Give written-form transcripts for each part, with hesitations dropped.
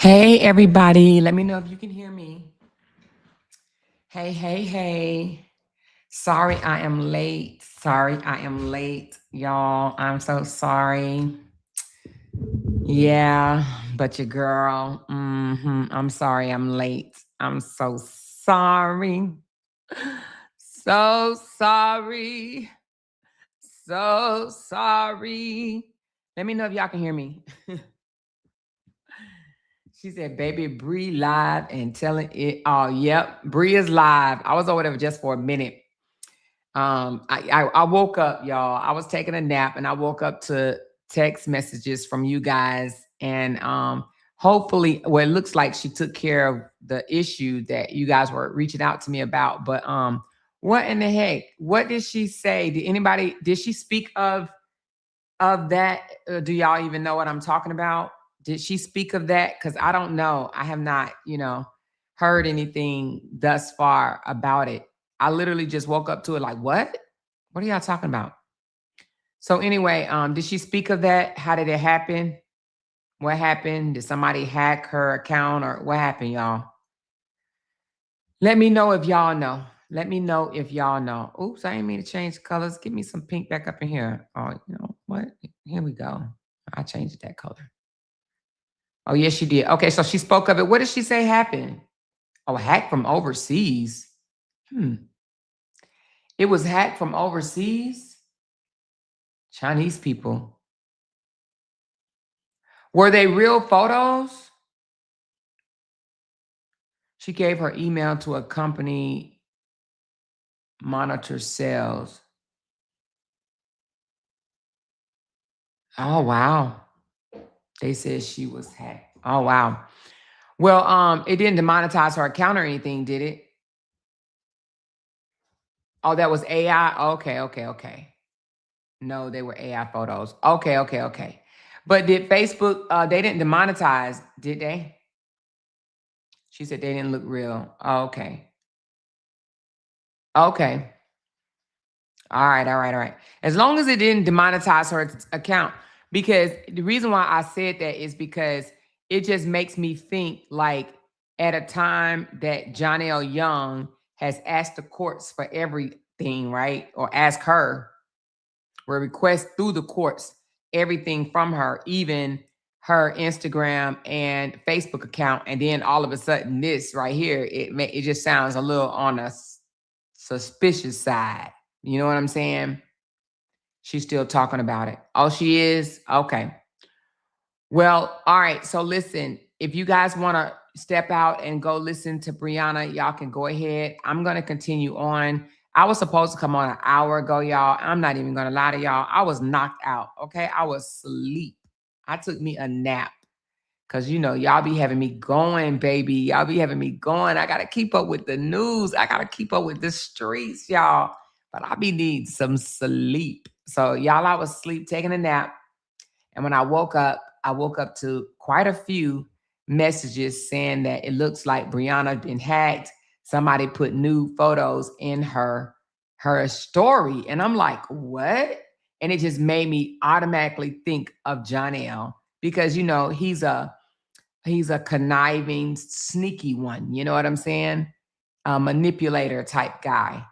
Hey, everybody. Let me know if you can hear me. Hey, hey, hey. Sorry, I am late. Sorry, I am late, y'all. I'm so sorry. Yeah, but your girl, I'm sorry I'm late. I'm so sorry. So sorry. So sorry. Let me know if y'all can hear me. She said, baby, Bree live and telling it. Oh, yep. Bree is live. I was over there just for a minute. I woke up, y'all. I was taking a nap and I woke up to text messages from you guys. And hopefully, well, it looks like she took care of the issue that you guys were reaching out to me about. But what in the heck? What did she say? Did she speak of that? Do y'all even know what I'm talking about? Did she speak of that? Because I don't know. I have not, heard anything thus far about it. I literally just woke up to it like, what? What are y'all talking about? So anyway, did she speak of that? How did it happen? What happened? Did somebody hack her account or what happened, y'all? Let me know if y'all know. Let me know if y'all know. Oops, I didn't mean to change colors. Give me some pink back up in here. Oh, you know what? Here we go. I changed that color. Oh, yes, she did. Okay, so she spoke of it. What did she say happened? Oh, hacked from overseas. It was hacked from overseas? Chinese people. Were they real photos? She gave her email to a company monitor sales. Oh, wow. They said she was hacked. Oh, wow. Well, it didn't demonetize her account or anything, did it? Oh, that was AI? Okay. No, they were AI photos. Okay. But did Facebook, they didn't demonetize, did they? She said they didn't look real. Oh, okay. Okay. All right. As long as it didn't demonetize her account, because the reason why I said that is because it just makes me think like at a time that Jonnell Young has asked the courts for everything, right? Or ask her or request through the courts everything from her, even her Instagram and Facebook account. And then all of a sudden this right here, it just sounds a little on a suspicious side. You know what I'm saying? She's still talking about it. Oh, she is? Okay. Well, all right. So listen, if you guys want to step out and go listen to Briana, y'all can go ahead. I'm going to continue on. I was supposed to come on an hour ago, y'all. I'm not even going to lie to y'all. I was knocked out. Okay. I was asleep. I took me a nap because, y'all be having me going, baby. Y'all be having me going. I got to keep up with the news. I got to keep up with the streets, y'all. But I be needing some sleep. So, y'all, I was asleep taking a nap. And when I woke up to quite a few messages saying that it looks like Briana been hacked. Somebody put new photos in her story. And I'm like, what? And it just made me automatically think of Jonnell because, he's a conniving, sneaky one. You know what I'm saying? A manipulator type guy.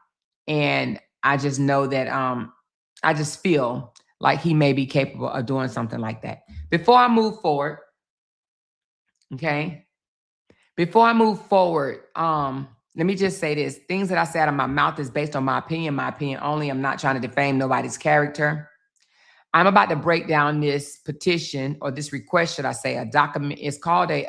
And I just know that I just feel like he may be capable of doing something like that. Before I move forward, okay? Before I move forward, let me just say this. Things that I say out of my mouth is based on my opinion only. I'm not trying to defame nobody's character. I'm about to break down this petition or this request, should I say, a document. It's called it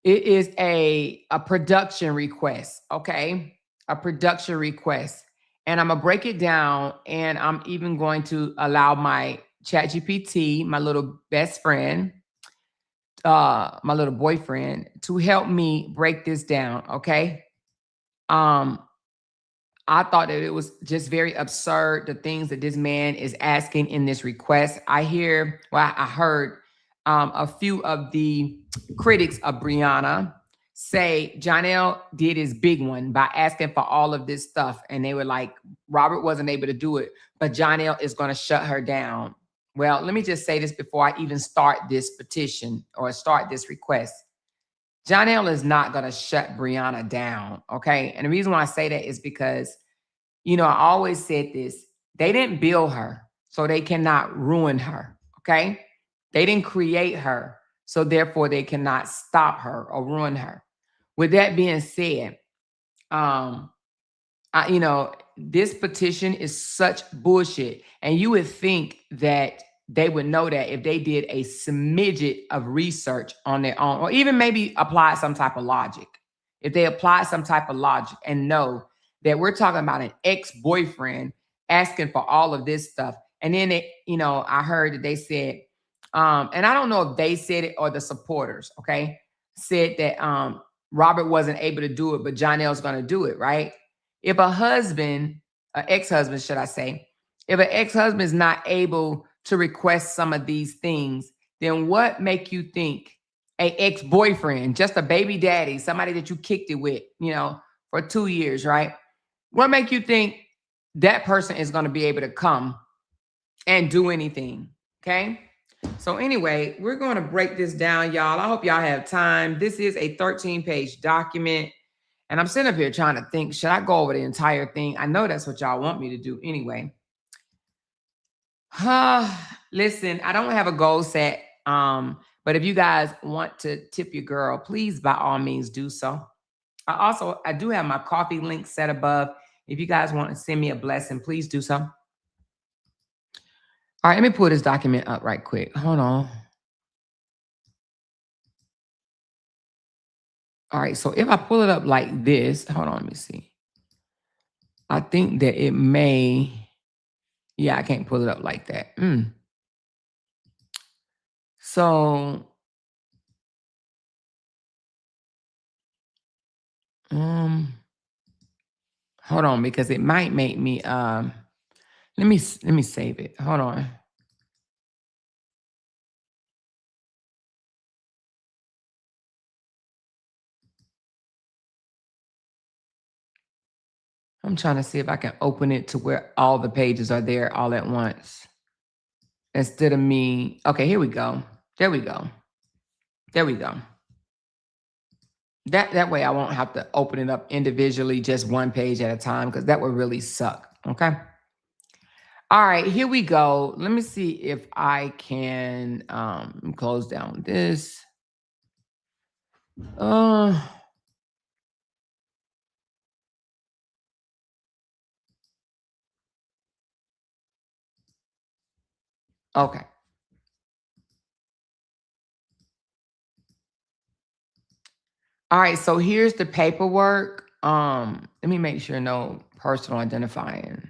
is a production request, okay? A production request. And I'm going to break it down, and I'm even going to allow my ChatGPT, my little best friend, my little boyfriend, to help me break this down, okay? I thought that it was just very absurd, the things that this man is asking in this request. I heard a few of the critics of Briana say Jonnell did his big one by asking for all of this stuff. And they were like, Robert wasn't able to do it, but Jonnell is going to shut her down. well, let me just say this before I even start this petition or start this request. Johnell is not going to shut Briana down, okay? And the reason why I say that is because, you know, I always said this. They didn't build her, so they cannot ruin her, okay? They didn't create her, so therefore they cannot stop her or ruin her. With that being said, you know, this petition is such bullshit. And you would think that they would know that if they did a smidget of research on their own, or even maybe apply some type of logic. If they apply some type of logic and know that we're talking about an ex-boyfriend asking for all of this stuff. And then it, you know, I heard that they said, and I don't know if they said it or the supporters, okay, said that Robert wasn't able to do it, but Jonnell's going to do it, right? If a husband, an ex-husband, should I say, if an ex-husband is not able to request some of these things, then what make you think a ex-boyfriend, just a baby daddy, somebody that you kicked it with, you know, for 2 years, right? What make you think that person is going to be able to come and do anything, okay? So anyway, we're going to break this down, y'all. I hope y'all have time. This is a 13-page document. And I'm sitting up here trying to think, should I go over the entire thing? I know that's what y'all want me to do anyway. Listen, I don't have a goal set. But if you guys want to tip your girl, please by all means do so. I do have my coffee link set above. If you guys want to send me a blessing, please do so. All right, let me pull this document up right quick. Hold on. All right, so if I pull it up like this, hold on, let me see. I think that it may, yeah, I can't pull it up like that. So, hold on, because it might make me, let me save it. Hold on. I'm trying to see if I can open it to where all the pages are there all at once. Instead of me, okay, here we go. There we go. There we go. That way I won't have to open it up individually, just one page at a time, because that would really suck, okay? All right, here we go. Let me see if I can close down this. Okay. All right, so here's the paperwork. Let me make sure no personal identifying.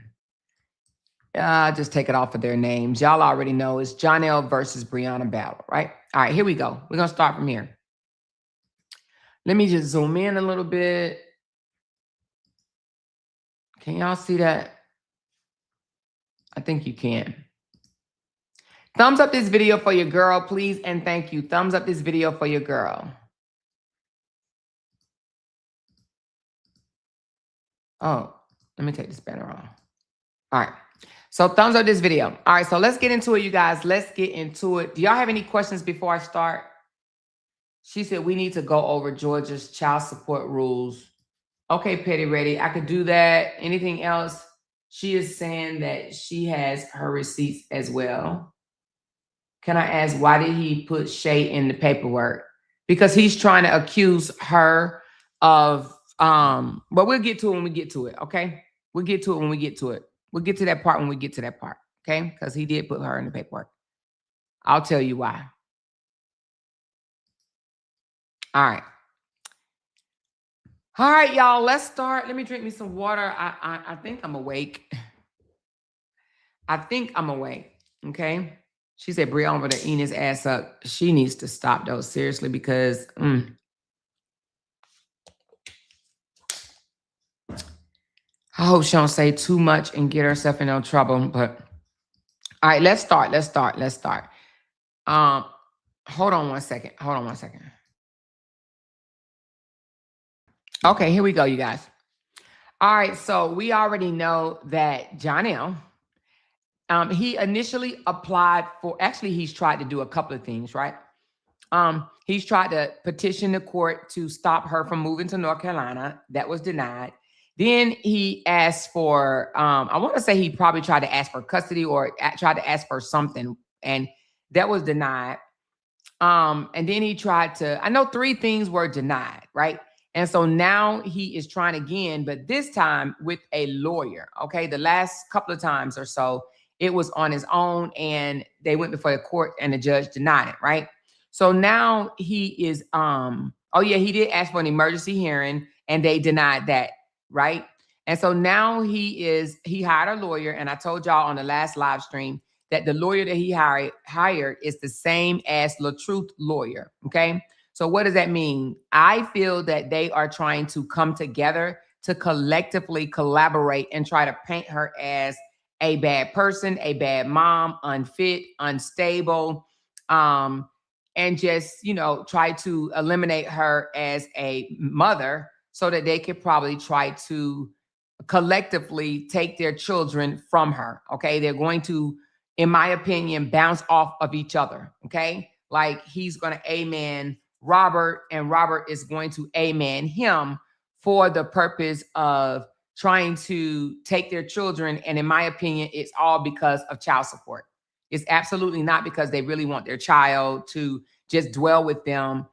Just take it off of their names. Y'all already know it's Jonnell versus Briana battle, right? All right, here we go. We're gonna start from here. Let me just zoom in a little bit. Can y'all see that? I think you can. Thumbs up this video for your girl, please, and thank you. Thumbs up this video for your girl. Oh, let me take this banner off. All right. So thumbs up this video. All right, so let's get into it, you guys. Let's get into it. Do y'all have any questions before I start? She said we need to go over Georgia's child support rules. Okay, Petty Ready, I could do that. Anything else? She is saying that she has her receipts as well. Can I ask, why did he put Shay in the paperwork? Because he's trying to accuse her of, but we'll get to it when we get to it, okay? We'll get to it when we get to it. We'll get to that part when we get to that part, okay? Because he did put her in the paperwork. I'll tell you why. All right. All right, y'all, let's start. Let me drink me some water. I think I'm awake. I think I'm awake, okay? She said Briana over there eating his ass up. She needs to stop, though, seriously, because I hope she don't say too much and get herself in no trouble. But all right, let's start. Let's start. Hold on one second. Okay, here we go, you guys. All right, so we already know that Jonnell He initially applied for, actually, he's tried to do a couple of things, right? He's tried to petition the court to stop her from moving to North Carolina. That was denied. Then he asked for, I want to say he probably tried to ask for custody or tried to ask for something, and that was denied. And then he tried to, I know 3 things were denied, right? And so now he is trying again, but this time with a lawyer. Okay. The last couple of times or so, it was on his own and they went before the court and the judge denied it, right? So now he is, oh yeah, he did ask for an emergency hearing and they denied that, right? And so now he hired a lawyer, and I told y'all on the last live stream that the lawyer that he hired is the same as LaTruth lawyer. Okay. So what does that mean? I feel that they are trying to come together to collectively collaborate and try to paint her as a bad person, a bad mom, unfit, unstable, and just, try to eliminate her as a mother so that they could probably try to collectively take their children from her. Okay. They're going to, in my opinion, bounce off of each other. Okay. Like he's going to amen Robert, and Robert is going to amen him for the purpose of trying to take their children. And in my opinion, it's all because of child support. It's absolutely not because they really want their child to just dwell with them.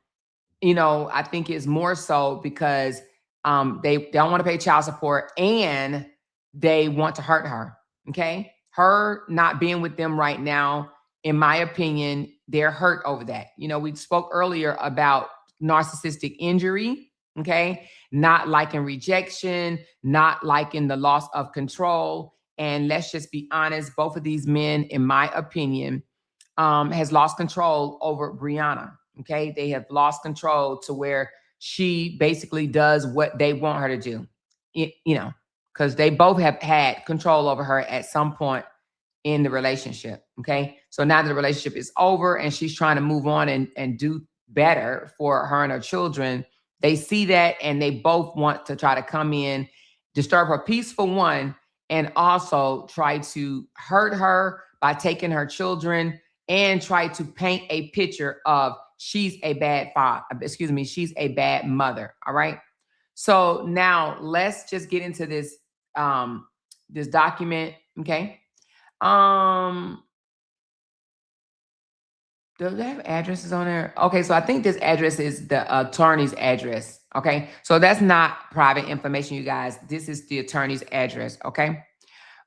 I think it's more so because they don't want to pay child support and they want to hurt her. Okay. Her not being with them right now, in my opinion, they're hurt over that. We spoke earlier about narcissistic injury. Okay. Not liking rejection, not liking the loss of control. And let's just be honest, both of these men, in my opinion, has lost control over Briana. Okay. They have lost control to where she basically does what they want her to do, because they both have had control over her at some point in the relationship. Okay. So now that the relationship is over and she's trying to move on and do better for her and her children, they see that and they both want to try to come in, disturb her peace for one, and also try to hurt her by taking her children and try to paint a picture of she's a bad she's a bad mother. All right. So now let's just get into this this document. Okay. Does it have addresses on there? Okay, so I think this address is the attorney's address. Okay, so that's not private information, you guys. This is the attorney's address. Okay,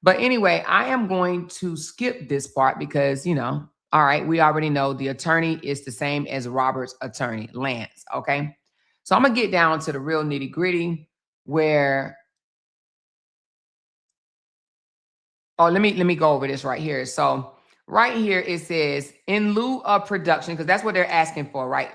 but anyway, I am going to skip this part because, all right, we already know the attorney is the same as Robert's attorney, Lance. Okay, so I'm gonna get down to the real nitty gritty where. Oh, let me go over this right here. So right here it says in lieu of production, because that's what they're asking for, right?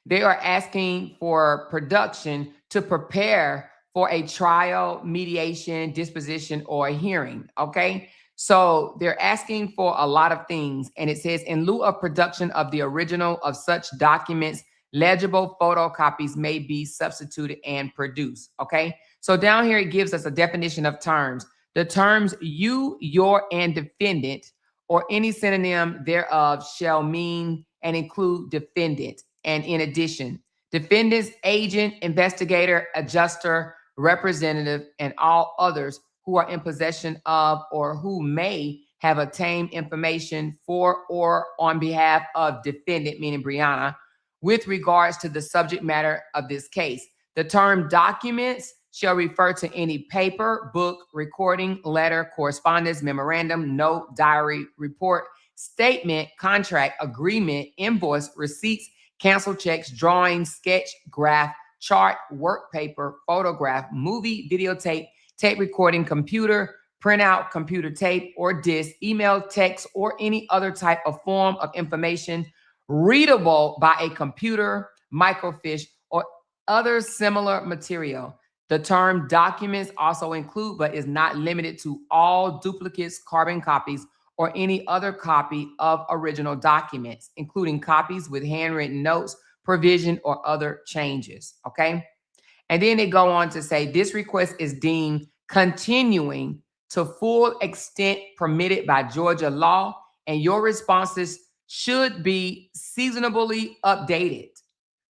They are asking for production to prepare for a trial, mediation, disposition, or a hearing. Okay. So they're asking for a lot of things. And it says in lieu of production of the original of such documents, legible photocopies may be substituted and produced. Okay. So down here it gives us a definition of terms. The terms you, your, and defendant, or any synonym thereof, shall mean and include defendant. And in addition, defendant's agent, investigator, adjuster, representative, and all others who are in possession of or who may have obtained information for or on behalf of defendant, meaning Briana, with regards to the subject matter of this case. The term documents shall refer to any paper, book, recording, letter, correspondence, memorandum, note, diary, report, statement, contract, agreement, invoice, receipts, cancel checks, drawings, sketch, graph, chart, work paper, photograph, movie, videotape, tape recording, computer, printout, computer tape or disc, email, text, or any other type of form of information readable by a computer, microfiche, or other similar material. The term documents also include, but is not limited to, all duplicates, carbon copies, or any other copy of original documents, including copies with handwritten notes, provision, or other changes. Okay. And then they go on to say this request is deemed continuing to full extent permitted by Georgia law, and your responses should be seasonably updated.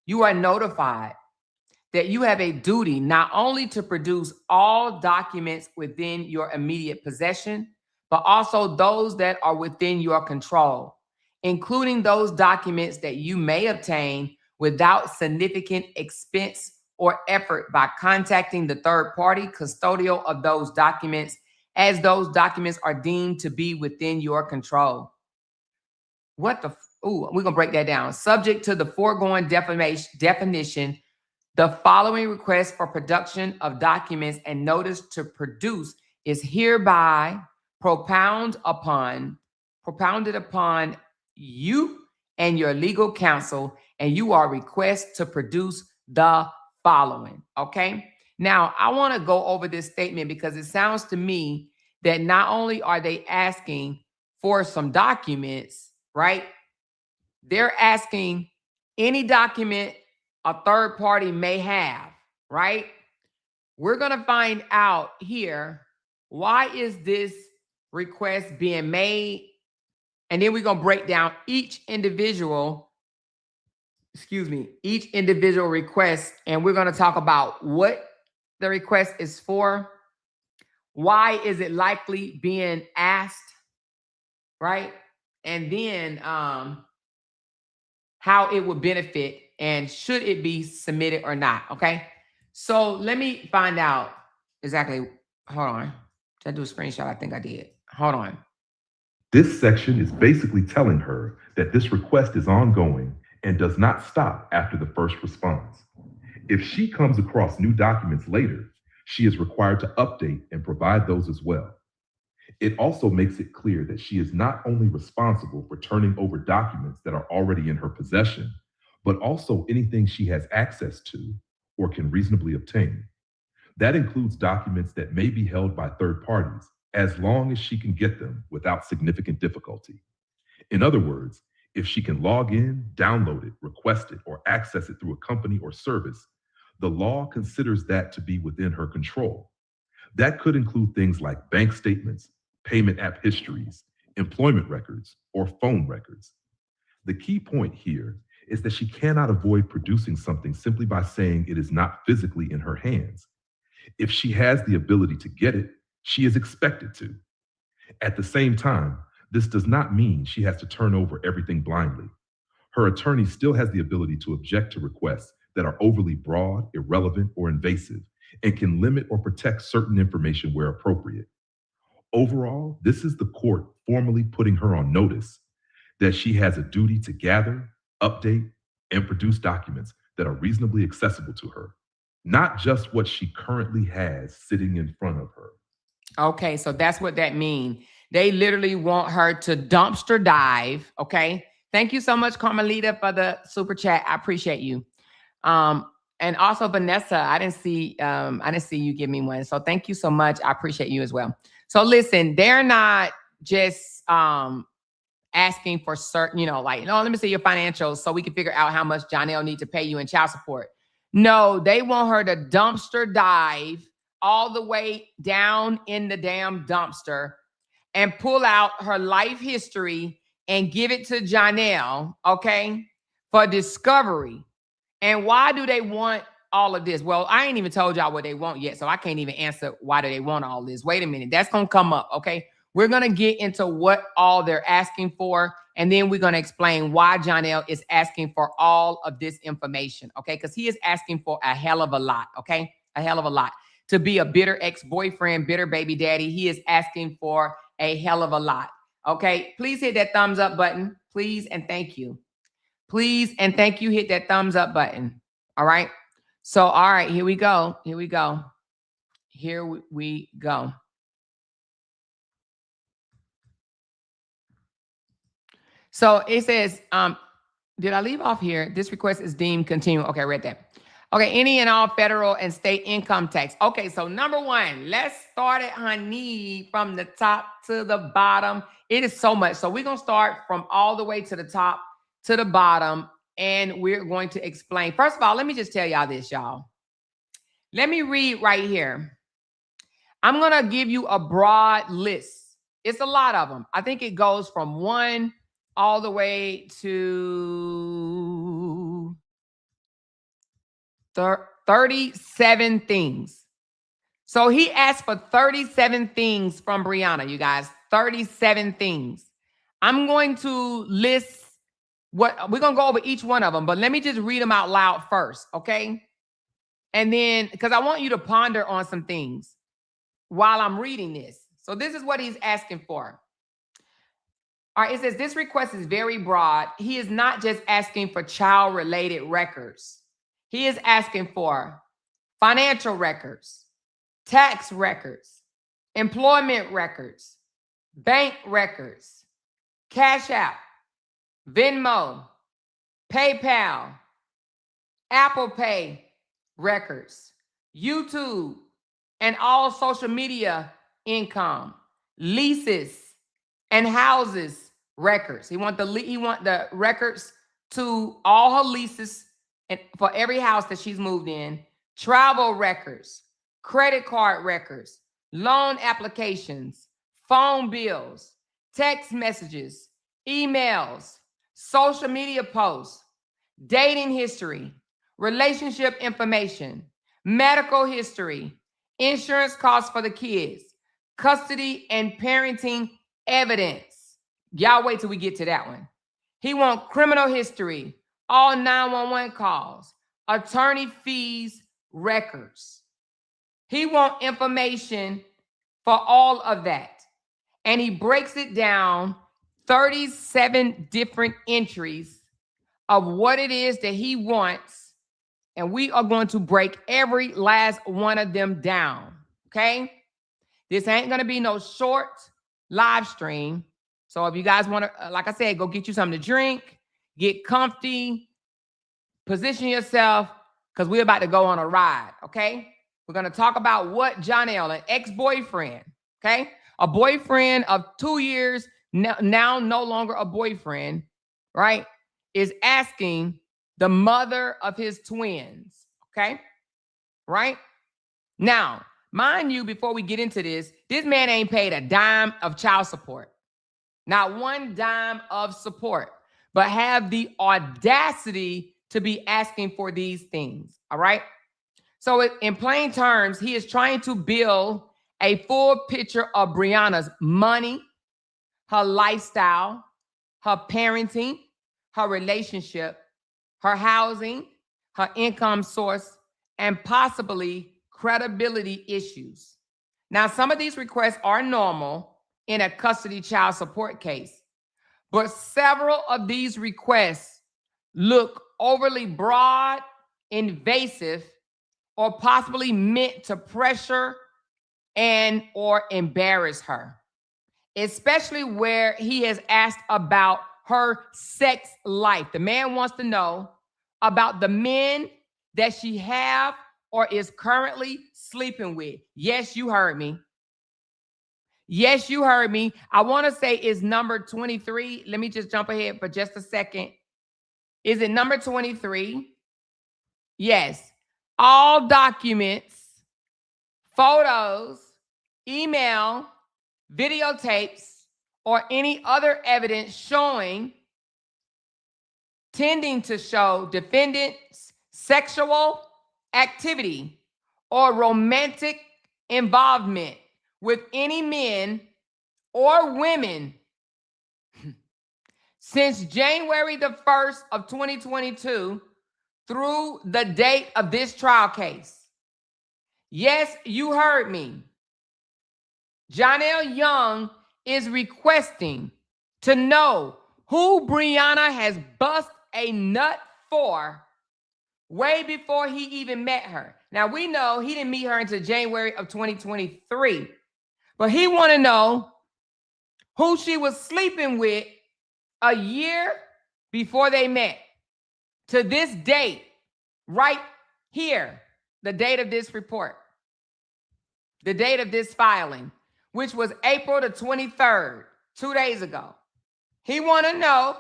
You are notified that you have a duty not only to produce all documents within your immediate possession, but also those that are within your control, including those documents that you may obtain without significant expense or effort by contacting the third party custodial of those documents, as those documents are deemed to be within your control. What the? Ooh, we're going to break that down. Subject to the foregoing definition, the following request for production of documents and notice to produce is hereby propounded upon you and your legal counsel, and you are requested to produce the following. Okay. Now, I want to go over this statement because it sounds to me that not only are they asking for some documents, right? They're asking any document a third party may have, right? We're going to find out here, why is this request being made? And then we're going to break down each individual request. And we're going to talk about what the request is for. Why is it likely being asked, right? And then how it would benefit and should it be submitted or not, okay? So let me find out exactly. Hold on. Did I do a screenshot? I think I did. Hold on. This section is basically telling her that this request is ongoing and does not stop after the first response. If she comes across new documents later, she is required to update and provide those as well. It also makes it clear that she is not only responsible for turning over documents that are already in her possession, but also anything she has access to or can reasonably obtain. That includes documents that may be held by third parties, as long as she can get them without significant difficulty. In other words, if she can log in, download it, request it, or access it through a company or service, the law considers that to be within her control. That could include things like bank statements, payment app histories, employment records, or phone records. The key point here is that she cannot avoid producing something simply by saying it is not physically in her hands. If she has the ability to get it, she is expected to. At the same time, this does not mean she has to turn over everything blindly. Her attorney still has the ability to object to requests that are overly broad, irrelevant, or invasive, and can limit or protect certain information where appropriate. Overall, this is the court formally putting her on notice that she has a duty to gather, update, and produce documents that are reasonably accessible to her, not just what she currently has sitting in front of her. Okay, so that's what that means. They literally want her to dumpster dive, okay? Thank you so much, Carmelita, for the super chat. I appreciate you. And also Vanessa, I didn't see you give me one. So thank you so much. I appreciate you as well. So listen, they're not just asking for certain, like, no, let me see your financials so we can figure out how much Jonnell needs to pay you in child support. No, they want her to dumpster dive all the way down in the damn dumpster and pull out her life history and give it to Jonnell, okay, for discovery. And why do they want all of this? Well, I ain't even told y'all what they want yet, so I can't even answer why do they want all this. Wait a minute. That's going to come up, okay? We're going to get into what all they're asking for, and then we're going to explain why Jonnell is asking for all of this information, okay? Because he is asking for a hell of a lot, okay? A hell of a lot. To be a bitter ex-boyfriend, bitter baby daddy, he is asking for a hell of a lot, okay? Please hit that thumbs up button, please, and thank you. Please and thank you. Hit that thumbs up button. All right. So, all right, here we go. Here we go. Here we go. So it says, did I leave off here? This request is deemed continuing. Okay, I read that. Okay, any and all federal and state income tax. Okay, so number one, let's start it, honey, from the top to the bottom. It is so much. So we're going to start from all the way to the top to the bottom, and we're going to explain. First of all, let me just tell y'all this, y'all. Let me read right here. I'm going to give you a broad list. It's a lot of them. I think it goes from 1 all the way to 37 things. So he asked for 37 things from Briana, you guys. 37 things. I'm going to list what we're going to go over each one of them, but let me just read them out loud first, okay? And then, because I want you to ponder on some things while I'm reading this. So this is what he's asking for. All right, it says this request is very broad. He is not just asking for child-related records. He is asking for financial records, tax records, employment records, bank records, Cash App, Venmo, PayPal, Apple Pay records, YouTube, and all social media income, leases, and houses records. He want the records to all her leases and for every house that she's moved in, travel records, credit card records, loan applications, phone bills, text messages, emails, social media posts, dating history, relationship information, medical history, insurance costs for the kids, custody and parenting evidence. Y'all wait till we get to that one. He wants criminal history, all 911 calls, attorney fees records. He wants information for all of that. And he breaks it down 37 different entries of what it is that he wants. And we are going to break every last one of them down. Okay? This ain't going to be no short live stream. So if you guys want to, like I said, go get you something to drink, get comfy, position yourself, because we're about to go on a ride, okay? We're going to talk about what Jonnell, an ex-boyfriend, okay? A boyfriend of 2 years, now no longer a boyfriend, right, is asking the mother of his twins, okay? Right? Now, mind you, before we get into this man ain't paid a dime of child support. Not one dime of support, but have the audacity to be asking for these things, all right? So in plain terms, he is trying to build a full picture of Briana's money, her lifestyle, her parenting, her relationship, her housing, her income source, and possibly credibility issues. Now, some of these requests are normal in a custody child support case, but several of these requests look overly broad, invasive, or possibly meant to pressure and or embarrass her, especially where he has asked about her sex life. The man wants to know about the men that she have or is currently sleeping with. Yes, you heard me. Yes, you heard me. I want to say it's number 23. Let me just jump ahead for just a second. Is it number 23? Yes. All documents, photos, email, videotapes, or any other evidence tending to show defendant's sexual activity or romantic involvement with any men or women since January the 1st of 2022 through the date of this trial case. Yes, you heard me. Johnell Young is requesting to know who Briana has bust a nut for way before he even met her. Now, we know he didn't meet her until January of 2023, but he want to know who she was sleeping with a year before they met. To this date, right here, the date of this report, the date of this filing, which was April the 23rd, 2 days ago. He want to know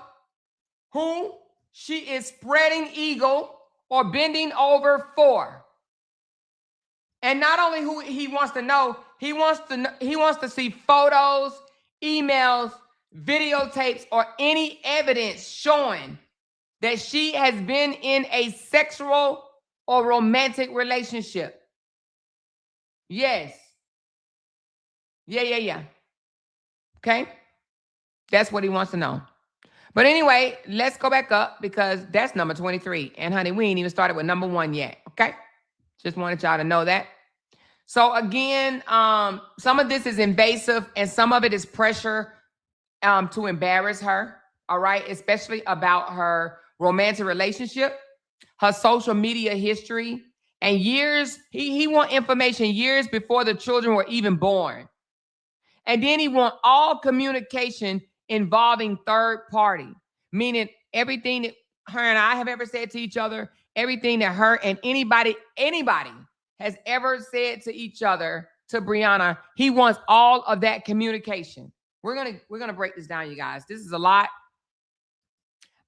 who she is spreading eagle or bending over for. And not only who he wants to know, He wants to see photos, emails, videotapes, or any evidence showing that she has been in a sexual or romantic relationship. Yes. Yeah. Okay? That's what he wants to know. But anyway, let's go back up because that's number 23. And honey, we ain't even started with number 1 yet. Okay? Just wanted y'all to know that. So again, some of this is invasive and some of it is pressure to embarrass her. All right? Especially about her romantic relationship, her social media history, and years. He want information years before the children were even born. And then he want all communication involving third party, meaning everything that her and I have ever said to each other, everything that her and anybody has ever said to each other, to Briana. He wants all of that communication. We're gonna break this down, you guys. This is a lot.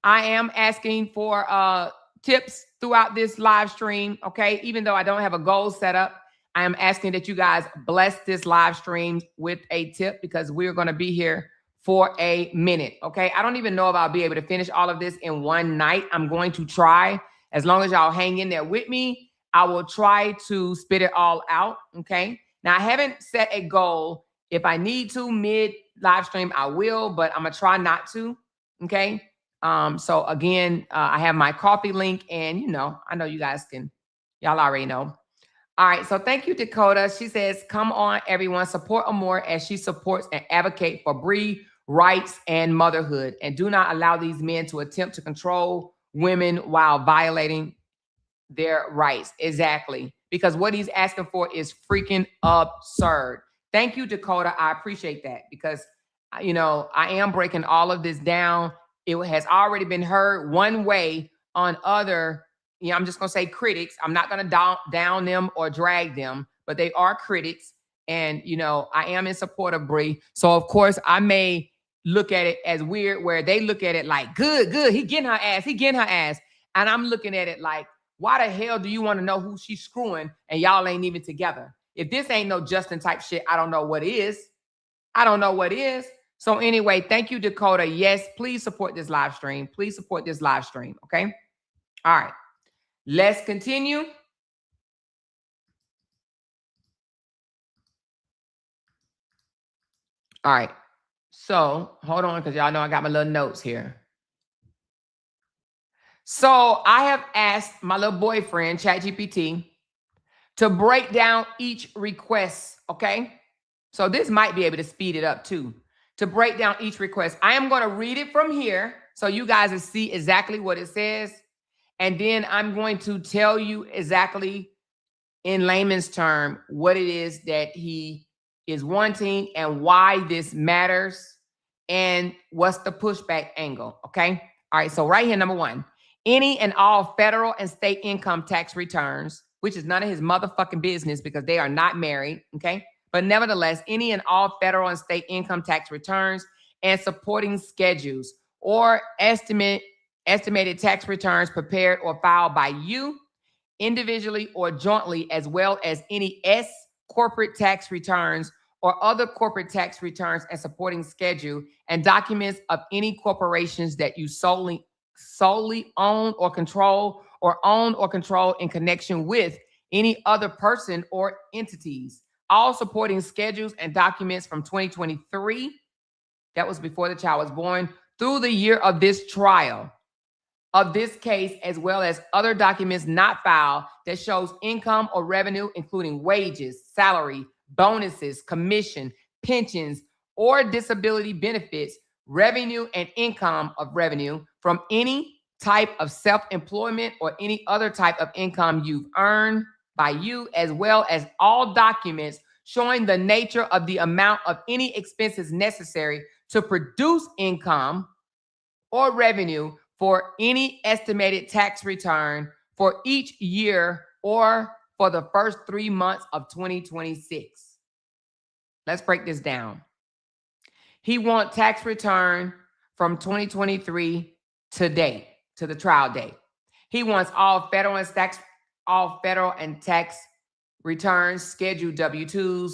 I am asking for tips throughout this live stream, okay? Even though I don't have a goal set up, I am asking that you guys bless this live stream with a tip because we're going to be here for a minute, okay? I don't even know if I'll be able to finish all of this in one night. I'm going to try. As long as y'all hang in there with me, I will try to spit it all out, okay? Now, I haven't set a goal. If I need to mid live stream, I will, but I'm going to try not to, okay? So again, I have my coffee link and I know you guys y'all already know. All right. So thank you, Dakota. She says, come on, everyone, support Amore as she supports and advocate for Bree rights and motherhood. And do not allow these men to attempt to control women while violating their rights. Exactly. Because what he's asking for is freaking absurd. Thank you, Dakota. I appreciate that because, I am breaking all of this down. It has already been heard one way on other, I'm just going to say critics. I'm not going to down them or drag them, but they are critics. And, I am in support of Bree. So, of course, I may look at it as weird where they look at it like, good. He getting her ass. And I'm looking at it like, why the hell do you want to know who she's screwing and y'all ain't even together? If this ain't no Justin type shit, I don't know what is. So anyway, thank you, Dakota. Yes, please support this live stream. Okay? All right. Let's continue. All right. So hold on, because y'all know I got my little notes here. So I have asked my little boyfriend, ChatGPT, to break down each request, okay? So this might be able to speed it up too. To break down each request. I am going to read it from here so you guys will see exactly what it says. And then I'm going to tell you exactly in layman's term what it is that he is wanting and why this matters and what's the pushback angle, okay? All right, so right here, number 1, any and all federal and state income tax returns, which is none of his motherfucking business because they are not married, okay? But nevertheless, any and all federal and state income tax returns and supporting schedules or estimated tax returns prepared or filed by you individually or jointly, as well as any S corporate tax returns or other corporate tax returns and supporting schedule and documents of any corporations that you solely own or control in connection with any other person or entities. All supporting schedules and documents from 2023, that was before the child was born, through the year of this trial of this case, as well as other documents not filed that shows income or revenue, including wages, salary, bonuses, commission, pensions, or disability benefits, revenue and income of revenue from any type of self-employment or any other type of income you've earned by you, as well as all documents showing the nature of the amount of any expenses necessary to produce income or revenue for any estimated tax return for each year or for the first 3 months of 2026. Let's break this down. He wants tax return from 2023 to date, to the trial date. He wants all federal and tax returns, scheduled W-2s,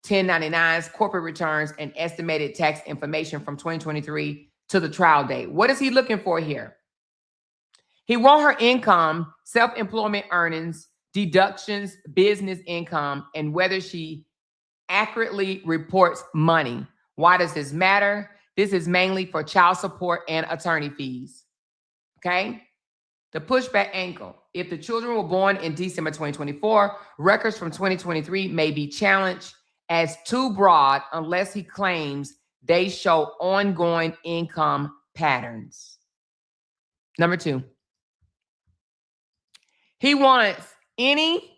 1099s, corporate returns, and estimated tax information from 2023 to the trial date. What is he looking for here? He wants her income, self-employment earnings, deductions, business income, and whether she accurately reports money. Why does this matter? This is mainly for child support and attorney fees. Okay? The pushback angle. If the children were born in December 2024, records from 2023 may be challenged as too broad unless he claims they show ongoing income patterns. Number 2. He wants any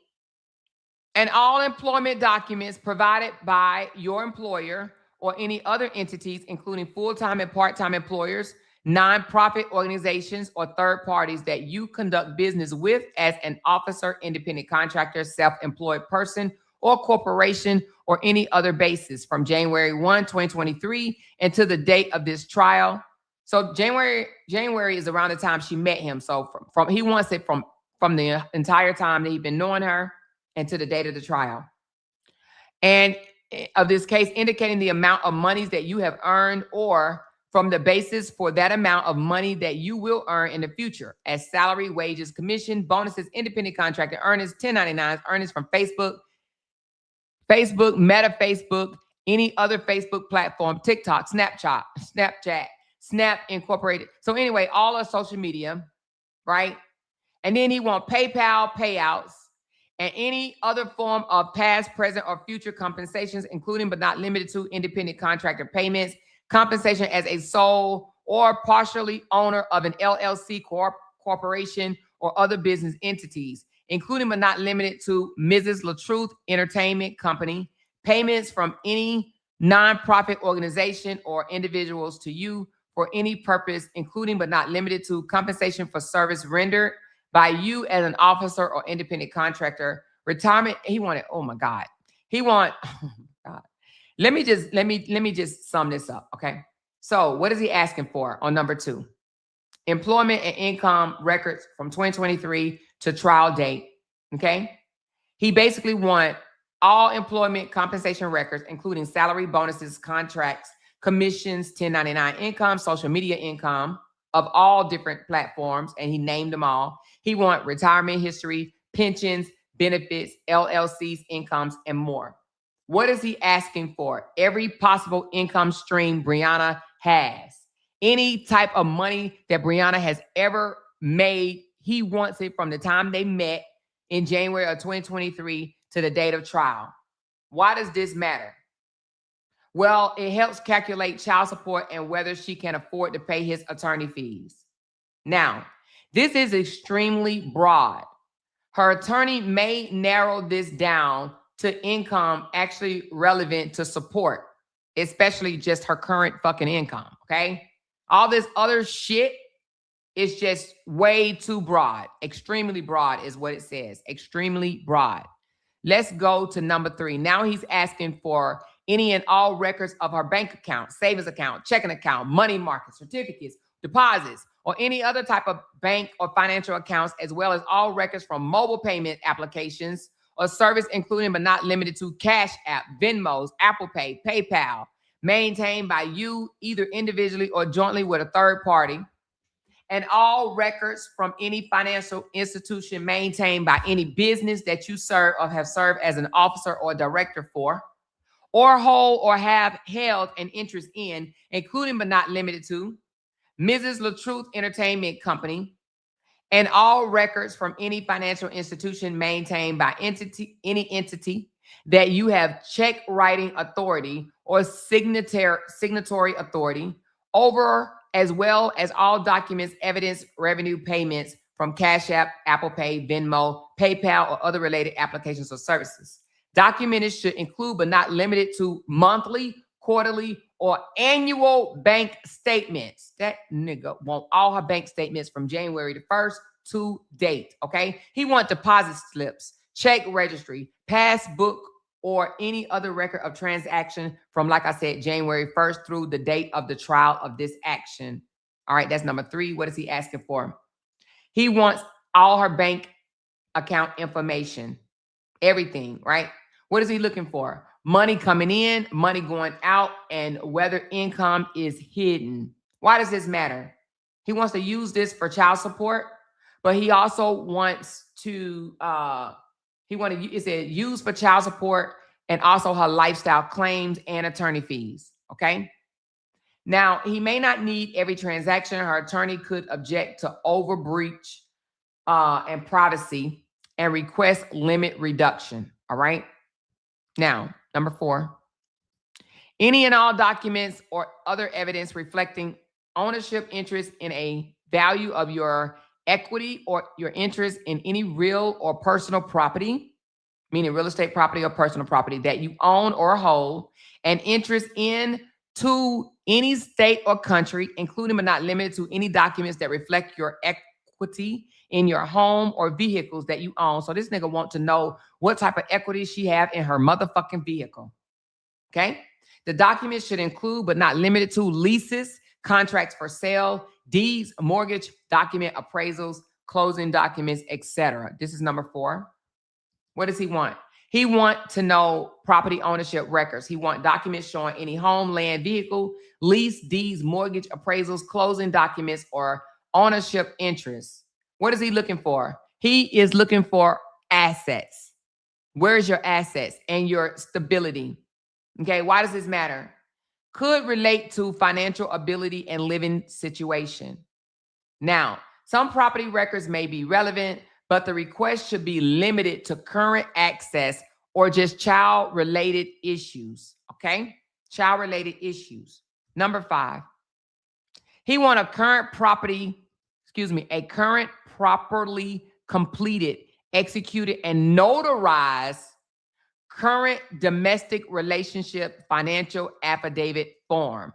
and all employment documents provided by your employer or any other entities, including full-time and part-time employers, nonprofit organizations, or third parties that you conduct business with as an officer, independent contractor, self-employed person, or corporation, or any other basis from January 1, 2023 and to the date of this trial. So January is around the time she met him. So from he wants it from the entire time that he's been knowing her and to the date of the trial. And of this case, indicating the amount of monies that you have earned or from the basis for that amount of money that you will earn in the future as salary, wages, commission, bonuses, independent contractor earnings, 1099s, earnings from Facebook, Meta Facebook, any other Facebook platform, TikTok, Snapchat, Snap Incorporated. So anyway, all of social media, right? And then he wants PayPal payouts and any other form of past, present, or future compensations, including but not limited to independent contractor payments, compensation as a sole or partially owner of an LLC corporation or other business entities, including but not limited to Mrs. LaTruth Entertainment Company, payments from any nonprofit organization or individuals to you for any purpose, including but not limited to compensation for service rendered by you as an officer or independent contractor, retirement. He wanted, oh my God. Oh my God. Let me just sum this up, okay? So what is he asking for on number 2? Employment and income records from 2023 to trial date, okay? He basically want all employment compensation records, including salary, bonuses, contracts, commissions, 1099 income, social media income of all different platforms, and he named them all. He want retirement history, pensions, benefits, LLCs, incomes, and more. What is he asking for? Every possible income stream Briana has. Any type of money that Briana has ever made, he wants it from the time they met in January of 2023 to the date of trial. Why does this matter? Well, it helps calculate child support and whether she can afford to pay his attorney fees. Now, this is extremely broad. Her attorney may narrow this down to income actually relevant to support, especially just her current fucking income, okay? All this other shit is just way too broad. Extremely broad is what it says. Extremely broad. Let's go to number 3. Now he's asking for any and all records of her bank account, savings account, checking account, money market, certificates, deposits, or any other type of bank or financial accounts, as well as all records from mobile payment applications or service, including but not limited to Cash App, Venmos, Apple Pay, PayPal, maintained by you either individually or jointly with a third party, and all records from any financial institution maintained by any business that you serve or have served as an officer or director for, or hold or have held an interest in, including but not limited to Mrs. LaTruth Entertainment Company, and all records from any financial institution maintained by any entity that you have check writing authority or signatory authority over, as well as all documents, evidence, revenue payments from Cash App, Apple Pay, Venmo, PayPal, or other related applications or services. Documented should include but not limited to monthly, quarterly, or annual bank statements. That nigga want all her bank statements from January the 1st to date, okay? He want deposit slips, check registry, passbook, or any other record of transaction from, like I said, January 1st through the date of the trial of this action. All right, that's number 3. What is he asking for? He wants all her bank account information, everything, right? What is he looking for? money coming in, money going out, and whether income is hidden. Why does this matter? He wants to use this for child support, but he also wants to it said use for child support and also her lifestyle claims and attorney fees. Okay. Now, he may not need every transaction. Her attorney could object to overbreach and privacy and request limit reduction. All right. Now, number 4, any and all documents or other evidence reflecting ownership interest in a value of your equity or your interest in any real or personal property, meaning real estate property or personal property that you own or hold, an interest in to any state or country, including but not limited to any documents that reflect your equity in your home or vehicles that you own. So this nigga want to know what type of equity she have in her motherfucking vehicle. Okay? The documents should include but not limited to leases, contracts for sale, deeds, mortgage, document appraisals, closing documents, etc. This is number 4. What does he want? He want to know property ownership records. He want documents showing any home, land, vehicle, lease, deeds, mortgage, appraisals, closing documents, or ownership interests. What is he looking for? He is looking for assets. Where's your assets and your stability? Okay, why does this matter? Could relate to financial ability and living situation. Now, some property records may be relevant, but the request should be limited to current access or just child-related issues, okay? Child-related issues. Number 5, he want a current properly completed, executed, and notarized current domestic relationship financial affidavit form,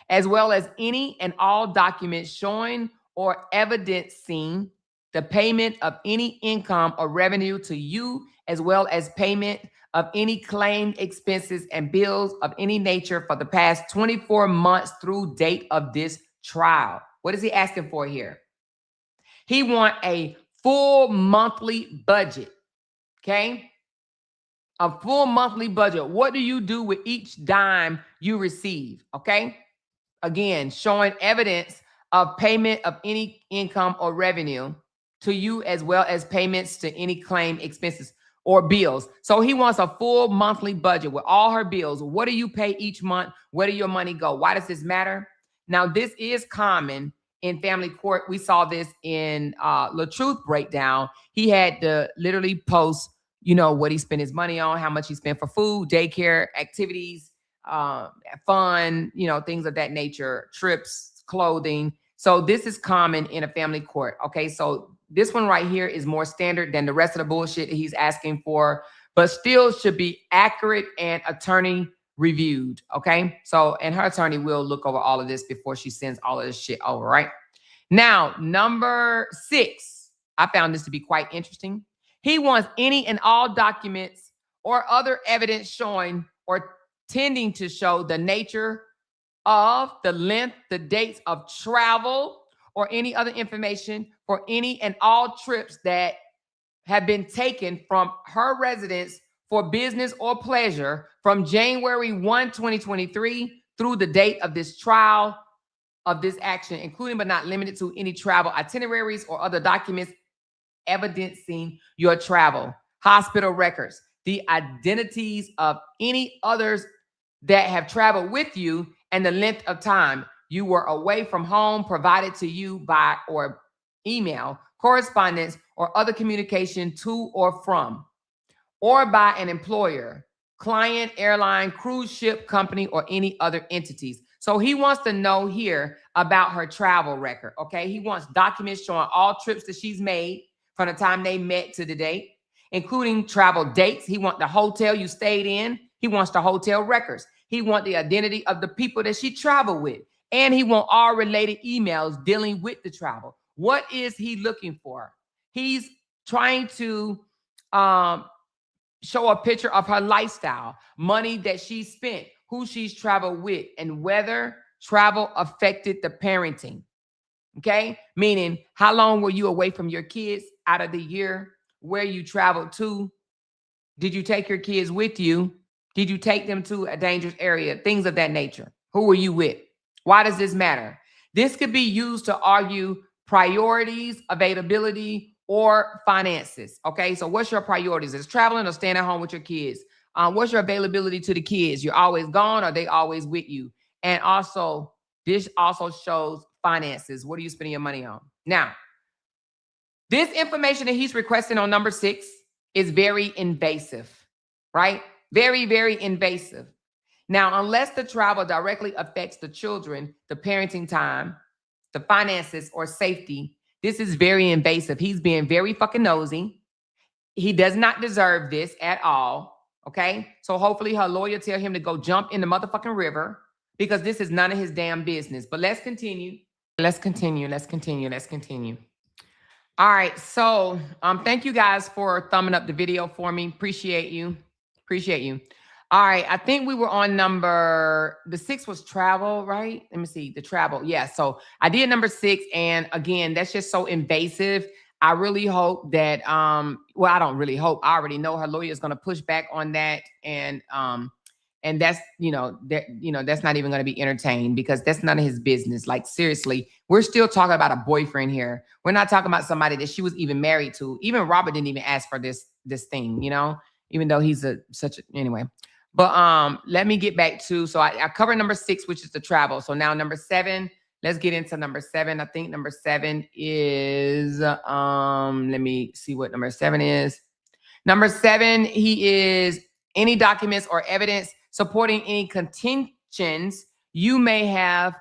as well as any and all documents showing or evidencing the payment of any income or revenue to you, as well as payment of any claimed expenses and bills of any nature for the past 24 months through date of this trial. What is he asking for here? He want a full monthly budget, okay? A full monthly budget. What do you do with each dime you receive, okay? Again, showing evidence of payment of any income or revenue to you, as well as payments to any claim expenses or bills. So he wants a full monthly budget with all her bills. What do you pay each month? Where do your money go? Why does this matter? Now, this is common in family court. We saw this in the Truth Breakdown. He had to literally post, what he spent his money on, how much he spent for food, daycare, activities, fun, things of that nature, trips, clothing. So this is common in a family court. Okay, so this one right here is more standard than the rest of the bullshit he's asking for, but still should be accurate and attorney reviewed. Okay, so and her attorney will look over all of this before she sends all of this shit over. Right now, number 6, I found this to be quite interesting. He wants any and all documents or other evidence showing or tending to show the nature of, the length, the dates of travel, or any other information for any and all trips that have been taken from her residence for business or pleasure from January 1, 2023 through the date of this trial of this action, including but not limited to any travel itineraries or other documents evidencing your travel, hospital records, the identities of any others that have traveled with you, and the length of time you were away from home provided to you by or email, correspondence, or other communication to or from, or by an employer, client, airline, cruise ship company, or any other entities. So he wants to know here about her travel record, okay? He wants documents showing all trips that she's made from the time they met to the date, including travel dates. He wants the hotel you stayed in. He wants the hotel records. He wants the identity of the people that she traveled with. And he wants all related emails dealing with the travel. What is he looking for? He's trying to show a picture of her lifestyle, money that she spent, who she's traveled with, and whether travel affected the parenting. Okay? Meaning, how long were you away from your kids out of the year? Where you traveled to? Did you take your kids with you? Did you take them to a dangerous area? Things of that nature. Who were you with? Why does this matter? This could be used to argue priorities, availability, or finances. Okay, so what's your priorities? Is traveling or staying at home with your kids? What's your availability to the kids? You're always gone or they always with you? And also, this also shows finances. What are you spending your money on? Now, this information that he's requesting on number 6 is very invasive, right? Very, very invasive. Now, unless the travel directly affects the children, the parenting time, the finances, or safety, this is very invasive. He's being very fucking nosy. He does not deserve this at all. Okay. So hopefully her lawyer tell him to go jump in the motherfucking river because this is none of his damn business. But let's continue. Let's continue. Let's continue. Let's continue. All right. So thank you guys for thumbing up the video for me. Appreciate you. Appreciate you. All right. I think we were on the 6 was travel, right? Let me see. The travel. Yeah. So I did number 6. And again, that's just so invasive. I really hope that, well, I don't really hope. I already know her lawyer is going to push back on that. And that's, that's not even going to be entertained because that's none of his business. Like, seriously, we're still talking about a boyfriend here. We're not talking about somebody that she was even married to. Even Robert didn't even ask for this thing, even though he's anyway. But let me get back to, so I covered number 6, which is the travel. So now number 7, let's get into number 7. I think number 7 is, let me see what number 7 is. Number 7, he is any documents or evidence supporting any contentions you may have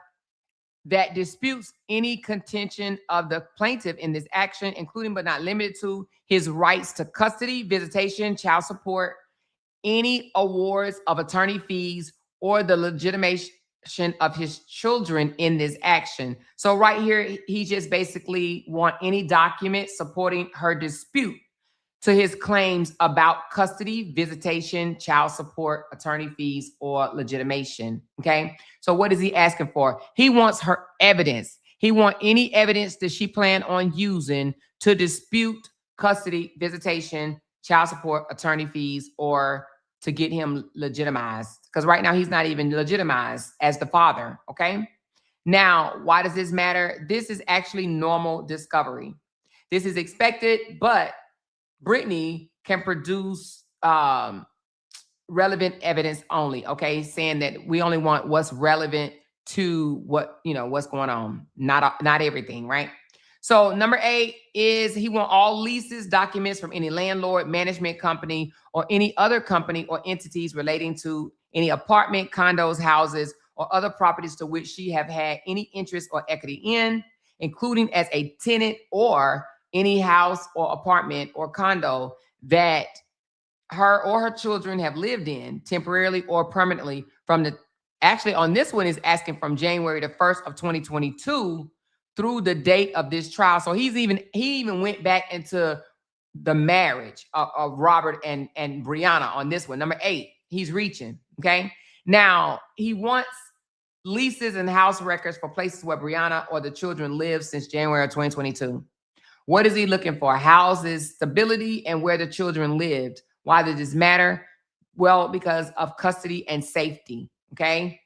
that disputes any contention of the plaintiff in this action, including but not limited to his rights to custody, visitation, child support, any awards of attorney fees, or the legitimation of his children in this action. So right here, he just basically want any document supporting her dispute to his claims about custody, visitation, child support, attorney fees, or legitimation. Okay. So what is he asking for? He wants her evidence. He wants any evidence that she planned on using to dispute custody, visitation, child support, attorney fees, or to get him legitimized. Because right now he's not even legitimized as the father. Okay. Now, why does this matter? This is actually normal discovery. This is expected, but Brittany can produce relevant evidence only, okay? Saying that we only want what's relevant to what's going on, not everything, right? So number 8 is he want all leases, documents from any landlord, management company, or any other company or entities relating to any apartment, condos, houses, or other properties to which she have had any interest or equity in, including as a tenant or any house or apartment or condo that her or her children have lived in temporarily or permanently actually on this one is asking from January the 1st of 2022 through the date of this trial. So he even went back into the marriage of Robert and Briana on this one. Number 8, he's reaching, okay? Now, he wants leases and house records for places where Briana or the children live since January of 2022. What is he looking for? Houses, stability, and where the children lived. Why does this matter? Well, because of custody and safety, okay?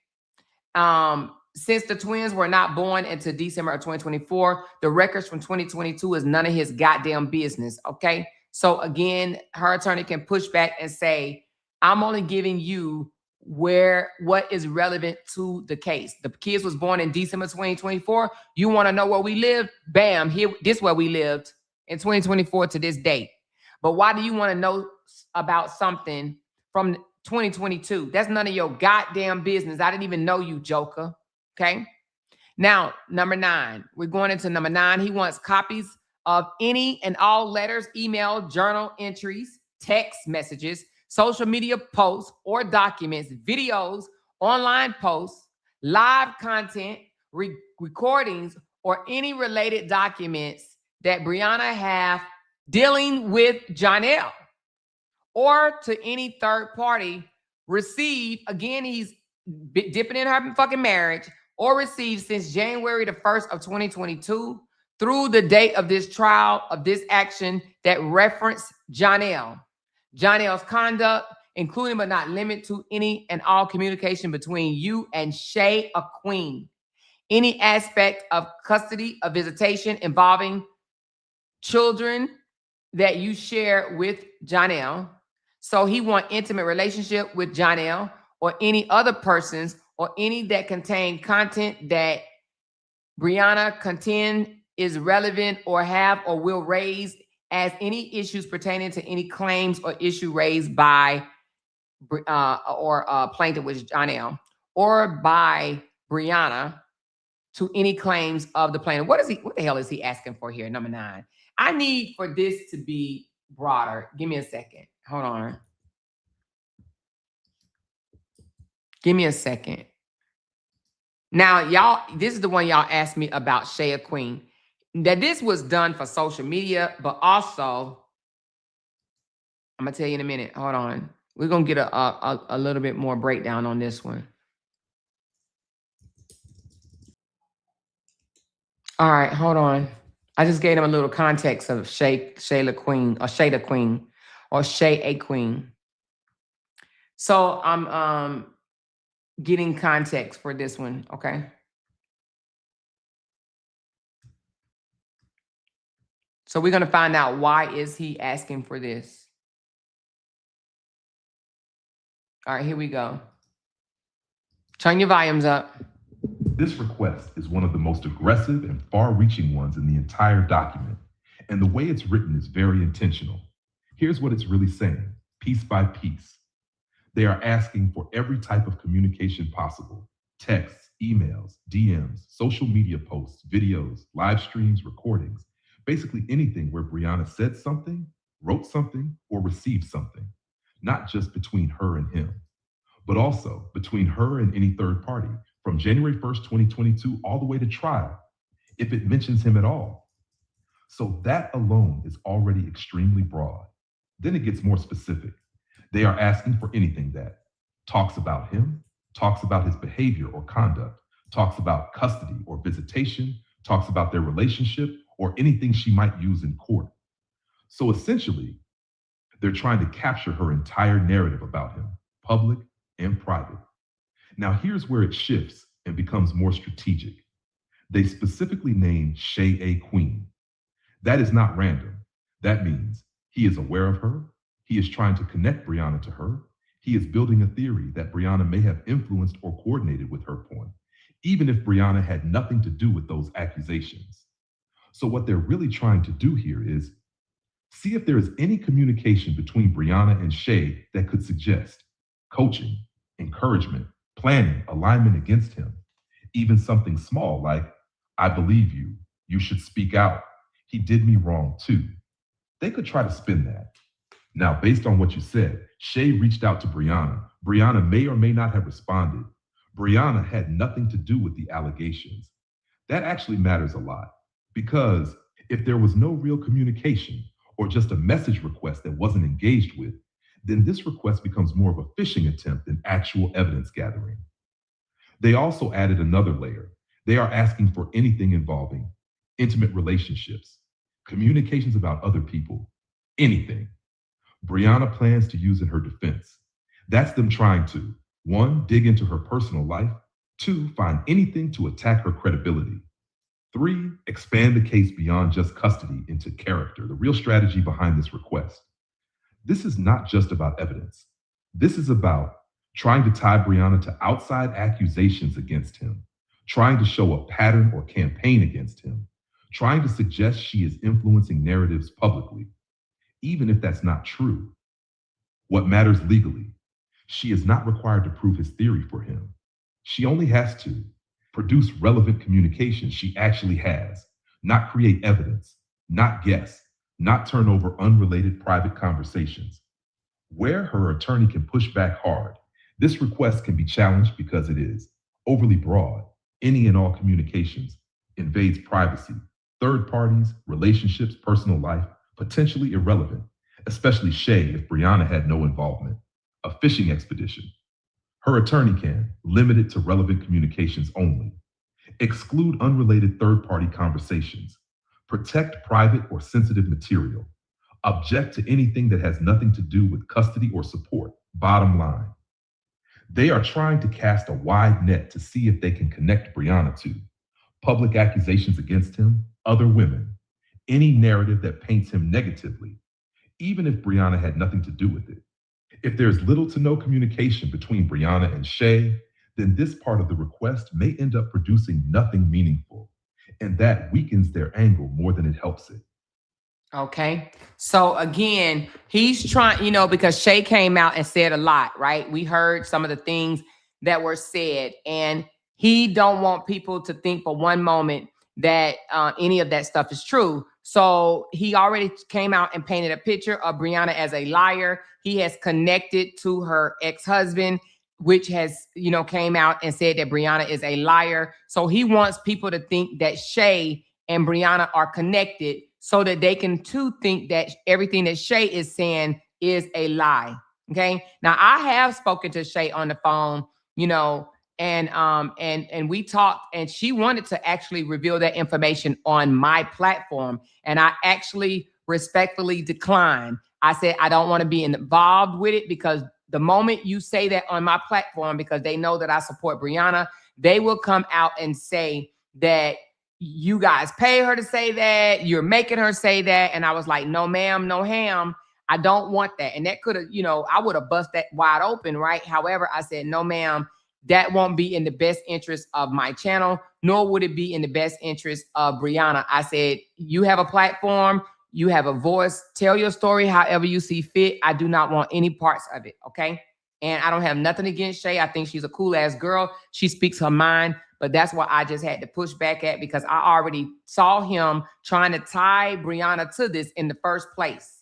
Since the twins were not born until December of 2024, the records from 2022 is none of his goddamn business, okay? So again, her attorney can push back and say, I'm only giving you what is relevant to the case. The kids was born in December 2024. You want to know where we lived? Bam, here, this is where we lived in 2024 to this date. But why do you want to know about something from 2022? That's none of your goddamn business. I didn't even know you, Joker. Okay. Now, number 9, we're going into number 9. He wants copies of any and all letters, email, journal entries, text messages, social media posts or documents, videos, online posts, live content, recordings, or any related documents that Briana have dealing with Jonnell or to any third party received. Again, he's dipping in her fucking marriage or received since January the 1st of 2022 through the date of this trial of this action that reference Jonnell. Jonnell's conduct including but not limited to any and all communication between you and Shay, a queen. Any aspect of custody, of visitation involving children that you share with Jonnell. So he want intimate relationship with Jonnell or any other persons or any that contain content that Briana contend is relevant or have or will raise as any issues pertaining to any claims or issue raised by plaintiff, which is Jonnell, or by Briana to any claims of the plaintiff. What the hell is he asking for here? Number 9. I need for this to be broader. Give me a second. Hold on. Give me a second. Now, y'all, this is the one y'all asked me about Shay, a queen. That this was done for social media, but also, I'm gonna tell you in a minute. Hold on. We're gonna get a little bit more breakdown on this one. All right, hold on. I just gave them a little context of Shayla Queen, or Shay the Queen, or Shay a Queen. So I'm getting context for this one, okay? So we're gonna find out why is he asking for this. All right, here we go. Turn your volumes up. This request is one of the most aggressive and far-reaching ones in the entire document, and the way it's written is very intentional. Here's what it's really saying, piece by piece. They are asking for every type of communication possible: texts, emails, DMs, social media posts, videos, live streams, recordings, basically anything where Briana said something, wrote something, or received something, not just between her and him, but also between her and any third party, from January 1st, 2022, all the way to trial, if it mentions him at all. So that alone is already extremely broad. Then it gets more specific. They are asking for anything that talks about him, talks about his behavior or conduct, talks about custody or visitation, talks about their relationship, or anything she might use in court. So essentially, they're trying to capture her entire narrative about him, public and private. Now, here's where it shifts and becomes more strategic. They specifically name Shay a queen. That is not random. That means he is aware of her. He is trying to connect Briana to her. He is building a theory that Briana may have influenced or coordinated with her point, even if Briana had nothing to do with those accusations. So what they're really trying to do here is see if there is any communication between Briana and Shay that could suggest coaching, encouragement, planning, alignment against him. Even something small like, I believe you, you should speak out, he did me wrong too. They could try to spin that. Now, based on what you said, Shay reached out to Briana. Briana may or may not have responded. Briana had nothing to do with the allegations. That actually matters a lot, because if there was no real communication or just a message request that wasn't engaged with, then this request becomes more of a phishing attempt than actual evidence gathering. They also added another layer. They are asking for anything involving intimate relationships, communications about other people, anything. Briana plans to use in her defense. That's them trying to, 1, dig into her personal life, 2, find anything to attack her credibility, 3, expand the case beyond just custody into character, the real strategy behind this request. This is not just about evidence. This is about trying to tie Briana to outside accusations against him, trying to show a pattern or campaign against him, trying to suggest she is influencing narratives publicly, even if that's not true. What matters legally? She is not required to prove his theory for him. She only has to produce relevant communication she actually has, not create evidence, not guess, not turn over unrelated private conversations. Where her attorney can push back hard, this request can be challenged because it is overly broad. Any and all communications, invades privacy, third parties, relationships, personal life, potentially irrelevant, especially Shay if Briana had no involvement. A fishing expedition. Her attorney can limit it to relevant communications only. Exclude unrelated third-party conversations. Protect private or sensitive material. Object to anything that has nothing to do with custody or support. Bottom line, they are trying to cast a wide net to see if they can connect Briana to public accusations against him, other women, any narrative that paints him negatively, even if Briana had nothing to do with it. If there's little to no communication between Briana and Shay, then this part of the request may end up producing nothing meaningful, and that weakens their angle more than it helps it. Okay. So again, he's trying, because Shay came out and said a lot, right? We heard some of the things that were said, and he don't want people to think for one moment that any of that stuff is true. So he already came out and painted a picture of Briana as a liar. He has connected to her ex-husband, which has, came out and said that Briana is a liar. So he wants people to think that Shay and Briana are connected so that they can too think that everything that Shay is saying is a lie. Okay. Now I have spoken to Shay on the phone, and we talked, and she wanted to actually reveal that information on my platform. And I actually respectfully declined. I said, I don't want to be involved with it, because the moment you say that on my platform, because they know that I support Briana, they will come out and say that you guys pay her to say that, you're making her say that. And I was like, no, ma'am, no ham. I don't want that. And that could have, I would have bust that wide open, right? However, I said, no, ma'am, that won't be in the best interest of my channel, nor would it be in the best interest of Briana. I said, you have a platform, you have a voice, tell your story however you see fit. I do not want any parts of it, okay? And I don't have nothing against Shay. I think she's a cool ass girl. She speaks her mind. But that's what I just had to push back at, because I already saw him trying to tie Briana to this in the first place.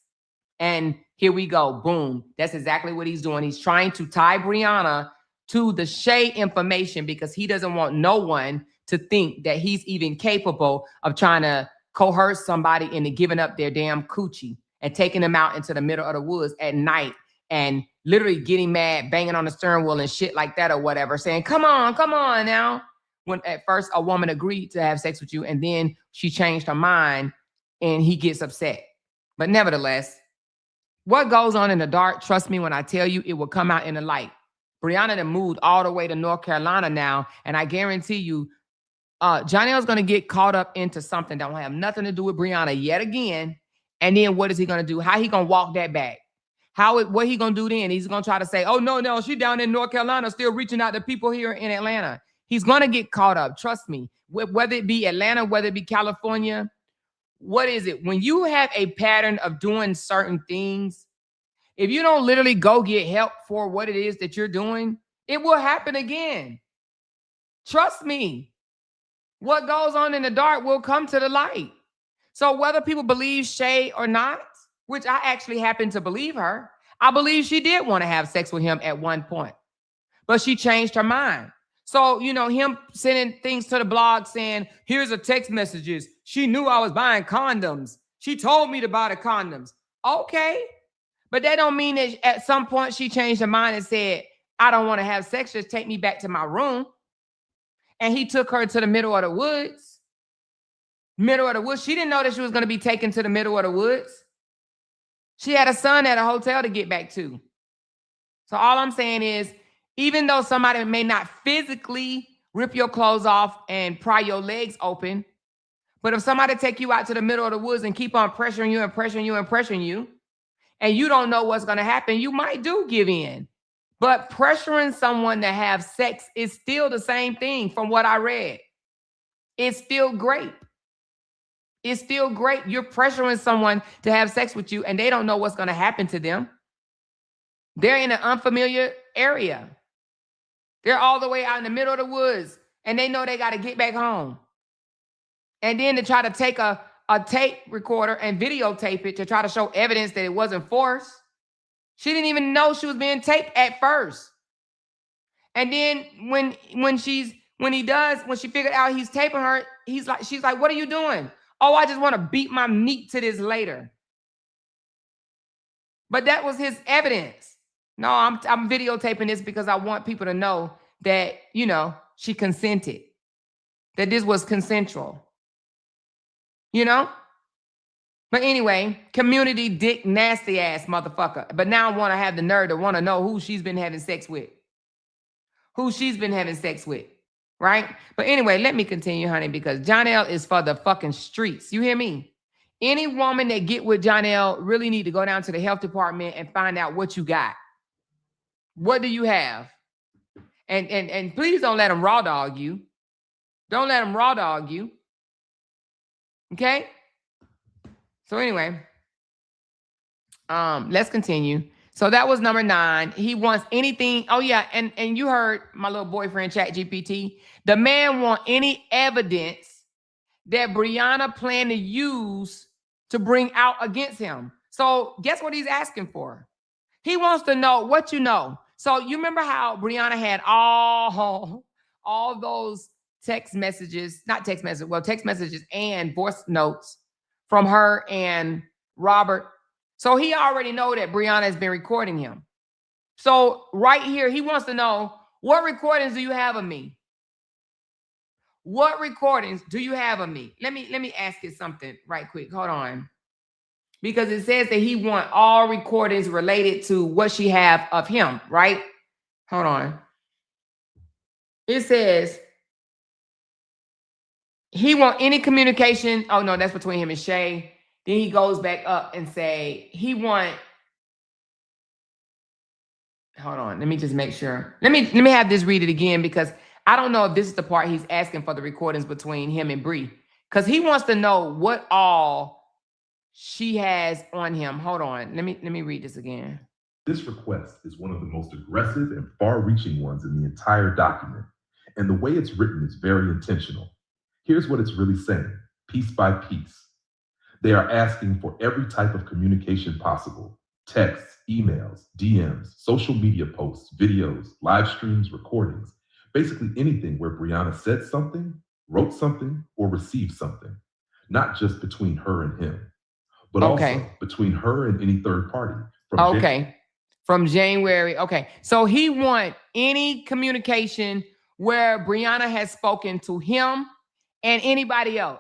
And here we go. Boom. That's exactly what he's doing. He's trying to tie Briana to the Shay information, because he doesn't want no one to think that he's even capable of trying to coerce somebody into giving up their damn coochie and taking them out into the middle of the woods at night and literally getting mad, banging on the steering wheel and shit like that or whatever, saying, come on now. When at first a woman agreed to have sex with you, and then she changed her mind and he gets upset. But nevertheless, what goes on in the dark, trust me when I tell you, it will come out in the light. Briana done moved all the way to North Carolina now, and I guarantee you, Jonnell's going to get caught up into something that don't have nothing to do with Briana yet again. And then what is he going to do? How he going to walk that back? What he going to do then? He's going to try to say, oh, no, she down in North Carolina still reaching out to people here in Atlanta. He's going to get caught up. Trust me, whether it be Atlanta, whether it be California. What is it? When you have a pattern of doing certain things, if you don't literally go get help for what it is that you're doing, it will happen again. Trust me. What goes on in the dark will come to the light. So whether people believe Shay or not, which I actually happen to believe her, I believe she did want to have sex with him at one point, but she changed her mind. So, him sending things to the blog saying, here's a text messages. She knew I was buying condoms. She told me to buy the condoms. Okay. But that don't mean that at some point she changed her mind and said, I don't want to have sex. Just take me back to my room. And he took her to the middle of the woods. She didn't know that she was going to be taken to the middle of the woods. She had a son at a hotel to get back to. So all I'm saying is, even though somebody may not physically rip your clothes off and pry your legs open, but if somebody take you out to the middle of the woods and keep on pressuring you, and you don't know what's going to happen, you might do give in. But pressuring someone to have sex is still the same thing from what I read. It's still great. It's still great. You're pressuring someone to have sex with you, and they don't know what's going to happen to them. They're in an unfamiliar area. They're all the way out in the middle of the woods, and they know they got to get back home. And then to try to take a tape recorder and videotape it to try to show evidence that it wasn't forced. She didn't even know she was being taped at first. And then when she figured out he's taping her, she's like, what are you doing? Oh, I just want to beat my meat to this later. But that was his evidence. No, I'm videotaping this because I want people to know that, she consented, that this was consensual. But anyway, community dick nasty ass motherfucker. But now I want to have the nerve to want to know who she's been having sex with. Who she's been having sex with. Right? But anyway, let me continue, honey, because Jonnell is for the fucking streets. You hear me? Any woman that get with Jonnell really need to go down to the health department and find out what you got. What do you have? And please don't let them raw dog you. Don't let them raw dog you. Okay? So anyway, let's continue. So that was number 9. He wants anything. Oh yeah, and you heard my little boyfriend ChatGPT. The man want any evidence that Briana planned to use to bring out against him. So guess what he's asking for? He wants to know what you know. So you remember how Briana had all those text messages, not text messages, well, text messages and voice notes from her and Robert. So he already know that Briana has been recording him. So right here, he wants to know, what recordings do you have of me? What recordings do you have of me? Let me ask you something right quick. Hold on. Because it says that he want all recordings related to what she have of him, right? Hold on. It says he want any communication. Oh no, that's between him and Shay. Then he goes back up and say he want. Hold on, let me just make sure. Let me have this read it again, because I don't know if this is the part he's asking for the recordings between him and Bree, because he wants to know what all she has on him. Hold on, let me read this again. This request is one of the most aggressive and far-reaching ones in the entire document, and the way it's written is very intentional. Here's what it's really saying, piece by piece. They are asking for every type of communication possible: texts, emails, DMs, social media posts, videos, live streams, recordings, basically anything where Briana said something, wrote something, or received something, not just between her and him, but also between her and any third party. From January. Okay. So he want any communication where Briana has spoken to him and anybody else.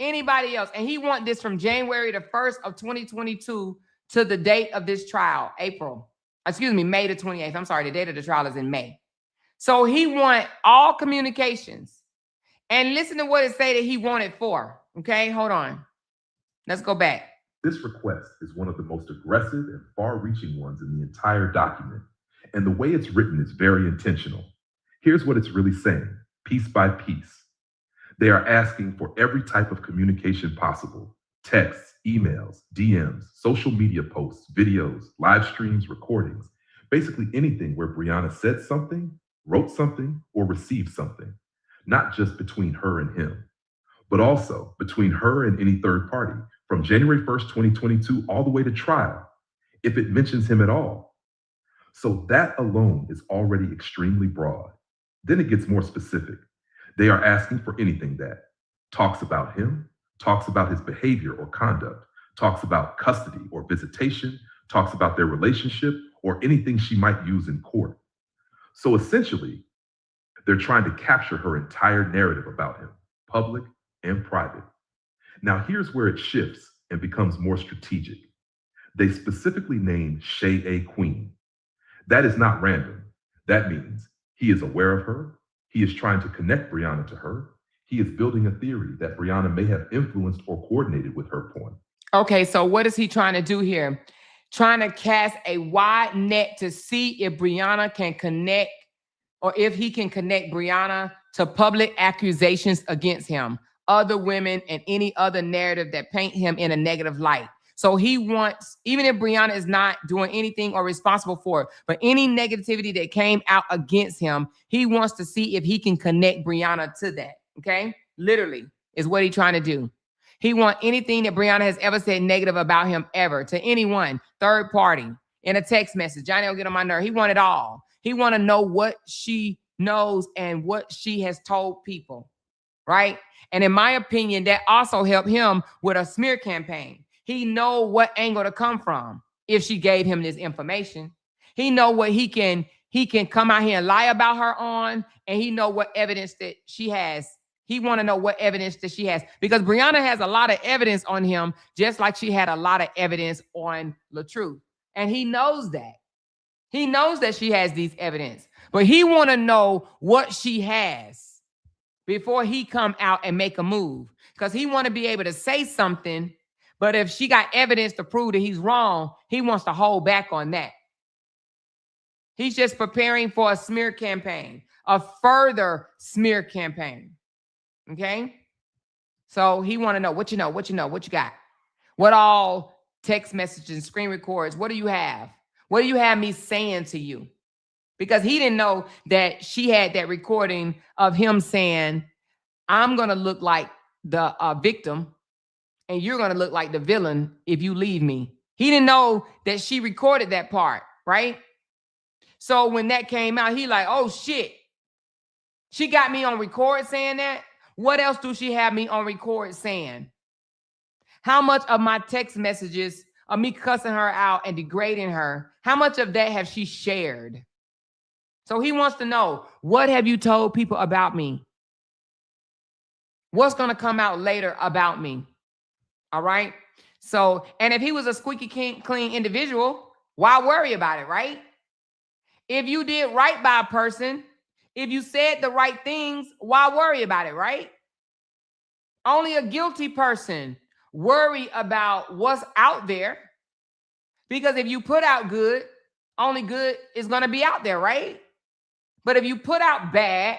Anybody else. And he want this from January the 1st of 2022 to the date of this trial, May the 28th. I'm sorry, the date of the trial is in May. So he want all communications. And listen to what it say that he wanted for. Okay, hold on. Let's go back. This request is one of the most aggressive and far-reaching ones in the entire document, and the way it's written is very intentional. Here's what it's really saying, piece by piece. They are asking for every type of communication possible: texts, emails, DMs, social media posts, videos, live streams, recordings, basically anything where Briana said something, wrote something, or received something, not just between her and him, but also between her and any third party, from January 1st, 2022, all the way to trial, if it mentions him at all. So that alone is already extremely broad. Then it gets more specific. They are asking for anything that talks about him, talks about his behavior or conduct, talks about custody or visitation, talks about their relationship, or anything she might use in court. So essentially, they're trying to capture her entire narrative about him, public and private. Now, here's where it shifts and becomes more strategic. They specifically name Shay a queen. That is not random. That means he is aware of her. He is trying to connect Briana to her. He is building a theory that Briana may have influenced or coordinated with her porn. Okay, so what is he trying to do here? Trying to cast a wide net to see if Briana can connect, or if he can connect Briana to public accusations against him, other women, and any other narrative that paint him in a negative light. So he wants, even if Briana is not doing anything or responsible for it, but any negativity that came out against him, he wants to see if he can connect Briana to that. Okay? Literally is what he's trying to do. He wants anything that Briana has ever said negative about him ever to anyone, third party, in a text message. Johnny will get on my nerve. He want it all. He want to know what she knows and what she has told people, right? And in my opinion, that also helped him with a smear campaign. He know what angle to come from if she gave him this information. He know what he can come out here and lie about her on, and he know what evidence that she has He want to know what evidence that she has, because Briana has a lot of evidence on him, just like she had a lot of evidence on LaTruth. And he knows that. He knows that she has these evidence, but he want to know what she has before he come out and make a move, because he want to be able to say something. But if she got evidence to prove that he's wrong, he wants to hold back on that. He's just preparing for a smear campaign, a further smear campaign. Okay? So he want to know what you know, what you know, what you got. What all text messages, screen records, what do you have? What do you have me saying to you? Because he didn't know that she had that recording of him saying, I'm going to look like the victim and you're going to look like the villain if you leave me. He didn't know that she recorded that part, right? So when that came out, he like, oh shit, she got me on record saying that. What else do she have me on record saying? How much of my text messages of me cussing her out and degrading her, how much of that have she shared? So he wants to know, what have you told people about me? What's going to come out later about me? All right. So, and if he was a squeaky clean individual, why worry about it, right? If you did right by a person, if you said the right things, why worry about it, right? Only a guilty person worry about what's out there, because if you put out good, only good is going to be out there, right? But if you put out bad,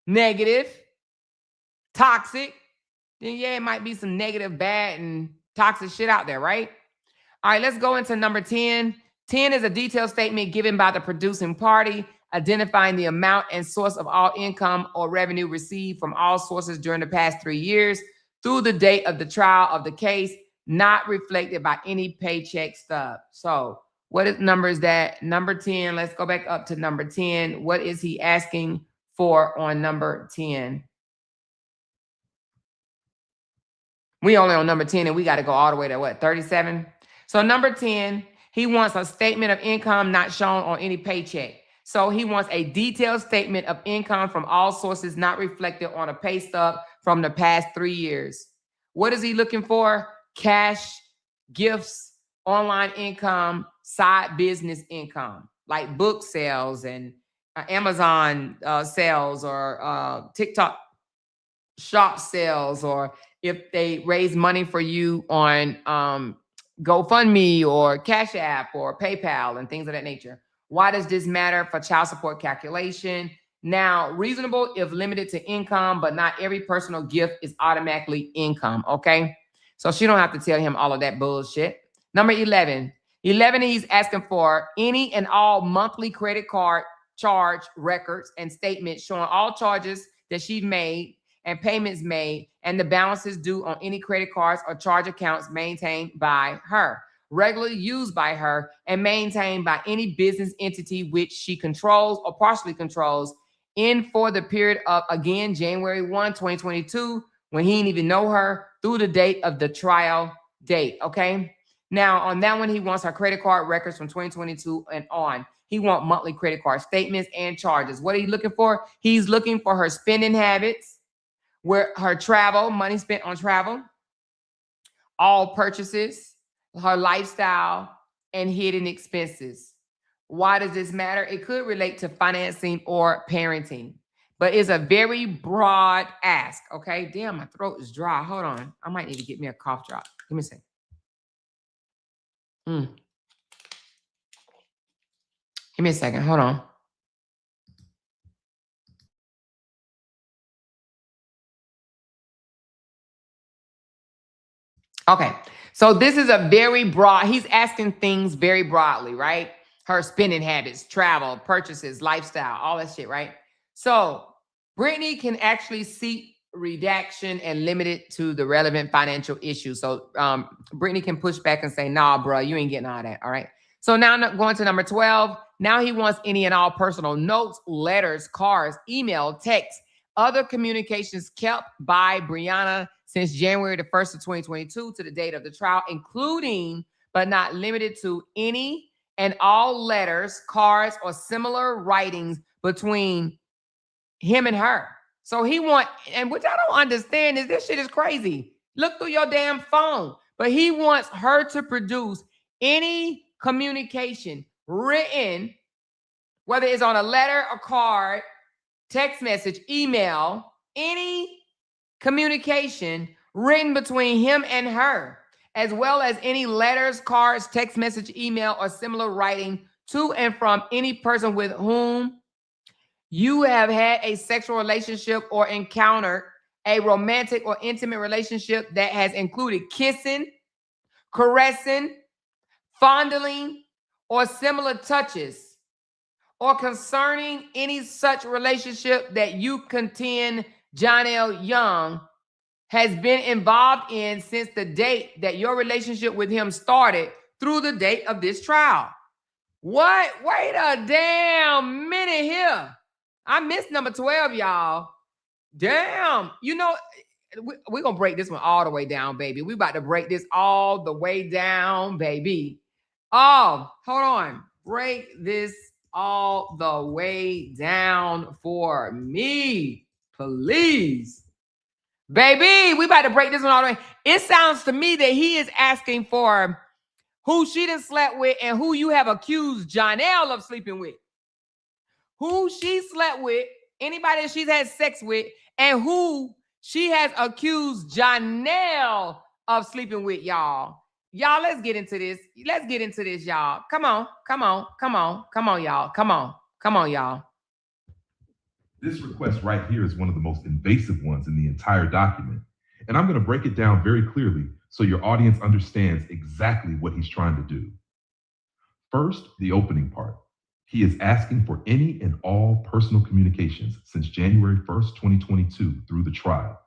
negative, toxic, then yeah, it might be some negative, bad, and toxic shit out there, right? All right, let's go into number 10. 10 is a detailed statement given by the producing party, identifying the amount and source of all income or revenue received from all sources during the past 3 years through the date of the trial of the case, not reflected by any paycheck stub. So what number is that? Number 10. Let's go back up to number 10. What is he asking for on number 10? We only on number 10 and we got to go all the way to what, 37? So number 10, he wants a statement of income not shown on any paycheck. So he wants a detailed statement of income from all sources not reflected on a pay stub from the past 3 years. What is he looking for? Cash, gifts, online income, side business income, like book sales and Amazon sales or TikTok shop sales, or if they raise money for you on GoFundMe or Cash App or PayPal and things of that nature. Why does this matter for child support calculation? Now, reasonable if limited to income, but not every personal gift is automatically income, okay? So she don't have to tell him all of that bullshit. Number 11. 11, he's asking for any and all monthly credit card charge records and statements showing all charges that she made and payments made and the balances due on any credit cards or charge accounts maintained by her, regularly used by her, and maintained by any business entity which she controls or partially controls in for the period of, again, January 1, 2022, when he didn't even know her, through the date of the trial date, okay? Now, on that one, he wants her credit card records from 2022 and on. He wants monthly credit card statements and charges. What are you looking for? He's looking for her spending habits, where her travel, money spent on travel, all purchases, her lifestyle, and hidden expenses. Why does this matter? It could relate to financing or parenting, but it's a very broad ask, okay? Damn, my throat is dry. Hold on. I might need to get me a cough drop. Give me a second. Give me a second. Hold on. Okay, so this is a very broad, he's asking things very broadly, right? Her spending habits, travel, purchases, lifestyle, all that shit, right? So Brittany can actually seek redaction and limit it to the relevant financial issues. So Brittany can push back and say, nah, bro, you ain't getting all that, all right? So now going to number 12, now he wants any and all personal notes, letters, cards, email, text, other communications kept by Briana since January the 1st of 2022 to the date of the trial, including but not limited to any and all letters, cards, or similar writings between him and her. So he want, and which I don't understand is this shit is crazy. Look through your damn phone. But he wants her to produce any communication written, whether it's on a letter, a card, text message, email, any communication written between him and her, as well as any letters, cards, text message, email, or similar writing to and from any person with whom you have had a sexual relationship or encountered a romantic or intimate relationship that has included kissing, caressing, fondling, or similar touches, or concerning any such relationship that you contend Jonnell Young has been involved in since the date that your relationship with him started through the date of this trial. What? Wait a damn minute here. I missed number 12, y'all. Damn. You know, we're going to break this one all the way down, baby. We about to break this all the way down, baby. Oh, hold on. Break this all the way down for me, please. Baby, we about to break this one all the way. It sounds to me that he is asking for who she done slept with and who you have accused Johnell of sleeping with. Who she slept with, anybody that she's had sex with, and who she has accused Johnell of sleeping with, y'all. Y'all, let's get into this. Let's get into this, y'all. Come on, come on, come on, come on, y'all. Come on, y'all. This request right here is one of the most invasive ones in the entire document. And I'm going to break it down very clearly so your audience understands exactly what he's trying to do. First, the opening part. He is asking for any and all personal communications since January 1st, 2022 through the trial.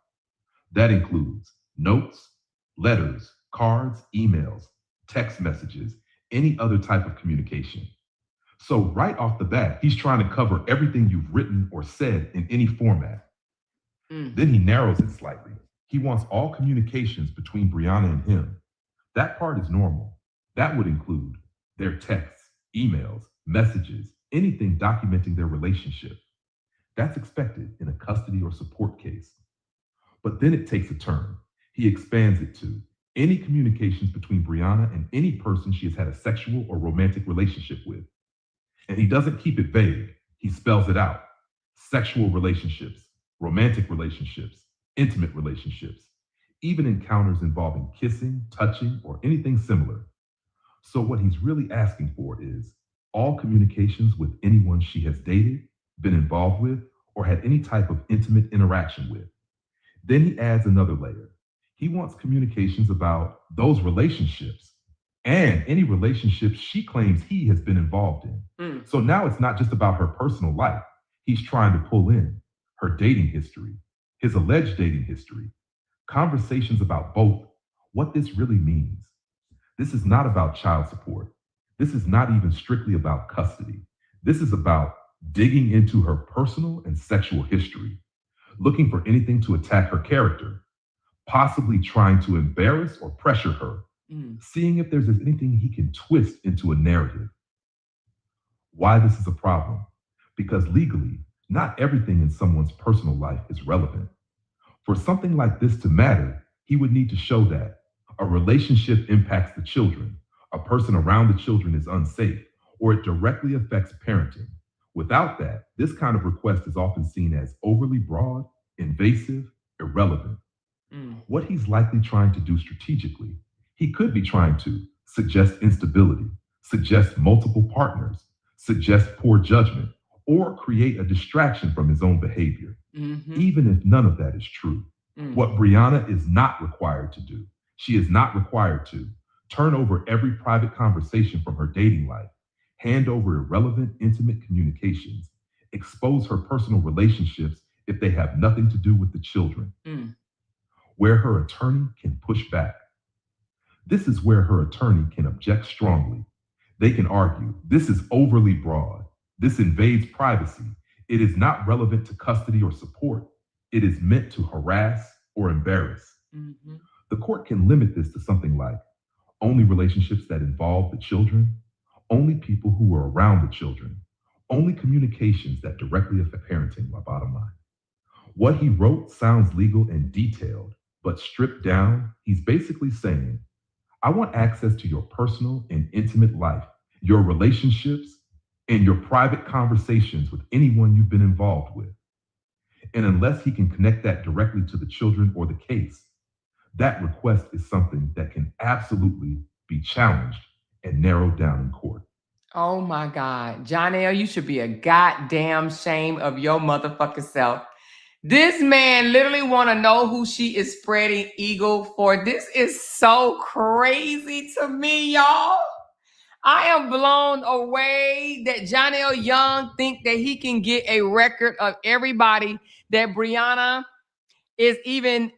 That includes notes, letters, cards, emails, text messages, any other type of communication. So right off the bat, he's trying to cover everything you've written or said in any format. Then he narrows it slightly. He wants all communications between Briana and him. That part is normal. That would include their texts, emails, messages, anything documenting their relationship. That's expected in a custody or support case. But then it takes a turn. He expands it to any communications between Briana and any person she has had a sexual or romantic relationship with. And he doesn't keep it vague. He spells it out. Sexual relationships, romantic relationships, intimate relationships, even encounters involving kissing, touching, or anything similar. So what he's really asking for is all communications with anyone she has dated, been involved with, or had any type of intimate interaction with. Then he adds another layer. He wants communications about those relationships and any relationships she claims he has been involved in. So now it's not just about her personal life. He's trying to pull in her dating history, his alleged dating history, conversations about both, what this really means. This is not about child support. This is not even strictly about custody. This is about digging into her personal and sexual history, looking for anything to attack her character, possibly trying to embarrass or pressure her, seeing if there's anything he can twist into a narrative. Why this is a problem? Because legally, not everything in someone's personal life is relevant. For something like this to matter, he would need to show that a relationship impacts the children, a person around the children is unsafe, or it directly affects parenting. Without that, this kind of request is often seen as overly broad, invasive, irrelevant. What he's likely trying to do strategically, he could be trying to suggest instability, suggest multiple partners, suggest poor judgment, or create a distraction from his own behavior, even if none of that is true. What Briana is not required to do, she is not required to turn over every private conversation from her dating life, hand over irrelevant, intimate communications, expose her personal relationships if they have nothing to do with the children, where her attorney can push back. This is where her attorney can object strongly. They can argue, this is overly broad. This invades privacy. It is not relevant to custody or support. It is meant to harass or embarrass. The court can limit this to something like only relationships that involve the children, only people who are around the children, only communications that directly affect parenting, my bottom line. What he wrote sounds legal and detailed, but stripped down, he's basically saying, I want access to your personal and intimate life, your relationships, and your private conversations with anyone you've been involved with. And unless he can connect that directly to the children or the case, that request is something that can absolutely be challenged and narrowed down in court. Oh my God. Jonnell, you should be a goddamn shame of your motherfucking self. This man literally want to know who she is spreading eagle for. This is so crazy to me, y'all. I am blown away that Johnell Young think that he can get a record of everybody that Briana is even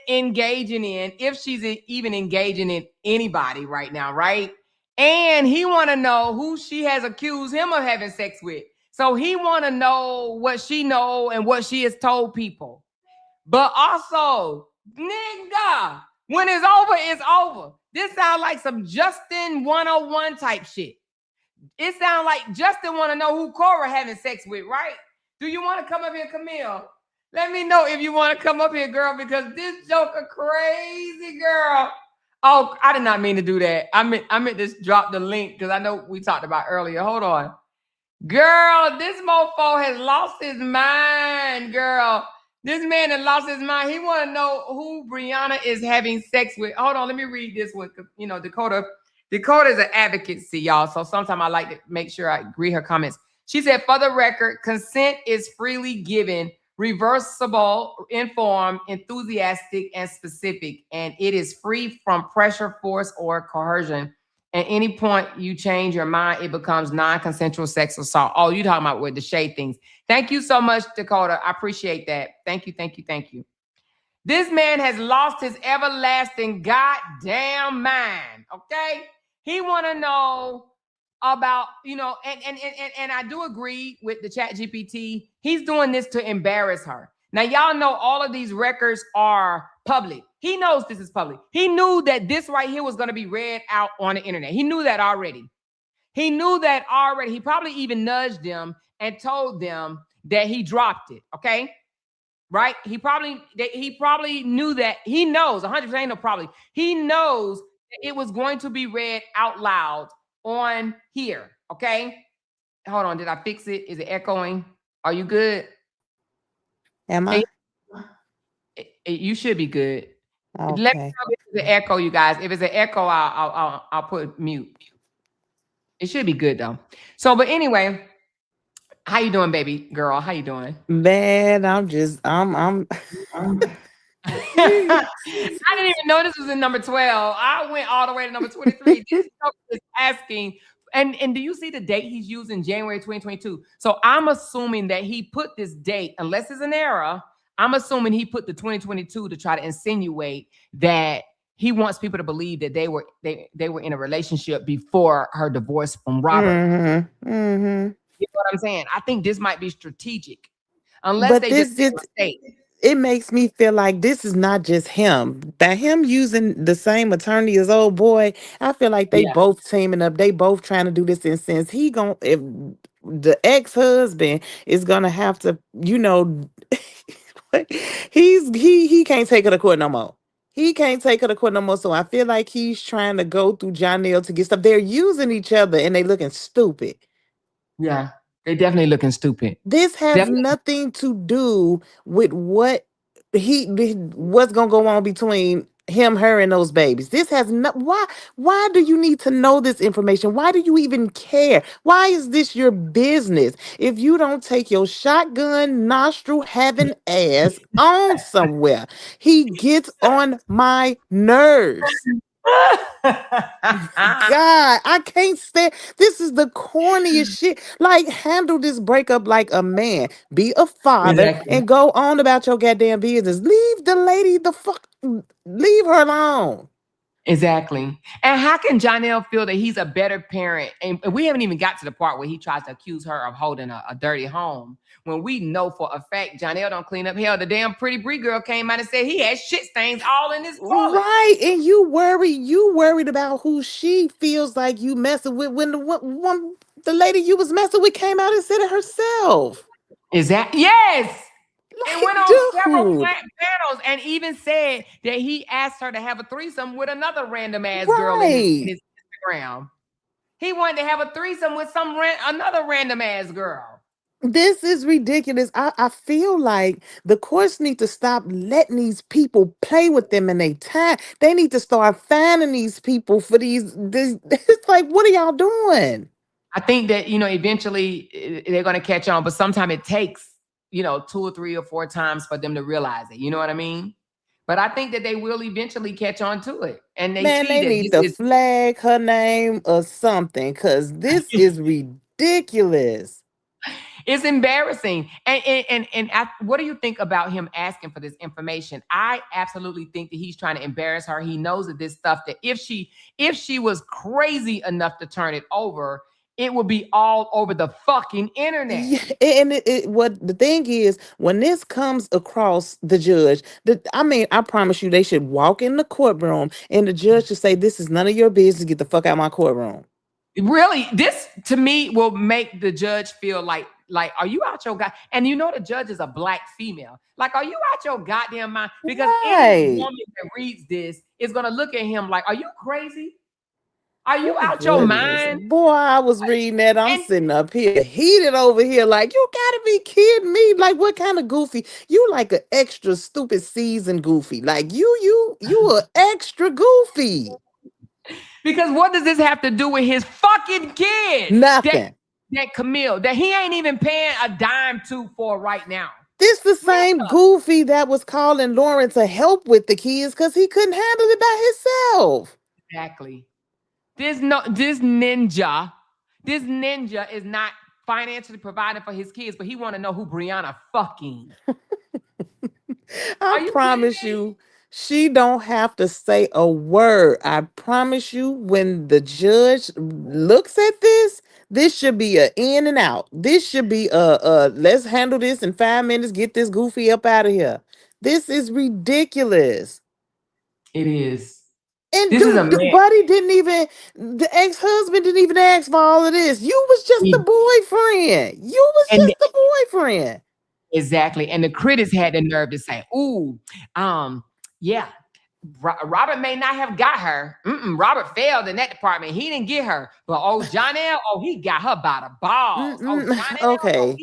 engaging in, if she's even engaging in anybody right now, right? And he want to know who she has accused him of having sex with. So he want to know what she know and what she has told people. But also, nigga, when it's over. This sounds like some Justin 101 type shit. It sounds like Justin want to know who Cora having sex with, right? Do you want to come up here, Camille? Let me know if you want to come up here, girl, because this joker crazy, girl. Oh, I did not mean to do that. I meant to drop the link because I know we talked about earlier. Hold on. Girl, this mofo has lost his mind, girl. This man has lost his mind. He want to know who Briana is having sex with. Hold on, let me read this one. You know, Dakota is an advocacy, y'all. So sometimes I like to make sure I read her comments. She said, for the record, consent is freely given, reversible, informed, enthusiastic, and specific, and it is free from pressure, force, or coercion. At any point you change your mind, it becomes non-consensual sex assault. Oh, you talking about with the Shay things. Thank you so much, Dakota. I appreciate that. Thank you, thank you, thank you. This man has lost his everlasting goddamn mind. Okay? He want to know about, and I do agree with the Chat GPT. He's doing this to embarrass her. Now, y'all know all of these records are public. He knows this is public. He knew that this right here was going to be read out on the internet. He knew that already. He knew that already. He probably even nudged them and told them that he dropped it. Okay. Right? He probably knew that. He knows 100%. No, probably. He knows that it was going to be read out loud on here. Okay. Hold on. Did I fix it? Is it echoing? Are you good? Am I? You should be good. Let me Okay. know if it's an echo, you guys. If it's an echo, I'll put mute. It should be good though. So, but anyway, how you doing, baby girl? How you doing? Man, I didn't even know this was in number 12. I went all the way to number 23. This is asking, and do you see the date he's using, January 2022? So I'm assuming that he put this date, unless it's an error, I'm assuming he put the 2022 to try to insinuate that he wants people to believe that they were in a relationship before her divorce from Robert. Mm-hmm. Mm-hmm. You know what I'm saying? I think this might be strategic, unless But they just this made a just mistake. it makes me feel like this is not just him. That him using the same attorney as old boy, I feel like they Yeah. both teaming up. They both trying to do this. And since if the ex-husband is gonna have to, he can't take her to court no more. He can't take her to court no more. So I feel like he's trying to go through Johnell to get stuff. They're using each other and they looking stupid. Yeah. They definitely looking stupid. This has Definitely. nothing to do with what's gonna go on between him, her, and those babies. This has no why do you need to know this information? Why do you even care? Why is this your business? If you don't take your shotgun nostril having ass on somewhere, he gets on my nerves. God, I can't stand. This is the corniest shit. Like, handle this breakup like a man. Be a father Exactly. and go on about your goddamn business. Leave the lady the fuck. Leave her alone. Exactly. And how can Jonnell feel that he's a better parent? And we haven't even got to the part where he tries to accuse her of holding a dirty home. When we know for a fact Jonnell don't clean up. Hell, the damn pretty Bree girl came out and said he had shit stains all in his toilet. Right, and you worried about who she feels like you messing with when the lady you was messing with came out and said it herself. Is that yes? and went Like, on several dude, panels and even said that he asked her to have a threesome with another random ass girl in right. his Instagram. He wanted to have a threesome with another random ass girl. This is ridiculous. I feel like the courts need to stop letting these people play with them in their time. They need to start finding these people for these it's like, what are y'all doing? I think that, eventually they're going to catch on, but sometimes it takes, two or three or four times for them to realize it. You know what I mean? But I think that they will eventually catch on to it. And they Man, see they that need this to is flag her name or something because this is ridiculous. it's embarrassing. And what do you think about him asking for this information? I absolutely think that he's trying to embarrass her. He knows that this stuff that if she was crazy enough to turn it over, it would be all over the fucking internet. Yeah, and what the thing is, when this comes across the judge, I mean, I promise you, they should walk in the courtroom and the judge should say, "This is none of your business. Get the fuck out of my courtroom." Really, this to me will make the judge feel like are you out your god? And the judge is a black female. Like, are you out your goddamn mind? Because any Right. woman that reads this is gonna look at him like, are you crazy? Are you Oh out your goodness, mind? boy! I was reading that. I'm And sitting up here heated over here. Like, you gotta be kidding me! Like, what kind of goofy? You like an extra stupid season goofy? Like, you a extra goofy? because what does this have to do with his fucking kid that Nothing. that Camille that he ain't even paying a dime to for right now? This the same Nigga, goofy that was calling Lauren to help with the kids because he couldn't handle it by himself. exactly. This ninja is not financially providing for his kids, but he want to know who Briana fucking. I Are you kidding promise me? you, she don't have to say a word. I promise you, when the judge looks at this should be a in and out. This should be a let's handle this in 5 minutes. Get this goofy up out of here. This is ridiculous. It is. And This is a dude, man. Buddy didn't even, the ex-husband didn't even ask for all of this. You was just the He- boyfriend. You was And just the boyfriend. exactly. And the critics had the nerve to say, "Ooh, yeah, Robert may not have got her. Robert failed in that department. He didn't get her. But Jonnell, he got her by the balls. Jonnell, Okay.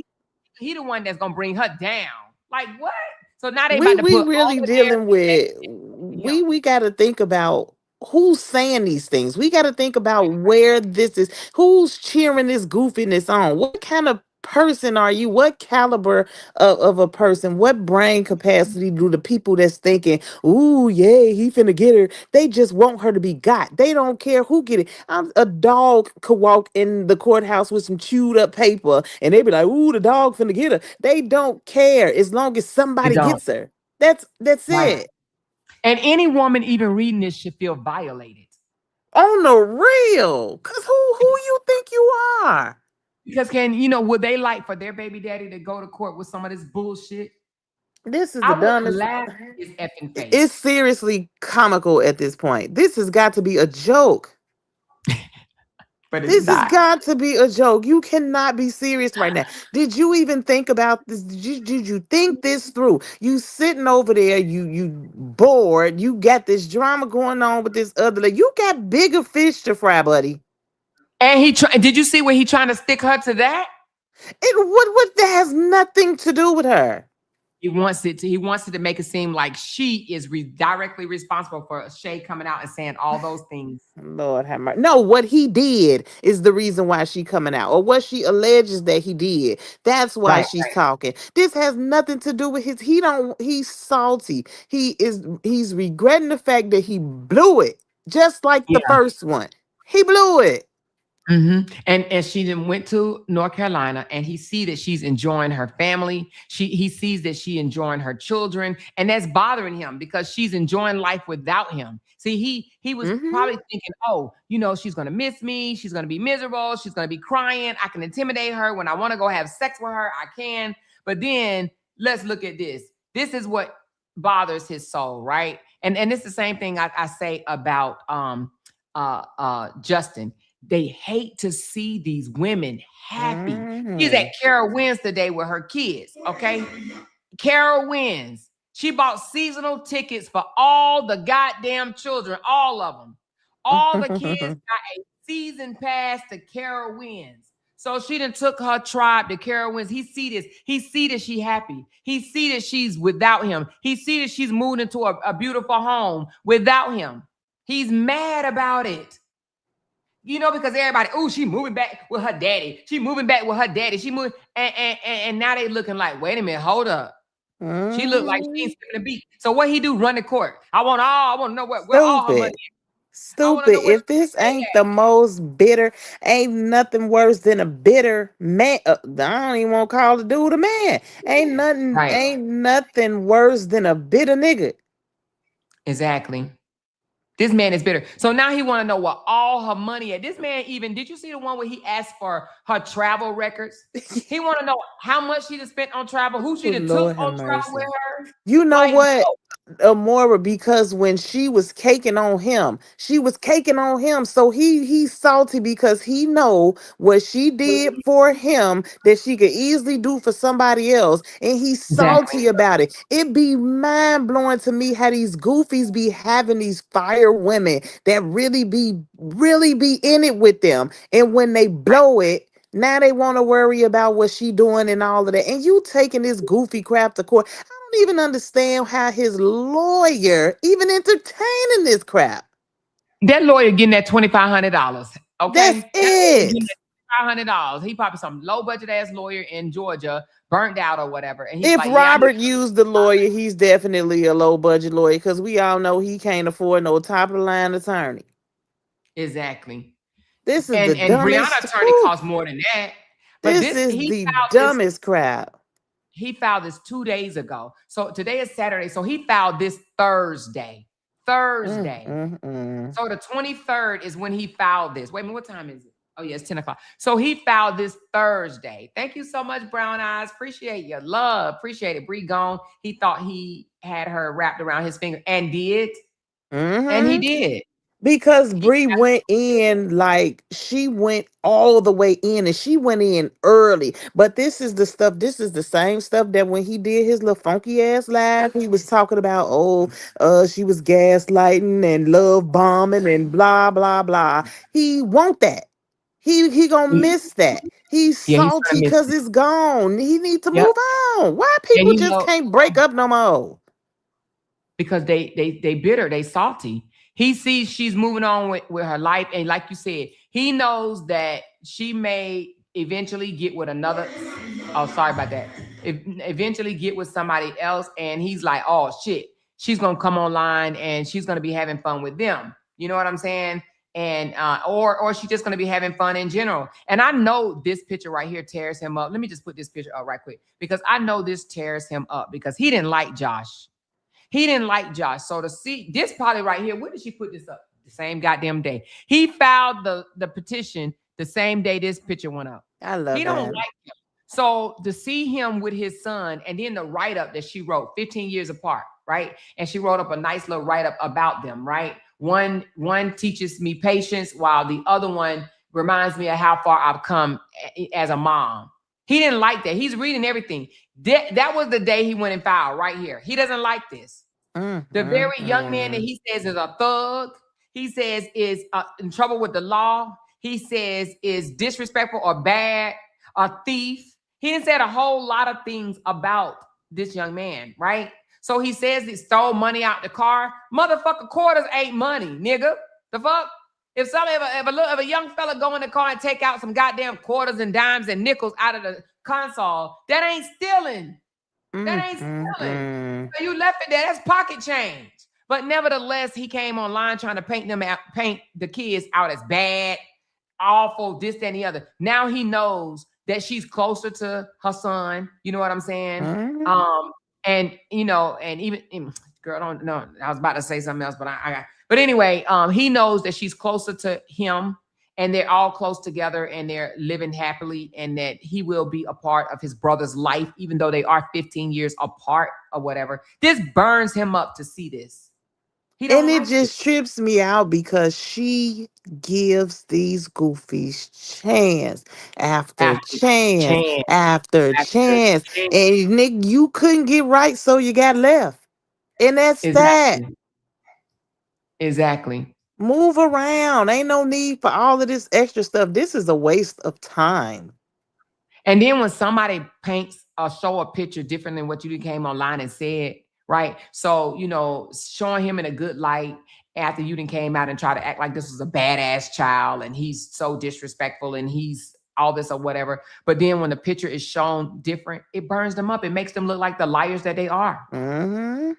he the one that's gonna bring her down. Like what? So now they we about to we put all really the dealing narrative with, on him. we got to think about who's saying these things. We got to think about where this is, who's cheering this goofiness on. What kind of person are you? What caliber of a person? What brain capacity do the people that's thinking, "Ooh, yeah, he finna get her"? They just want her to be got. They don't care who get it. A dog could walk in the courthouse with some chewed up paper and they be like, "Ooh, the dog finna get her." They don't care as long as They somebody don't. gets her. That's Right. it. And any woman even reading this should feel violated. On the real. Cause who you think you are? Because would they like for their baby daddy to go to court with some of this bullshit? This is the I would dumbest. laugh in his effing It's face. seriously comical at this point. This has got to be a joke. But it's This has not. got to be a joke. You cannot be serious right now. Did you even think about this? Did you think this through? You sitting over there, you bored. You got this drama going on with this other lady. You got bigger fish to fry, buddy. And did you see where he trying to stick her to that? What that has nothing to do with her. He wants it to make it seem like she is directly responsible for Shay coming out and saying all those things. Lord have mercy. No, what he did is the reason why she coming out, or what she alleges that he did. That's why Right. she's talking. This has nothing to do with his. He don't. He's salty. He's regretting the fact that he blew it, just like the Yeah. first one. He blew it. And she then went to North Carolina, and he see that she's enjoying her family. He sees that she enjoying her children, and that's bothering him because she's enjoying life without him. See, he was Hmm. probably thinking, oh, she's gonna miss me. She's gonna be miserable. She's gonna be crying. I can intimidate her when I want to go have sex with her. I can. But then let's look at this. This is what bothers his soul, right? And it's the same thing I say about Justin. They hate to see these women happy. She's at Hmm. Carol Wins today with her kids, okay? Carol wins. She bought seasonal tickets for all the goddamn children, all of them. All the kids got a season pass to Carol wins. So she done took her tribe to Carol wins. He see this. He see that she happy. He see that she's without him. He see that she's moved into a beautiful home without him. He's mad about it. You know, because everybody, oh, she moving back with her daddy. She moving back with her daddy. She moving, and now they looking like, wait a minute, hold up. She looked like she ain't skipping a beat. So what he do? Run the court. I want to know where all her money is. I want to know Stupid. where If the this ain't the most bitter, ain't nothing worse than a bitter man. I don't even want to call the dude a man. right. Ain't nothing worse than a bitter nigga. Exactly. This man is bitter. So now he want to know what all her money at. This man even, did you see the one where he asked for her travel records? He want to know how much she done spent on travel, who she Oh, done Lord took have on travel with mercy. her. You know Like, what, no. Amora? Because when she was caking on him, so he's salty because he know what she did for him that she could easily do for somebody else, and he's Exactly. salty about it. It be mind blowing to me how these goofies be having these fire women that really be in it with them, and when they blow it. Now they want to worry about what she doing and all of that. And you taking this goofy crap to court. I don't even understand how his lawyer even entertaining this crap. That lawyer getting that $2,500. That's Okay. That lawyer getting it. that $2,500. He probably some low budget ass lawyer in Georgia, burnt out or whatever. And he's If like, yeah, I need Robert used the lawyer, he's definitely a low budget lawyer because we all know he can't afford no top of the line attorney. exactly. This is the And Brianna dumbest. attorney Whew, costs more than that. But this this is he the filed this dumbest crap. he filed this 2 days ago. So today is Saturday. So he filed this Thursday. Mm, Thursday. mm, mm. So the 23rd is when he filed this. Wait a minute, what time is it? Oh, yeah, it's 10 o'clock. So he filed this Thursday. Thank you so much, Brown Eyes. Appreciate your love. Appreciate it. Bree gone. He thought he had her wrapped around his finger and did. And he Mm-hmm. did. Because He, Bree went in like she went all the way in and she went in early. But this is the same stuff that when he did his little funky ass live, he was talking about, she was gaslighting and love bombing and blah blah blah. He want that. He gonna miss that. He's yeah, he's gonna salty miss because it. it's gone. He need to Yep. move on. Why And people he just know can't break up no more? because they bitter, they salty. He sees she's moving on with her life, and like you said, he knows that she may eventually get with another. Oh, sorry about that. Eventually get with somebody else, and he's like, oh shit, she's gonna come online and she's gonna be having fun with them. You know what I'm saying? And or she's just gonna be having fun in general. And I know this picture right here tears him up. Let me just put this picture up right quick because I know this tears him up because he didn't like Josh. He didn't like Josh. So to see this probably right here, when did she put this up? The same goddamn day. He filed the petition the same day this picture went up. I He love don't that. like him. So to see him with his son and then the write-up that she wrote 15 years apart, right? And she wrote up a nice little write-up about them, right? One teaches me patience while the other one reminds me of how far I've come as a mom. He didn't like that. He's reading everything. That was the day he went and filed right here. He doesn't like this. The very young man that Mm. he says is a thug, he says is in trouble with the law, he says is disrespectful or bad, a thief. He didn't say a whole lot of things about this young man, right? So he says he stole money out the car. Motherfucker, quarters ain't money, nigga. The fuck? If a young fella go in the car and take out some goddamn quarters and dimes and nickels out of the console, that ain't stealing. That ain't stealing. Mm. So you left it there. That's pocket change. But nevertheless, he came online trying to paint the kids out as bad, awful, this, that, and the other. Now he knows that she's closer to her son. You know what I'm saying? Mm. And and even girl, don't know. I was about to say something else, but but anyway, he knows that she's closer to him and they're all close together and they're living happily and that he will be a part of his brother's life, even though they are 15 years apart or whatever. This burns him up to see this. He And don't it like it. just trips me out because she gives these goofies chance after After chance chance, after after chance. chance. And Nick, you couldn't get right, so you got left. And that's that. Exactly. Exactly. Move around. Ain't no need for all of this extra stuff. This is a waste of time. And then when somebody paints or show a picture different than what you came online and said, right? So, showing him in a good light after you done came out and try to act like this was a badass child and he's so disrespectful and he's all this or whatever. But then when the picture is shown different, it burns them up. It makes them look like the liars that they are. Hmm.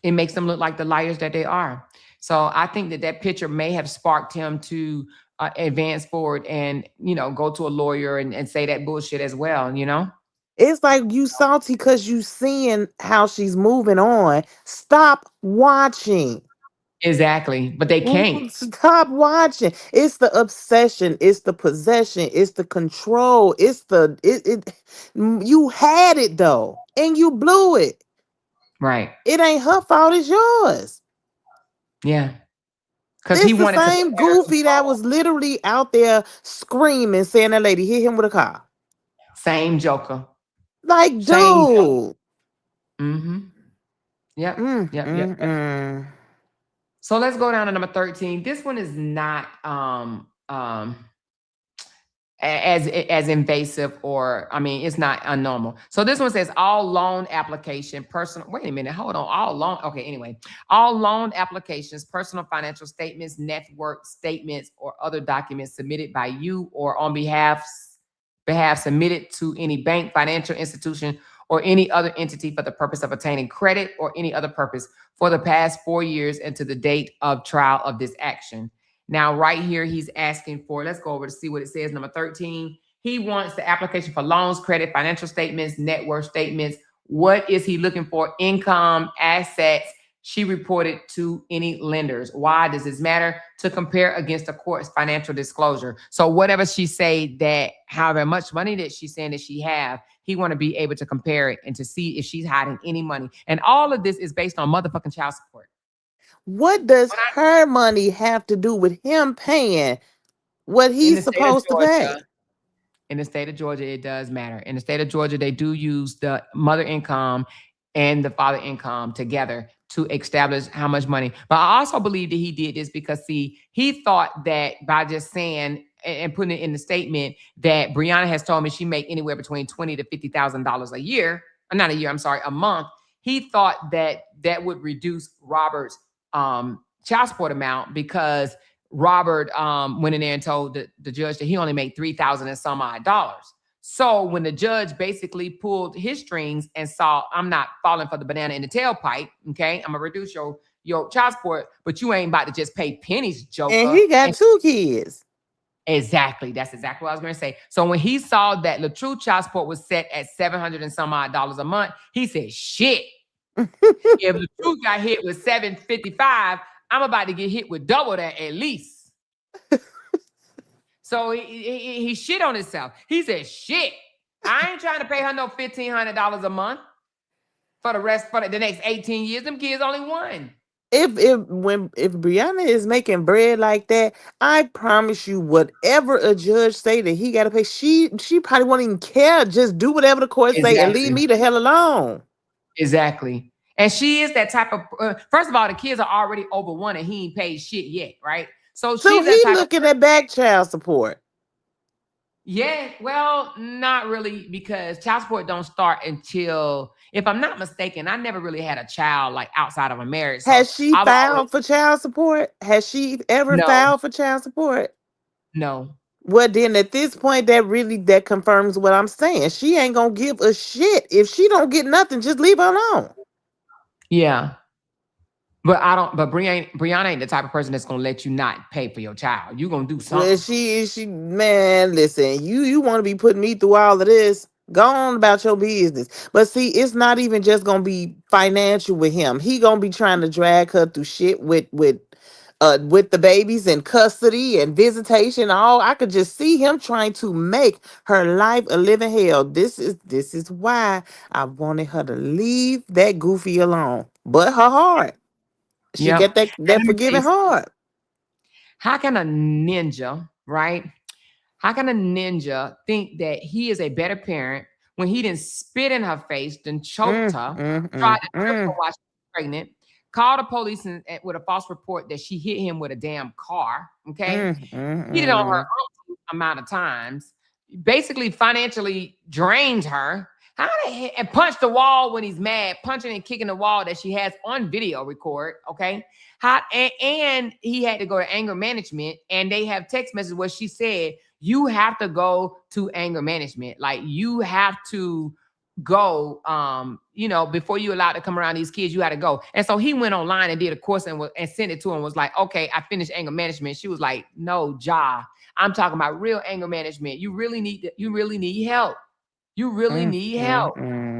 It makes them look like the liars that they are. So I think that picture may have sparked him to advance forward and go to a lawyer and say that bullshit as well. It's like you salty because you seeing how she's moving on. Stop watching. Exactly, but they can't. Stop watching. It's the obsession. It's the possession. It's the control. It's the you had it though, and you blew it. Right. It ain't her fault. It's yours. Yeah, because he This the wanted to same let her goofy that control. was literally out there screaming, saying that lady hit him with a car. Same joker. Like, Same joker. dude. Mm-hmm. Yep. Mm, Yep. Yep. mm, Yep. mm. So let's go down to number 13. This one is not as invasive, or I mean, it's not unnormal. So this one says all loan application, personal. Wait a minute, hold on. All loan. Okay, anyway, all loan applications, personal financial statements, network statements, or other documents submitted by you or on behalf submitted to any bank, financial institution, or any other entity for the purpose of obtaining credit or any other purpose for the past 4 years and to the date of trial of this action. Now, right here, he's asking for, let's go over to see what it says. Number 13, he wants the application for loans, credit, financial statements, net worth statements. What is he looking for? Income, assets. She reported to any lenders. Why does this matter? To compare against the court's financial disclosure. So whatever she say that, however much money that she's saying that she have, he want to be able to compare it and to see if she's hiding any money. And all of this is based on motherfucking child support. What does When I her money have to do with him paying what in he's the state of supposed to Georgia, pay? in the state of Georgia, it does matter. In the state of Georgia, they do use the mother income and the father income together to establish how much money. But I also believe that he did this because, see, he thought that by just saying and putting it in the statement that Briana has told me she make anywhere between $20,000 to $50,000 a year, or not a year, I'm sorry, a month. He thought that that would reduce Robert's child support amount because Robert went in there and told the judge that he only made 3,000 and some odd dollars. So when the judge basically pulled his strings and saw, I'm not falling for the banana in the tailpipe, okay? I'm gonna reduce your child support, but you ain't about to just pay pennies, And joker. he got And two kids. exactly, that's exactly what I was gonna say. So when he saw that the true child support was set at 700 and some odd dollars a month, he said, shit, if the truth got hit with 755, I'm about to get hit with double that at least. So he shit on himself. He said, shit, I ain't trying to pay her no $1,500 a month for the next 18 years. Them kids only one. If Brianna is making bread like that, I promise you, whatever a judge say that he got to pay, she probably won't even care. Just do whatever the court say and leave Exactly. me the hell alone. Exactly. And she is that type of, first of all, the kids are already over one and he ain't paid shit yet, right? So So she's that he type of looking at back child support. Yeah, well, not really, because child support don't start until, if I'm not mistaken, I never really had a child like outside of a marriage. So Has she I've always, filed for child support? Has she ever no, filed for child support? no. Well, then at this point, that confirms what I'm saying. She ain't gonna give a shit if she don't get nothing. Just leave her alone. Yeah. But I don't, but Brianna ain't the type of person that's gonna let you not pay for your child. You gonna do Well, something. she man, listen, you want to be putting me through all of this? Go on about your business. But see, it's not even just gonna be financial with him. He gonna be trying to drag her through shit with the babies and custody and visitation. All I could just see him trying to make her life a living hell. This is why I wanted her to leave that goofy alone. But her heart. She Yep. got that And that let me tell you forgiving something. heart. How can a ninja, right? How can a ninja think that he is a better parent when he didn't spit in her face, then choked Mm, her, mm, tried mm, to trip her mm, while she was pregnant, called the police with a false report that she hit him with a damn car, okay? mm, mm, Cheated on her mm. amount of times, basically financially drained her. And punched the wall when he's mad, punching and kicking the wall that she has on video record. Okay, and he had to go to anger management, and they have text messages where she said, "You have to go to anger management. Like you have to." Go, before you allowed to come around these kids, you had to go. And so he went online and did a course and sent it to him. Was like, okay, I finished anger management. She was like, no, I'm talking about real anger management. You really need help. You really Mm, need mm, help.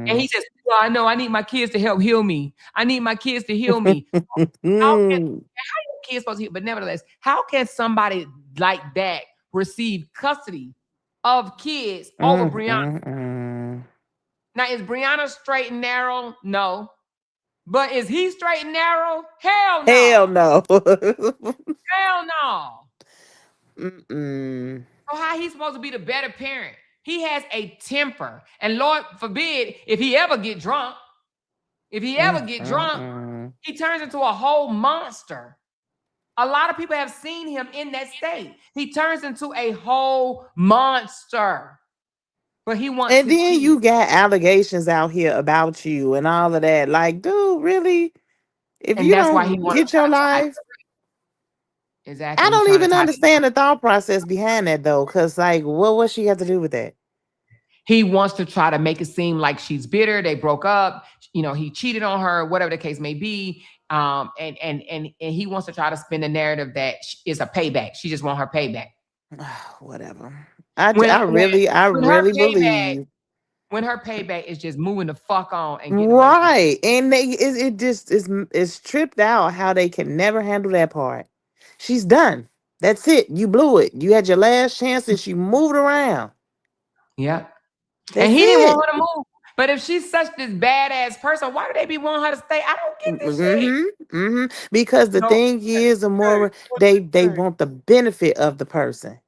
And he mm. says, well, I know I need my kids to help heal me. I need my kids to heal me. How can kids supposed to heal? But nevertheless, how can somebody like that receive custody of kids over Mm, Brianna? mm, mm. Now, is Brianna straight and narrow? No. But is he straight and narrow? Hell Hell no. no. Hell no. Mm-mm. So how he supposed to be the better parent? He has a temper. And Lord forbid, if he ever get drunk, Mm, mm, mm. he turns into a whole monster. A lot of people have seen him in that state. He turns into a whole monster. But he wants And his then kids. you got allegations out here about you and all of that. Like, dude, really? If And you that's why he don't wanted to get try your to tie. life, I Exactly. He's don't trying to even tie. understand the thought process behind that though. Cause like, what she have to do with that? He wants to try to make it seem like she's bitter. They broke up. He cheated on her, whatever the case may be. And he wants to try to spin the narrative that is a payback. She just want her payback. Whatever. When I when really, I when her really payback believe. when her payback is just moving the fuck on and getting away from. Right. And it just is tripped out how they can never handle that part. She's done. That's it. You blew it. You had your last chance and she moved around. Yeah. And That's he didn't it. want her to move. But if she's such this badass person, why do they be wanting her to stay? I don't get this shit. Mm-hmm. Mm-hmm. Because the No. thing is, the more they want the benefit of the person.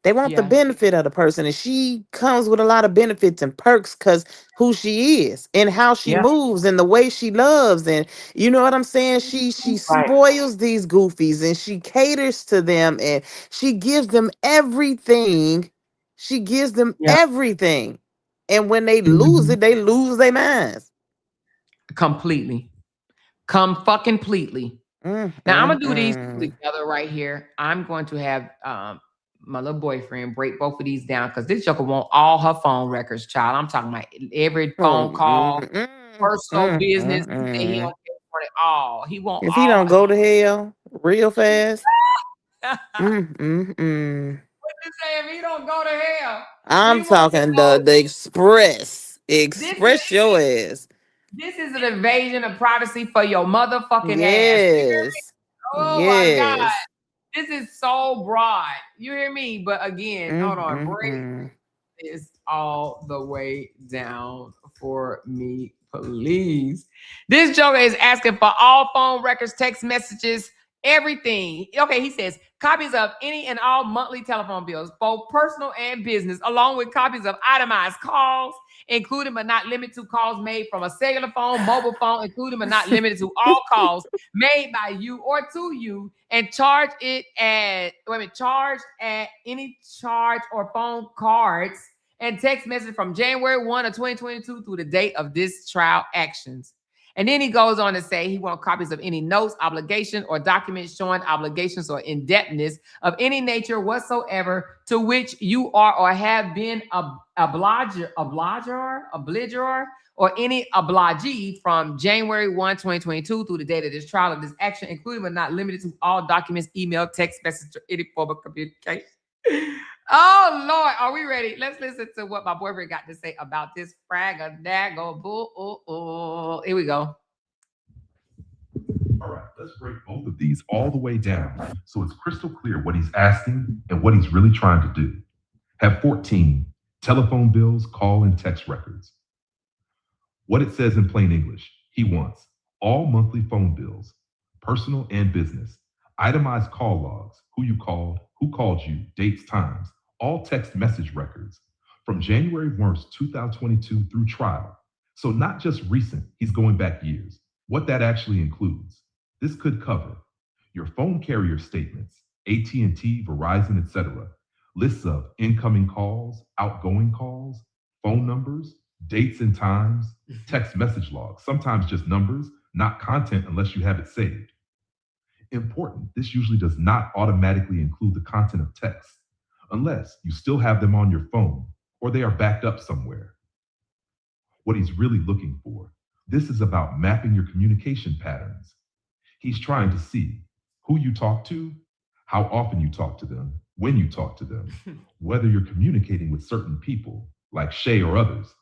They want the Yeah. benefit of the person, and she comes with a lot of benefits and perks because who she is and how she Yeah. moves and the way she loves, and you know what I'm saying. She Right. spoils these goofies and she caters to them and she gives them everything. She gives them Yeah. everything, and when they lose Mhm. it, they lose their minds. Completely. Come fucking completely. Mm, Now I'm mm, gonna do these two mm. together right here. I'm going to have my little boyfriend break both of these down because this joker want all her phone records, child. I'm talking about every Oh, phone call, mm, mm, personal mm, business. mm, He say he don't mm. want it all. He want If he all. don't go to hell real fast, What mm, mm, mm. you say if he don't go to hell? He I'm wants to talking know the express. this. Express your ass. This is an invasion of privacy for your motherfucking ass. You hear me? Yes. Oh my God. Yes. This is so broad. You hear me? But again, hold Mm, on. mm, Break mm. this all the way down for me, please. This joker is asking for all phone records, text messages, everything. Okay, he says copies of any and all monthly telephone bills, both personal and business, along with copies of itemized calls, including but not limited to calls made from a cellular phone, mobile phone, including but not limited to all calls made by you or to you, and charged at any charge or phone cards and text message from January 1 of 2022 through the date of this trial actions. And then he goes on to say he wants copies of any notes, obligation, or documents showing obligations or indebtedness of any nature whatsoever to which you are or have been obligor, or any obligee from January 1, 2022 through the date of this trial of this action, including but not limited to all documents, email, text message, or any form of communication. Oh Lord, are we ready? Let's listen to what my boyfriend got to say about this fragga daggo bull. Here we go. All right, let's break both of these all the way down so it's crystal clear what he's asking and what he's really trying to do. Have 14 telephone bills, call, and text records. What it says in plain English, he wants all monthly phone bills, personal and business. Itemized call logs, who you called, who called you, dates, times, all text message records from January 1st, 2022 through trial. So not just recent, he's going back years. What that actually includes. This could cover your phone carrier statements, AT&T, Verizon, etc. Lists of incoming calls, outgoing calls, phone numbers, dates and times, text message logs, sometimes just numbers, not content unless you have it saved. Important, this usually does not automatically include the content of text, unless you still have them on your phone or they are backed up somewhere. What he's really looking for. This is about mapping your communication patterns. He's trying to see who you talk to, how often you talk to them, when you talk to them, whether you're communicating with certain people, like Shay or others.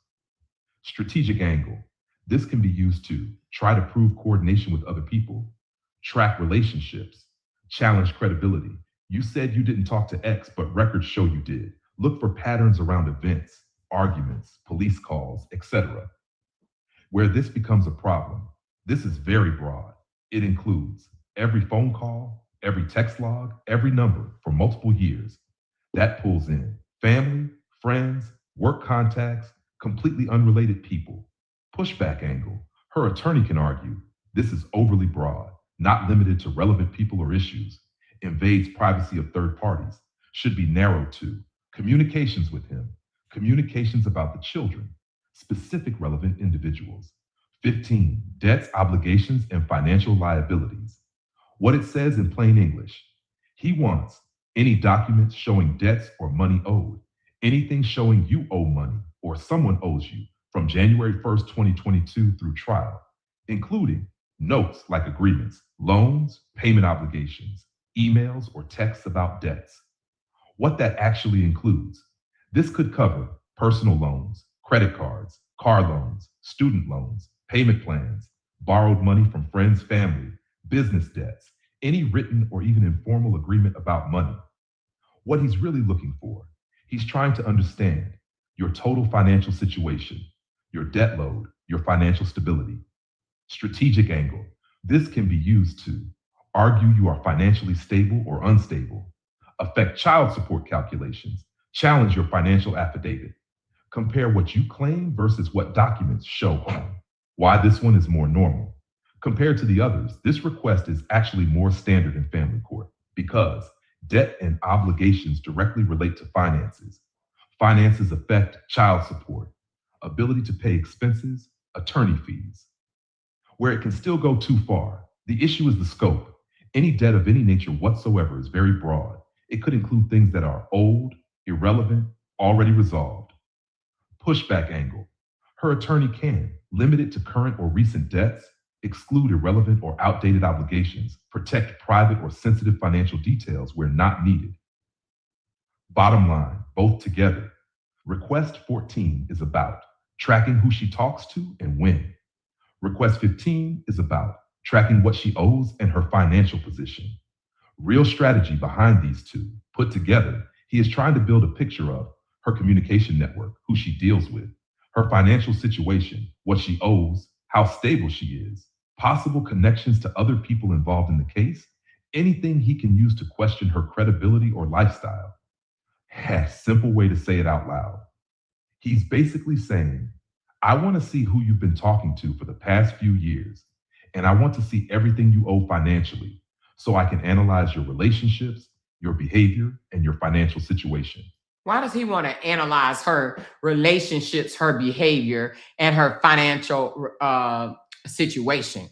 Strategic angle. This can be used to try to prove coordination with other people, track relationships, challenge credibility. You said you didn't talk to X, but records show you did. Look for patterns around events, arguments, police calls, etc. Where this becomes a problem, this is very broad. It includes every phone call, every text log, every number for multiple years. That pulls in family, friends, work contacts, completely unrelated people. Pushback angle. Her attorney can argue this is overly broad, not limited to relevant people or issues, invades privacy of third parties, should be narrowed to communications with him, communications about the children, specific relevant individuals. 15, debts, obligations, and financial liabilities. What it says in plain English, he wants any documents showing debts or money owed, anything showing you owe money or someone owes you from January 1st, 2022 through trial, including notes like agreements, loans, payment obligations, emails, or texts about debts. What that actually includes. This could cover personal loans, credit cards, car loans, student loans, payment plans, borrowed money from friends, family, business debts, any written or even informal agreement about money. What he's really looking for, he's trying to understand your total financial situation, your debt load, your financial stability. Strategic angle. This can be used to argue you are financially stable or unstable, affect child support calculations, challenge your financial affidavit, compare what you claim versus what documents show home. Why this one is more normal. Compared to the others, this request is actually more standard in family court because debt and obligations directly relate to finances. Finances affect child support, ability to pay expenses, attorney fees. Where it can still go too far, the issue is the scope. Any debt of any nature whatsoever is very broad. It could include things that are old, irrelevant, already resolved. Pushback angle. Her attorney can limit it to current or recent debts, exclude irrelevant or outdated obligations, protect private or sensitive financial details where not needed. Bottom line, both together. Request 14 is about tracking who she talks to and when. Request 15 is about tracking what she owes and her financial position. Real strategy behind these two. Put together, he is trying to build a picture of her communication network, who she deals with, her financial situation, what she owes, how stable she is, possible connections to other people involved in the case, anything he can use to question her credibility or lifestyle. Simple way to say it out loud. He's basically saying, I want to see who you've been talking to for the past few years, and I want to see everything you owe financially so I can analyze your relationships, your behavior, and your financial situation. Why does he want to analyze her relationships, her behavior, and her financial situation?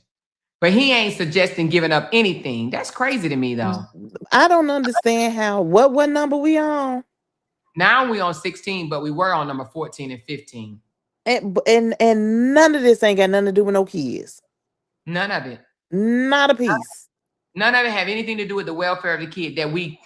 But he ain't suggesting giving up anything. That's crazy to me, though. I don't understand how. What number we on? Now we on 16, but we were on number 14 and 15. And none of this ain't got nothing to do with no kids. None of it. Not a piece. None of it have anything to do with the welfare of the kid that we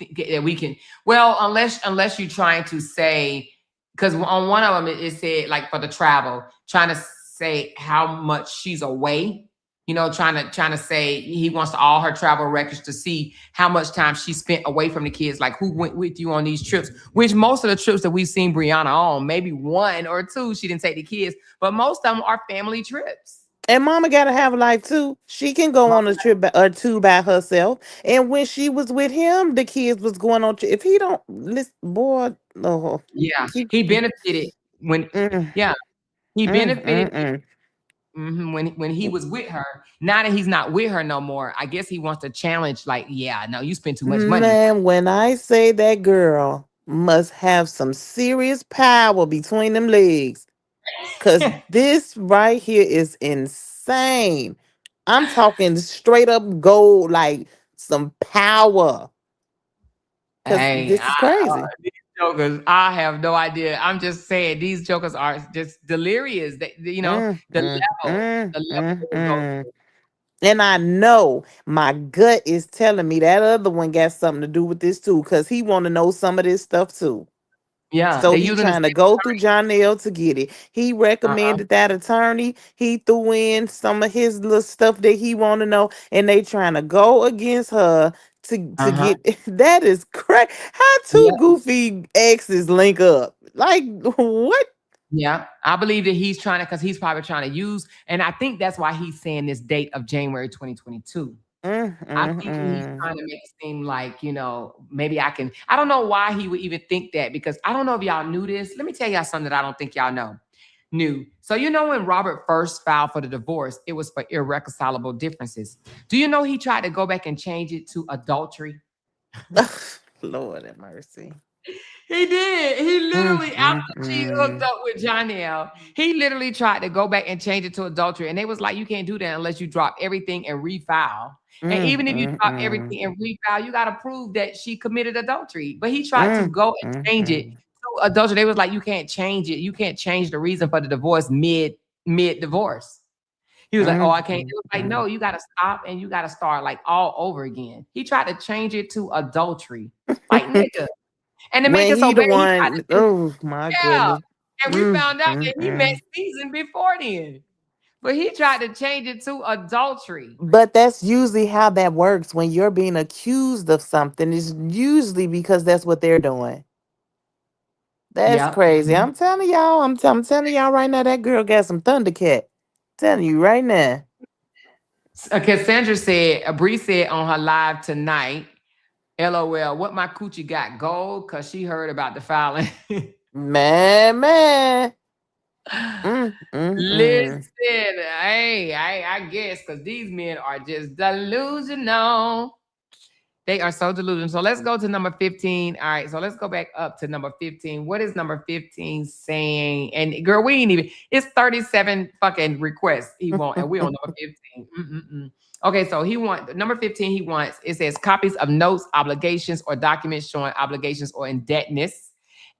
can. Well, unless you're trying to say, because on one of them it said like for the travel, trying to say how much she's away. You know, trying to say he wants all her travel records to see how much time she spent away from the kids, like who went with you on these trips, which most of the trips that we've seen Briana on, maybe one or two, she didn't take the kids, but most of them are family trips. And mama gotta have a life too. She can go on a trip or two by herself. And when she was with him, the kids was going on. If he don't listen, boy, no, Yeah, keep. he benefited when Mm, yeah, he benefited mm. when he was with her. Now that he's not with her no more, I guess he wants to challenge. Like, yeah, no, you spend too much money. Man, when I say that girl must have some serious power between them legs, cause this right here is insane. I'm talking straight up gold, like some power. Cause Hey, this is crazy. these jokers, I have no idea. I'm just saying these jokers are just delirious. Mm, The mm, the level mm, they will go mm. And I know my gut is telling me that other one got something to do with this too, because he want to know some of this stuff too. yeah, So they're he using the trying to same go through Johnell to get it. He uh-huh, recommended that attorney. He threw in some of his little stuff that he want to know, and they trying to go against her to uh-huh. get. That is crazy. How two Yeah, goofy exes link up? Like what? yeah. I believe that he's trying to because he's probably trying to use, and I think that's why he's saying this date of January 2022. Mm, I mm, think he's mm. trying to make it seem like, maybe I can. I don't know why he would even think that because I don't know if y'all knew this. Let me tell y'all something that I don't think y'all knew. So when Robert first filed for the divorce, it was for irreconcilable differences. Do you know he tried to go back and change it to adultery? Lord have mercy. He did. He Mm, literally, after mm, she hooked mm. up with Johnnell, he literally tried to go back and change it to adultery. And they was like, you can't do that unless you drop everything and refile. And Mm, even if you mm, drop mm. everything and refile, you got to prove that she committed adultery. But he tried to Mm, go and mm, change it mm. to adultery. They was like, you can't change it. You can't change the reason for the divorce mid divorce. He was like, oh, Mm, I can't. It mm, was like, mm. no, you got to stop and you got to start like all over again. He tried to change it to adultery. Like, nigga. And to make When it so he the bad, he tried one, to do oh my yeah. goodness. And we Mm, found out mm, that he met mm. season before then. But he tried to change it to adultery. But that's usually how that works when you're being accused of something. It's usually because that's what they're doing. That's Yep. crazy. I'm telling y'all. I'm telling y'all right now. That girl got some Thundercat. Telling you right now. Cassandra said, Bree said on her live tonight, LOL, what my coochie got gold? Because she heard about the filing. Man. Mm, mm, Listen, mm. hey, I guess because these men are just delusional. They are so delusional. So let's go to number 15. All right. So let's go back up to number 15. What is number 15 saying? And girl, we ain't even, it's 37 fucking requests he want, and we on number 15. Mm-mm-mm. Okay, so he want number 15, he wants, it says copies of notes, obligations, or documents showing obligations or indebtedness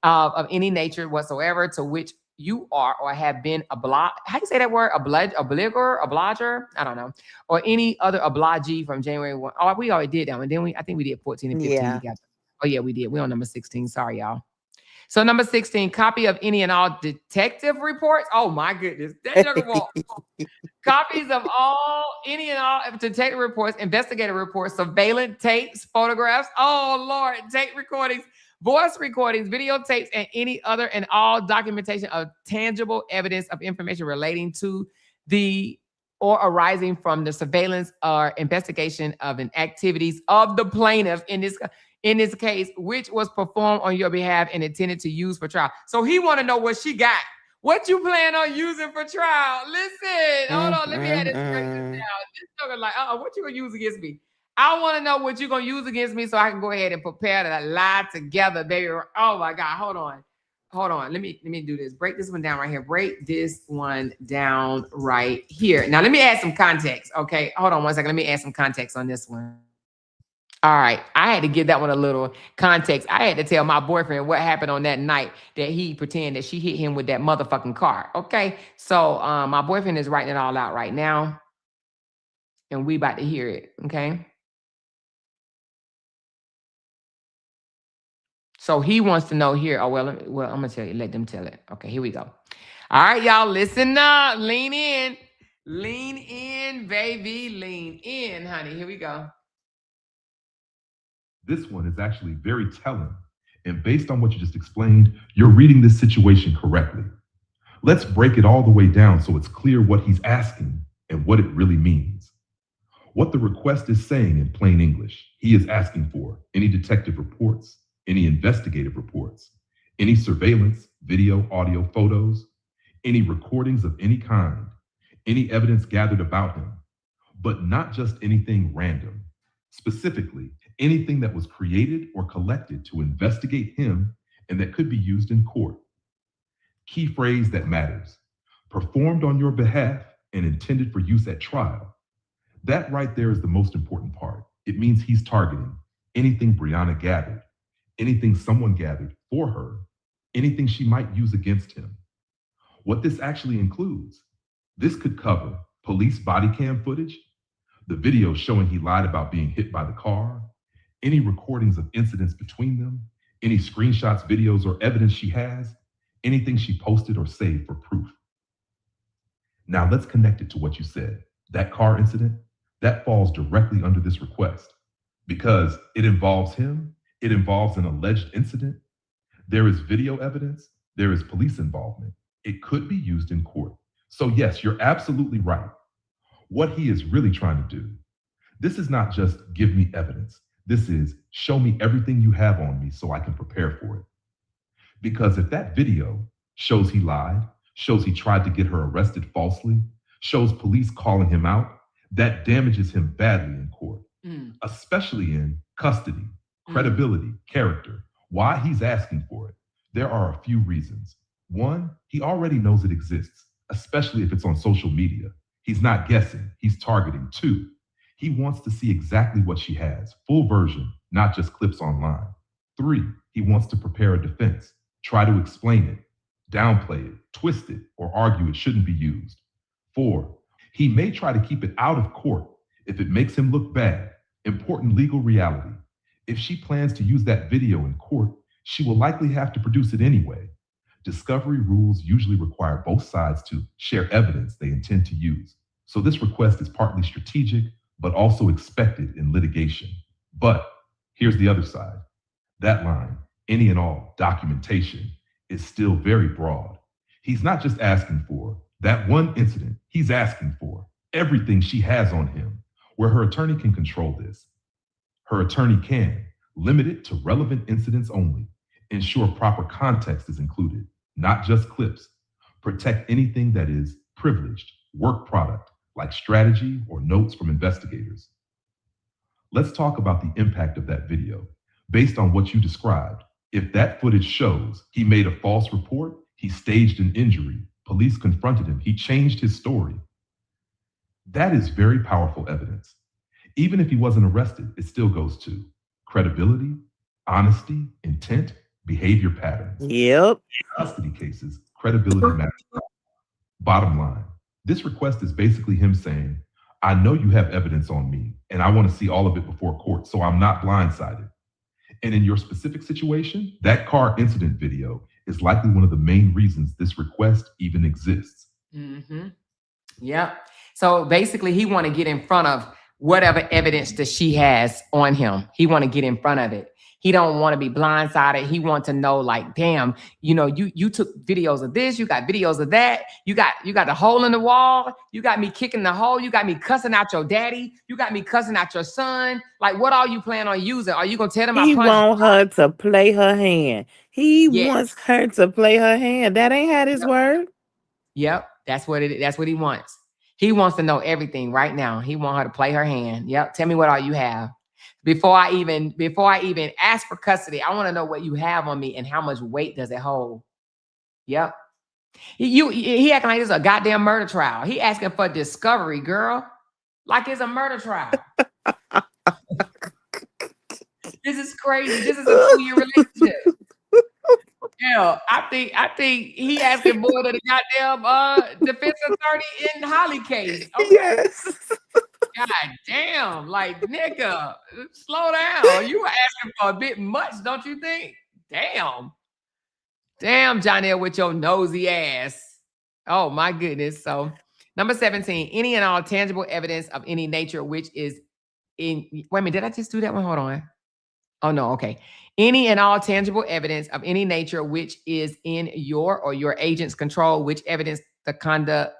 of any nature whatsoever to which you are or have been obliged. How do you say that word? Obliger? I don't know, or any other obligee from January 1. Oh, we already did that one. Then I think we did 14 and 15 Yeah. together. Oh, yeah, we did. We're on number 16. Sorry, y'all. So, number 16, copy of any and all detective reports. Oh, my goodness. That jugger won't. Copies of any and all detective reports, investigative reports, surveillance tapes, photographs. Oh, Lord, tape recordings, voice recordings, videotapes, and any other and all documentation of tangible evidence of information relating to the or arising from the surveillance or investigation of an activities of the plaintiff in this case, which was performed on your behalf and intended to use for trial. So he want to know what she got. What you plan on using for trial? Listen, hold Mm, on. Let me add mm, this break this mm. down. This talking like, what you gonna use against me? I want to know what you're gonna use against me so I can go ahead and prepare to lie together, baby. Oh my God, hold on. Hold on. Let me do this. Break this one down right here. Break this one down right here. Now let me add some context. Okay. Hold on one second. Let me add some context on this one. All right. I had to give that one a little context. I had to tell my boyfriend what happened on that night that he pretended that she hit him with that motherfucking car. Okay. So my boyfriend is writing it all out right now, and we about to hear it. Okay. So he wants to know here. Oh, well, I'm gonna tell you, let them tell it. Okay, here we go. All right, y'all, listen up. Lean in. Lean in, baby. Lean in, honey. Here we go. This one is actually very telling. And based on what you just explained, you're reading this situation correctly. Let's break it all the way down so it's clear what he's asking. and what it really means. What the request is saying in plain English, he is asking for any detective reports, any investigative reports, any surveillance, video, audio, photos, any recordings of any kind, any evidence gathered about him, but not just anything random. Specifically, anything that was created or collected to investigate him and that could be used in court. Key phrase that matters: performed on your behalf and intended for use at trial. That right there is the most important part. It means he's targeting anything Briana gathered, anything someone gathered for her, anything she might use against him. What this actually includes: this could cover police body cam footage, the video showing he lied about being hit by the car, any recordings of incidents between them, any screenshots, videos, or evidence she has, anything she posted or saved for proof. Now let's connect it to what you said. That car incident, that falls directly under this request because it involves him, it involves an alleged incident. There is video evidence, there is police involvement. It could be used in court. So yes, you're absolutely right. What he is really trying to do, this is not just give me evidence. This is show me everything you have on me so I can prepare for it. Because if that video shows he lied, shows he tried to get her arrested falsely, shows police calling him out, that damages him badly in court, especially in custody, credibility, character. Why he's asking for it? There are a few reasons. One, he already knows it exists, especially if it's on social media. He's not guessing, he's targeting. Two, he wants to see exactly what she has, full version, not just clips online. Three, he wants to prepare a defense, try to explain it, downplay it, twist it, or argue it shouldn't be used. Four, he may try to keep it out of court if it makes him look bad. Important legal reality: if she plans to use that video in court, she will likely have to produce it anyway. Discovery rules usually require both sides to share evidence they intend to use. So this request is partly strategic, but also expected in litigation. But here's the other side. That line, any and all documentation, is still very broad. He's not just asking for that one incident, he's asking for everything she has on him. Where her attorney can control this, her attorney can limit it to relevant incidents only, ensure proper context is included, not just clips, protect anything that is privileged, work product, like strategy or notes from investigators. Let's talk about the impact of that video. Based on what you described, if that footage shows he made a false report, he staged an injury, police confronted him, he changed his story, that is very powerful evidence. Even if he wasn't arrested, it still goes to credibility, honesty, intent, behavior patterns. Yep. In custody cases, credibility matters. Bottom line, this request is basically him saying, I know you have evidence on me, and I want to see all of it before court, so I'm not blindsided. And in your specific situation, that car incident video is likely one of the main reasons this request even exists. Yep. So basically, he want to get in front of whatever evidence that she has on him. He want to get in front of it. He don't want to be blindsided. He want to know, like, damn, you know, you took videos of this, you got videos of that, you got the hole in the wall, you got me kicking the hole, you got me cussing out your daddy, you got me cussing out your son. Like, what are you planning on using? Are you gonna tell them He want her to play her hand. He wants her to play her hand. That ain't had his word. Yep, that's what he wants. He wants to know everything right now. He want her to play her hand. Yep, tell me what all you have. Before I even ask for custody, I want to know what you have on me and how much weight does it hold. Yep. He acting like it's a goddamn murder trial. He asking for discovery, girl. Like it's a murder trial. This is crazy. This is a 2-year relationship. Hell, I think he asking more than a goddamn defense attorney in Holly case. Okay. Yes. God damn, like, nigga, slow down. You were asking for a bit much, don't you think? Damn, Johnell, with your nosy ass. Oh my goodness. So, number 17, any and all tangible evidence of any nature which is in. Wait a minute, did I just do that one? Hold on. Oh no, okay. Any and all tangible evidence of any nature which is in your or your agent's control, which evidence the conduct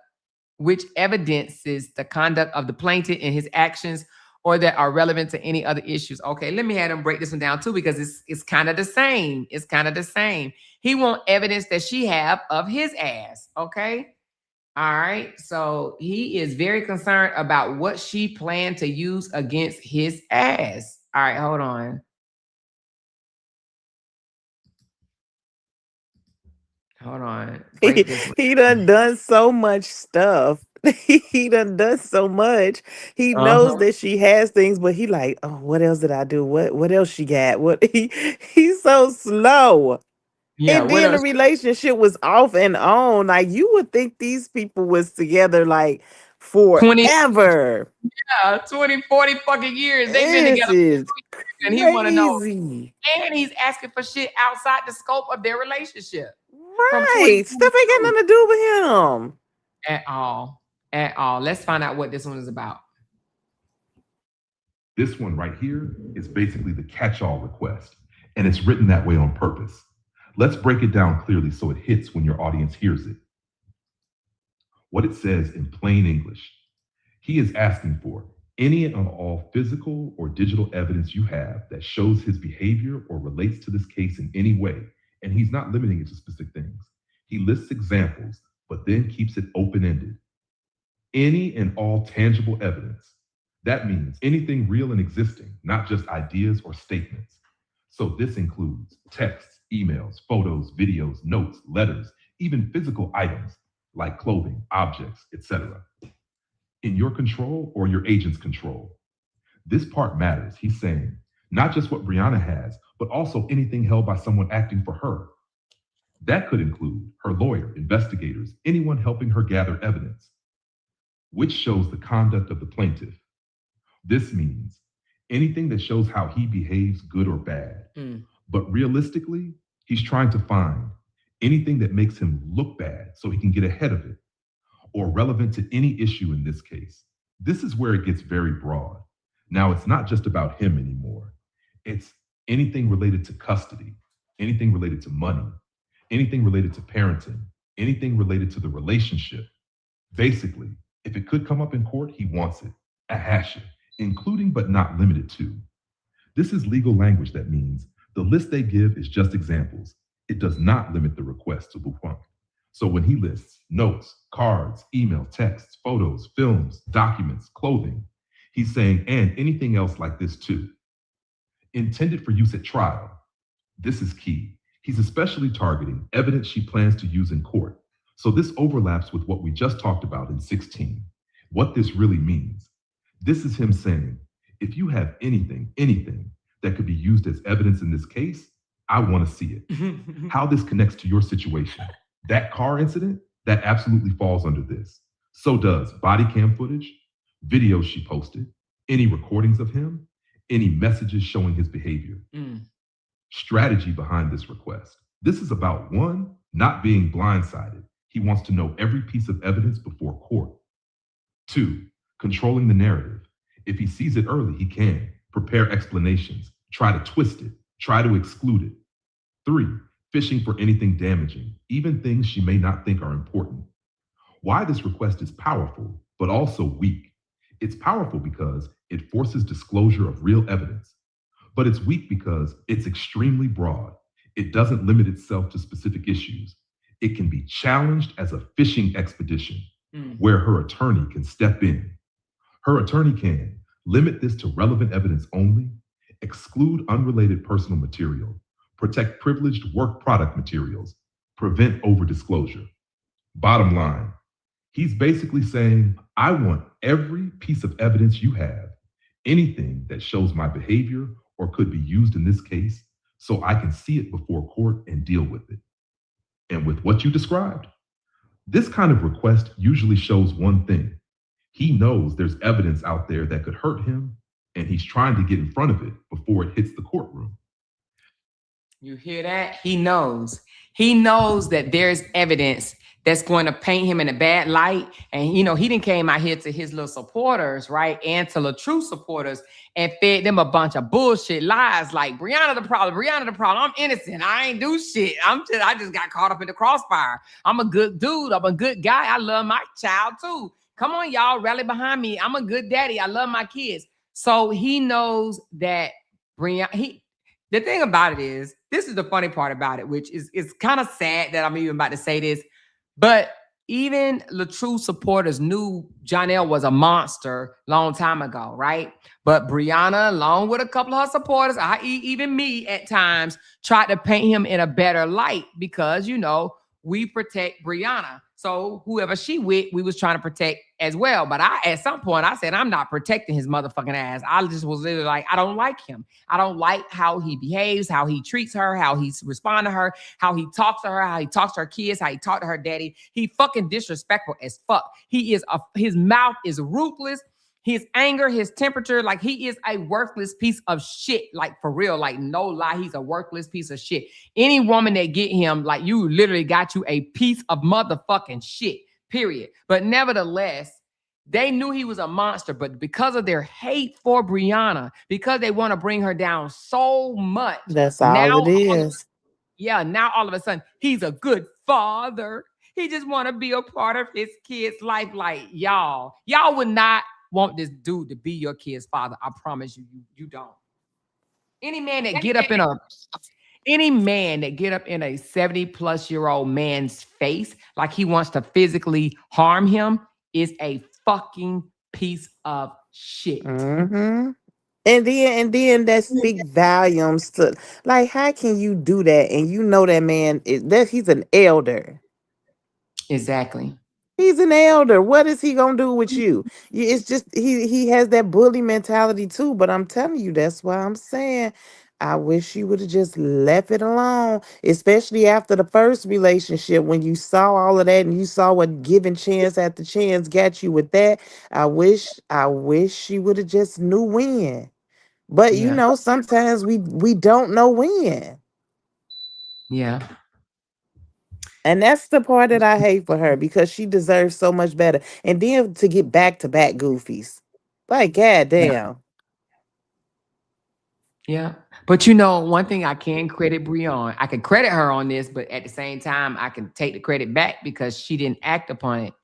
which evidences the conduct of the plaintiff and his actions or that are relevant to any other issues. Okay, let me have them break this one down too, because it's kind of the same. It's kind of the same. He want evidence that she have of his ass. Okay. All right. So he is very concerned about what she planned to use against his ass. All right, hold on. Hold on. Break this one. He done so much stuff. He done so much. He knows Uh-huh. that she has things, but he like, oh, what else did I do? What else she got? What he's so slow. Yeah, And what then the else? relationship was off and on. Like you would think these people was together like 20, forever. 20, 40 fucking years. They've been This together is 2 years, and he want to know. crazy. And he's asking for shit outside the scope of their relationship from Right. Stuff ain't got 2022 nothing to do with him. at all. At all. Let's find out what this one is about. This one right here is basically the catch-all request, and it's written that way on purpose. Let's break it down clearly so it hits when your audience hears it. What it says in plain English: he is asking for any and all physical or digital evidence you have that shows his behavior or relates to this case in any way, and he's not limiting it to specific things. He lists examples, but then keeps it open-ended. Any and all tangible evidence. That means anything real and existing, not just ideas or statements. So this includes texts, emails, photos, videos, notes, letters, even physical items like clothing, objects, etc. In your control or your agent's control. This part matters. He's saying not just what Briana has, but also anything held by someone acting for her. That could include her lawyer, investigators, anyone helping her gather evidence, which shows the conduct of the plaintiff. This means anything that shows how he behaves, good or bad. But realistically, he's trying to find anything that makes him look bad so he can get ahead of it, or relevant to any issue in this case. This is where it gets very broad. Now, it's not just about him anymore. It's anything related to custody, anything related to money, anything related to parenting, anything related to the relationship. Basically, if it could come up in court, he wants it. A hash it, including but not limited to. This is legal language that means the list they give is just examples. It does not limit the request to the point. So when he lists notes, cards, email, texts, photos, films, documents, clothing, he's saying, and anything else like this too. Intended for use at trial. This is key. He's especially targeting evidence she plans to use in court. So this overlaps with what we just talked about in 16. What this really means. This is him saying, if you have anything that could be used as evidence in this case, I want to see it. How this connects to your situation. That car incident, that absolutely falls under this. So does body cam footage, videos she posted, any recordings of him, any messages showing his behavior. Strategy behind this request. This is about one, not being blindsided. He wants to know every piece of evidence before court. 2, controlling the narrative. If he sees it early, he can prepare explanations, try to twist it, try to exclude it. 3, fishing for anything damaging, even things she may not think are important. Why this request is powerful, but also weak. It's powerful because it forces disclosure of real evidence, but it's weak because it's extremely broad. It doesn't limit itself to specific issues. It can be challenged as a fishing expedition where her attorney can step in. Her attorney can limit this to relevant evidence only, exclude unrelated personal material, protect privileged work product materials, prevent overdisclosure. Bottom line, he's basically saying, I want every piece of evidence you have, anything that shows my behavior or could be used in this case, so I can see it before court and deal with it. And with what you described, this kind of request usually shows one thing. He knows there's evidence out there that could hurt him, and he's trying to get in front of it before it hits the courtroom. You hear that? He knows. He knows that there's evidence that's going to paint him in a bad light. And he didn't came out here to his little supporters, right? And to the true supporters and fed them a bunch of bullshit lies like Briana the problem, Briana the problem. I'm innocent. I ain't do shit. I just got caught up in the crossfire. I'm a good dude. I'm a good guy. I love my child too. Come on, y'all, rally behind me. I'm a good daddy. I love my kids. So he knows that Briana, the thing about it is, this is the funny part about it, which is kind of sad that I'm even about to say this, but even the true supporters knew Jonnell was a monster long time ago, right? But Briana, along with a couple of her supporters, i.e., even me at times, tried to paint him in a better light because, we protect Briana. So whoever she with, we was trying to protect as well. But at some point, I said, I'm not protecting his motherfucking ass. I just was literally like, I don't like him. I don't like how he behaves, how he treats her, how he's respond to her, how he talks to her, how he talks to her kids, how he talked to her daddy. He fucking disrespectful as fuck. His mouth is ruthless. His anger, his temperature, like he is a worthless piece of shit. Like for real, like no lie, he's a worthless piece of shit. Any woman that get him, like you literally got you a piece of motherfucking shit, period. But nevertheless, they knew he was a monster, but because of their hate for Briana, because they want to bring her down so much, That's all now, it is. now all of a sudden, he's a good father. He just want to be a part of his kid's life. Like y'all would not want this dude to be your kid's father. I promise you, you don't. Any man that get up in a any man that get up in a 70-plus-year-old man's face like he wants to physically harm him is a fucking piece of shit. Mm-hmm. And then that speak volumes to, like, how can you do that? And you know that man is that he's an elder. Exactly. He's an elder. What is he gonna do with you? It's just he has that bully mentality too. But I'm telling you, that's why I'm saying I wish you would have just left it alone. Especially after the first relationship, when you saw all of that and you saw what giving chance after chance got you with that. I wish she would have just knew when. But Yeah. sometimes we don't know when. Yeah. And that's the part that I hate for her because she deserves so much better. And then to get back to back goofies. Like, Yeah. goddamn. Yeah. But one thing I can credit Brianna, I can credit her on this, but at the same time, I can take the credit back because she didn't act upon it.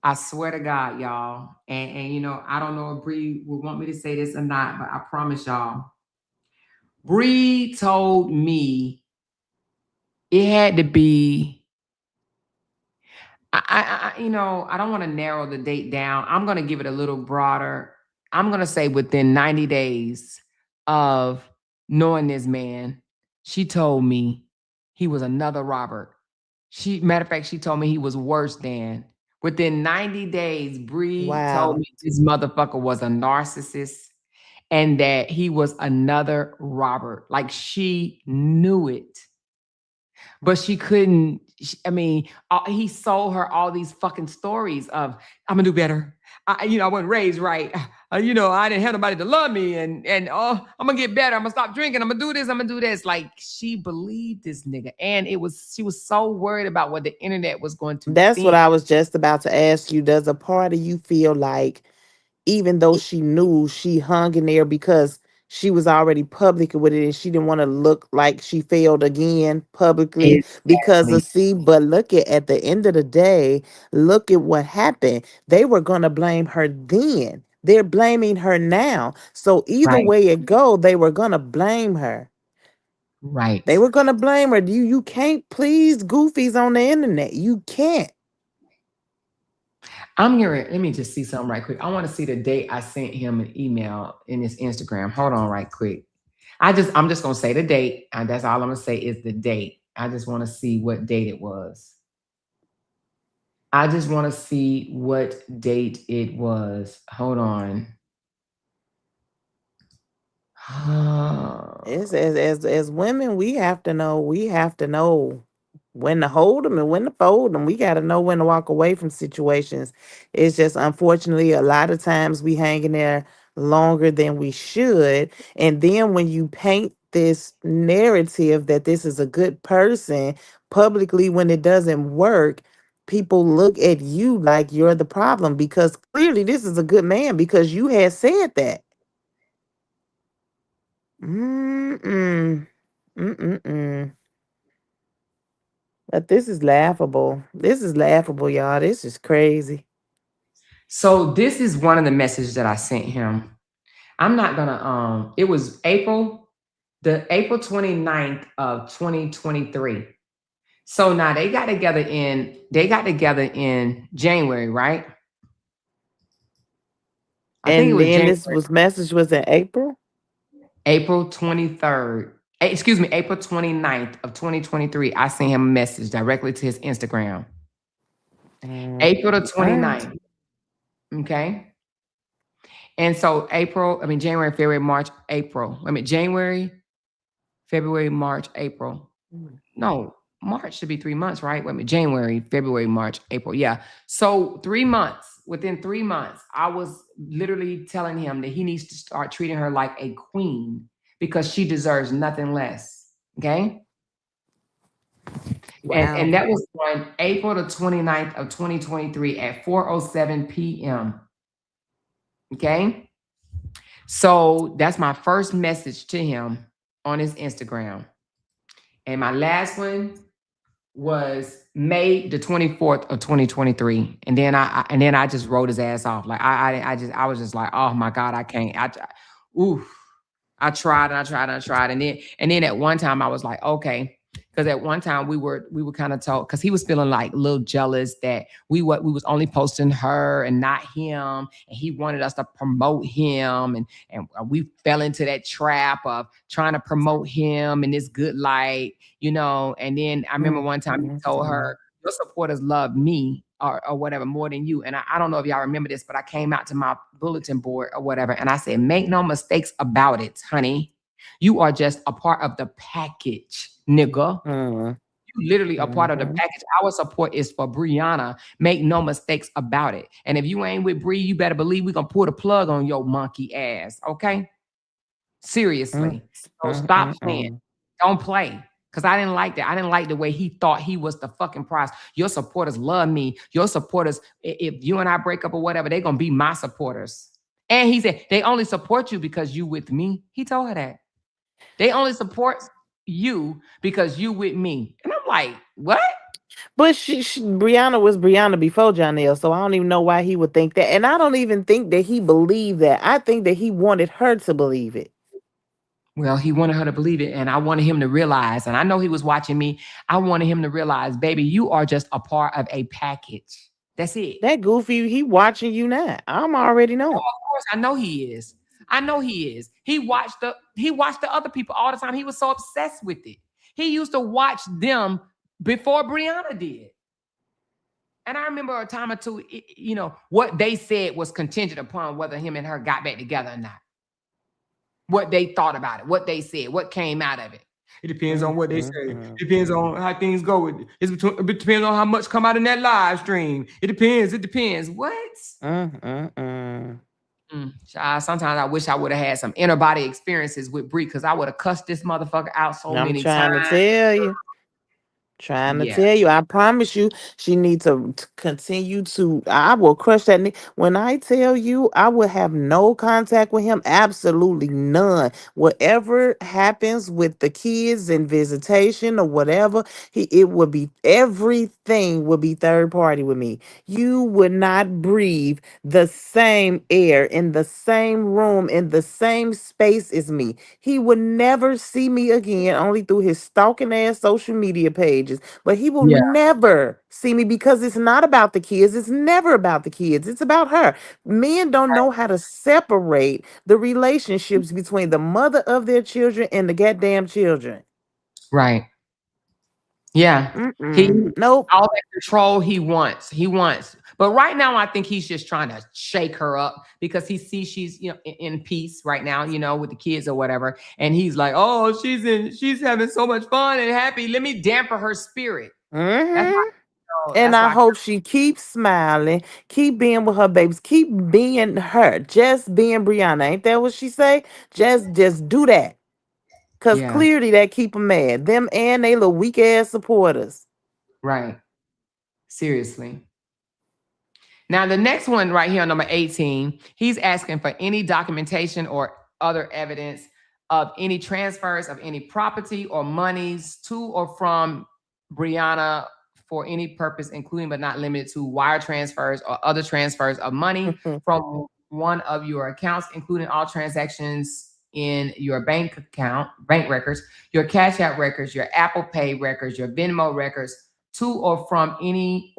I swear to God, y'all. And I don't know if Bree would want me to say this or not, but I promise y'all. Bree told me it had to be. I don't want to narrow the date down. I'm going to give it a little broader. I'm going to say within 90 days of knowing this man, she told me he was another Robert. Matter of fact, she told me he was worse than. Within 90 days, Bree told Wow. me this motherfucker was a narcissist and that he was another Robert. Like she knew it, but she couldn't. I mean, he sold her all these fucking stories of I'm gonna do better. I wasn't raised right. I didn't have nobody to love me, and I'm gonna get better. I'm gonna stop drinking. I'm gonna do this. I'm gonna do this. Like she believed this nigga, and she was so worried about what the internet was going to That's what think. I was just about to ask you. Does a part of you feel like, even though she knew, she hung in there because she was already public with it and she didn't want to look like she failed again publicly because Exactly. of see, but look at the end of the day, look at what happened. They were gonna blame her then. They're blaming her now. So either Right. way it go, they were gonna blame her. They Right. were gonna blame her. You can't please goofies on the internet. You can't. I'm here. Let me just see something right quick. I want to see the date I sent him an email in his Instagram. Hold on, right quick. I'm just gonna say the date, and that's all I'm gonna say is the date. I just want to see what date it was. I just want to see what date it was. Hold on. It's as women, we have to know when to hold them and when to fold them. We got to know when to walk away from situations. It's just unfortunately a lot of times we hang in there longer than we should. And then when you paint this narrative that this is a good person publicly when it doesn't work, people look at you like you're the problem because clearly this is a good man because you had said that. Mm-mm. Mm-mm-mm. But this is laughable. This is laughable, y'all. This is crazy. So this is one of the messages that I sent him. I'm not gonna it was April 29th of 2023. So now they got together in January, right? I think it And was then January, this was message was in April. April 23rd. Excuse me, April 29th of 2023. I sent him a message directly to his Instagram. Mm, April the all right. 29th. Okay. And so January, February, March, April. January, February, March, April. No, March should be 3 months, right? January, February, March, April. Yeah. So 3 months, within 3 months, I was literally telling him that he needs to start treating her like a queen because she deserves nothing less. Okay. And Wow. that was on April the 29th of 2023 at 4:07 p.m. Okay. So that's my first message to him on his Instagram. And my last one was May the 24th of 2023. And then I just wrote his ass off. Like I was just like, oh my God, I can't. Oof. I tried and I tried and I tried. And then at one time I was like, okay. Because at one time we were kind of told because he was feeling like a little jealous that we was only posting her and not him. And he wanted us to promote him. And we fell into that trap of trying to promote him in this good light, And then I remember Mm, one time he mm, told mm. her, your supporters love me or whatever more than you. And I don't know if y'all remember this, but I came out to my bulletin board or whatever, and I said, make no mistakes about it, honey. You are just a part of the package, nigga. Mm, You literally a part of the mhm. package. Our support is for Briana. Make no mistakes about it. And if you ain't with Bree, you better believe we gonna pull the plug on your monkey ass. Okay? Mm, Seriously. So mm, stop mm, playing. mm. Don't play. Because I didn't like that. I didn't like the way he thought he was the fucking prize. Your supporters love me. Your supporters, if you and I break up or whatever, they're gonna be my supporters. And he said, they only support you because you with me. He told her that. They only support you because you with me. And I'm like, what? But Brianna was Brianna before Johnell, so I don't even know why he would think that. And I don't even think that he believed that. I think that he wanted her to believe it. Well, he wanted her to believe it, and I wanted him to realize, and I know he was watching me. I wanted him to realize, baby, you are just a part of a package. That's it. That goofy, he watching you now. I'm already Oh, knowing. of course, I know he is. I know he is. He watched the other people all the time. He was so obsessed with it. He used to watch them before Brianna did. And I remember a time or two, what they said was contingent upon whether him and her got back together or not. What they thought about it, what they said, what came out of it. It depends Mm, on what they mm, say. mm. It depends on how things go. It depends on how much come out in that live stream. It depends. It depends. What? Mm, mm, mm. Child, sometimes I wish I would have had some inner body experiences with Bree because I would have cussed this motherfucker out so I'm many trying to times. tell you. Trying to Yeah. tell you, I promise you, she needs to continue to. I will crush that. When I tell you, I will have no contact with him, absolutely none. Whatever happens with the kids and visitation or whatever, it would be everything would be third party with me. You would not breathe the same air in the same room in the same space as me. He would never see me again, only through his stalking ass social media pages. But he will Yeah. never see me because it's not about the kids. It's never about the kids. It's about her. Men don't know how to separate the relationships between the mother of their children and the goddamn children. Right. Yeah. He Mm-mm. Nope. all that control he wants. He wants. But right now, I think he's just trying to shake her up because he sees she's in peace right now, with the kids or whatever. And he's like, oh, she's having so much fun and happy. Let me damper her spirit. That's Hmm. why And that's I why hope she keeps smiling, keep being with her babies, keep being her, just being Brianna. Ain't that what she say? Just do that. Cause yeah, clearly that keep them mad. Them and they little weak ass supporters. right. Seriously. Now, the next one right here on number 18, he's asking for any documentation or other evidence of any transfers of any property or monies to or from Briana for any purpose, including but not limited to wire transfers or other transfers of money from one of your accounts, including all transactions in your bank account, bank records, your Cash App records, your Apple Pay records, your Venmo records, to or from any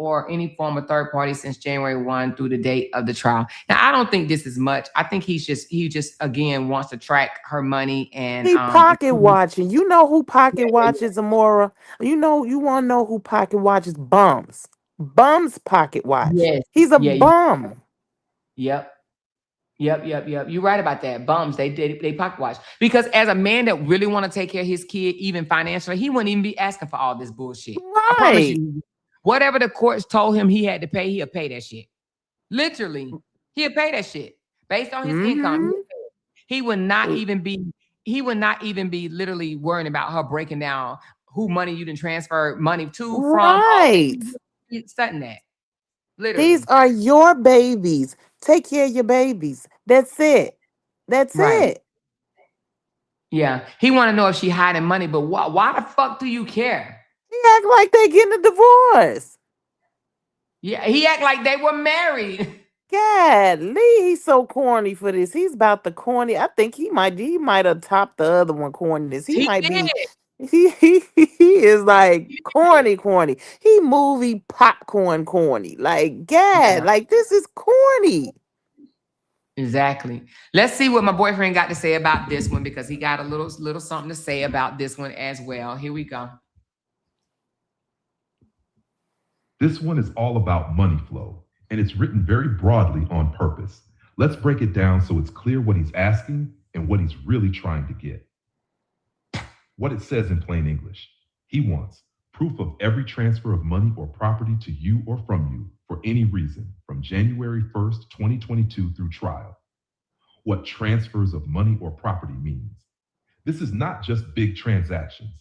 form of third party since January 1 through the date of the trial. Now, I don't think this is much. I think he just again wants to track her money and He pocket watching. You know who pocket watches, Amora? You want to know who pocket watches? Bums. Bums pocket watch. yes, He's a yeah, bum. yep. Yep. You're right about that. Bums, they pocket watch. Because as a man that really want to take care of his kid, even financially, he wouldn't even be asking for all this bullshit. I promise Right. you. Whatever the courts told him he had to pay, he'll pay that shit. Literally, he'll pay that shit based on his income. He would not even be. He would not even be literally worrying about her breaking down who money you done transfer money to from. Right. He's studying that. Literally. These are your babies. Take care of your babies. That's it. That's Right. it. Yeah, he want to know if she hiding money, but why the fuck do you care? He act like they getting a divorce. Yeah, he act like they were married. God, Lee, he's so corny for this. He's about the corny. I think he might have topped the other one corniness. He He might did. be. He is like corny. He movie popcorn corny. Like, God, like this is corny. Exactly. Let's see what my boyfriend got to say about this one because he got a little something to say about this one as well. Here we go. This one is all about money flow, and it's written very broadly on purpose. Let's break it down so it's clear what he's asking and what he's really trying to get. What it says in plain English, he wants proof of every transfer of money or property to you or from you for any reason from January 1st, 2022 through trial. What transfers of money or property means. This is not just big transactions.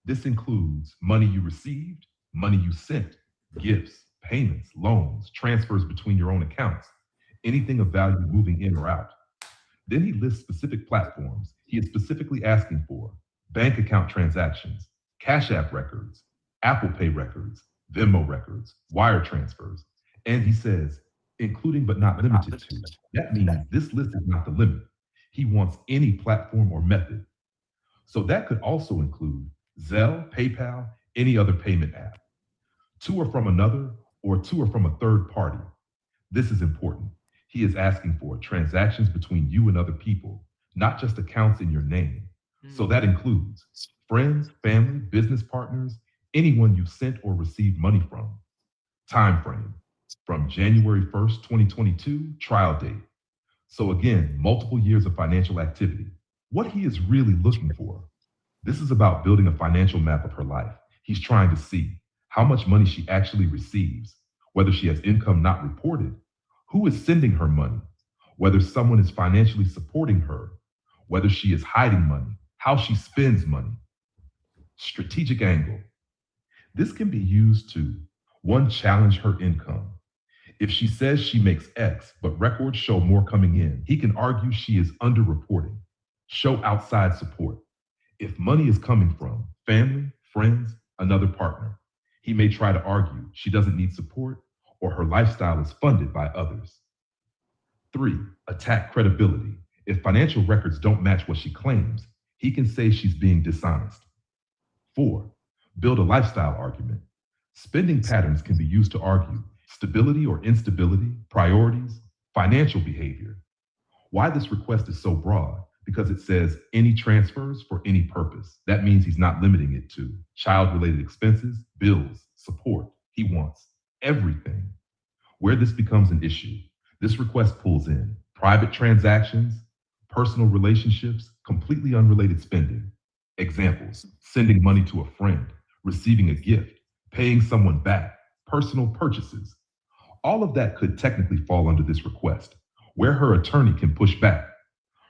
This includes money you received, money you sent, gifts, payments, loans, transfers between your own accounts, anything of value moving in or out. Then he lists specific platforms he is specifically asking for: bank account transactions, Cash App records, Apple Pay records, Venmo records, wire transfers. And he says, including but not limited to. That means this list is not the limit. He wants any platform or method. So that could also include Zelle, PayPal, any other payment app. To or from another, or to or from a third party. This is important. He is asking for transactions between you and other people, not just accounts in your name. So that includes friends, family, business partners, anyone you sent or received money from. Time frame, from January 1st, 2022, trial date. So again, multiple years of financial activity. What he is really looking for. This is about building a financial map of her life. He's trying to see how much money she actually receives, whether she has income not reported, who is sending her money, whether someone is financially supporting her, whether she is hiding money, how she spends money. Strategic angle. This can be used to, one, challenge her income. If she says she makes X, but records show more coming in, he can argue she is underreporting. Show outside support. If money is coming from family, friends, another partner, he may try to argue she doesn't need support or her lifestyle is funded by others. 3, attack credibility. If financial records don't match what she claims, he can say she's being dishonest. 4, build a lifestyle argument. Spending patterns can be used to argue stability or instability, priorities, financial behavior. Why this request is so broad? Because it says any transfers for any purpose. That means he's not limiting it to child-related expenses, bills, support. He wants everything. Where this becomes an issue, this request pulls in private transactions, personal relationships, completely unrelated spending. Examples: sending money to a friend, receiving a gift, paying someone back, personal purchases. All of that could technically fall under this request, where her attorney can push back.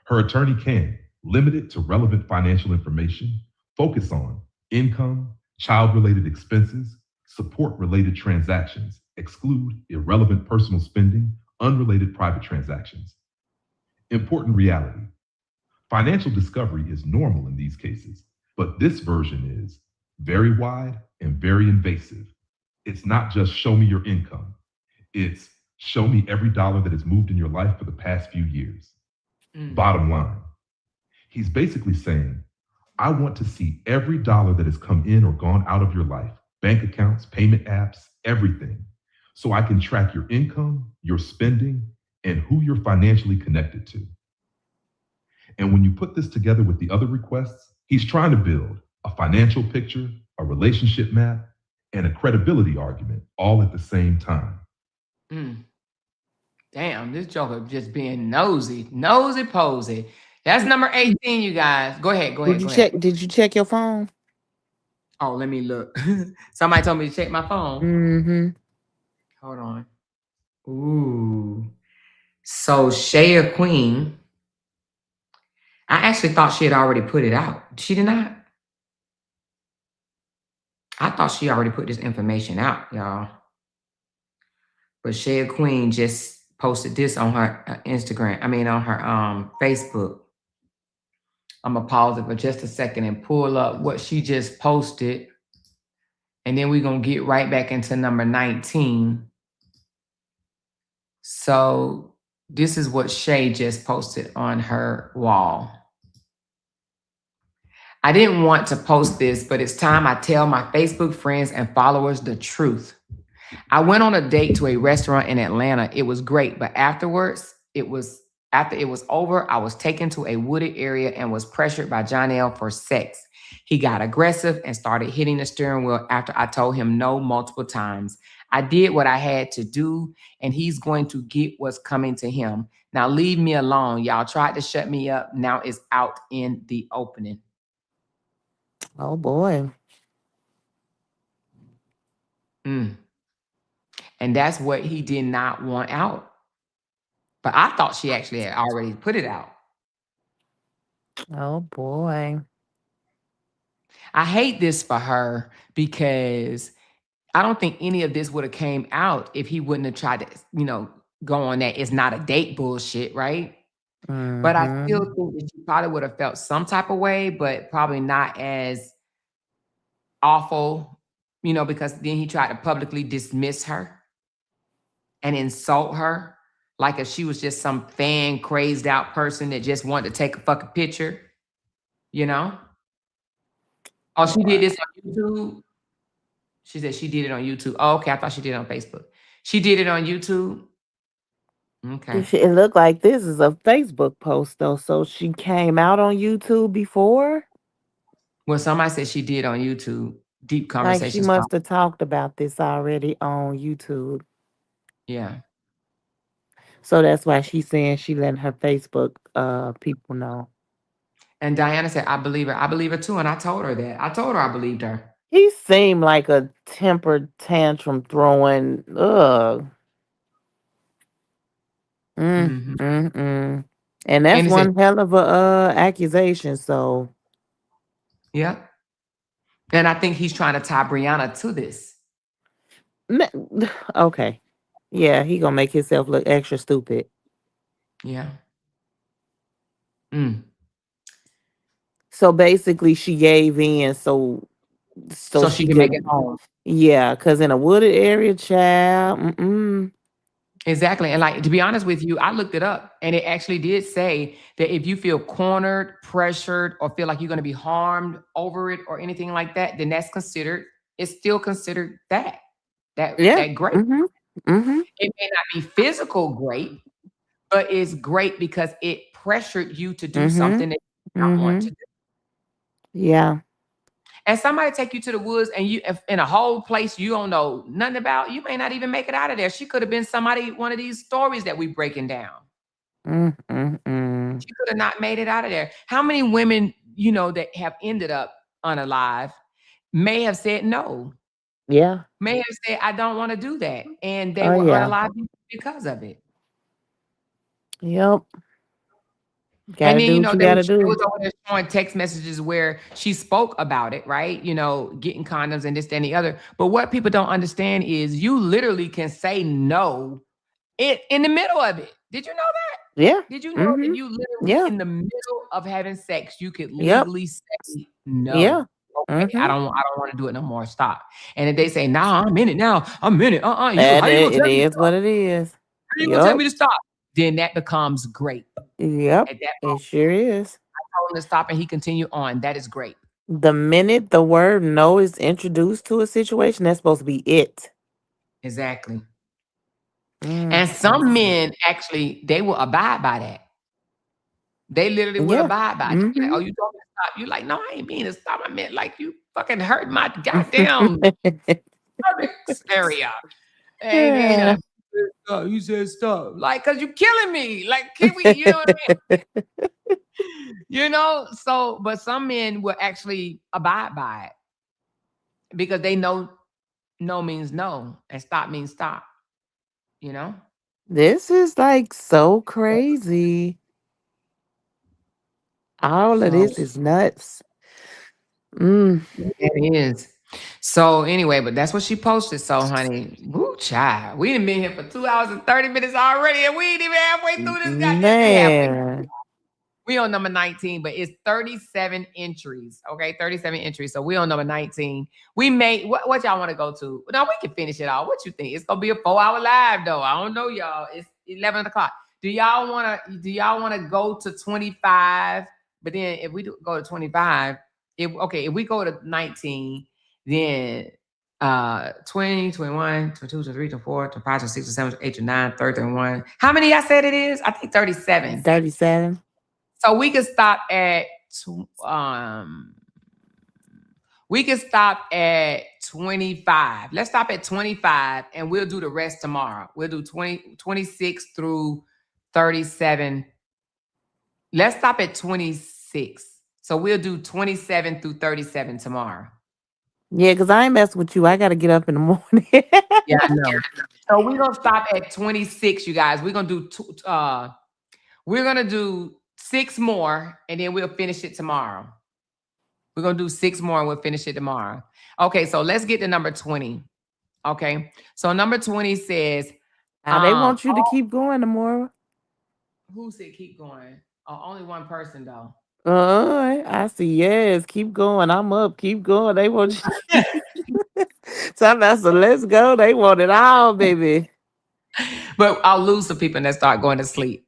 Her attorney can limit it to relevant financial information, focus on income, child-related expenses, Support related transactions, exclude irrelevant personal spending, unrelated private transactions. Important reality: financial discovery is normal in these cases, but this version is very wide and very invasive. It's not just show me your income, it's show me every dollar that has moved in your life for the past few years. Mm. Bottom line, he's basically saying, I want to see every dollar that has come in or gone out of your life, bank accounts, payment apps, everything, so I can track your income, your spending, and who you're financially connected to. And when you put this together with the other requests, he's trying to build a financial picture, a relationship map, and a credibility argument all at the same time. Mm. Damn, this joker just being nosy, nosy posy. That's number 18, you guys. Go ahead, go Did ahead, you go ahead. check? Did you check your phone? Oh, let me look. Somebody told me to check my phone. Mm-hmm. Hold on. Ooh. So Shay Queen, I actually thought she had already put it out. She did not. I thought she already put this information out, y'all. But Shay Queen just posted this on her Instagram. I mean, on her Facebook. I'm gonna pause it for just a second and pull up what she just posted, and then we're gonna get right back into number 19. So this is what Shay just posted on her wall. I didn't want to post this, but it's time I tell my Facebook friends and followers the truth. I went on a date to a restaurant in Atlanta. It was great, but after it was over, I was taken to a wooded area and was pressured by Johnell for sex. He got aggressive and started hitting the steering wheel after I told him no multiple times. I did what I had to do, and he's going to get what's coming to him. Now leave me alone. Y'all tried to shut me up. Now it's out in the opening. Oh boy. Mm. And that's what he did not want out. But I thought she actually had already put it out. Oh boy. I hate this for her because I don't think any of this would have came out if he wouldn't have tried to, go on that it's not a date bullshit, right? But I still Mm-hmm. think that she probably would have felt some type of way, but probably not as awful, because then he tried to publicly dismiss her and insult her. Like if she was just some fan crazed out person that just wanted to take a fucking picture, you know? Oh, she did this on YouTube. She said she did it on YouTube. Oh, okay. I thought she did it on Facebook. She did it on YouTube. Okay. It looked like this is a Facebook post though, so she came out on YouTube before. Well, somebody said she did on YouTube. Deep Like she conversations. must have talked about this already on YouTube. Yeah. So that's why she's saying she letting her Facebook people know. And Diana said, I believe her. I believe her too. And I told her that. I told her I believed her. He seemed like a tempered tantrum throwing. Hmm. And that's And it said, one hell of a accusation. So yeah. And I think he's trying to tie Briana to this. ne- okay, yeah, he gonna make himself look extra stupid. Yeah. Mm. So basically, she gave in so So she she can make could. it home. Yeah, because in a wooded area, child. Exactly. And like to be honest with you, I looked it up and it actually did say that if you feel cornered, pressured, or feel like you're going to be harmed over it or anything like that, then it's still considered Yeah. that great. Mm-hmm. It may not be physical great, but it's great because it pressured you to do Mm-hmm. something that you don't want Mm-hmm. to do. Yeah. And somebody take you to the woods and if in a whole place you don't know nothing about, you may not even make it out of there. She could have been somebody, one of these stories that we breaking down. Mm-mm-mm. She could have not made it out of there. How many women, that have ended up unalive may have said no, Yeah. may have said, I don't want to do that. And they Oh were yeah. unalive because of it. Yep. And Gotta then, do what you gotta they was do. over there showing text messages where she spoke about it, right? Getting condoms and this, that, and the other. But what people don't understand is you literally can say no in the middle of it. Did you know that? Yeah. Did you know that Mm-hmm. you literally Yeah. in the middle of having sex, you could Yep. legally say no. Yeah. Okay, I Mm-hmm. don't want to do it no more. Stop. And if they say, nah, I'm in it now. I'm in it. You how And you gonna it tell me to is stop? what it is. How you gonna tell Yep. me to stop? Then that becomes grape. Yep. At that It moment, sure is. I told him to stop and he continued on. That is grape. The minute the word no is introduced to a situation, that's supposed to be it. Exactly. Mm, And mm, some mm. men actually they will abide by that. They literally will Yeah. abide by it. They be like, Mm-hmm. oh, you told me to stop. You like, no, I ain't mean to stop. I meant like you fucking hurt my goddamn cervix area. Ain't Yeah. nothing. Stop. You said stop. Like, cause you killing me. Like, can we, you know what I mean? So but some men will actually abide by it because they know no means no and stop means stop, you know? This is like so crazy. All of So this is nuts. Mm. it is. So anyway, but that's what she posted. So honey, woo child. We done been here for 2 hours and 30 minutes already, and we ain't even halfway through this goddamn halfway. Man. We on number 19, but it's 37 entries. Okay, 37 entries. So we on number 19. We made what y'all want to go to? No, we can finish it all. What you think? It's gonna be a 4 hour live though. I don't know, y'all. It's 11 o'clock. Do y'all wanna go to 25? But then if we go to 25, if we go to 19, then 20, 21, 22, 23, 24, 25, 26, 27, 28, 29, 30, 31. How many I said it is? I think 37. 37. So we could stop at tw- um we could stop at 25. Let's stop at 25 and we'll do the rest tomorrow. We'll do 26 through 37. Let's stop at 26. So we'll do 27 through 37 tomorrow. Yeah, because I ain't messing with you. I got to get up in the morning. Yeah, I know. So we're gonna stop at 26, you guys. We're gonna do 6 more and then we'll finish it tomorrow. We're gonna do 6 more and we'll finish it tomorrow. Okay, so let's get to number 20. Okay. So number 20 says, Now they want you to oh, keep going tomorrow. who said keep going? Oh, only one person though. I see. Yes, keep going. I'm up. Keep going. They want you to keep. Talking about, so let's go. They want it all, baby. But I'll lose some people and they start going to sleep.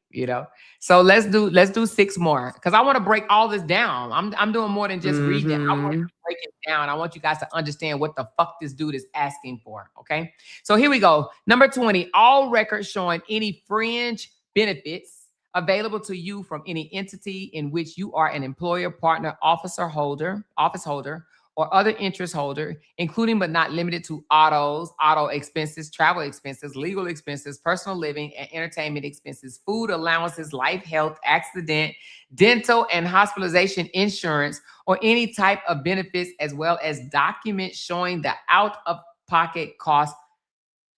So let's do 6 more because I want to break all this down. I'm doing more than just reading it. I want Mm-hmm. to break it down. I want you guys to understand what the fuck this dude is asking for. Okay. So here we go. Number 20, all records showing any fringe benefits available to you from any entity in which you are an employer, partner, office holder, or other interest holder, including but not limited to auto expenses, travel expenses, legal expenses, personal living and entertainment expenses, food allowances, life, health, accident, dental, and hospitalization insurance, or any type of benefits, as well as documents showing the out of pocket cost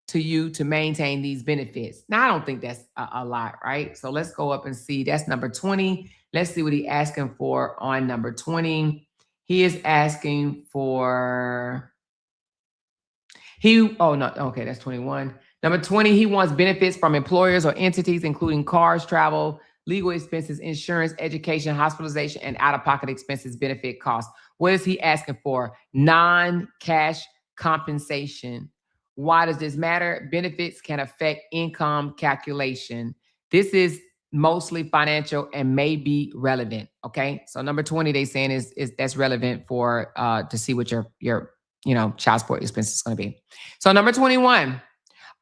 to you to maintain these benefits. Now, I don't think that's a lot, right? So let's go up and see. That's number 20. Let's see what he's asking for on number 20. He is asking for oh no, okay, that's 21. Number 20, he wants benefits from employers or entities, including cars, travel, legal expenses, insurance, education, hospitalization, and out-of-pocket expenses, benefit costs. What is he asking for? Non-cash compensation. Why does this matter? Benefits can affect income calculation. This is mostly financial and may be relevant. Okay. So number 20, they saying is that's relevant for to see what your child support expense is going to be. So number 21,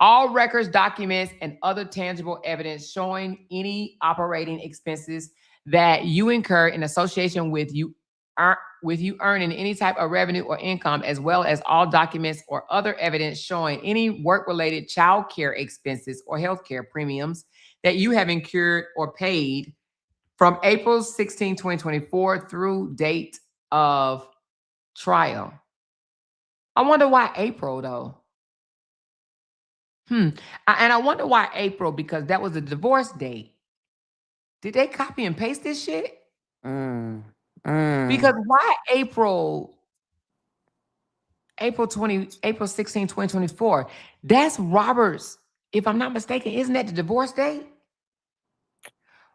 all records, documents, and other tangible evidence showing any operating expenses that you incur in association with you earning any type of revenue or income, as well as all documents or other evidence showing any work-related child care expenses or healthcare premiums that you have incurred or paid from April 16, 2024 through date of trial. I wonder why April though. And I wonder why April, because that was the divorce date. Did they copy and paste this shit? Mm. Because Mm. why April 16, 2024? That's Robert's, if I'm not mistaken, isn't that the divorce date?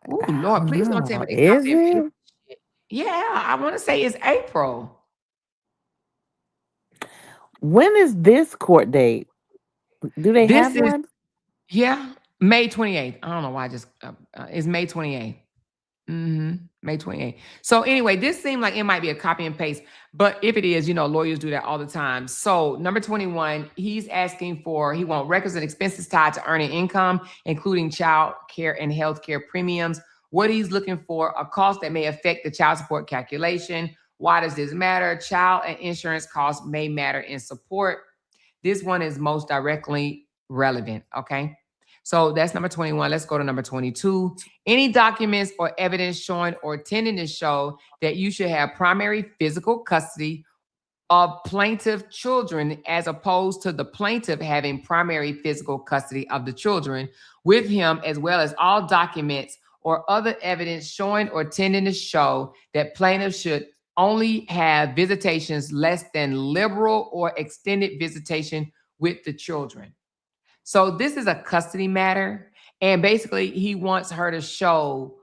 Oh Lord, please don't tell No, me they is copy and paste it? shit. Yeah, I want to say it's April. When is this court date? Do they This have is, one? yeah, May 28th. I don't know why I just, it's May 28th. May 28th. So anyway, this seemed like it might be a copy and paste, but if it is, lawyers do that all the time. So number 21, he's asking he wants records and expenses tied to earning income, including child care and health care premiums. What he's looking for, a cost that may affect the child support calculation. Why does this matter? Child and insurance costs may matter in support. This one is most directly relevant. Okay. So that's number 21. Let's go to number 22. Any documents or evidence showing or tending to show that you should have primary physical custody of plaintiff children as opposed to the plaintiff having primary physical custody of the children with him, as well as all documents or other evidence showing or tending to show that plaintiff should only have visitations less than liberal or extended visitation with the children. So this is a custody matter, and basically he wants her to show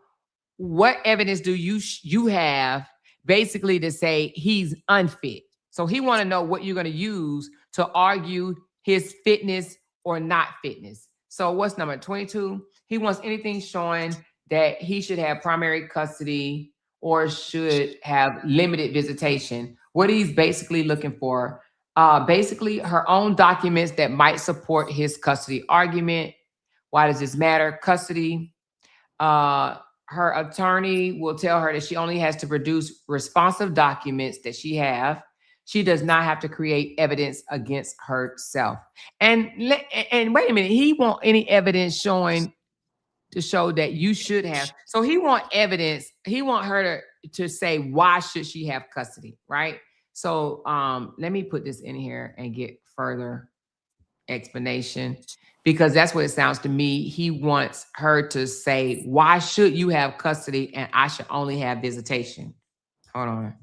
what evidence do you have basically to say he's unfit. So he want to know what you're going to use to argue his fitness or not fitness. So what's number 22? He wants anything showing that he should have primary custody or should have limited visitation. What he's basically looking for, basically her own documents that might support his custody argument. Why does this matter? Custody. Uh, Her attorney will tell her that she only has to produce responsive documents that she have. She does not have to create evidence against herself. And wait a minute, he want any evidence showing to show that you should have. So he want evidence. He want her to say why should she have custody, right? So let me put this in here and get further explanation, because that's what it sounds to me. He wants her to say, why should you have custody and I should only have visitation? Hold on.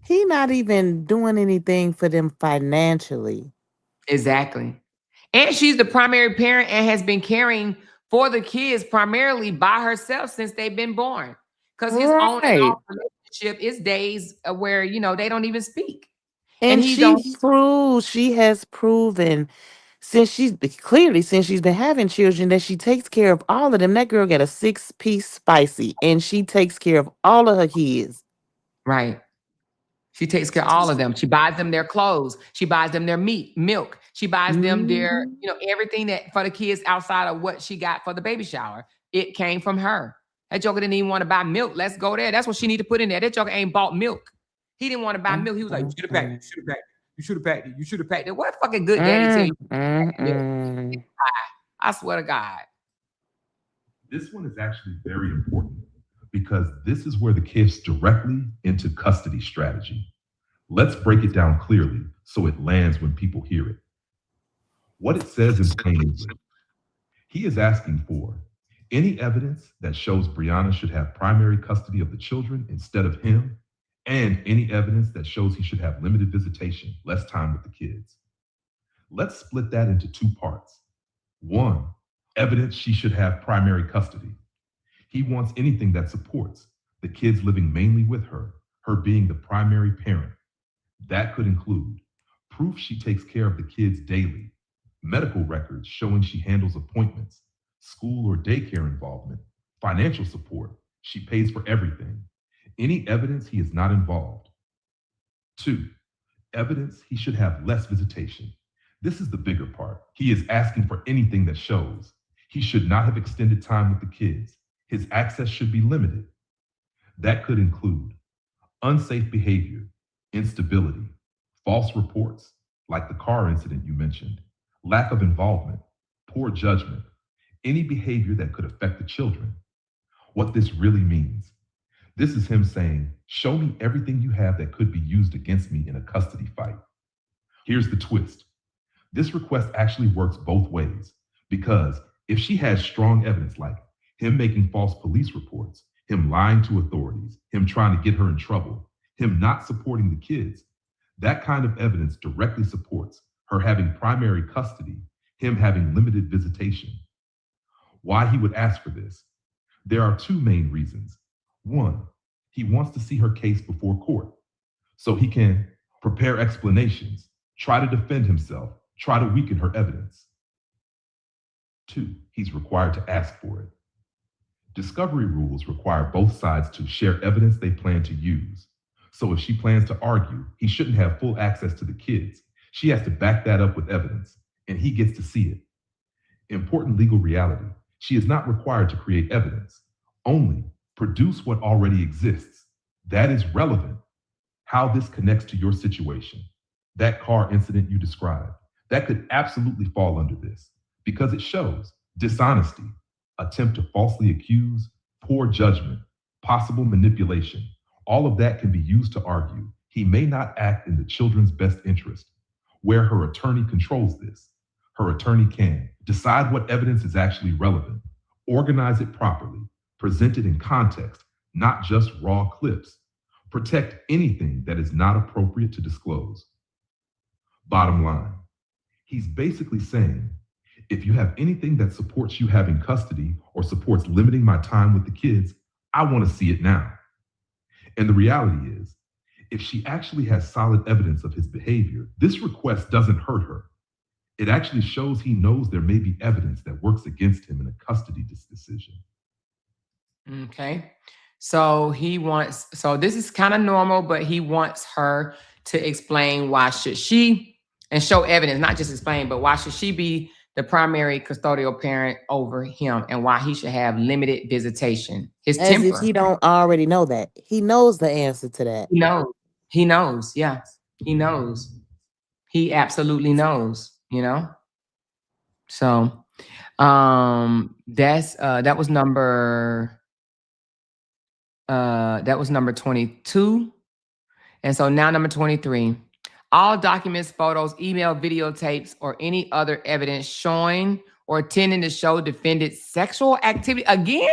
He not even doing anything for them financially. Exactly. And she's the primary parent and has been caring for the kids primarily by herself since they've been born. Because his on and Right. off relationship is days where, they don't even speak. And And he don't, she has proven since she's been having children that she takes care of all of them. That girl got a 6-piece spicy and she takes care of all of her kids. right. She takes care of all of them. She buys them their clothes. She buys them their meat, milk. She buys them their, Mhm. everything that for the kids outside of what she got for the baby shower. It came from her. That joker didn't even want to buy milk. Let's go there. That's what she need to put in there. That joker ain't bought milk. He didn't want to buy milk. He was like, you should have packed it. Mm-mm. You should have packed it. You should have packed it. You should have packed it. What fucking good daddy tell you Mm, to pack mm, milk? mm. I swear to God. This one is actually very important because this is where the kids directly into custody strategy. Let's break it down clearly so it lands when people hear it. What it says in plain English, he is asking for any evidence that shows Briana should have primary custody of the children instead of him, and any evidence that shows he should have limited visitation, less time with the kids. Let's split that into two parts. One, evidence she should have primary custody. He wants anything that supports the kids living mainly with her being the primary parent. That could include proof she takes care of the kids daily, medical records showing she handles appointments, school or daycare involvement, financial support, she pays for everything, any evidence he is not involved. Two, evidence he should have less visitation. This is the bigger part. He is asking for anything that shows he should not have extended time with the kids. His access should be limited. That could include unsafe behavior, instability, false reports, like the car incident you mentioned, lack of involvement, poor judgment, any behavior that could affect the children. What this really means. This is him saying, show me everything you have that could be used against me in a custody fight. Here's the twist. This request actually works both ways because if she has strong evidence like him making false police reports, him lying to authorities, him trying to get her in trouble, him not supporting the kids. That kind of evidence directly supports her having primary custody, him having limited visitation. Why he would ask for this? There are two main reasons. One, he wants to see her case before court so he can prepare explanations, try to defend himself, try to weaken her evidence. Two, he's required to ask for it. Discovery rules require both sides to share evidence they plan to use. So if she plans to argue, he shouldn't have full access to the kids. She has to back that up with evidence, and he gets to see it. Important legal reality. She is not required to create evidence, only produce what already exists. That is relevant. How this connects to your situation. That car incident you described, that could absolutely fall under this because it shows dishonesty, attempt to falsely accuse, poor judgment, possible manipulation. All of that can be used to argue he may not act in the children's best interest. Where her attorney controls this, her attorney can decide what evidence is actually relevant, organize it properly, present it in context, not just raw clips, protect anything that is not appropriate to disclose. Bottom line, he's basically saying, if you have anything that supports you having custody or supports limiting my time with the kids, I want to see it now. And the reality is, if she actually has solid evidence of his behavior, this request doesn't hurt her. It actually shows he knows there may be evidence that works against him in a custody decision. Okay. So this is kind of normal, but he wants her to explain why should she, and show evidence, not just explain, but why should she be the primary custodial parent over him and why he should have limited visitation. His As if temper. he don't already know that. He knows the answer to that. He knows. He knows. Yeah. He knows. He absolutely knows, So that was number 22. And so now number 23. All documents, photos, email, videotapes, or any other evidence showing or tending to show defendant's sexual activity. Again?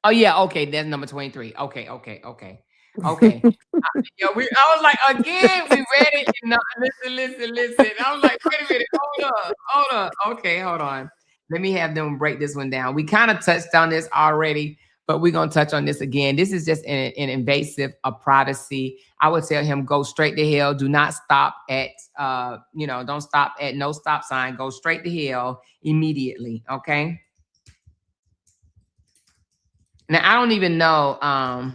Oh, yeah. Okay. That's number 23. Okay. I was like, again, we read it. Listen. I was like, wait a minute. Hold up. Okay, hold on. Let me have them break this one down. We kind of touched on this already, but we're going to touch on this again. This is just an invasive of privacy. I would tell him, go straight to hell. Do not stop at, don't stop at no stop sign. Go straight to hell immediately. Okay. Now, I don't even know. I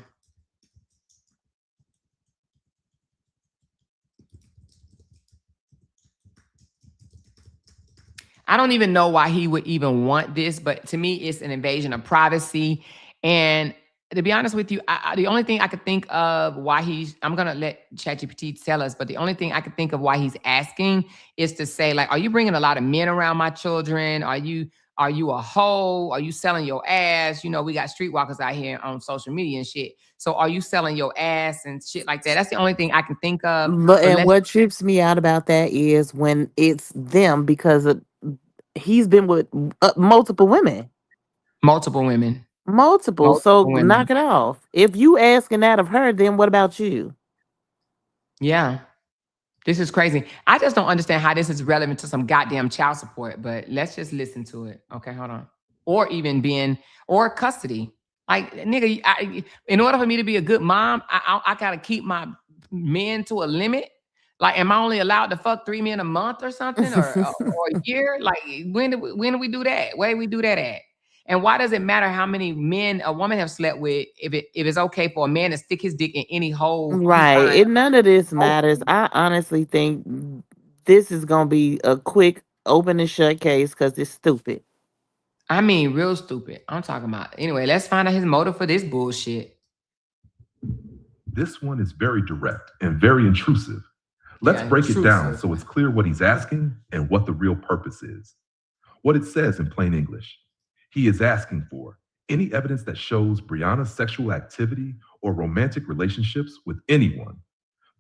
don't even know why he would even want this, but to me, it's an invasion of privacy. And to be honest with you, the only thing I could think of why I'm going to let ChatGPT tell us, but the only thing I could think of why he's asking is to say, like, are you bringing a lot of men around my children? Are you a hoe? Are you selling your ass? We got streetwalkers out here on social media and shit. So are you selling your ass and shit like that? That's the only thing I can think of. And what trips me out about that is when it's them, because he's been with multiple women. Multiple. So knock it off. If you asking that of her, then what about you? Yeah. This is crazy. I just don't understand how this is relevant to some goddamn child support, but let's just listen to it. Okay, hold on. Or even or custody. Like, nigga, in order for me to be a good mom, I got to keep my men to a limit. Like, am I only allowed to fuck 3 men a month or something, or a year? Like, when do we do that? Where do we do that at? And why does it matter how many men a woman have slept with if it's okay for a man to stick his dick in any hole? Right. None of this matters. I honestly think this is going to be a quick open and shut case because it's stupid. I mean, real stupid. I'm talking about. Anyway, let's find out his motive for this bullshit. This one is very direct and very intrusive. Let's break it down so it's clear what he's asking and what the real purpose is. What it says in plain English. He is asking for any evidence that shows Briana's sexual activity or romantic relationships with anyone,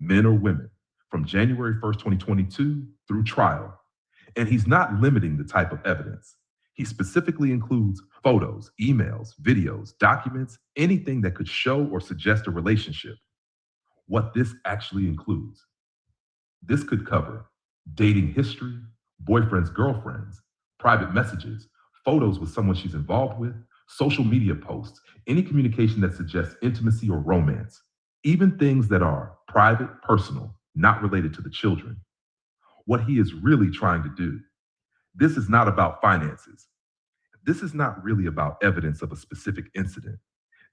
men or women, from January 1st, 2022 through trial. And he's not limiting the type of evidence. He specifically includes photos, emails, videos, documents, anything that could show or suggest a relationship. What this actually includes. This could cover dating history, boyfriends, girlfriends, private messages, photos with someone she's involved with, social media posts, any communication that suggests intimacy or romance, even things that are private, personal, not related to the children. What he is really trying to do. This is not about finances. This is not really about evidence of a specific incident.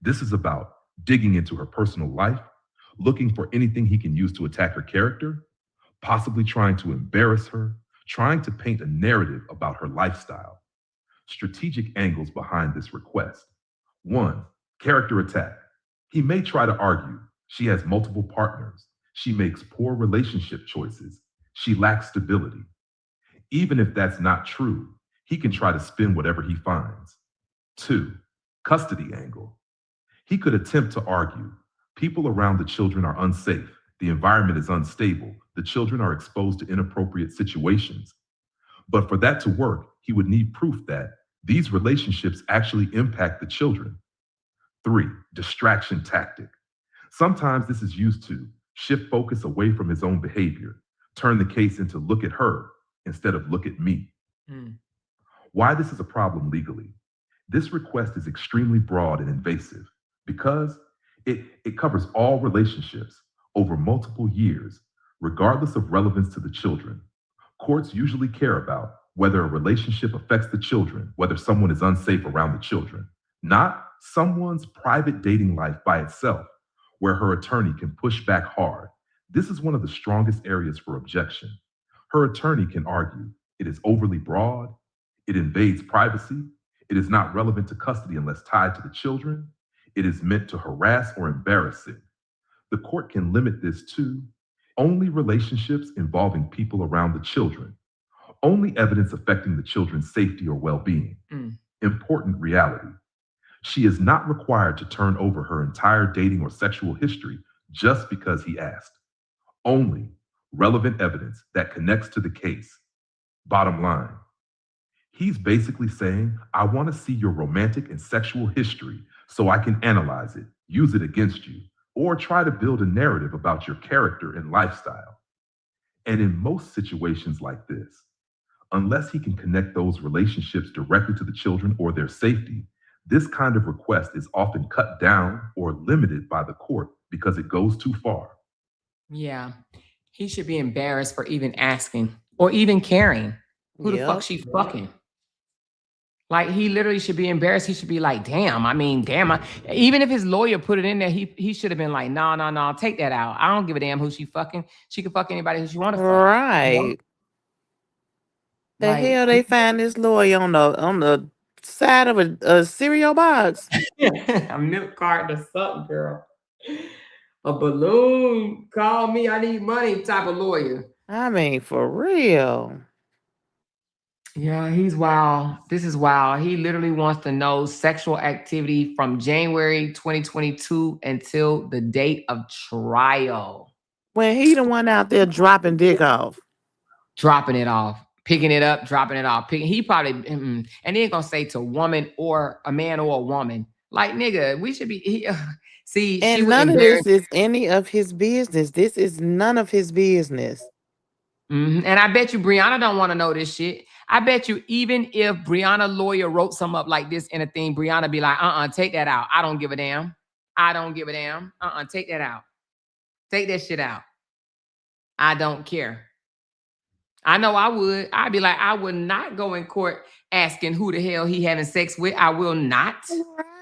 This is about digging into her personal life, looking for anything he can use to attack her character, possibly trying to embarrass her, trying to paint a narrative about her lifestyle. Strategic angles behind this request. One, character attack. He may try to argue she has multiple partners, she makes poor relationship choices, she lacks stability. Even if that's not true, he can try to spin whatever he finds. Two, custody angle. He could attempt to argue people around the children are unsafe, the environment is unstable, the children are exposed to inappropriate situations. But for that to work, he would need proof that these relationships actually impact the children. Three, distraction tactic. Sometimes this is used to shift focus away from his own behavior, turn the case into look at her instead of look at me. Mm. Why this is a problem legally. This request is extremely broad and invasive because it covers all relationships over multiple years, regardless of relevance to the children. Courts usually care about whether a relationship affects the children, whether someone is unsafe around the children, not someone's private dating life by itself, where her attorney can push back hard. This is one of the strongest areas for objection. Her attorney can argue it is overly broad, it invades privacy, it is not relevant to custody unless tied to the children, it is meant to harass or embarrass it. The court can limit this to only relationships involving people around the children, only evidence affecting the children's safety or well being. Mm. Important reality. She is not required to turn over her entire dating or sexual history just because he asked. Only relevant evidence that connects to the case. Bottom line. He's basically saying, I want to see your romantic and sexual history so I can analyze it, use it against you, or try to build a narrative about your character and lifestyle. And in most situations like this, unless he can connect those relationships directly to the children or their safety, this kind of request is often cut down or limited by the court because it goes too far. Yeah. He should be embarrassed for even asking or even caring. Who the fuck Yep. she fucking? Like, he literally should be embarrassed. He should be like, damn. I mean, damn. Even if his lawyer put it in there, he should have been like, no, no, no, take that out. I don't give a damn who she fucking. She can fuck anybody who she want to fuck. Right. The Like, hell they find this lawyer on the side of a cereal box? a milk carton or something, girl. A balloon. Call me. I need money type of lawyer. I mean, for real. Yeah, he's wild. This is wild. He literally wants to know sexual activity from January 2022 until the date of trial. When he the one out there dropping dick off. Dropping it off, picking it up, dropping it off. He probably, and he ain't gonna say to a woman or a man or a woman. Like, nigga, we should be, see, she And would none of embarrass. this is any of his business. This is none of his business. And I bet you Briana don't want to know this shit. I bet you even if Briana lawyer wrote something up like this in a thing, Briana be like, take that out. I don't give a damn. I don't give a damn. Take that out. Take that shit out. I don't care. I know I would. I'd be like, I would not go in court asking who the hell he having sex with. I will not.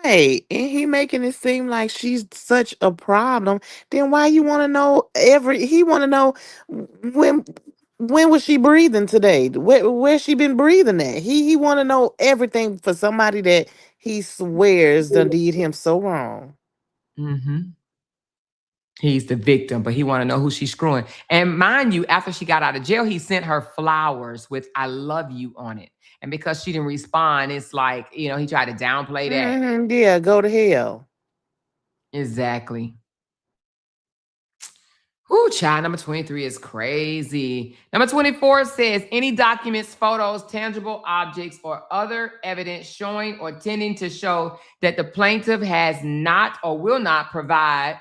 Right. And he making it seem like she's such a problem. Then why you want to know he want to know when when was she breathing today? Where she been breathing at? He want to know everything for somebody that he swears done did him so wrong. Mm-hmm. He's the victim, but he want to know who she's screwing. And mind you, after she got out of jail, he sent her flowers with "I love you" on it. And because she didn't respond, it's like, he tried to downplay that. Yeah, go to hell. Exactly. Ooh, child, number 23 is crazy. Number 24 says any documents, photos, tangible objects, or other evidence showing or tending to show that the plaintiff has not or will not provide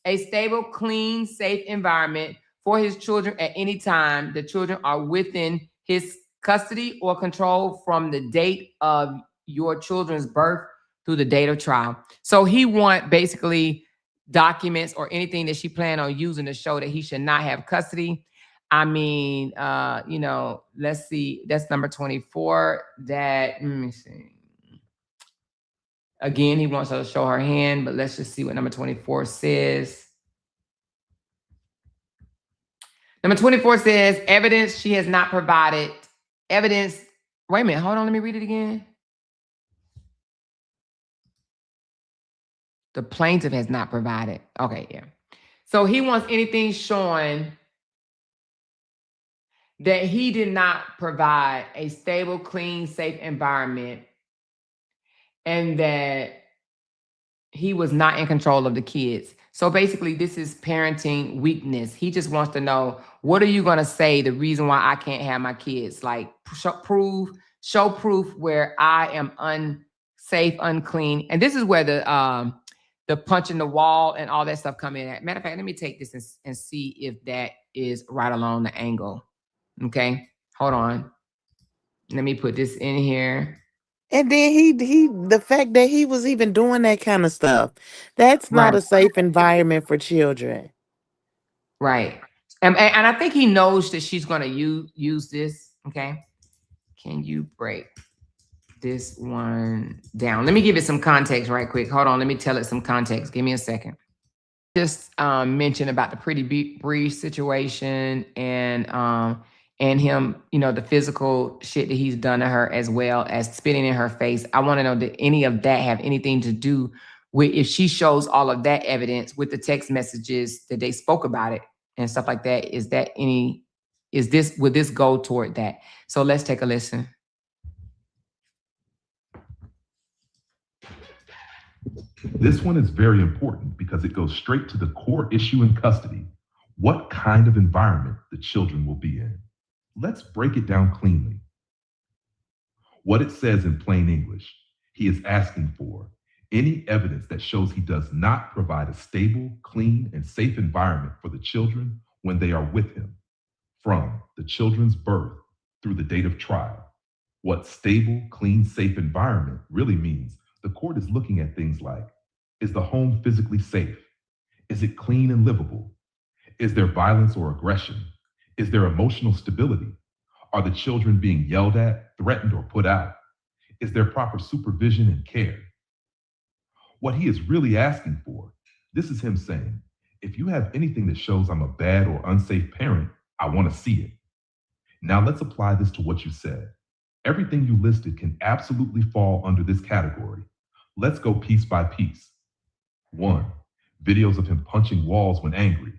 a stable, clean, safe environment for his children at any time. The children are within his custody or control from the date of your children's birth through the date of trial. So he want basically documents or anything that she planned on using to show that he should not have custody. I mean, let's see. That's number 24. Let me see. Again, he wants her to show her hand, but let's just see what number 24 says. Number 24 says evidence she has not provided. Evidence. Wait a minute. Hold on. Let me read it again. The plaintiff has not provided. Okay, yeah. So he wants anything showing that he did not provide a stable, clean, safe environment and that he was not in control of the kids. So basically, this is parenting weakness. He just wants to know, what are you going to say the reason why I can't have my kids? Like, show proof where I am unsafe, unclean. And this is where the punch in the wall and all that stuff come in at. Matter of fact, let me take this and see if that is right along the angle. Okay, hold on. Let me put this in here. And then he the fact that he was even doing that kind of stuff, that's not a safe environment for children. Right. And I think he knows that she's going to use this. Okay. Can you break this one down? Let me give it some context right quick. Hold on. Let me tell it some context. Give me a second. Just mention about the Pretty Bree situation and him, the physical shit that he's done to her, as well as spitting in her face. I want to know, did any of that have anything to do with, if she shows all of that evidence with the text messages that they spoke about it and stuff like that? Would this go toward that? So let's take a listen. This one is very important because it goes straight to the core issue in custody: what kind of environment the children will be in. Let's break it down cleanly. What it says in plain English: he is asking for any evidence that shows he does not provide a stable, clean, and safe environment for the children when they are with him, from the children's birth through the date of trial. What stable, clean, safe environment really means, the court is looking at things like, is the home physically safe? Is it clean and livable? Is there violence or aggression? Is there emotional stability? Are the children being yelled at, threatened, or put out? Is there proper supervision and care? What he is really asking for, this is him saying, if you have anything that shows I'm a bad or unsafe parent, I want to see it. Now let's apply this to what you said. Everything you listed can absolutely fall under this category. Let's go piece by piece. 1, videos of him punching walls when angry.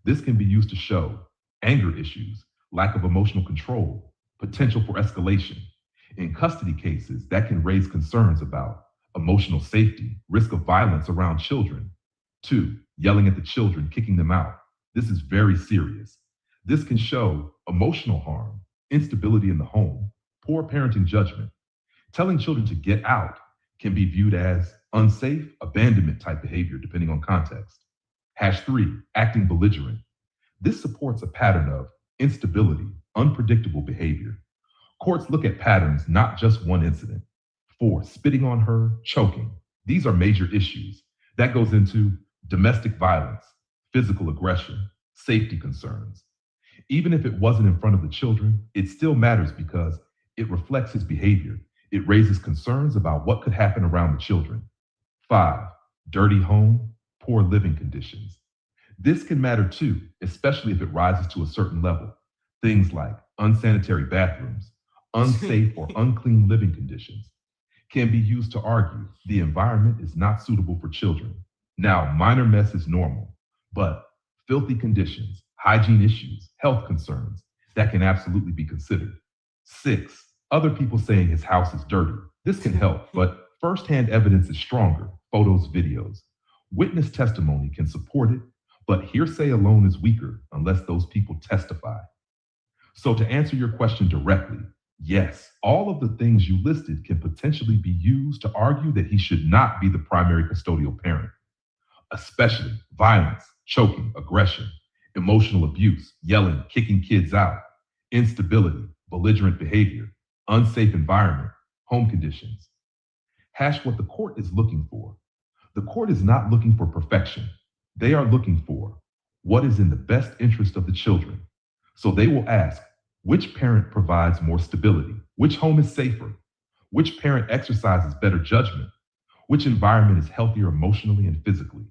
This can be used to show anger issues, lack of emotional control, potential for escalation. In custody cases, that can raise concerns about emotional safety, risk of violence around children. 2, yelling at the children, kicking them out. This is very serious. This can show emotional harm, instability in the home, poor parenting judgment. Telling children to get out can be viewed as unsafe, abandonment type behavior, depending on context. #3, acting belligerent. This supports a pattern of instability, unpredictable behavior. Courts look at patterns, not just one incident. 4, spitting on her, choking. These are major issues. That goes into domestic violence, physical aggression, safety concerns. Even if it wasn't in front of the children, it still matters because it reflects his behavior. It raises concerns about what could happen around the children. 5, dirty home, poor living conditions. This can matter too, especially if it rises to a certain level. Things like unsanitary bathrooms, unsafe or unclean living conditions can be used to argue the environment is not suitable for children. Now, minor mess is normal, but filthy conditions, hygiene issues, health concerns, that can absolutely be considered. 6, other people saying his house is dirty. This can help, but firsthand evidence is stronger: photos, videos. Witness testimony can support it, But hearsay alone is weaker unless those people testify. So to answer your question directly, yes, all of the things you listed can potentially be used to argue that he should not be the primary custodial parent, especially violence, choking, aggression, emotional abuse, yelling, kicking kids out, instability, belligerent behavior, unsafe environment, home conditions. Hash what the court is looking for. The court is not looking for perfection. They are looking for what is in the best interest of the children. So they will ask, which parent provides more stability? Which home is safer? Which parent exercises better judgment? Which environment is healthier emotionally and physically?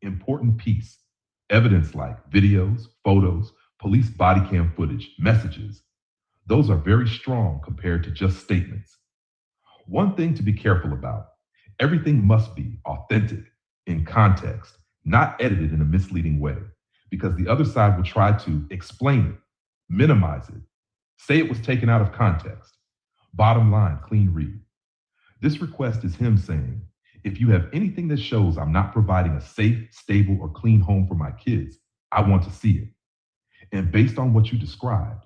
Important piece. Evidence like videos, photos, police body cam footage, messages. Those are very strong compared to just statements. One thing to be careful about, everything must be authentic, in context, not edited in a misleading way, because the other side will try to explain it, minimize it, say it was taken out of context. Bottom line, clean read. This request is him saying, if you have anything that shows I'm not providing a safe, stable, or clean home for my kids, I want to see it. And based on what you described,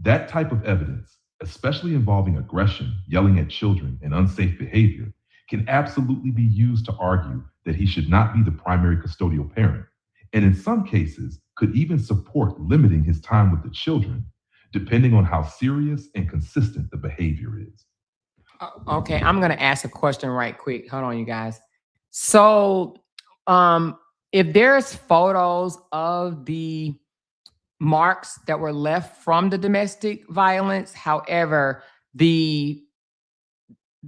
that type of evidence, especially involving aggression, yelling at children, and unsafe behavior, can absolutely be used to argue that he should not be the primary custodial parent, and in some cases could even support limiting his time with the children, depending on how serious and consistent the behavior is. Okay, I'm gonna ask a question right quick. Hold on, you guys. So, if there's photos of the marks that were left from the domestic violence, however, the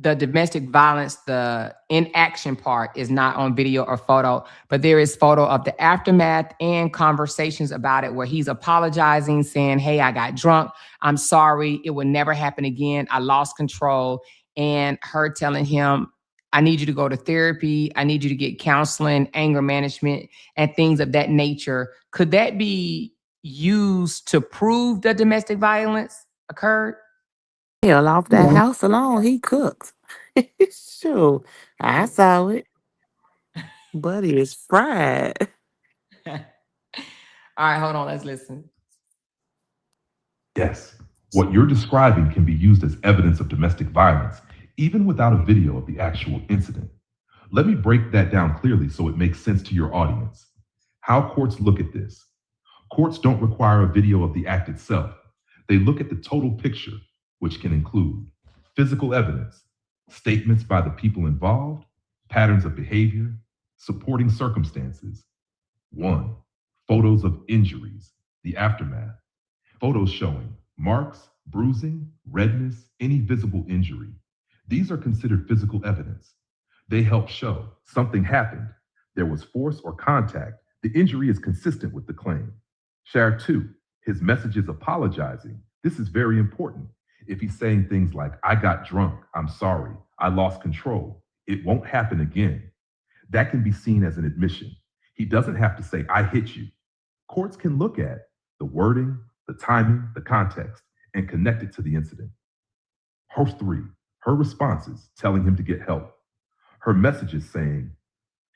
domestic violence, the inaction part is not on video or photo, but there is photo of the aftermath and conversations about it where he's apologizing, saying, hey, I got drunk. I'm sorry. It will never happen again. I lost control. And her telling him, I need you to go to therapy. I need you to get counseling, anger management, and things of that nature. Could that be used to prove that domestic violence occurred? Hell, off that house alone, he cooks. Sure, I saw it. Buddy is fried. All right, hold on. Let's listen. Yes, what you're describing can be used as evidence of domestic violence, even without a video of the actual incident. Let me break that down clearly so it makes sense to your audience. How courts look at this. Courts don't require a video of the act itself. They look at the total picture, which can include physical evidence, statements by the people involved, patterns of behavior, supporting circumstances. 1. Photos of injuries, the aftermath. Photos showing marks, bruising, redness, any visible injury. These are considered physical evidence. They help show something happened. There was force or contact. The injury is consistent with the claim. Share 2, his messages apologizing. This is very important. If he's saying things like, I got drunk, I'm sorry, I lost control, it won't happen again. That can be seen as an admission. He doesn't have to say, I hit you. Courts can look at the wording, the timing, the context, and connect it to the incident. Host 3, her responses telling him to get help. Her messages saying,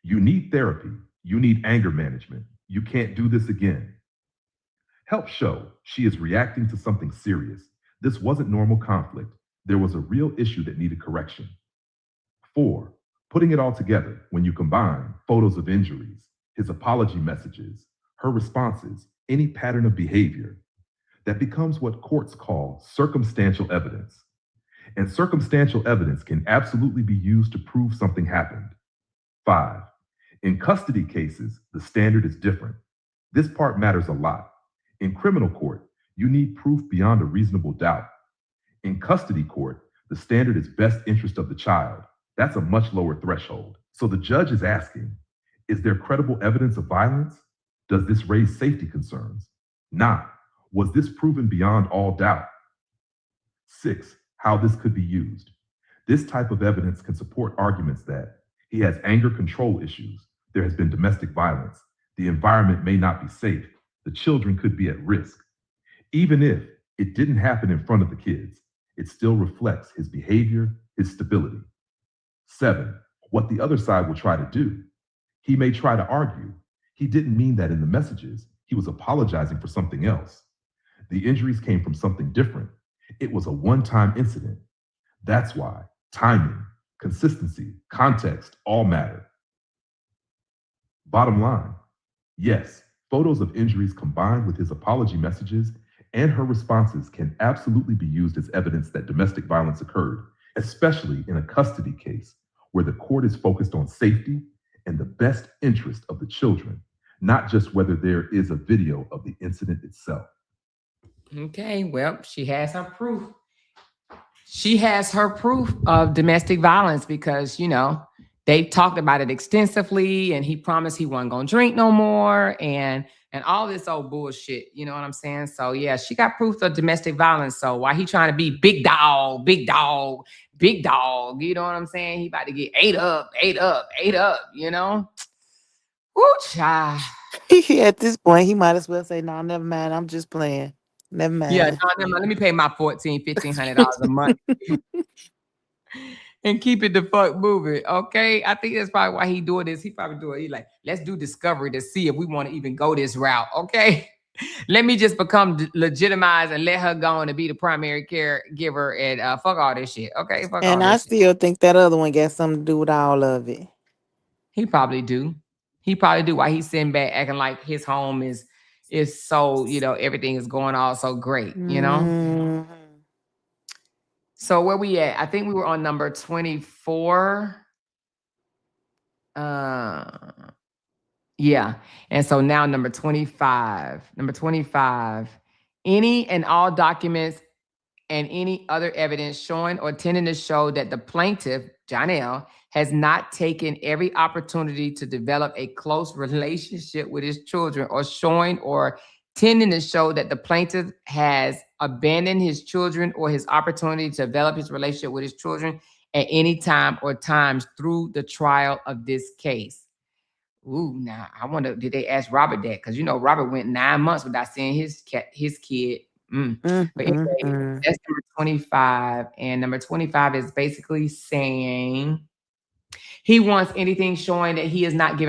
you need therapy, you need anger management, you can't do this again. Help show she is reacting to something serious. This wasn't normal conflict. There was a real issue that needed correction. 4, putting it all together when you combine photos of injuries, his apology messages, her responses, any pattern of behavior, that becomes what courts call circumstantial evidence. And circumstantial evidence can absolutely be used to prove something happened. 5, in custody cases, the standard is different. This part matters a lot. In criminal court, you need proof beyond a reasonable doubt. In custody court, the standard is best interest of the child. That's a much lower threshold. So the judge is asking, is there credible evidence of violence? Does this raise safety concerns? Not, was this proven beyond all doubt? 6, how this could be used. This type of evidence can support arguments that he has anger control issues, there has been domestic violence, the environment may not be safe, the children could be at risk. Even if it didn't happen in front of the kids, it still reflects his behavior, his stability. 7, what the other side will try to do. He may try to argue, He didn't mean that in the messages. He was apologizing for something else. The injuries came from something different. It was a one time incident. That's why timing, consistency, context all matter. Bottom line, yes, photos of injuries combined with his apology messages and her responses can absolutely be used as evidence that domestic violence occurred, especially in a custody case where the court is focused on safety and the best interest of the children, not just whether there is a video of the incident itself. Okay, well, she has her proof. She has her proof of domestic violence because, they talked about it extensively and he promised he wasn't going to drink no more and all this old bullshit, you know what I'm saying? So yeah, she got proof of domestic violence. So why he trying to be big dog, big dog, big dog, you know what I'm saying? He about to get ate up, ate up, ate up, Woo, child. At this point, he might as well say, "No, never mind. I'm just playing. Never Yeah, mind." no, never mind. Let me pay my $1,400, $1,500 a month and keep it the fuck moving. Okay. I think that's probably why he doing this. He probably doing he like, let's do discovery to see if we want to even go this route. Okay. Let me just become legitimized and let her go on and be the primary caregiver and fuck all this shit. Okay, fuck all And I this shit. still think that other one got something to do with all of it. He probably do. He probably do while he's sitting back acting like his home is so, everything is going all so great. Mhm. So where we at? I think we were on number 24. Uh yeah. And so now number 25. Number 25. Any and all documents and any other evidence showing or tending to show that the plaintiff, Johnell, has not taken every opportunity to develop a close relationship with his children, or showing or tending to show that the plaintiff has abandoned his children or his opportunity to develop his relationship with his children at any time or times through the trial of this case. Ooh, now I wonder, did they ask Robert that? Because Robert went 9 months without seeing his kid. But anyway, Mm. that's number 25. And number 25 is basically saying he wants anything showing that he is not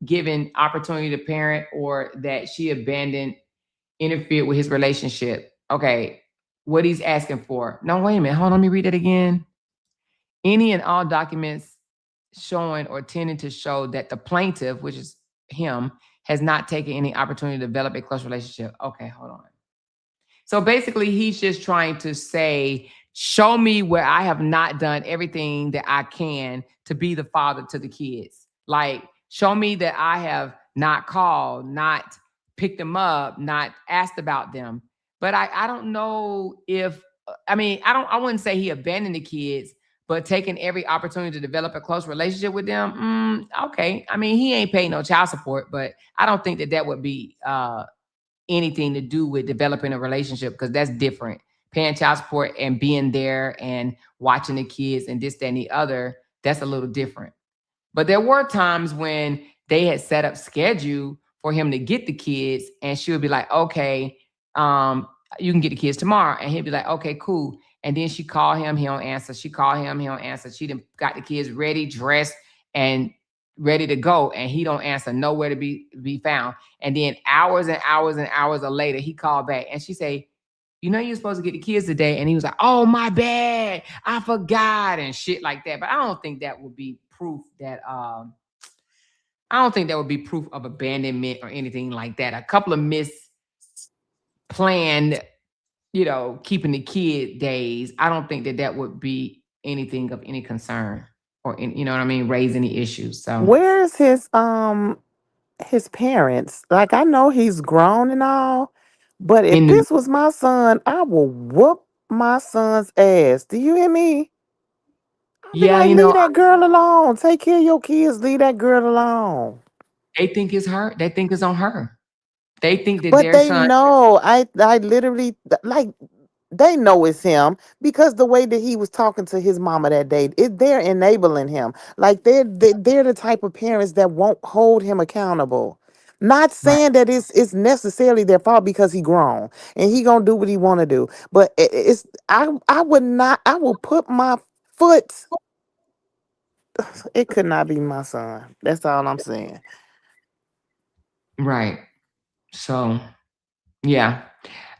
given opportunity to parent, or that she abandoned, interfered with his relationship. Okay, what he's asking for. No, wait a minute. Hold on, let me read it again. Any and all documents showing or tending to show that the plaintiff, which is him, has not taken any opportunity to develop a close relationship. Okay, hold on. So basically, he's just trying to say, show me where I have not done everything that I can to be the father to the kids. Like, show me that I have not called, not picked them up, not asked about them. But I don't know if, I wouldn't say he abandoned the kids, but taking every opportunity to develop a close relationship with them. Okay. I mean, he ain't paid no child support, but I don't think that that would be anything to do with developing a relationship, because that's different. Paying child support and being there and watching the kids and this, that, and the other, that's a little different. But there were times when they had set up schedule for him to get the kids, and she would be like, okay, you can get the kids tomorrow. And he'd be like, okay, cool. And then she called him, he don't answer. She called him, he don't answer. She done got the kids ready, dressed, and ready to go. And he don't answer, nowhere to be found. And then hours and hours and hours later, he called back and she say, you're supposed to get the kids today. And he was like, oh, my bad, I forgot, and shit like that. But I don't think that would be proof that I don't think that would be proof of abandonment or anything like that. A couple of misplanned, keeping the kid days. I don't think that that would be anything of any concern, or you know what I mean, raise any issues. So Where's his parents? Like, I know he's grown and all, but if in the this was my son, I will whoop my son's ass. Do you hear me? I'll be yeah, like, leave that girl alone. Take care of your kids. Leave that girl alone. they think it's her. They think it's on her. They think that But their they son. know. I literally like they know it's him because the way that he was talking to his mama that day, they're enabling him. Like they're the type of parents that won't hold him accountable. Not Right. saying that it's necessarily their fault because he grown and he gonna do what he want to do. But it's I would not. I will put my foot. It could not be my son. That's all I'm saying. Right. So, yeah.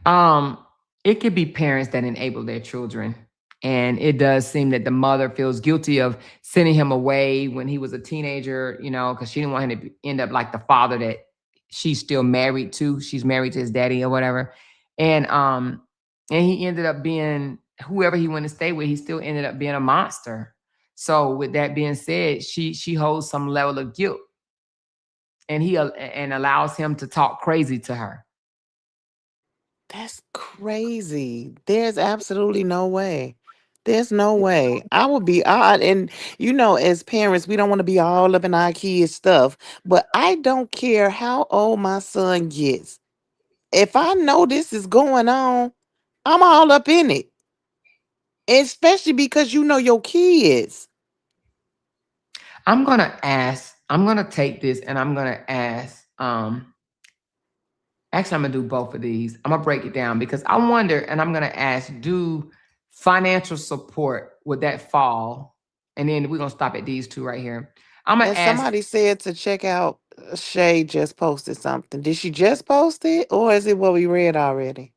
Um, it could be parents that enable their children. And it does seem that the mother feels guilty of sending him away when he was a teenager, because she didn't want him to end up like the father that she's still married to. She's married to his daddy or whatever. And he ended up being whoever he went to stay with, he still ended up being a monster. So with that being said, she holds some level of guilt, and and allows him to talk crazy to her. That's crazy. There's absolutely no way. There's no way. I would be odd. And, as parents, we don't want to be all up in our kids' stuff. But I don't care how old my son gets. If I know this is going on, I'm all up in it. Especially because you know your kids. I'm gonna take this and I'm gonna ask, actually I'm gonna do both of these. I'm gonna break it down because I wonder, and I'm gonna ask, do financial support, would that fall? And then we're gonna stop at these two right here. I'm gonna And ask, somebody said to check out Shay just posted something. Did she just post it or is it what we read already?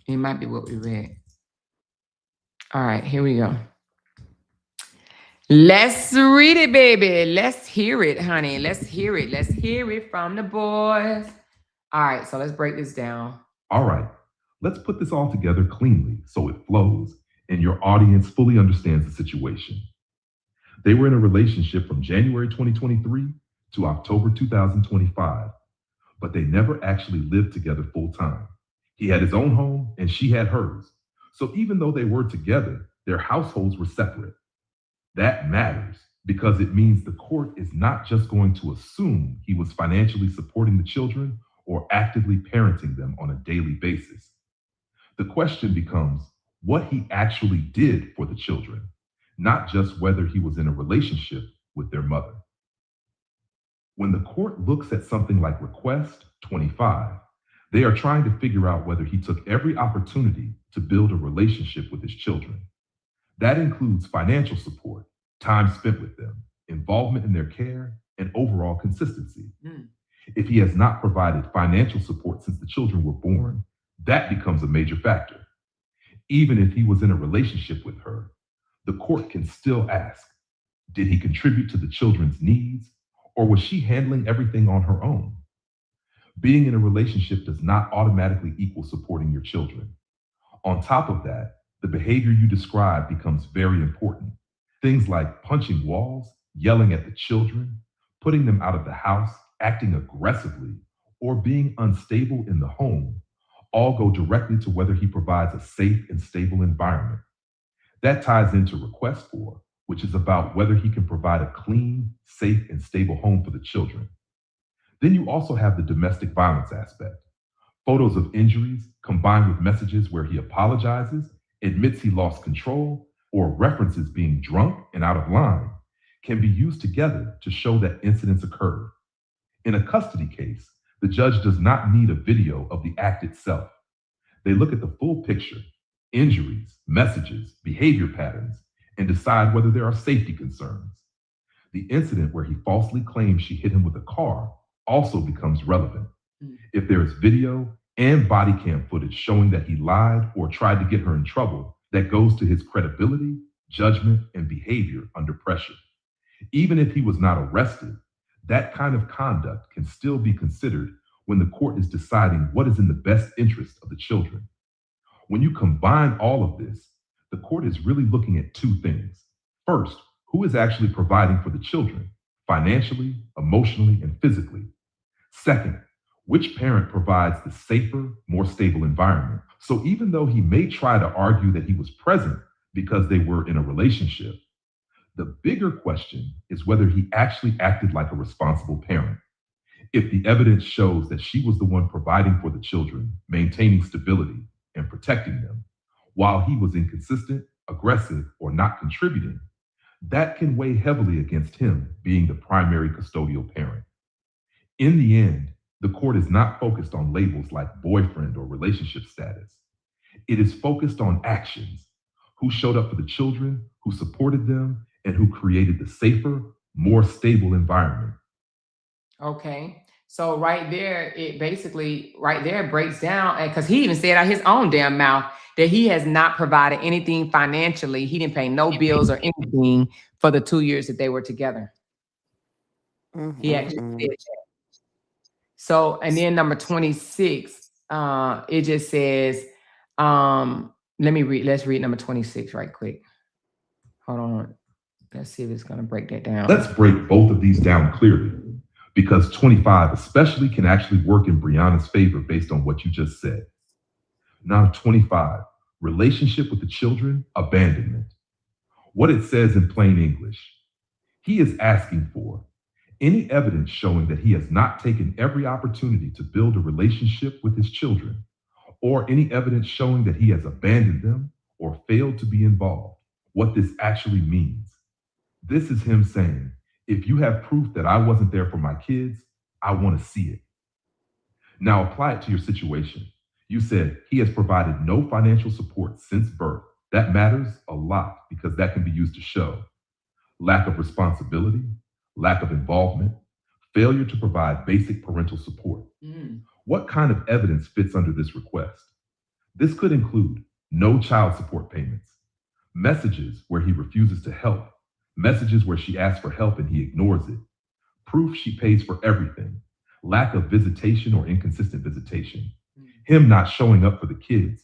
it might be what we read. All right, here we go. Let's read it, baby. Let's hear it, honey. Let's hear it. Let's hear it from the boys. All right, so let's break this down. All right, let's put this all together cleanly so it flows and your audience fully understands the situation. They were in a relationship from January 2023 to October 2025, but they never actually lived together full time. He had his own home and she had hers. So even though they were together, their households were separate. That matters because it means the court is not just going to assume he was financially supporting the children or actively parenting them on a daily basis. The question becomes what he actually did for the children, not just whether he was in a relationship with their mother. When the court looks at something like Request 25, they are trying to figure out whether he took every opportunity to build a relationship with his children. That includes financial support, time spent with them, involvement in their care, and overall consistency. Mm. If he has not provided financial support since the children were born, that becomes a major factor. Even if he was in a relationship with her, the court can still ask, did he contribute to the children's needs, or was she handling everything on her own? Being in a relationship does not automatically equal supporting your children. On top of that, the behavior you describe becomes very important. Things like punching walls, yelling at the children, putting them out of the house, acting aggressively, or being unstable in the home all go directly to whether he provides a safe and stable environment. That ties into Request for, which is about whether he can provide a clean, safe, and stable home for the children. Then you also have the domestic violence aspect. Photos of injuries combined with messages where he apologizes, admits he lost control, or references being drunk and out of line can be used together to show that incidents occurred. In a custody case, the judge does not need a video of the act itself. They look at the full picture, injuries, messages, behavior patterns, and decide whether there are safety concerns. The incident where he falsely claims she hit him with a car also becomes relevant. If there is video and body cam footage showing that he lied or tried to get her in trouble, that goes to his credibility, judgment, and behavior under pressure. Even if he was not arrested, that kind of conduct can still be considered when the court is deciding what is in the best interest of the children. When you combine all of this, the court is really looking at two things. First, who is actually providing for the children, financially, emotionally, and physically? Second, which parent provides the safer, more stable environment? So even though he may try to argue that he was present because they were in a relationship, the bigger question is whether he actually acted like a responsible parent. If the evidence shows that she was the one providing for the children, maintaining stability, and protecting them, while he was inconsistent, aggressive, or not contributing, that can weigh heavily against him being the primary custodial parent. In the end, the court is not focused on labels like boyfriend or relationship status. It is focused on actions: who showed up for the children, who supported them, and who created the safer, more stable environment. Okay. So right there, it basically right there breaks down, because he even said out his own damn mouth that he has not provided anything financially. He didn't pay no bills or anything for the 2 years that they were together. He actually said that. So, and then number 26, it just says, let's read number 26 right quick. Hold on. Let's see if it's going to break that down. Let's break both of these down clearly, because 25 especially can actually work in Briana's favor based on what you just said. Now, 25, relationship with the children, abandonment. What it says in plain English, he is asking for any evidence showing that he has not taken every opportunity to build a relationship with his children, or any evidence showing that he has abandoned them or failed to be involved. What this actually means. This is him saying, if you have proof that I wasn't there for my kids, I want to see it. Now apply it to your situation. You said he has provided no financial support since birth. That matters a lot because that can be used to show lack of responsibility, lack of involvement, failure to provide basic parental support. What kind of evidence fits under this request? This could include no child support payments, messages where he refuses to help, messages where she asks for help and he ignores it, proof she pays for everything, lack of visitation or inconsistent visitation, him not showing up for the kids,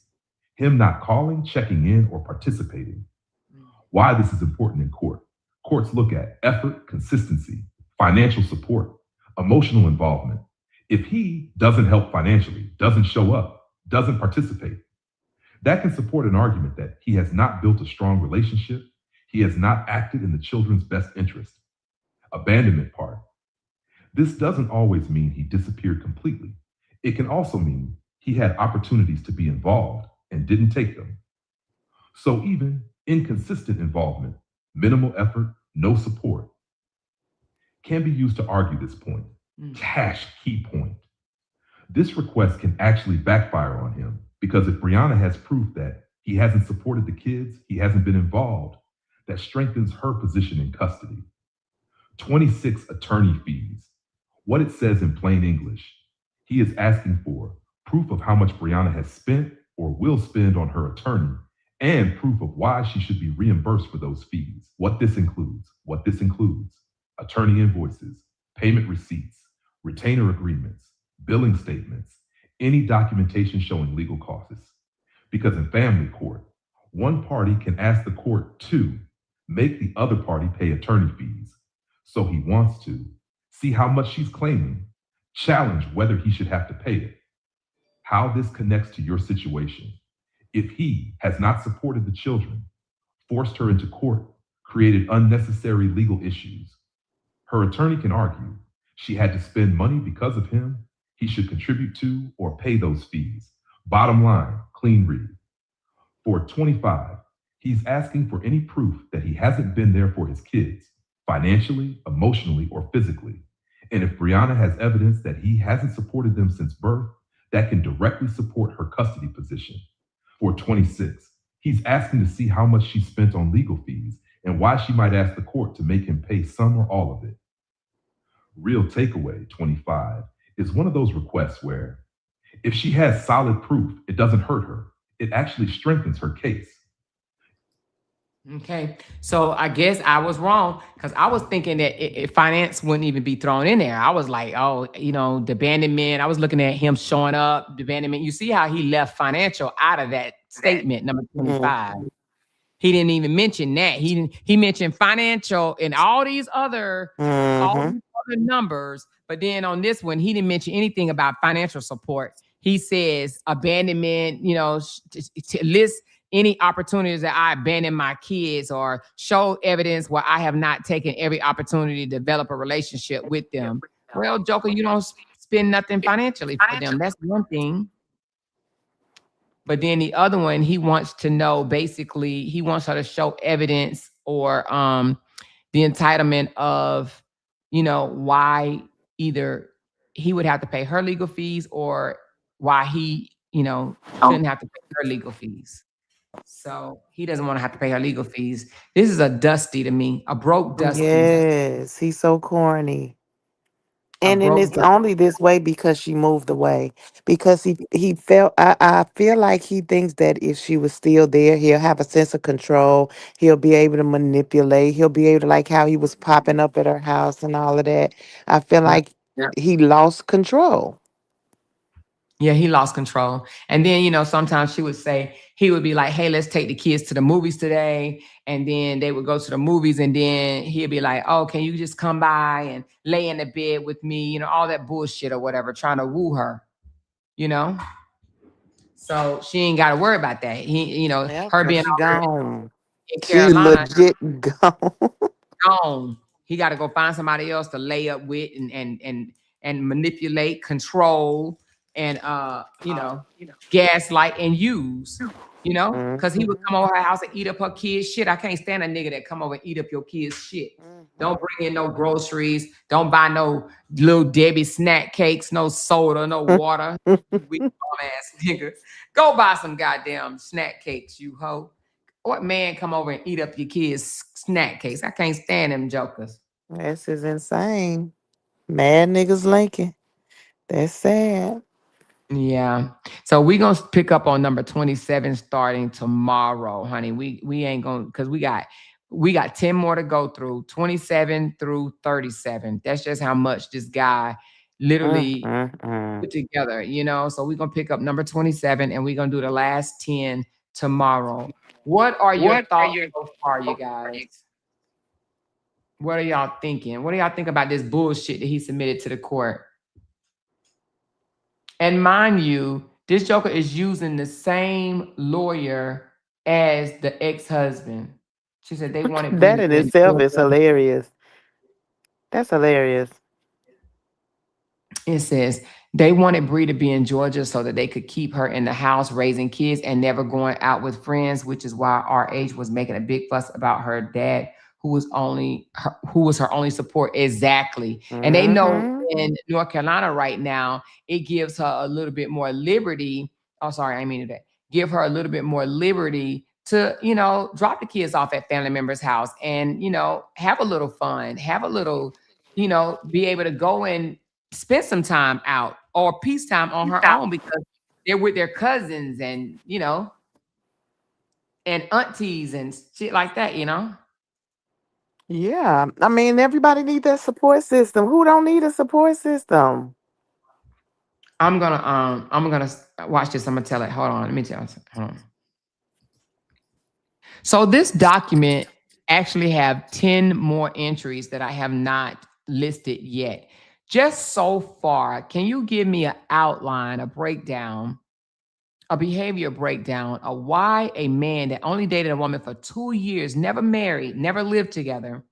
him not calling, checking in, or participating. Why this is important in court. Courts look at effort, consistency, financial support, emotional involvement. If he doesn't help financially, doesn't show up, doesn't participate, that can support an argument that he has not built a strong relationship, he has not acted in the children's best interest. Abandonment part. This doesn't always mean he disappeared completely. It can also mean he had opportunities to be involved and didn't take them. So even inconsistent involvement, minimal effort, no support, can be used to argue this point. Cash key point. This request can actually backfire on him because if Briana has proof that he hasn't supported the kids, he hasn't been involved, that strengthens her position in custody. 26, attorney fees. What it says in plain English, he is asking for proof of how much Briana has spent or will spend on her attorney and proof of why she should be reimbursed for those fees. What this includes, attorney invoices, payment receipts, retainer agreements, billing statements, any documentation showing legal costs. Because in family court, one party can ask the court to make the other party pay attorney fees. So he wants to see how much she's claiming, challenge whether he should have to pay it. How this connects to your situation. If he has not supported the children, forced her into court, created unnecessary legal issues, her attorney can argue she had to spend money because of him, he should contribute to or pay those fees. Bottom line, clean read. For 25, he's asking for any proof that he hasn't been there for his kids, financially, emotionally, or physically. And if Briana has evidence that he hasn't supported them since birth, that can directly support her custody position. For 26, he's asking to see how much she spent on legal fees and why she might ask the court to make him pay some or all of it. Real takeaway, 25, is one of those requests where if she has solid proof, it doesn't hurt her. It actually strengthens her case. Okay, so I guess I was wrong because I was thinking that finance wouldn't even be thrown in there. I was like, oh, the abandonment. I was looking at him showing up, the abandonment. You see how he left financial out of that statement, number 25. He didn't even mention that. He mentioned financial and all these other numbers, but then on this one, he didn't mention anything about financial support. He says abandonment, to list any opportunities that I abandon my kids or show evidence where I have not taken every opportunity to develop a relationship with them. Well, Joker, you don't spend nothing financially for them. That's one thing. But then the other one, he wants to know, basically, he wants her to show evidence or the entitlement of, why either he would have to pay her legal fees or why he, shouldn't have to pay her legal fees. So he doesn't want to have to pay her legal fees. This is a Dusty to me, a broke Dusty. Yes, he's so corny. A And then broke it's girl. only this way because she moved away. Because he felt I feel like he thinks that if she was still there, he'll have a sense of control. He'll be able to manipulate. He'll be able to like how he was popping up at her house and all of that. I feel Yeah. like he lost control. Yeah, he lost control. And then, sometimes she would say, he would be like, hey, let's take the kids to the movies today. And then they would go to the movies. And then he'd be like, oh, can you just come by and lay in the bed with me? All that bullshit or whatever, trying to woo her, you know? So she ain't got to worry about that. Yeah, Her because being she over gone. in She Carolina, legit gone. gone. He got to go find somebody else to lay up with and manipulate, control, and gaslight and use. Because he would Mhm. come over her house and eat up her kids' shit. I can't stand a nigga that come over and eat up your kids' shit. Don't Mhm. bring in no groceries. Don't buy no little Debbie snack cakes, no soda, no water. You weak bum ass nigga. Go buy some goddamn snack cakes, you hoe. What man come over and eat up your kids' snack cakes? I can't stand them jokers. This is insane. Mad niggas Lincoln. That's sad. Yeah. So we gonna pick up on number 27 starting tomorrow, honey. We ain't gonna because we got 10 more to go through, 27 through 37. That's just how much this guy Mm, literally mm, mm. put together. So we're gonna pick up number 27 and we're gonna do the last 10 tomorrow. What are your thoughts so far, you guys? What are y'all thinking? What do y'all think about this bullshit that he submitted to the court? And mind you, this Joker is using the same lawyer as the ex-husband. She said they wanted Bree That to in be in itself is Georgia. hilarious. That's hilarious. It says they wanted Bree to be in Georgia so that they could keep her in the house raising kids and never going out with friends, which is why RH was making a big fuss about her dad, who was her only support. Exactly. And they know Mm-hmm. in North Carolina right now, it gives her a little bit more liberty. Oh, sorry, I mean that. Give her a little bit more liberty to, drop the kids off at family members' house and, have a little fun, have a little, be able to go and spend some time out or peacetime on her own because they're with their cousins and and aunties and shit like that. Yeah. I mean, everybody need that support system. Who don't need a support system? I'm gonna watch this. I'm gonna tell it. Hold on, let me tell you. Hold on. So this document actually have 10 more entries that I have not listed yet. Just so far, can you give me an outline, a breakdown, a behavior breakdown of why a man that only dated a woman for 2 years, never married, never lived together,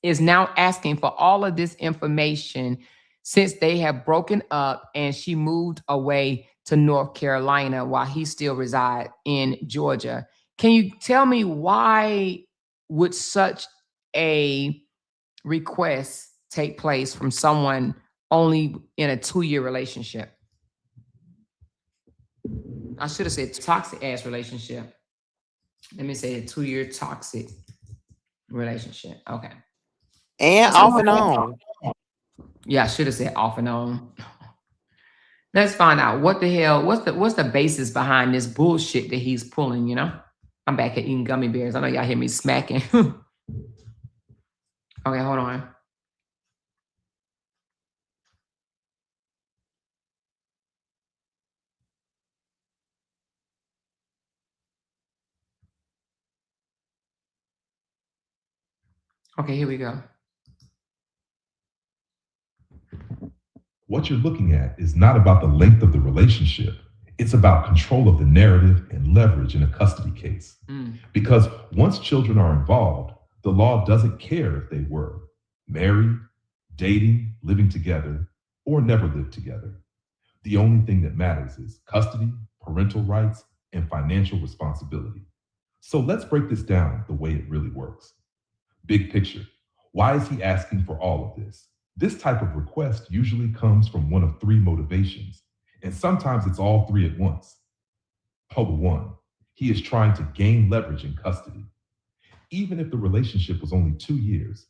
is now asking for all of this information since they have broken up and she moved away to North Carolina while he still reside in Georgia. Can you tell me why would such a request take place from someone only in a 2-year relationship? I should have said toxic ass relationship. Let me say a 2-year toxic relationship. Okay. And Let's off find and out. on. Yeah, I should have said off and on. Let's find out what the hell. What's the basis behind this bullshit that he's pulling? I'm back at eating gummy bears. I know y'all hear me smacking. Okay, hold on. Okay, here we go. What you're looking at is not about the length of the relationship. It's about control of the narrative and leverage in a custody case. Because once children are involved, the law doesn't care if they were married, dating, living together, or never lived together. The only thing that matters is custody, parental rights, and financial responsibility. So let's break this down the way it really works. Big picture. Why is he asking for all of this? This type of request usually comes from one of three motivations, and sometimes it's all three at once. Number one, he is trying to gain leverage in custody. Even if the relationship was only 2 years,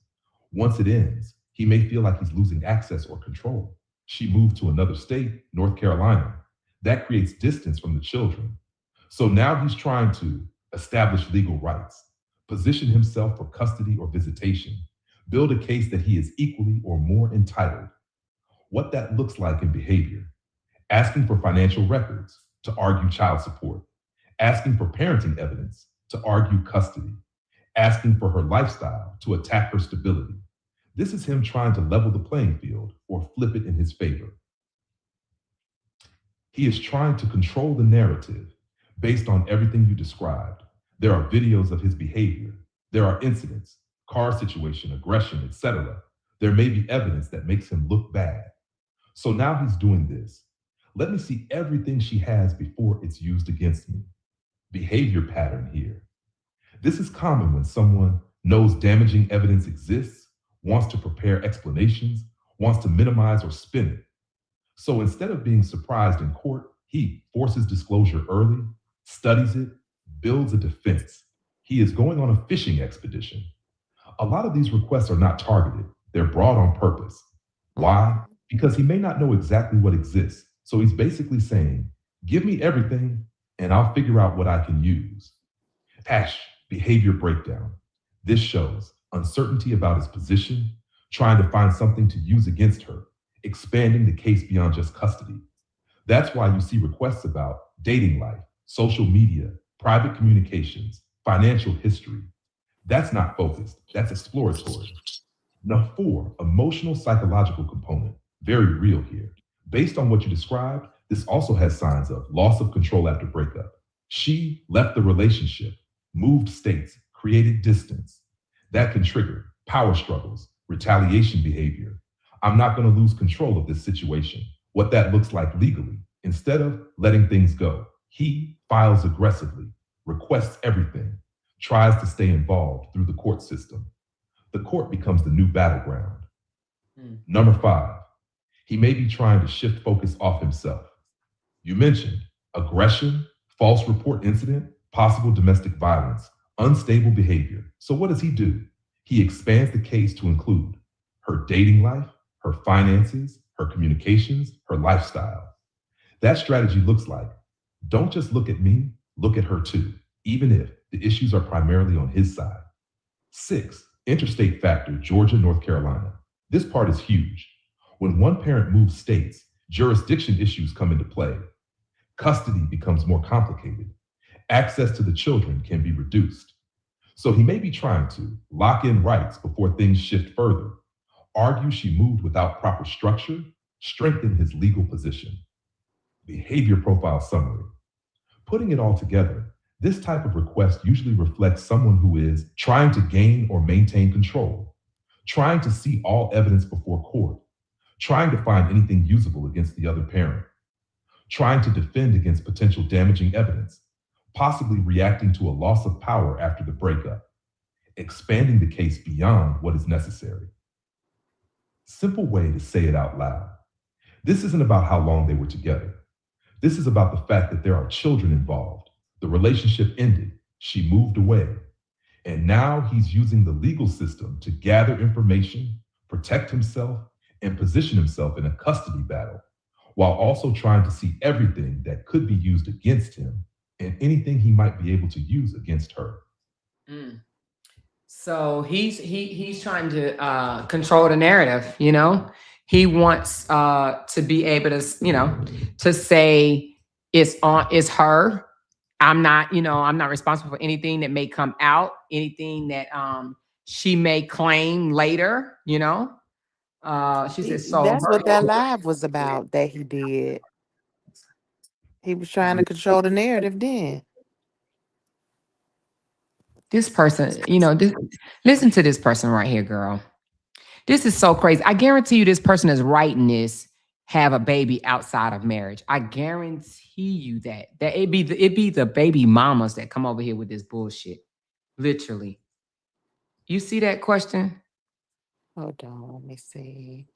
once it ends, He may feel like he's losing access or control. She moved to another state, North Carolina. That creates distance from the children. So now he's trying to establish legal rights, position himself for custody or visitation, build a case that he is equally or more entitled. What that looks like in behavior: asking for financial records to argue child support, asking for parenting evidence to argue custody, asking for her lifestyle to attack her stability. This is him trying to level the playing field or flip it in his favor. He is trying to control the narrative based on everything you described. There are videos of his behavior. There are incidents, car situation, aggression, etc. There may be evidence that makes him look bad. So now he's doing this. Let me see everything she has before it's used against me. Behavior pattern here. This is common when someone knows damaging evidence exists, wants to prepare explanations, wants to minimize or spin it. So instead of being surprised in court, he forces disclosure early, studies it, builds a defense. He is going on a fishing expedition. A lot of these requests are not targeted, they're brought on purpose. Why? Because he may not know exactly what exists. So he's basically saying, give me everything and I'll figure out what I can use. Hash, behavior breakdown. This shows uncertainty about his position, trying to find something to use against her, expanding the case beyond just custody. That's why you see requests about dating life, social media, private communications, financial history. That's not focused, that's exploratory. Now, 4, emotional psychological component, very real here. Based on what you described, this also has signs of loss of control after breakup. She left the relationship, moved states, created distance. That can trigger power struggles, retaliation behavior. I'm not going to lose control of this situation. What that looks like legally. Instead of letting things go, he files aggressively, requests everything, tries to stay involved through the court system. The court becomes the new battleground. Number 5, he may be trying to shift focus off himself. You mentioned aggression, false report incident, possible domestic violence, unstable behavior. So what does he do? He expands the case to include her dating life, her finances, her communications, her lifestyle. That strategy looks like, don't just look at me, look at her too, even if the issues are primarily on his side. 6, interstate factor, Georgia, North Carolina. This part is huge. When one parent moves states, jurisdiction issues come into play. Custody becomes more complicated. Access to the children can be reduced. So he may be trying to lock in rights before things shift further, argue she moved without proper structure, strengthen his legal position. Behavior profile summary. Putting it all together, this type of request usually reflects someone who is trying to gain or maintain control, trying to see all evidence before court, trying to find anything usable against the other parent, trying to defend against potential damaging evidence, possibly reacting to a loss of power after the breakup, expanding the case beyond what is necessary. Simple way to say it out loud. This isn't about how long they were together. This is about the fact that there are children involved. The relationship ended. She moved away. And now he's using the legal system to gather information, protect himself, and position himself in a custody battle, while also trying to see everything that could be used against him and anything he might be able to use against her. Mm. So he's trying to control the narrative, you know. He wants to be able to, you know, to say it's her. I'm not, you know, I'm not responsible for anything that may come out, anything that she may claim later, you know. She said so That's her. what that live was about that he did. He was trying to control the narrative then. This person, you know, listen to this person right here, girl. This is so crazy. I guarantee you this person is writing this have a baby outside of marriage. I guarantee you that it be the baby mamas that come over here with this bullshit. Literally. You see that question? Hold on, let me see.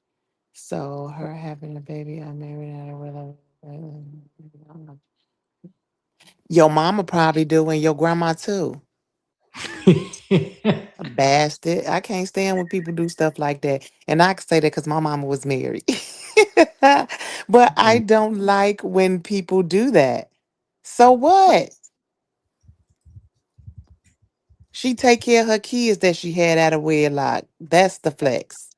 So her having a baby, I'm married out of your mama probably do and your grandma too. A bastard. I can't stand when people do stuff like that. And I can say that because my mama was married. But I don't like when people do that. So what? She take care of her kids that she had out of wedlock. That's the flex.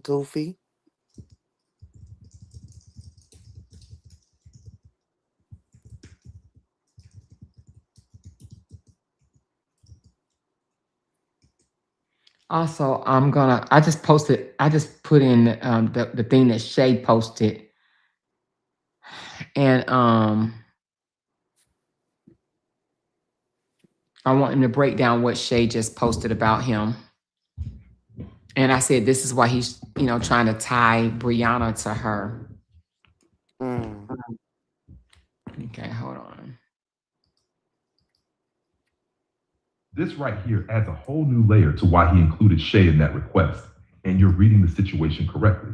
Goofy. Also, I just put in the thing that Shay posted, and I want him to break down what Shay just posted about him. And I said, this is why he's, trying to tie Briana to her. Mm. Okay, hold on. This right here adds a whole new layer to why he included Shay in that request, and you're reading the situation correctly.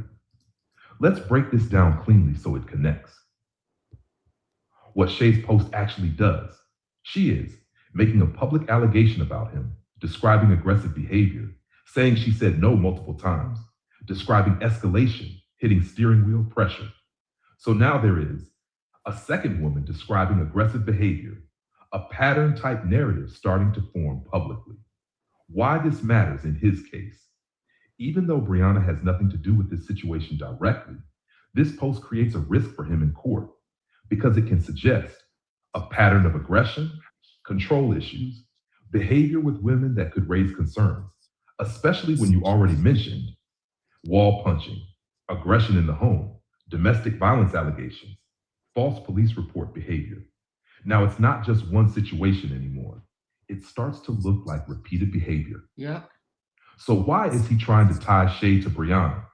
Let's break this down cleanly so it connects. What Shay's post actually does. She is making a public allegation about him, describing aggressive behavior, saying she said no multiple times, describing escalation, hitting steering wheel pressure. So now there is a second woman describing aggressive behavior, a pattern type narrative starting to form publicly. Why this matters in his case. Even though Briana has nothing to do with this situation directly, this post creates a risk for him in court because it can suggest a pattern of aggression, control issues, behavior with women that could raise concerns, especially when you already mentioned wall punching, aggression in the home, domestic violence allegations, false police report behavior. Now, it's not just one situation anymore. It starts to look like repeated behavior. Yeah. So, why is he trying to tie Shay to Briana?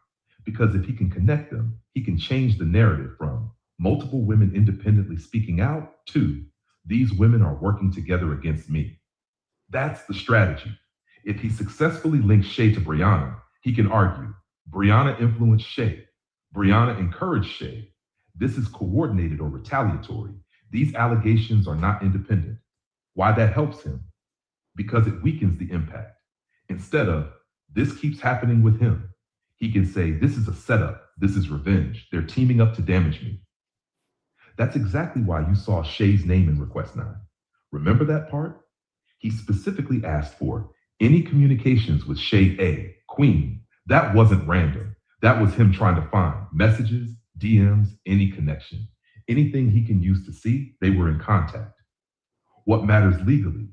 Because if he can connect them, he can change the narrative from multiple women independently speaking out to these women are working together against me. That's the strategy. If he successfully links Shay to Briana, he can argue Briana influenced Shay. Briana encouraged Shay. This is coordinated or retaliatory. These allegations are not independent. Why that helps him? Because it weakens the impact. Instead of this keeps happening with him, he can say this is a setup. This is revenge. They're teaming up to damage me. That's exactly why you saw Shay's name in Request 9. Remember that part? He specifically asked for any communications with Shay A, Queen. That wasn't random. That was him trying to find messages, DMs, any connection. Anything he can use to see they were in contact. What matters legally?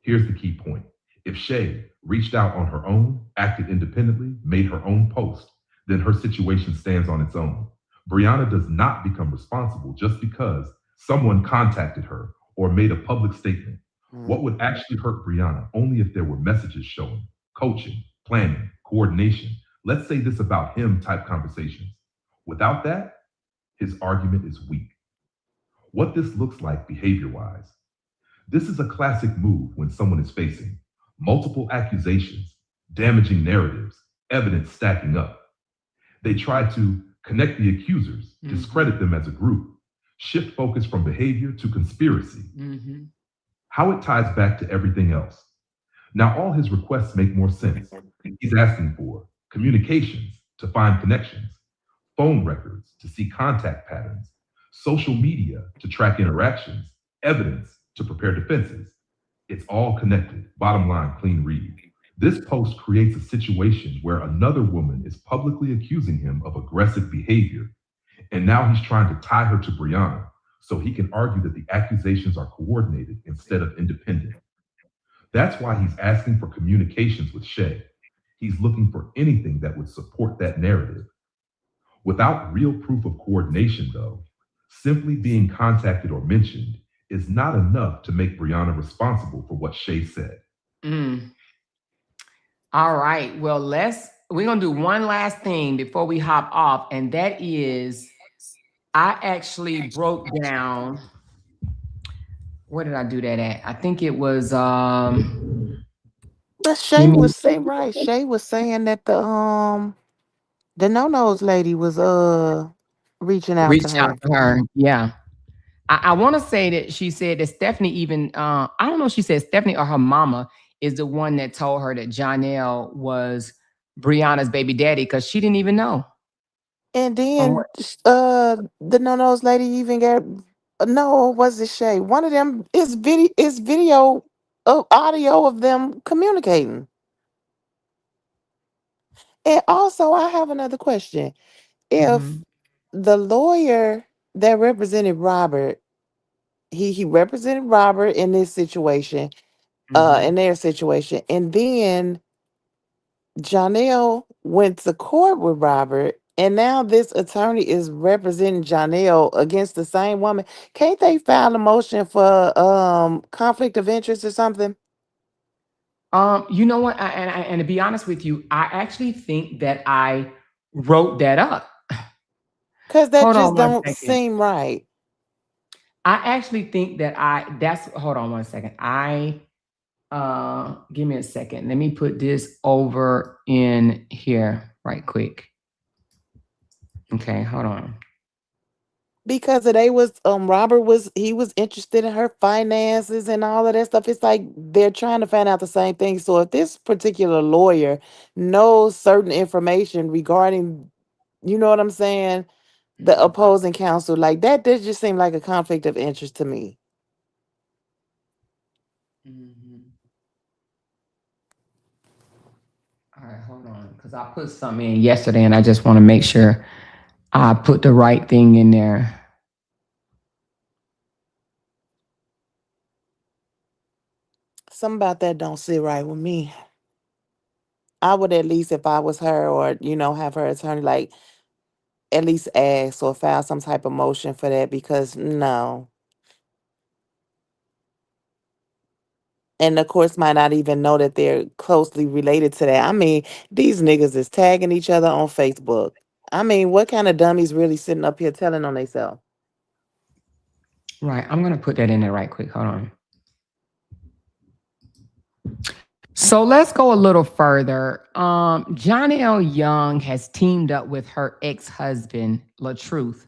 Here's the key point. If Shay reached out on her own, acted independently, made her own post, then her situation stands on its own. Briana does not become responsible just because someone contacted her or made a public statement. What would actually hurt Briana only if there were messages showing, coaching, planning, coordination. Let's say this about him type conversations. Without that, his argument is weak. What this looks like behavior wise. This is a classic move when someone is facing multiple accusations, damaging narratives, evidence stacking up. They try to connect the accusers, discredit them as a group, shift focus from behavior to conspiracy. How it ties back to everything else. Now, all his requests make more sense. He's asking for communications to find connections, phone records to see contact patterns, social media to track interactions, evidence to prepare defenses. It's all connected. Bottom line, clean read. This post creates a situation where another woman is publicly accusing him of aggressive behavior, and now he's trying to tie her to Briana so he can argue that the accusations are coordinated instead of independent. That's why he's asking for communications with Shay. He's looking for anything that would support that narrative. Without real proof of coordination, though, simply being contacted or mentioned is not enough to make Briana responsible for what Shay said. Mm. All right. Well, we're gonna do one last thing before we hop off, and that is I actually broke down. Where did I do that at? I think it was But give Shay me was saying right. Shay was saying that the no nose lady was reaching out to reach out her. to her. Yeah. I want to say that she said that Stephanie even, I don't know if she said Stephanie or her mama is the one that told her that Jonnell was Brianna's baby daddy because she didn't even know. And From then what? the no nose lady even got no, was it Shay? One of them is video of audio of them communicating. And also I have another question. If Mhm, the lawyer that represented Robert, he represented Robert in this situation, in mhm. their situation, and then Johnell went to court with Robert, and now this attorney is representing Johnell against the same woman. Can't they file a motion for conflict of interest or something? You know what? And to be honest with you, I actually think that I wrote that up. Because that Hold just on one don't second. seem right. I actually think that that's hold on one second. Give me a second. Let me put this over in here right quick. Okay, hold on. Because they was Robert was he was interested in her finances and all of that stuff. It's like they're trying to find out the same thing. So if this particular lawyer knows certain information regarding, you know what I'm saying, the Mhm, opposing counsel, like that does just seem like a conflict of interest to me. mhm. All right, hold on, because I put something in yesterday, and I just want to make sure I put the right thing in there. Something about that don't sit right with me. I would at least, if I was her, or have her attorney, like at least ask or file some type of motion for that, because no. And the courts might not even know that they're closely related to that. I mean, these niggas is tagging each other on Facebook. I mean, what kind of dummies really sitting up here telling on themselves? Right, I'm gonna put that in there right quick. Hold on. So let's go a little further. John Young has teamed up with her ex-husband, LaTruth.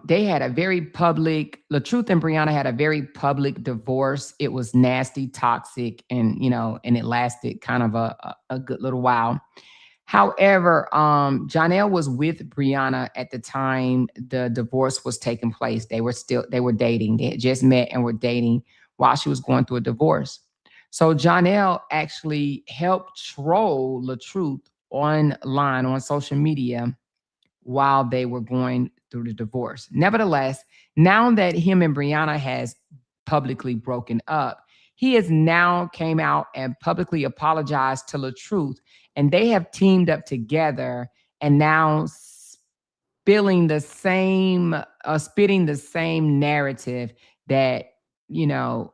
They had a very public, LaTruth and Briana had a very public divorce. It was nasty, toxic, and and it lasted kind of a good little while. However, Jonnell was with Briana at the time the divorce was taking place. They were dating. They had just met and were dating while she was going through a divorce. So Jonnell actually helped troll LaTruth online on social media while they were going through the divorce. Nevertheless, now that him and Brianna has publicly broken up, he has now came out and publicly apologized to LaTruth, and they have teamed up together and now spitting the same narrative that you know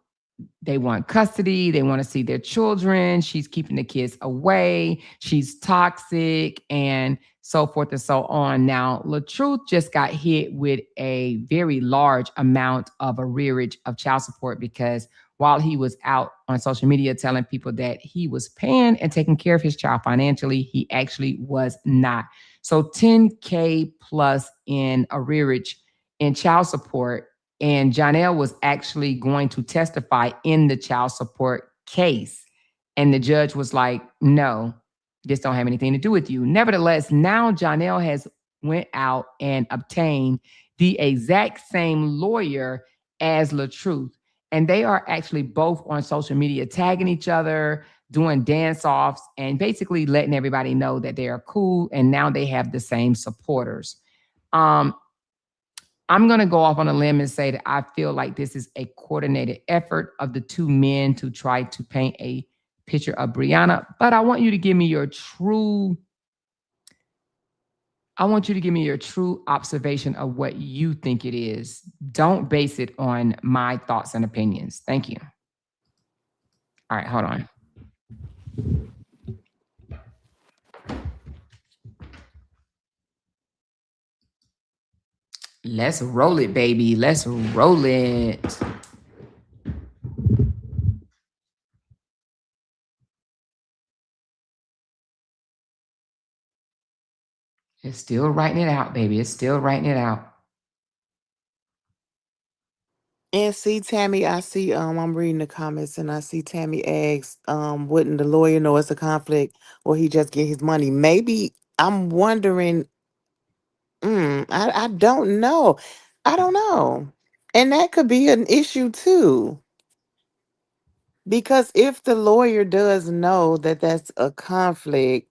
they want custody. They want to see their children. She's keeping the kids away. She's toxic and so forth and so on. Now, LaTruth just got hit with a very large amount of arrearage of child support because while he was out on social media telling people that he was paying and taking care of his child financially, he actually was not. So 10K plus in arrearage in child support, and Johnell was actually going to testify in the child support case. And the judge was like, no, this don't have anything to do with you. Nevertheless, now Johnell has went out and obtained the exact same lawyer as LaTruth. And they are actually both on social media tagging each other, doing dance offs, and basically letting everybody know that they are cool. And now they have the same supporters. Um, I'm going to go off on a limb and say that I feel like this is a coordinated effort of the two men to try to paint a picture of Brianna. But I want you to give me your true observation of what you think it is. Don't base it on my thoughts and opinions. Thank you. All right, hold on. Let's roll it, baby. Let's roll it. It's still writing it out, baby. It's still writing it out. And see, Tammy, I see, I'm reading the comments and I see Tammy asks, wouldn't the lawyer know it's a conflict or he just get his money? Maybe I'm wondering, I don't know. I don't know. And that could be an issue too. Because if the lawyer does know that that's a conflict,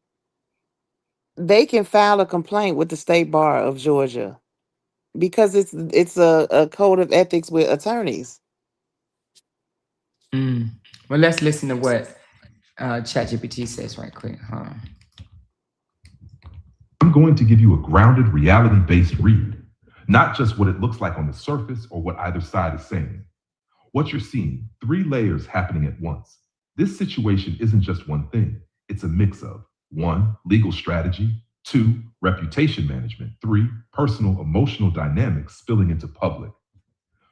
they can file a complaint with the State Bar of Georgia because it's a code of ethics with attorneys. Mm. Well, let's listen to what ChatGPT says right quick. Huh? I'm going to give you a grounded, reality-based read, not just what it looks like on the surface or what either side is saying. What you're seeing, three layers happening at once. This situation isn't just one thing, it's a mix of one, legal strategy, two, reputation management, three, personal emotional dynamics spilling into public.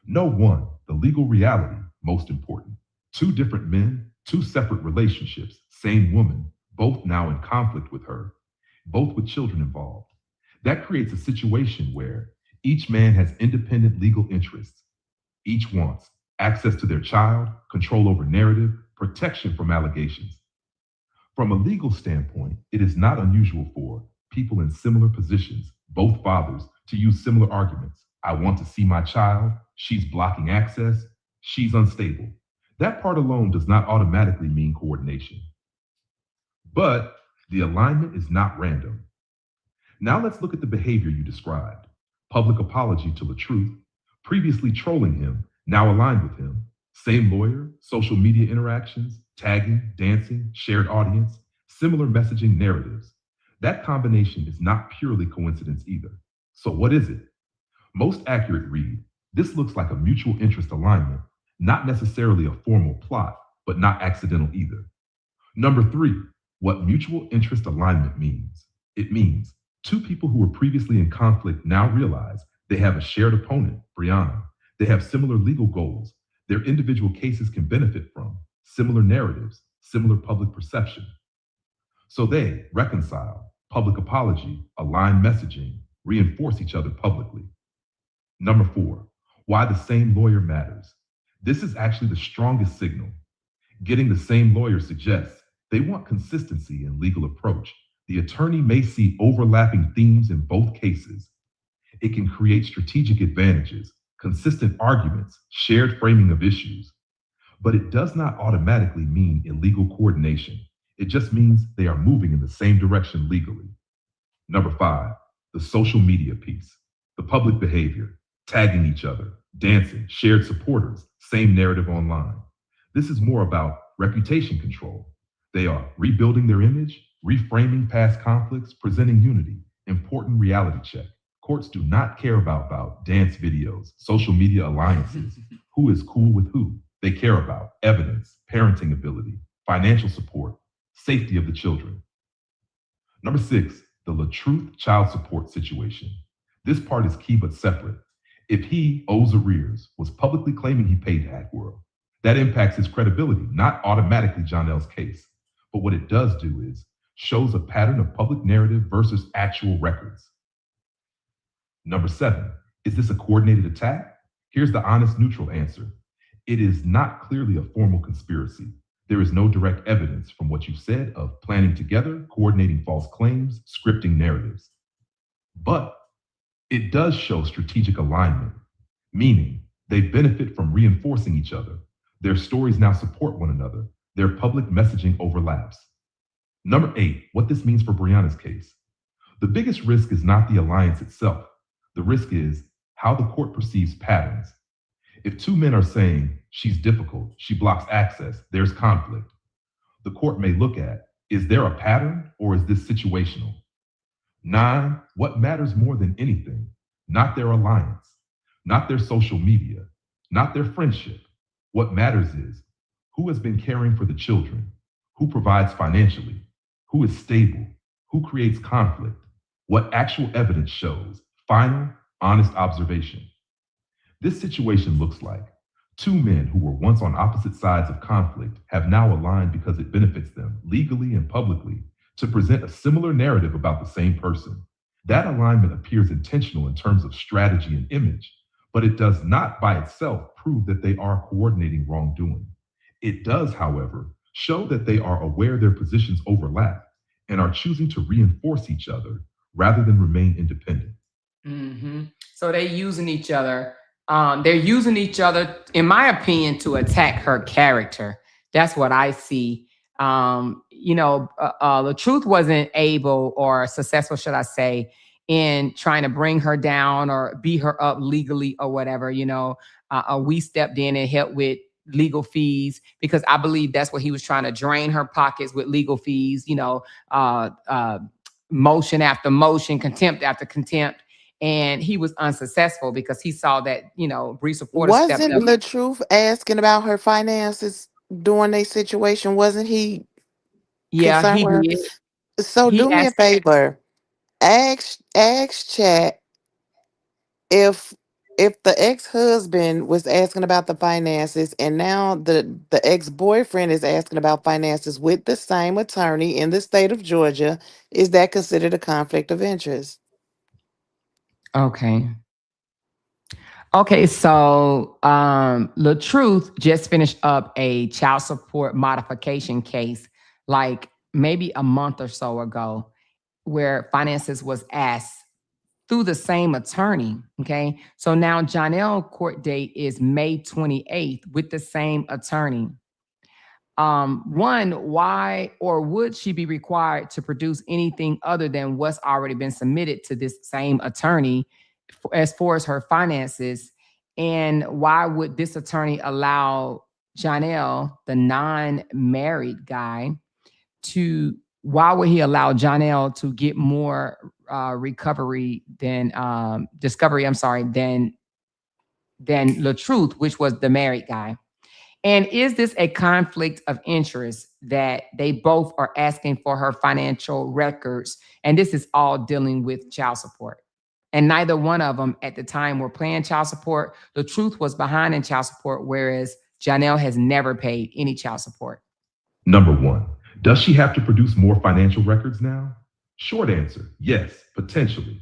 No one, the legal reality, most important. Two different men, two separate relationships, same woman, both now in conflict with her, both with children involved. That creates a situation where each man has independent legal interests. Each wants access to their child, control over narrative, protection from allegations. From a legal standpoint, it is not unusual for people in similar positions, both fathers, to use similar arguments. I want to see my child, she's blocking access, she's unstable. That part alone does not automatically mean coordination. But the alignment is not random. Now let's look at the behavior you described. Public apology to the truth, previously trolling him, now aligned with him. Same lawyer, social media interactions, tagging, dancing, shared audience, similar messaging narratives. That combination is not purely coincidence either. So what is it? Most accurate read, this looks like a mutual interest alignment, not necessarily a formal plot, but not accidental either. Number three, what mutual interest alignment means. It means two people who were previously in conflict now realize they have a shared opponent, Briana. They have similar legal goals. Their individual cases can benefit from similar narratives, similar public perception. So they reconcile, public apology, align messaging, reinforce each other publicly. Number four, why the same lawyer matters. This is actually the strongest signal. Getting the same lawyer suggests they want consistency in legal approach. The attorney may see overlapping themes in both cases. It can create strategic advantages, consistent arguments, shared framing of issues. But it does not automatically mean illegal coordination. It just means they are moving in the same direction legally. Number five, the social media piece, the public behavior, tagging each other, dancing, shared supporters, same narrative online. This is more about reputation control. They are rebuilding their image, reframing past conflicts, presenting unity, important reality check. Courts do not care about dance videos, social media alliances, who is cool with who. They care about evidence, parenting ability, financial support, safety of the children. Number six, the LaTruth child support situation. This part is key but separate. If he owes arrears, was publicly claiming he paid Hackworld, that impacts his credibility, not automatically Jonnell's case. But what it does do is shows a pattern of public narrative versus actual records. Number seven, is this a coordinated attack? Here's the honest, neutral answer. It is not clearly a formal conspiracy. There is no direct evidence from what you said of planning together, coordinating false claims, scripting narratives. But it does show strategic alignment, meaning they benefit from reinforcing each other. Their stories now support one another. Their public messaging overlaps. Number eight, what this means for Briana's case. The biggest risk is not the alliance itself. The risk is how the court perceives patterns. If two men are saying, she's difficult, she blocks access, there's conflict, the court may look at, is there a pattern or is this situational? Nine, what matters more than anything? Not their alliance, not their social media, not their friendship. What matters is who has been caring for the children, who provides financially, who is stable, who creates conflict, what actual evidence shows, final, honest observation. This situation looks like two men who were once on opposite sides of conflict have now aligned because it benefits them legally and publicly to present a similar narrative about the same person. That alignment appears intentional in terms of strategy and image, but it does not by itself prove that they are coordinating wrongdoing. It does, however, show that they are aware their positions overlap and are choosing to reinforce each other rather than remain independent. Hmm. So they're using each other. They're using each other, in my opinion, to attack her character. That's what I see. The truth wasn't able or successful, should I say, in trying to bring her down or beat her up legally or whatever. We stepped in and helped with legal fees because I believe that's what he was trying to drain her pockets with legal fees. Motion after motion, contempt after contempt, and he was unsuccessful because he saw that Brees Reporter stepped Wasn't up. the truth asking about her finances during their situation? Wasn't he Yeah, concerned he with her? did. So He do me a asked. favor. Ask chat if the ex-husband was asking about the finances and now the ex-boyfriend is asking about finances with the same attorney in the state of Georgia, is that considered a conflict of interest? Okay. Okay, so the truth just finished up a child support modification case like maybe a month or so ago where finances was asked through the same attorney. Okay. So now Jonnell court date is May 28th with the same attorney. One, why or would she be required to produce anything other than what's already been submitted to this same attorney as far as her finances? And why would this attorney allow Johnell, the non-married guy, why would he allow Johnell to get more recovery than discovery? I'm sorry, than the truth, which was the married guy. And is this a conflict of interest that they both are asking for her financial records? And this is all dealing with child support. And neither one of them at the time were paying child support. The truth was behind in child support, whereas Johnell has never paid any child support. Number one, does she have to produce more financial records now? Short answer, yes, potentially.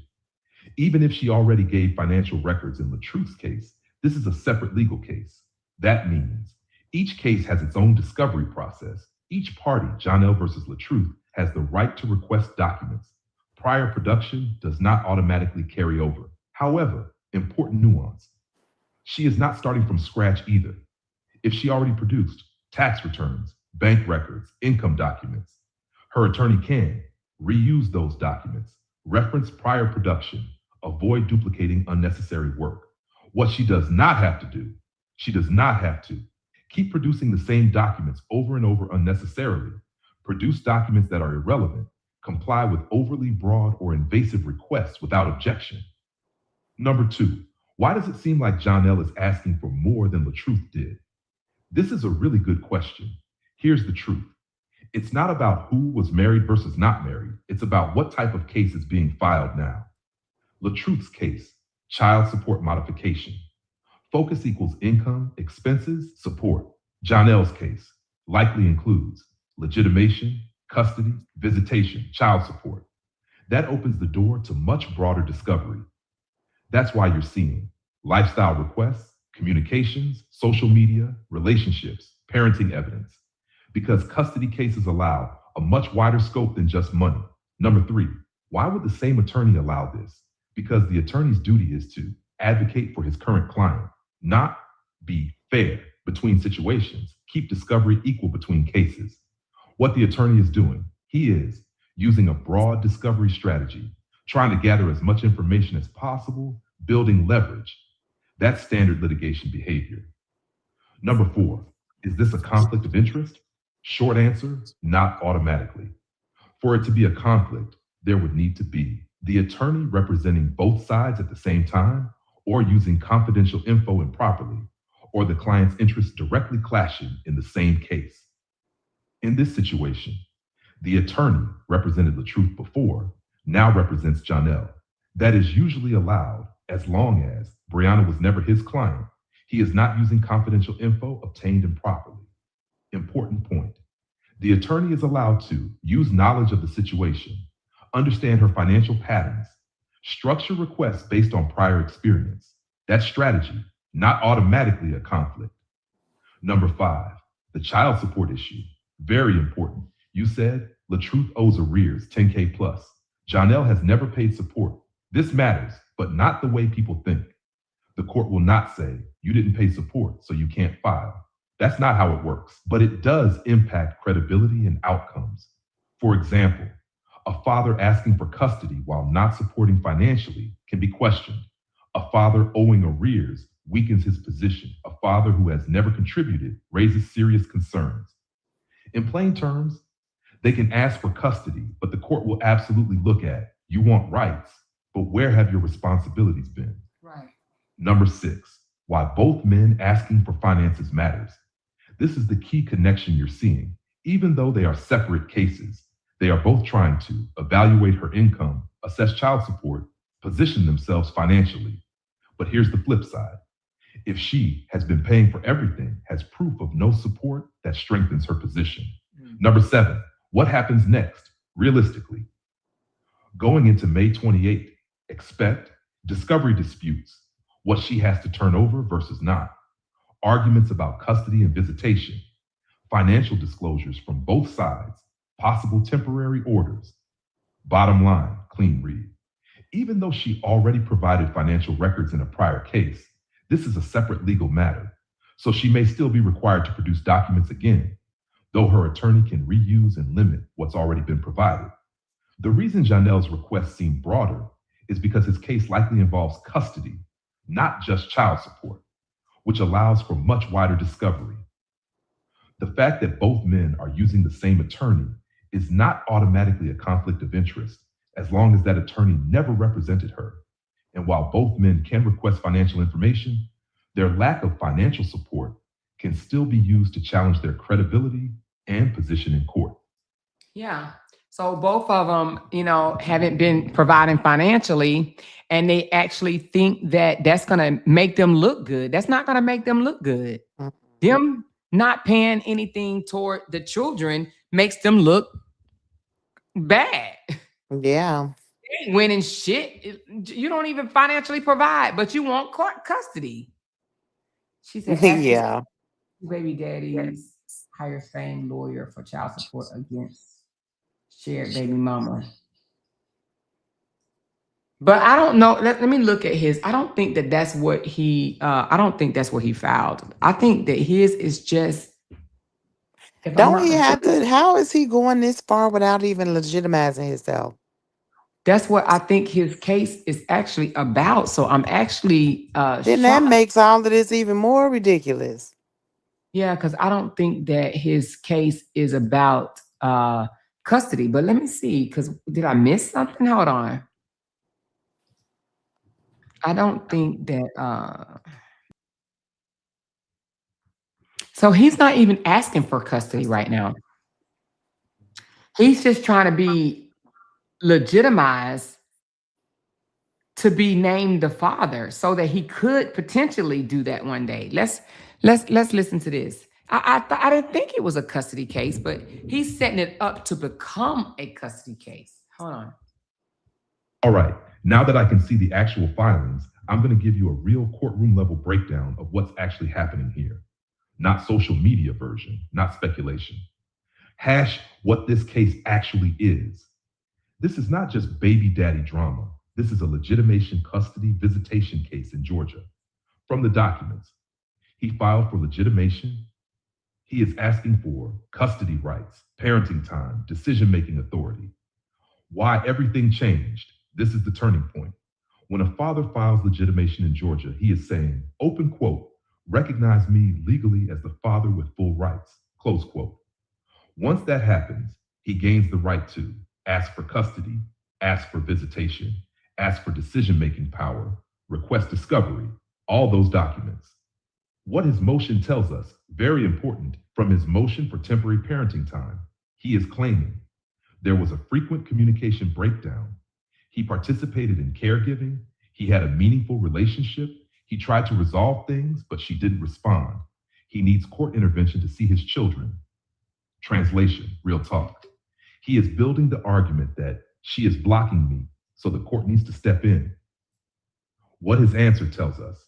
Even if she already gave financial records in Latruth's case, this is a separate legal case. That means each case has its own discovery process. Each party, Johnell versus Latruth, has the right to request documents. Prior production does not automatically carry over. However, important nuance, she is not starting from scratch either. If she already produced tax returns, bank records, income documents, her attorney can reuse those documents, reference prior production, avoid duplicating unnecessary work. What she does not have to do, she does not have to keep producing the same documents over and over unnecessarily, produce documents that are irrelevant, comply with overly broad or invasive requests without objection. Number two, why does it seem like Johnell is asking for more than Latruth did? This is a really good question. Here's the truth. It's not about who was married versus not married. It's about what type of case is being filed now. Latruth's case, child support modification. Focus equals income, expenses, support. Johnell's case likely includes legitimation, custody, visitation, child support. That opens the door to much broader discovery. That's why you're seeing lifestyle requests, communications, social media, relationships, parenting evidence, because custody cases allow a much wider scope than just money. Number three, why would the same attorney allow this? Because the attorney's duty is to advocate for his current client, not be fair between situations, keep discovery equal between cases. What the attorney is doing, he is using a broad discovery strategy, trying to gather as much information as possible, building leverage. That's standard litigation behavior. Number four, is this a conflict of interest? Short answer, not automatically. For it to be a conflict, there would need to be the attorney representing both sides at the same time, or using confidential info improperly, or the client's interests directly clashing in the same case. In this situation, the attorney represented the truth before, now represents Johnell. That is usually allowed as long as Briana was never his client. He is not using confidential info obtained improperly. Important point. The attorney is allowed to use knowledge of the situation, understand her financial patterns, structure requests based on prior experience, That's strategy, not automatically a conflict. Number 5, the child support issue. Very important. You said LaTruth owes arrears 10K plus. Jonnell has never paid support. This matters, but not the way people think. The court will not say, you didn't pay support, so you can't file. That's not how it works, but it does impact credibility and outcomes. For example, a father asking for custody while not supporting financially can be questioned. A father owing arrears weakens his position. A father who has never contributed raises serious concerns. In plain terms, they can ask for custody, but the court will absolutely look at, you want rights, but where have your responsibilities been? Right. Number 6, why both men asking for finances matters. This is the key connection you're seeing. Even though they are separate cases, they are both trying to evaluate her income, assess child support, position themselves financially. But here's the flip side. If she has been paying for everything, has proof of no support, that strengthens her position. Number 7, what happens next, realistically? Going into May 28th, expect discovery disputes, what she has to turn over versus not, arguments about custody and visitation, financial disclosures from both sides, possible temporary orders. Bottom line, clean read. Even though she already provided financial records in a prior case, this is a separate legal matter, so she may still be required to produce documents again, though her attorney can reuse and limit what's already been provided. The reason Jonnell's requests seem broader is because his case likely involves custody, not just child support, which allows for much wider discovery. The fact that both men are using the same attorney is not automatically a conflict of interest, as long as that attorney never represented her. And while both men can request financial information, their lack of financial support can still be used to challenge their credibility and position in court. Yeah. So both of them, haven't been providing financially, and they actually think that that's going to make them look good. That's not going to make them look good. Them not paying anything toward the children makes them look bad. Yeah. They ain't winning shit. You don't even financially provide, but you want court custody. She said, ask his Yeah. baby daddies hire same lawyer for child support against shared baby mama. But I don't know. Let me look at his. I don't think that that's what he. I don't think that's what he filed. I think that his is just. If I'm Don't not he have mistaken, to? How is he going this far without even legitimizing himself? that's what I think his case is actually about. So I'm actually Then that shocked. makes all of this even more ridiculous. Yeah, because I don't think that his case is about custody. But let me see. Because did I miss something? Hold on. I don't think that. So he's not even asking for custody right now. He's just trying to be legitimized to be named the father, so that he could potentially do that one day. Let's listen to this. I didn't think it was a custody case, but he's setting it up to become a custody case. Hold on. All right, now that I can see the actual filings, I'm going to give you a real courtroom level breakdown of what's actually happening here. Not social media version, not speculation. Hash what this case actually is. This is not just baby daddy drama. This is a legitimation custody visitation case in Georgia. From the documents, he filed for legitimation. He is asking for custody rights, parenting time, decision-making authority. Why everything changed? This is the turning point. When a father files legitimation in Georgia, he is saying, open quote, recognize me legally as the father with full rights, close quote. Once that happens, he gains the right to ask for custody, ask for visitation, ask for decision-making power, request discovery, all those documents. What his motion tells us, very important, from his motion for temporary parenting time, he is claiming there was a frequent communication breakdown. He participated in caregiving. He had a meaningful relationship. He tried to resolve things, but she didn't respond. He needs court intervention to see his children. Translation, real talk. He is building the argument that she is blocking me, so the court needs to step in. What his answer tells us,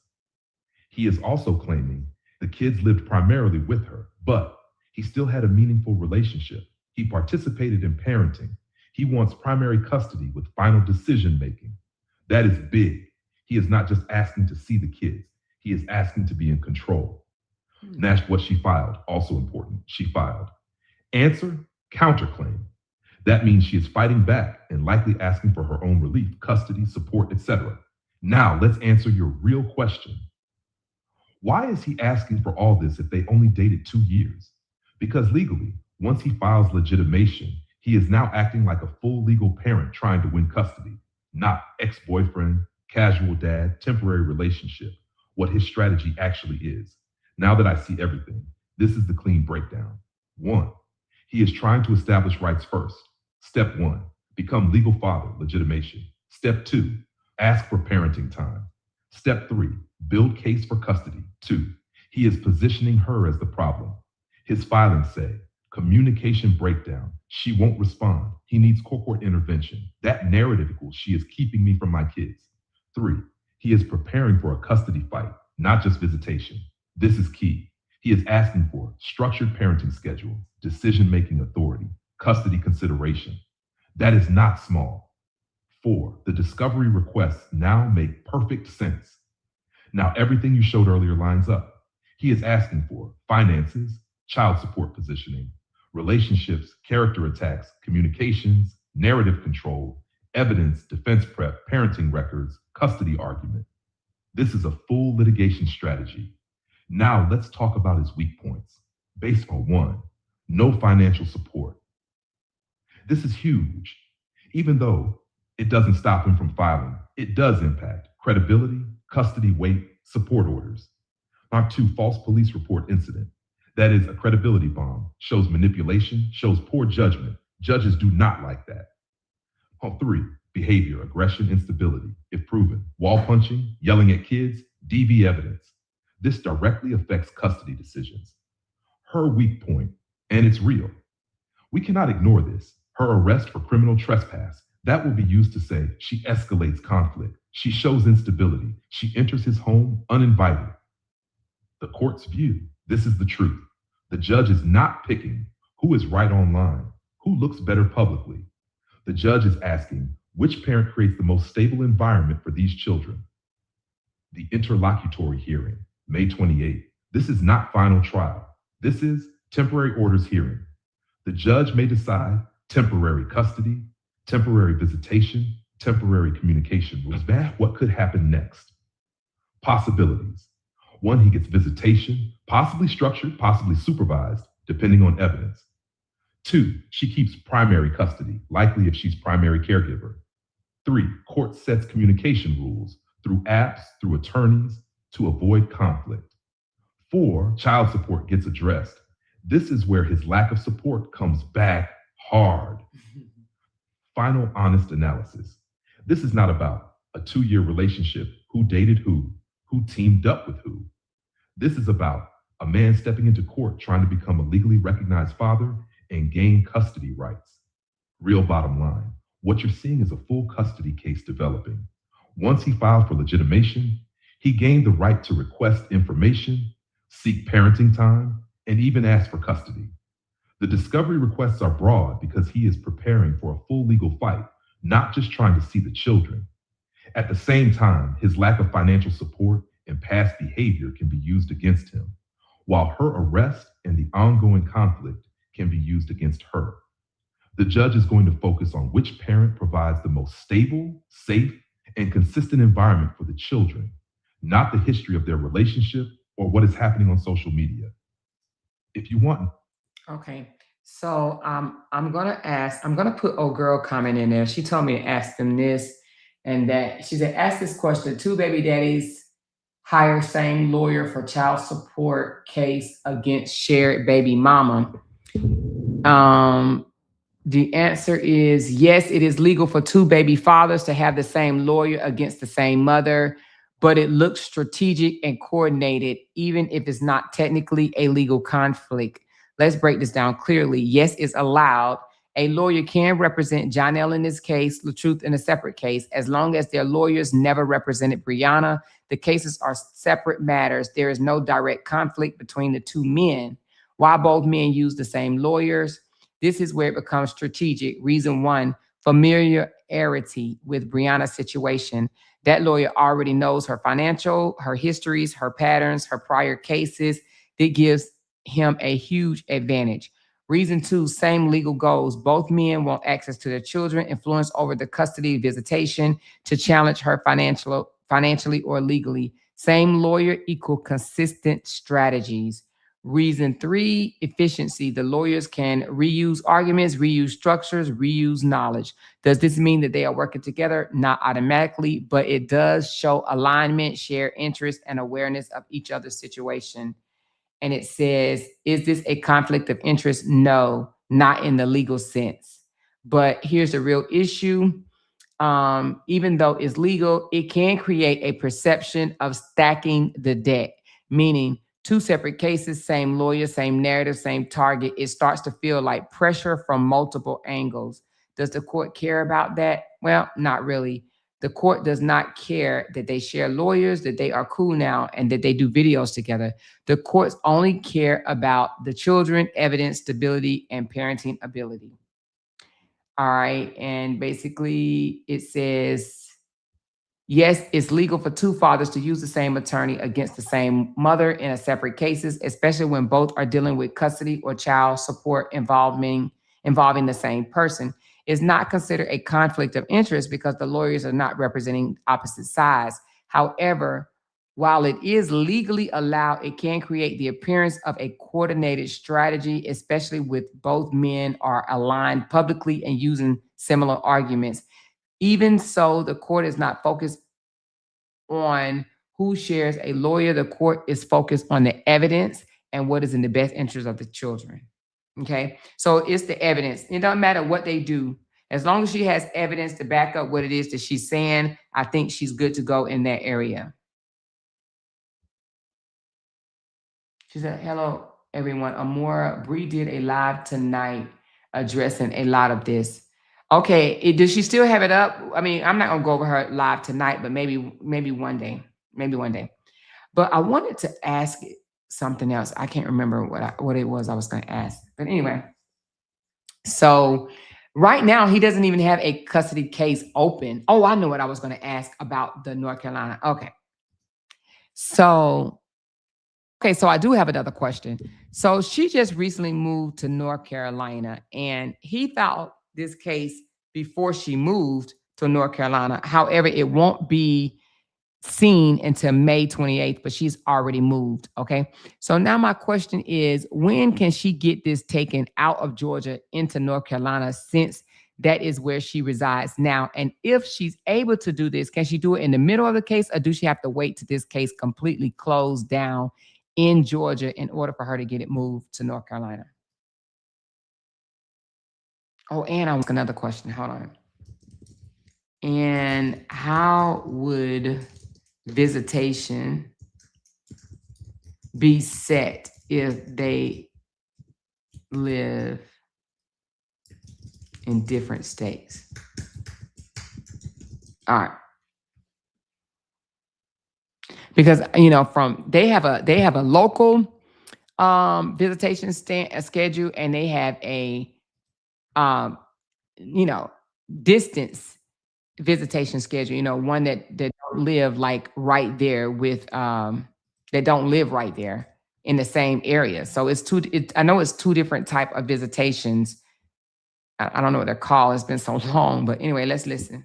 He is also claiming the kids lived primarily with her, but he still had a meaningful relationship. He participated in parenting. He wants primary custody with final decision making. That is big. He is not just asking to see the kids, he is asking to be in control. That's what she filed, also important. She filed. Answer, counterclaim. That means she is fighting back and likely asking for her own relief, custody, support, etc. Now, let's answer your real question. Why is he asking for all this if they only dated 2 years? Because legally, once he files legitimation, he is now acting like a full legal parent trying to win custody, not ex-boyfriend, casual dad, temporary relationship, what his strategy actually is. Now that I see everything, this is the clean breakdown. 1. He is trying to establish rights first. Step 1, become legal father, legitimation. Step 2, ask for parenting time. Step 3, build case for custody. 2, he is positioning her as the problem. His filings say, communication breakdown. She won't respond. He needs court intervention. That narrative equals she is keeping me from my kids. 3, he is preparing for a custody fight, not just visitation. This is key. He is asking for structured parenting schedule, decision-making authority, custody consideration. That is not small. 4, the discovery requests now make perfect sense. Now everything you showed earlier lines up. He is asking for finances, child support positioning, relationships, character attacks, communications, narrative control, evidence, defense prep, parenting records, custody argument. This is a full litigation strategy. Now let's talk about his weak points. Based on 1, no financial support. This is huge. Even though it doesn't stop him from filing, it does impact credibility, custody weight, support orders. Mark 2, false police report incident. That is a credibility bomb, shows manipulation, shows poor judgment. Judges do not like that. 3, behavior, aggression, instability, if proven. Wall punching, yelling at kids, DV evidence. This directly affects custody decisions. Her weak point, and it's real. We cannot ignore this. Her arrest for criminal trespass. That will be used to say she escalates conflict. She shows instability. She enters his home uninvited. The court's view, this is the truth. The judge is not picking who is right online, who looks better publicly. The judge is asking which parent creates the most stable environment for these children. The interlocutory hearing, May 28th. This is not final trial. This is temporary orders hearing. The judge may decide temporary custody, temporary visitation, temporary communication rules. What could happen next? Possibilities. 1, he gets visitation, possibly structured, possibly supervised, depending on evidence. 2, she keeps primary custody, likely if she's primary caregiver. 3, court sets communication rules through apps, through attorneys, to avoid conflict. 4, child support gets addressed. This is where his lack of support comes back hard. Final honest analysis. This is not about a 2-year relationship, who dated who teamed up with who. This is about a man stepping into court trying to become a legally recognized father and gain custody rights. Real bottom line, what you're seeing is a full custody case developing. Once he filed for legitimation, he gained the right to request information, seek parenting time, and even ask for custody. The discovery requests are broad because he is preparing for a full legal fight, not just trying to see the children. At the same time, his lack of financial support and past behavior can be used against him, while her arrest and the ongoing conflict can be used against her. The judge is going to focus on which parent provides the most stable, safe, and consistent environment for the children, not the history of their relationship or what is happening on social media. If you want. Okay. So I'm gonna put old girl comment in there. She told me to ask them this and that. She said, ask this question: 2 baby daddies hire same lawyer for child support case against shared baby mama. The answer is yes, it is legal for 2 baby fathers to have the same lawyer against the same mother, but it looks strategic and coordinated, even if it's not technically a legal conflict. Let's break this down clearly. Yes, it's allowed, A lawyer can represent Johnell in this case, LaTruth in a separate case, as long as their lawyers never represented Briana. The cases are separate matters. There is no direct conflict between the two men. While both men use the same lawyers, this is where it becomes strategic. Reason one, familiarity with Briana's situation. That lawyer already knows her financial, her histories, her patterns, her prior cases. That gives him a huge advantage. Reason two, same legal goals. Both men want access to their children, influence over the custody visitation to challenge her financially or legally. Same lawyer equal consistent strategies. Reason three, efficiency. The lawyers can reuse arguments, reuse structures, reuse knowledge. Does this mean that they are working together? Not automatically, but it does show alignment, share interest, and awareness of each other's situation. And it says, is this a conflict of interest? No, not in the legal sense. But here's the real issue. Even though it's legal, it can create a perception of stacking the deck, meaning two separate cases, same lawyer, same narrative, same target. It starts to feel like pressure from multiple angles. Does the court care about that? Well, not really. The court does not care that they share lawyers, that they are cool now, and that they do videos together. The courts only care about the children, evidence, stability, and parenting ability. All right. And basically, it says, yes, it's legal for two fathers to use the same attorney against the same mother in a separate cases, especially when both are dealing with custody or child support involving the same person. It's not considered a conflict of interest because the lawyers are not representing opposite sides. However, while it is legally allowed, it can create the appearance of a coordinated strategy, especially with both men are aligned publicly and using similar arguments. Even so, the court is not focused on who shares a lawyer. The court is focused on the evidence and what is in the best interest of the children. Okay, so it's the evidence. It doesn't matter what they do. As long as she has evidence to back up what it is that she's saying, I think she's good to go in that area. She said, hello, everyone. Amora, Bree did a live tonight addressing a lot of this. Okay, does she still have it up? I mean, I'm not going to go over her live tonight, but maybe one day. Maybe one day. But I wanted to ask something else. I can't remember what it was I was going to ask. But anyway, so right now, he doesn't even have a custody case open. Oh, I know what I was going to ask about the North Carolina. Okay. So I do have another question. So she just recently moved to North Carolina, and he filed this case before she moved to North Carolina. However, it won't be seen until May 28th, but she's already moved. Okay. So now my question is, when can she get this taken out of Georgia into North Carolina, since that is where she resides now? And if she's able to do this, can she do it in the middle of the case, or do she have to wait till this case completely closed down in Georgia in order for her to get it moved to North Carolina? Oh, and I ask another question. Hold on. And how would visitation be set if they live in different states? All right. Because they have a local visitation schedule, and they have a distance visitation schedule, one that don't live like right there with that don't live right there in the same area. So I know it's two different type of visitations. I don't know what they're called. It's been so long, but anyway, let's listen.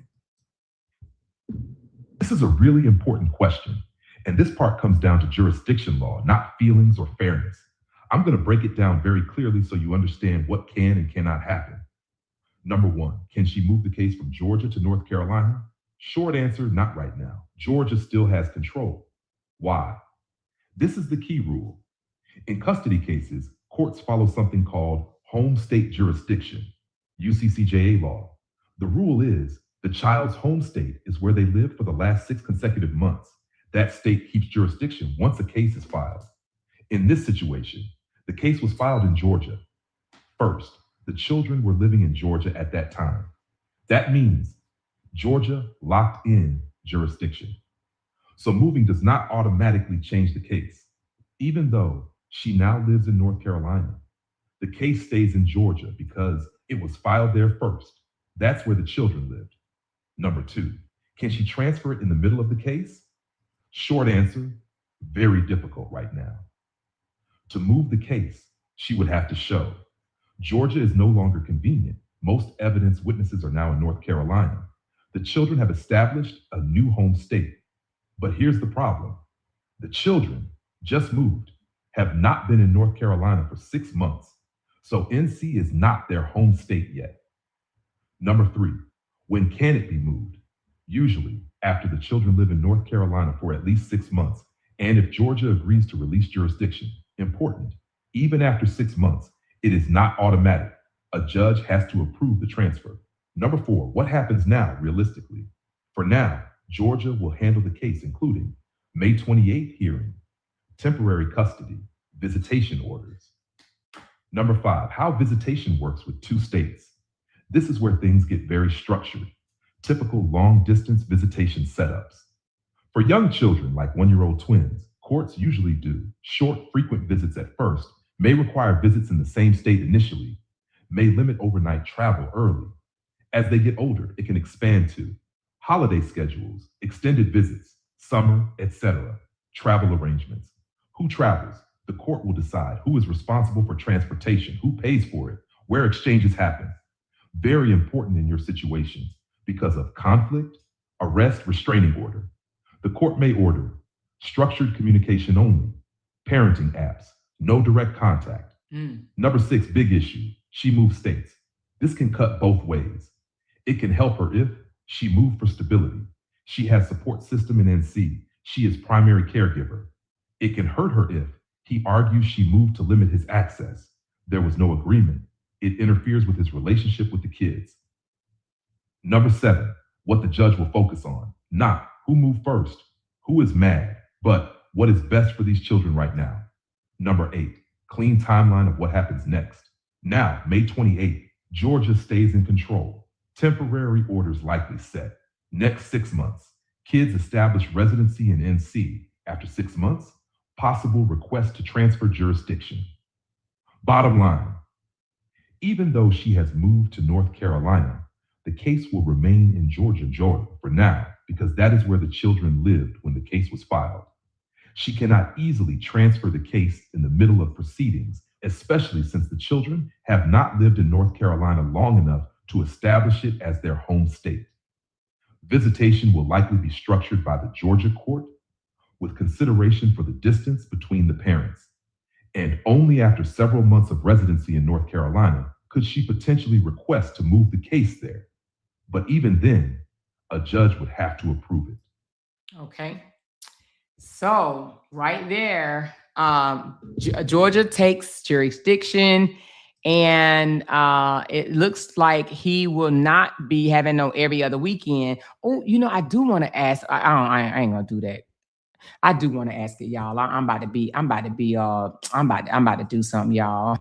This is a really important question, and this part comes down to jurisdiction law, not feelings or fairness. I'm going to break it down very clearly so you understand what can and cannot happen. Number one, can she move the case from Georgia to North Carolina? Short answer, not right now. Georgia still has control. Why? This is the key rule. In custody cases, courts follow something called home state jurisdiction, UCCJA law. The rule is the child's home state is where they lived for the last 6 consecutive months. That state keeps jurisdiction once a case is filed. In this situation, the case was filed in Georgia. First, The children were living in Georgia at that time. That means Georgia locked in jurisdiction. So moving does not automatically change the case. Even though she now lives in North Carolina, the case stays in Georgia because it was filed there first. That's where the children lived. Number two, can she transfer it in the middle of the case? Short answer, very difficult right now. To move the case, she would have to show Georgia is no longer convenient. Most evidence witnesses are now in North Carolina. The children have established a new home state. But here's the problem. The children just moved, have not been in North Carolina for 6 months. So NC is not their home state yet. Number three, when can it be moved? Usually after the children live in North Carolina for at least 6 months, and if Georgia agrees to release jurisdiction. Important, even after 6 months, it is not automatic. A judge has to approve the transfer. Number four, what happens now realistically? For now, Georgia will handle the case, including May 28th hearing, temporary custody, visitation orders. Number five, how visitation works with two states. This is where things get very structured. Typical long distance visitation setups. For young children like 1-year-old twins, courts usually do short, frequent visits at first, may require visits in the same state initially, may limit overnight travel early. As they get older, it can expand to holiday schedules, extended visits, summer, etc., travel arrangements. Who travels? The court will decide who is responsible for transportation, who pays for it, where exchanges happen. Very important in your situation because of conflict, arrest, restraining order. The court may order structured communication only, parenting apps, no direct contact. Number six, big issue. She moves states. This can cut both ways. It can help her if she moved for stability. She has support system in NC. She is primary caregiver. It can hurt her if he argues she moved to limit his access. There was no agreement. It interferes with his relationship with the kids. Number seven, what the judge will focus on. Not who moved first, who is mad, but what is best for these children right now. Number eight, clean timeline of what happens next. Now, May 28th, Georgia stays in control. Temporary orders likely set. Next 6 months, kids establish residency in NC. After 6 months, possible request to transfer jurisdiction. Bottom line, even though she has moved to North Carolina, the case will remain in Georgia for now because that is where the children lived when the case was filed. She cannot easily transfer the case in the middle of proceedings, especially since the children have not lived in North Carolina long enough to establish it as their home state. Visitation will likely be structured by the Georgia court with consideration for the distance between the parents. And only after several months of residency in North Carolina could she potentially request to move the case there. But even then, a judge would have to approve it. Okay. So right there, Georgia takes jurisdiction, and it looks like he will not be having no every other weekend. Oh, I do want to ask. I ain't gonna do that. I do want to ask it, y'all. I'm about to do something, y'all.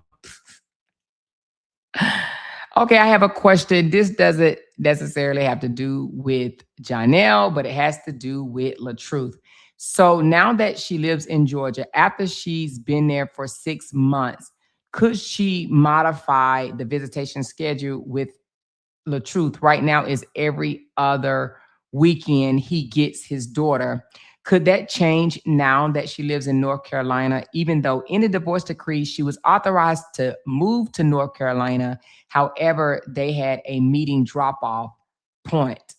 Okay, I have a question. This doesn't necessarily have to do with Jonnell, but it has to do with LaTruth. So now that she lives in Georgia, after she's been there for 6 months, could she modify the visitation schedule with LaTruth? Right now is every other weekend he gets his daughter. Could that change now that she lives in North Carolina, even though in the divorce decree, she was authorized to move to North Carolina? However, they had a meeting drop-off point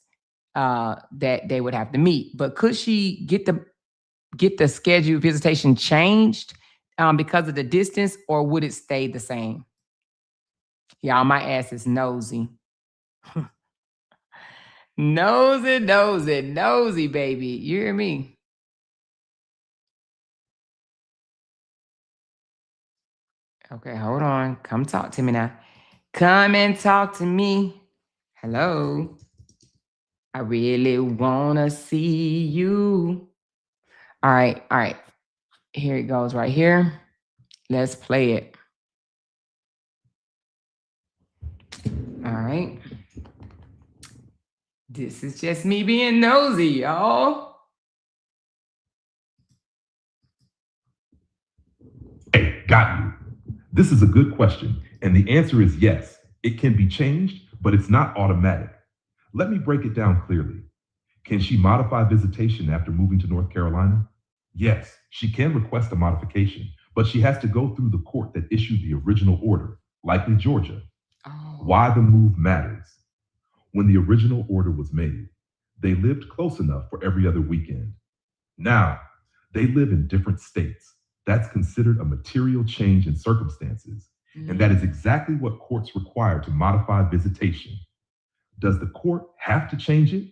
that they would have to meet. But could she get the scheduled visitation changed because of the distance, or would it stay the same? Y'all, my ass is nosy. Nosy, baby. You hear me? Okay, hold on. Come talk to me now. Come and talk to me. Hello. I really want to see you. All right. Here it goes right here. Let's play it. This is just me being nosy, y'all. Hey, got you. This is a good question, and the answer is yes. It can be changed, but it's not automatic. Let me break it down clearly. Can she modify visitation after moving to North Carolina? Yes, she can request a modification, but she has to go through the court that issued the original order, likely Georgia. Oh. Why the move matters. When the original order was made, they lived close enough for every other weekend. Now, they live in different states. That's considered a material change in circumstances, and that is Mm. exactly what courts require to modify visitation. Does the court have to change it?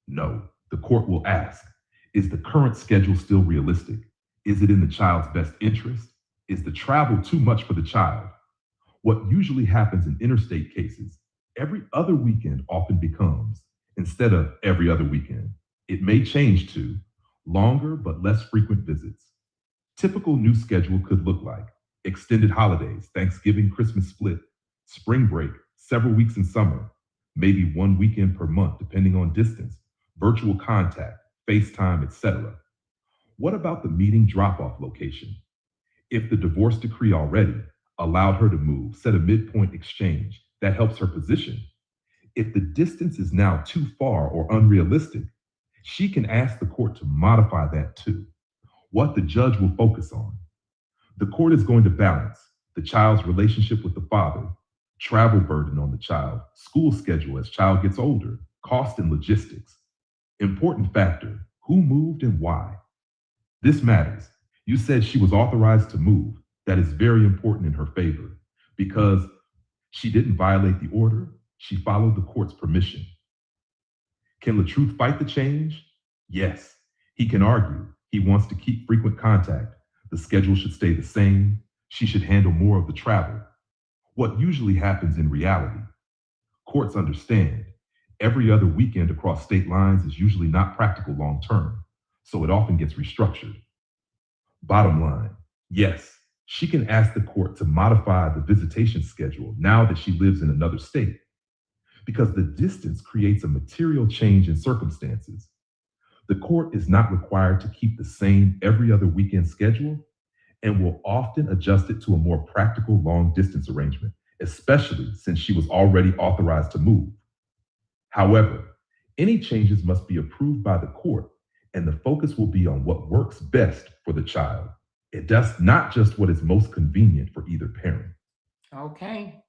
No, the court will ask, is the current schedule still realistic? Is it in the child's best interest? Is the travel too much for the child? What usually happens in interstate cases, every other weekend often becomes, instead of every other weekend, it may change to longer but less frequent visits. Typical new schedule could look like extended holidays, Thanksgiving, Christmas split, spring break, several weeks in summer, maybe one weekend per month, depending on distance, virtual contact, FaceTime, etc. What about the meeting drop off location? If the divorce decree already allowed her to move, set a midpoint exchange that helps her position. If the distance is now too far or unrealistic, she can ask the court to modify that too. What the judge will focus on. The court is going to balance the child's relationship with the father, travel burden on the child, school schedule as child gets older, cost and logistics. Important factor, who moved and why? This matters. You said she was authorized to move. That is very important in her favor because she didn't violate the order. She followed the court's permission. Can LaTruth fight the change? Yes. He can argue. He wants to keep frequent contact. The schedule should stay the same. She should handle more of the travel. What usually happens in reality, courts understand every other weekend across state lines is usually not practical long term, so it often gets restructured. Bottom line, yes, she can ask the court to modify the visitation schedule now that she lives in another state because the distance creates a material change in circumstances. The court is not required to keep the same every other weekend schedule and will often adjust it to a more practical long distance arrangement, especially since she was already authorized to move. However, any changes must be approved by the court, and the focus will be on what works best for the child. It does not just what is most convenient for either parent. Okay.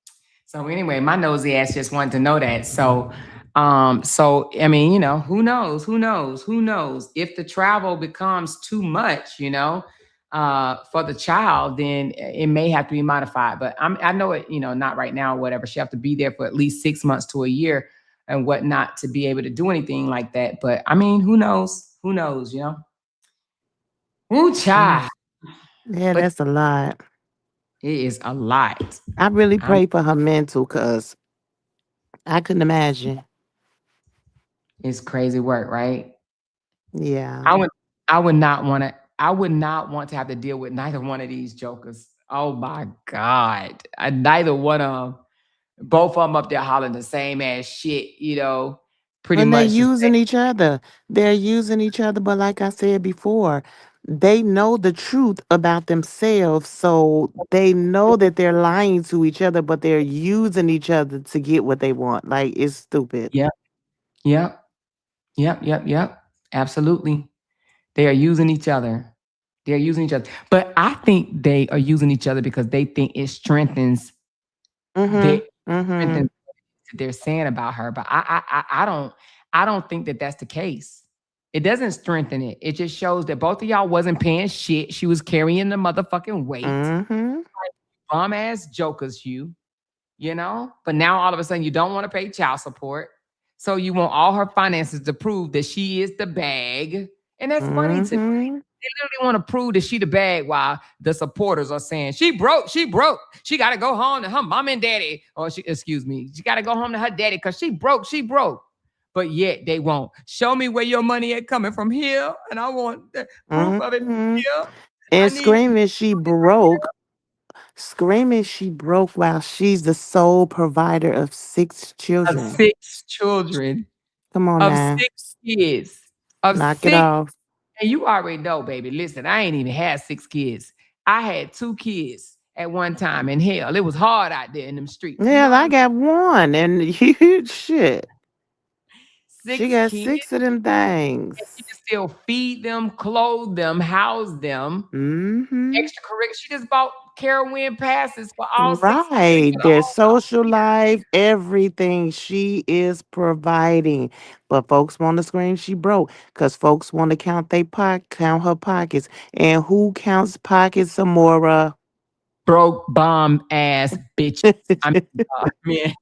So anyway, my nosy ass just wanted to know that. So I mean, who knows? Who knows? Who knows? If the travel becomes too much, for the child, then it may have to be modified. But I know it, not right now, or whatever. She have to be there for at least 6 months to a year and whatnot to be able to do anything like that. But I mean, who knows? Who knows? Ooh, Mm. child. Yeah, But that's a lot. it is a lot. I really I'm pray for her mental because I couldn't imagine. It's crazy work, right? Yeah. I would I would not want to I would not want to have to deal with neither one of these jokers. Oh my God. Neither one of them. Both of them up there hollering the same ass shit, pretty And they're much the same. using each other. They're using each other. But like I said before, they know the truth about themselves. So they know that they're lying to each other, but they're using each other to get what they want. Like, it's stupid. Yep, yep, yep. Absolutely. They are using each other. They're using each other. But I think they are using each other because they think it strengthens their Mm hmm. Mm strengthens hmm. what they're saying about her. But I don't think that that's the case. It doesn't strengthen it. It just shows that both of y'all wasn't paying shit. She was carrying the motherfucking weight. Mm hmm. Bum ass jokers, you. But now all of a sudden you don't want to pay child support. So you want all her finances to prove that she is the bag. And that's funny Mm to me. hmm. They literally want to prove that she the bag while the supporters are saying she broke, she broke. She got to go home to her mom and daddy. Or excuse me, she got to go home to her daddy because she broke, she broke. But yet they won't. Show me where your money is coming from here. And I want the proof Mm of it hmm. here. I And need screaming she broke while she's the sole provider of 6 children. 6 children. Come on of now. 6 kids. Of Knock it six. off. And you already know, baby. Listen, I ain't even had 6 kids. I had 2 kids at one time. And hell, it was hard out there in them streets. You know Hell, what I I'm saying? got one, and you shit. She Six got kids. 6 of them And she things. can still feed them, clothe them, house them. Mm-hmm. Extracurricular. She just bought Carowin passes for all 6 kids Right. for the Their whole social year. life, everything she is providing. But folks want to scream she broke because folks want to count her pockets. And who counts pockets, Samora? Broke bomb ass bitches. I mean,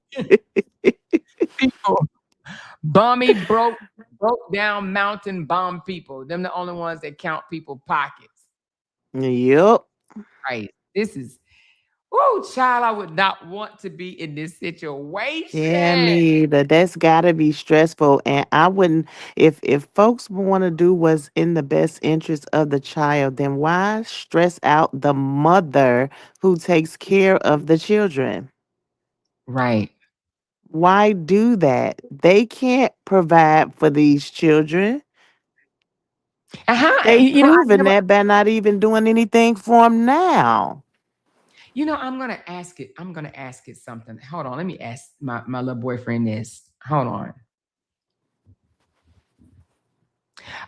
people, bummy broke down mountain bomb people. Them the only ones that count people pockets. Yep. Right. This is, oh, child, I would not want to be in this Yeah, situation. me either. That's gotta be stressful. And I wouldn't if folks want to do what's in the best interest of the child, then why stress out the mother who takes care of the children? Right. Why do that? They can't provide for these children. And how, They I proven never, that by not even doing anything for them now. I'm gonna ask it. I'm gonna ask it something. Hold on. Let me ask my little boyfriend this. Hold on.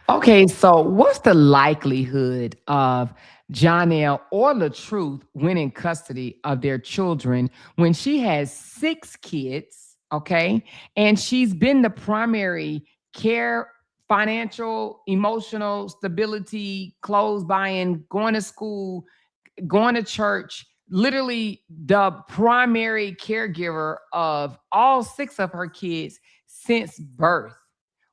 Okay, so what's the likelihood of Jonnell or the truth winning custody of their children when she has 6 kids, okay? And she's been the primary care, financial, emotional stability, clothes buying, going to school, going to church, literally the primary caregiver of all 6 of her kids since birth.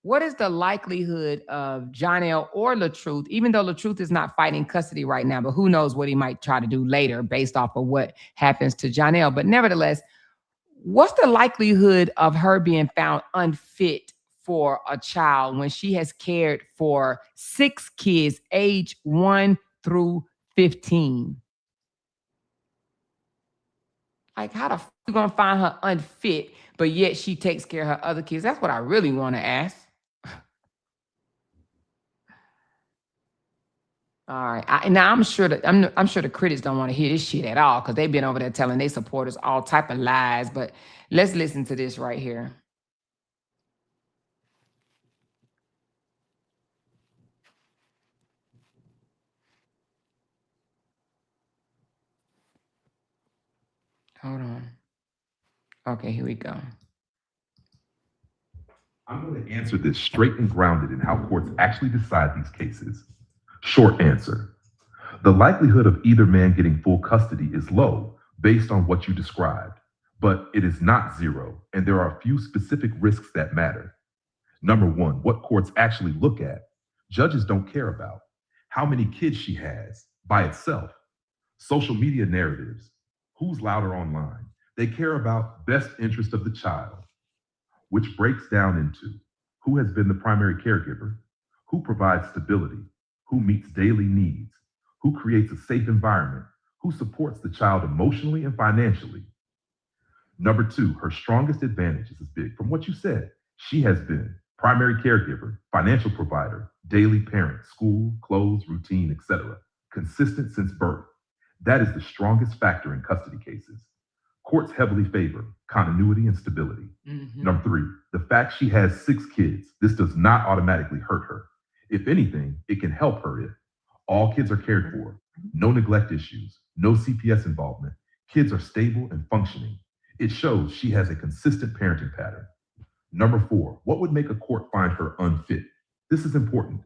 What is the likelihood of Johnell or LaTruth, even though LaTruth is not fighting custody right now, but who knows what he might try to do later based off of what happens to Johnell. But nevertheless, what's the likelihood of her being found unfit for a child when she has cared for 6 kids, age 1 through 15? Like, how the you gonna find her unfit, but yet she takes care of her other kids? That's what I really want to ask. All right. Now I'm sure the critics don't want to hear this shit at all because they've been over there telling their supporters all type of lies. But let's listen to this right here. Hold on. Okay, here we go. I'm going to answer this straight and grounded in how courts actually decide these cases. Short answer. The likelihood of either man getting full custody is low based on what you described, but it is not zero, and there are a few specific risks that matter. Number one, what courts actually look at. Judges don't care about how many kids she has by itself, social media narratives, who's louder online. They care about best interest of the child, which breaks down into who has been the primary caregiver, who provides stability, who meets daily needs, who creates a safe environment, who supports the child emotionally and financially. Number two, her strongest advantage, this is big. From what you said, she has been primary caregiver, financial provider, daily parent, school, clothes, routine, etc. Consistent since birth. That is the strongest factor in custody cases. Courts heavily favor continuity and stability. Number three, the fact she has 6 kids, this does not automatically hurt her. If anything, it can help her if all kids are cared for, no neglect issues, no CPS involvement, kids are stable and functioning. It shows she has a consistent parenting pattern. Number four, what would make a court find her unfit? This is important.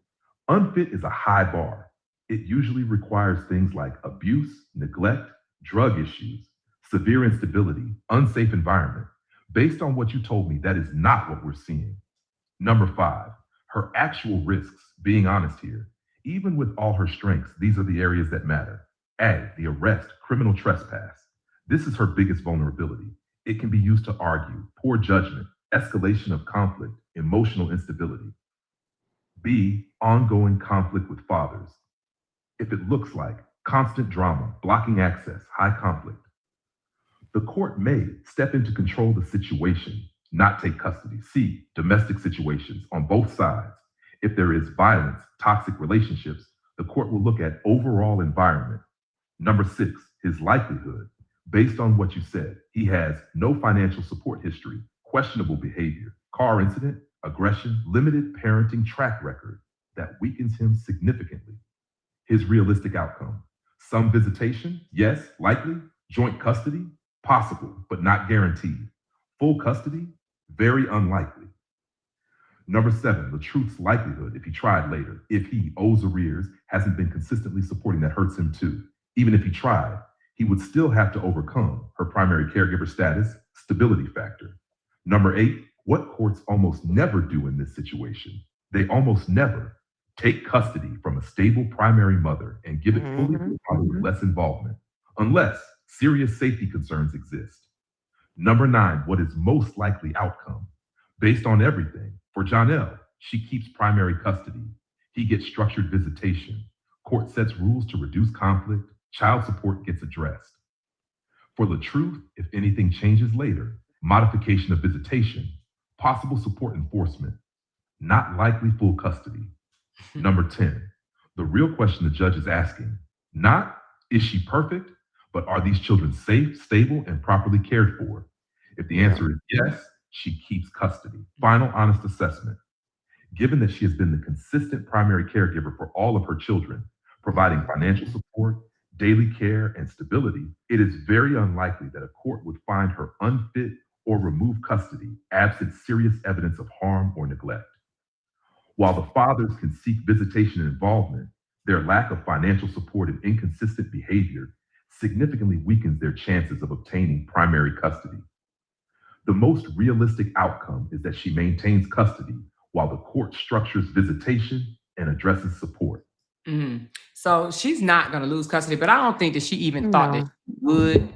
Unfit is a high bar. It usually requires things like abuse, neglect, drug issues, severe instability, unsafe environment. Based on what you told me, that is not what we're seeing. Number five, her actual risks, being honest here. Even with all her strengths, these are the areas that matter. A, the arrest, criminal trespass. This is her biggest vulnerability. It can be used to argue poor judgment, escalation of conflict, emotional instability. B, ongoing conflict with fathers. If it looks like constant drama, blocking access, high conflict, the court may step in to control the situation. not take custody. C, domestic situations on both sides. If there is violence, toxic relationships, the court will look at overall environment. Number six, his likelihood. Based on what you said, he has no financial support history, questionable behavior, car incident, aggression, limited parenting track record that weakens him significantly. His realistic outcome. Some visitation, yes, likely. Joint custody, possible, but not guaranteed. Full custody, very unlikely. Number seven, the truth's likelihood if he tried later, if he owes arrears, hasn't been consistently supporting, that hurts him too. Even if he tried, he would still have to overcome her primary caregiver status, stability factor. Number eight, what courts almost never do in this situation. They almost never take custody from a stable primary mother and give it fully to Mhm. a father with less involvement, unless serious safety concerns exist. Number nine, what is most likely outcome? Based on everything, for Jonnell, she keeps primary custody. He gets structured visitation. Court sets rules to reduce conflict. Child support gets addressed. For the truth, if anything changes later, modification of visitation, possible support enforcement, not likely full custody. Number 10, the real question the judge is asking, not is she perfect, but are these children safe, stable, and properly cared for? If the Yeah. answer is yes, she keeps custody. Final honest assessment. Given that she has been the consistent primary caregiver for all of her children, providing financial support, daily care, and stability, it is very unlikely that a court would find her unfit or remove custody absent serious evidence of harm or neglect. While the fathers can seek visitation and involvement, their lack of financial support and inconsistent behavior significantly weakens their chances of obtaining primary custody. The most realistic outcome is that she maintains custody while the court structures visitation and addresses support. Mhm. So she's not going to lose custody, but I don't think that she even thought that No. she would.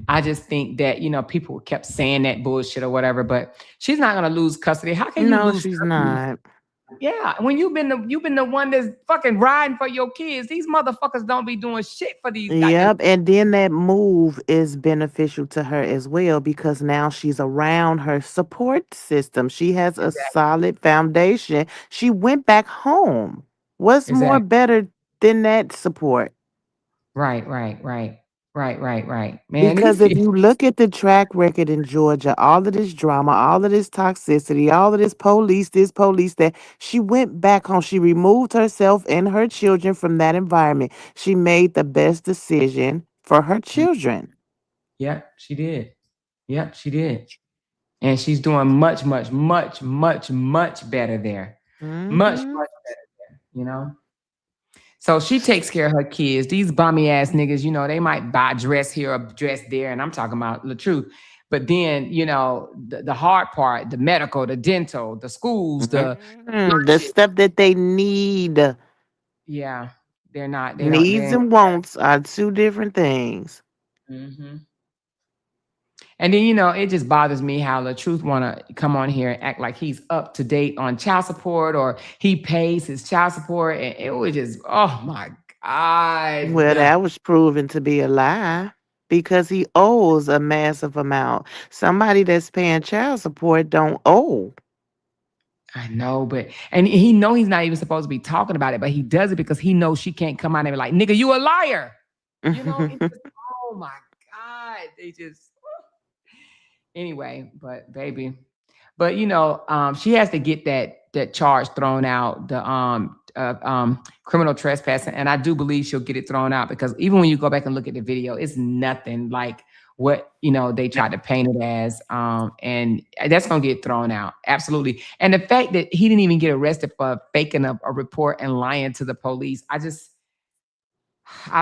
I just think that, people kept saying that bullshit or whatever, but she's not going to lose custody. How can you No, lose she's custody? not. Yeah, when you've been the one that's fucking riding for your kids. These motherfuckers don't be doing shit for these goddamn. Yep, and then that move is beneficial to her as well because now she's around her support system. She has a Exactly. solid foundation. She went back home. What's more Exactly. better than that support? Right, right, right. Right, right, right. Man, these Because if people. you look at the track record in Georgia, all of this drama, all of this toxicity, all of this police that, she went back home. She removed herself and her children from that environment. She made the best decision for her children. Yeah, she did. Yep, she did. And she's doing much, much, much, much, much better there. Much, Hmm. much better there. So she takes care of her kids. These bummy ass niggas, they might buy a dress here or dress there, and I'm talking about the truth. But then, the hard part, the medical, the dental, the schools, the The lunches, stuff that they need, yeah, they're not, they don't, needs they and wants are two different things. hmm And then, it just bothers me how the truth want to come on here and act like he's up to date on child support or he pays his child support. And it was just, oh my Well, God. that was proven to be a lie because he owes a massive amount. Somebody that's paying child support don't owe. I know, and he know he's not even supposed to be talking about it, but he does it because he knows she can't come out and be like, nigga, you a liar. It's just, oh my God. They just, anyway, but baby. But she has to get that charge thrown out, the criminal trespassing, and I do believe she'll get it thrown out because even when you go back and look at the video, it's nothing like what they tried to paint it as, and that's gonna get thrown out absolutely. And the fact that he didn't even get arrested for faking a report and lying to the police, I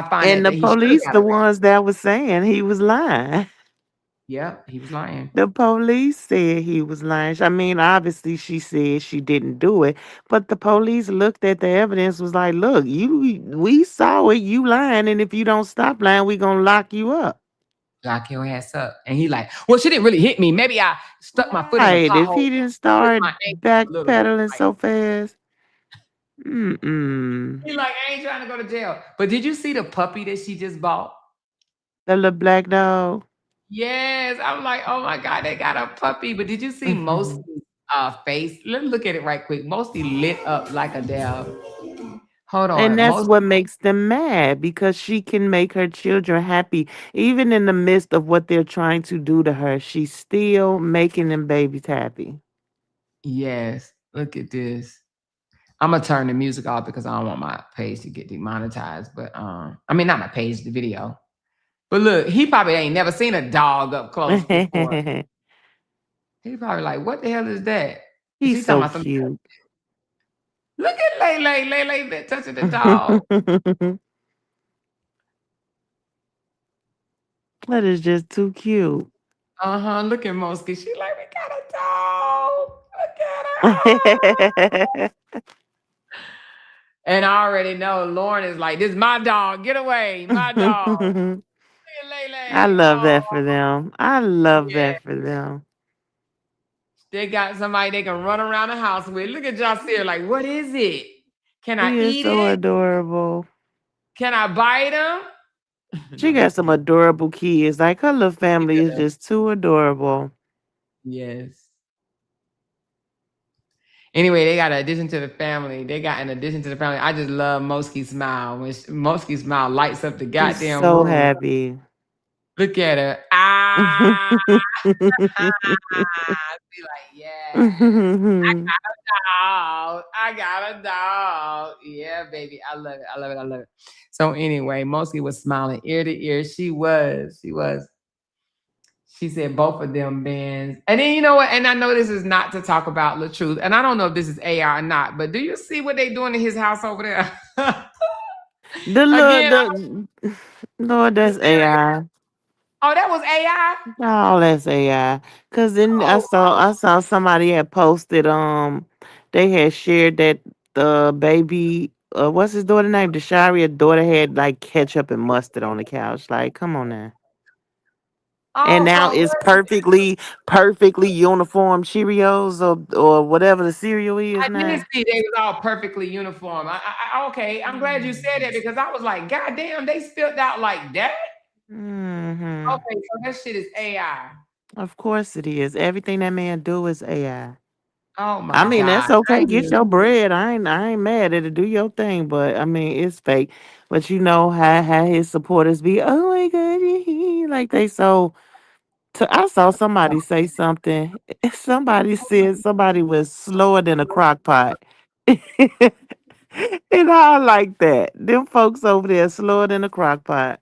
find And that the he should have police, got the arrested. ones that was saying he was lying. Yeah, he was lying. The police said he was lying. I mean, obviously she said she didn't do it, but the police looked at the evidence, was like, look, we saw it, you lying, and if you don't stop lying, we gonna lock you up. Lock your ass up. And he like, well, she didn't really hit me. Maybe I stuck my foot in the Right. If pothole, he didn't twist start my ankle a little bit. backpedaling Like, so fast. Mm-mm. he like, I ain't trying to go to jail. But did you see the puppy that she just bought? The little black dog. Yes, I'm like, oh my God, they got a puppy. But did you see Mostly's face? Let me look at it right quick. Mostly lit up like a damn. Hold And on, that's most. what makes them mad because she can make her children happy. Even in the midst of what they're trying to do to her, she's still making them babies happy. Yes, look at this. I'm gonna turn the music off because I don't want my page to get demonetized. But I mean not my page, the video. But look, he probably ain't never seen a dog up close before. He probably like, what the hell is that? He's She talking so about some. cute. Look at Lele. Lele been touching the dog. That is just too cute. Uh-huh. Look at Mosky. She like, we got a dog. Look at her. Ah. And I already know Lauren is like, this is my dog. Get away. My dog. Look at I Lele. love Oh, that for them. I love yeah. that for them. They got somebody they can run around the house with. Look at Josir. Like, what is it? Can I He is eat so it? adorable. Can I bite him? She No, I'm got just some kidding. adorable kids. Like her little She family is does. just too adorable. Yes. Anyway, they got an addition to the family. They got an addition to the family. I just love Mosky's smile. When Mosky's smile lights up the She's goddamn so room. happy. Look at her. Ah, be like, yes. Dog. I got a dog. Yeah, baby. I love it. I love it. I love it. So anyway, Mosky was smiling ear to ear. She was. She was. She said both of them bands. And then you know what? And I know this is not to talk about LaTruth. And I don't know if this is AI or not, but do you see what they doing in his house over there? the little Again, the Lord, the that's serious. AI. Oh, that was AI? Oh, that's AI. Cause then I Oh, saw I saw somebody had posted they had shared that the baby what's his daughter name? Desharia's daughter had like ketchup and mustard on the couch. Like, come on now. And oh, now for it's real. perfectly uniform Cheerios or whatever the cereal is I did now. see they was all perfectly uniform. Okay, I'm glad you said that because I was like, God damn, they spilled out like that. Hmm. Okay, so that shit is AI. Of course it is. Everything that man do is AI. Oh I my mean, that's God. I okay. didn't Get even your bread. I ain't mad at it. Do your thing. But I mean, it's fake. But you know how his supporters be. Oh my god, like they so. I saw somebody say something. Somebody said somebody was slower than a crock pot. And I like that. Them folks over there slower than a crock pot.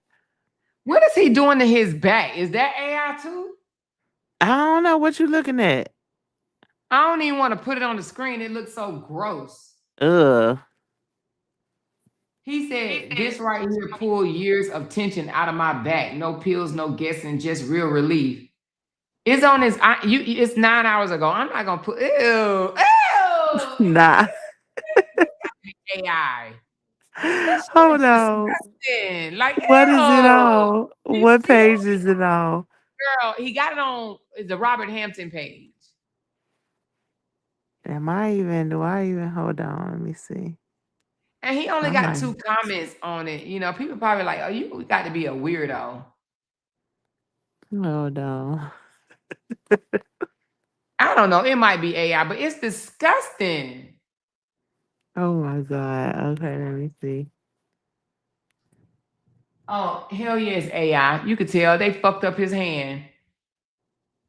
what is he doing to his back? Is that AI too? I don't know what you looking at. I don't even want to put it on the screen. It looks so gross. Ugh. He said, this right here pulled years of tension out of my back. No pills, no guessing, just real relief. It's on his, it's 9 hours ago. I'm not going to put, ew, Nah. this got to be AI. That shit Hold looks on. disgusting. Like, What is it ew. on? You What see page that? is it on? Girl, he got it on the Robert Hampton page. Do I even hold on? Let me see. And he only I got might two comments on it. You know, people probably like, oh, you got to be a weirdo. hold on. I don't know. It might be AI, but it's disgusting. Oh my god. Okay, let me see. Oh, hell yeah, it's AI. You could tell they fucked up his hand.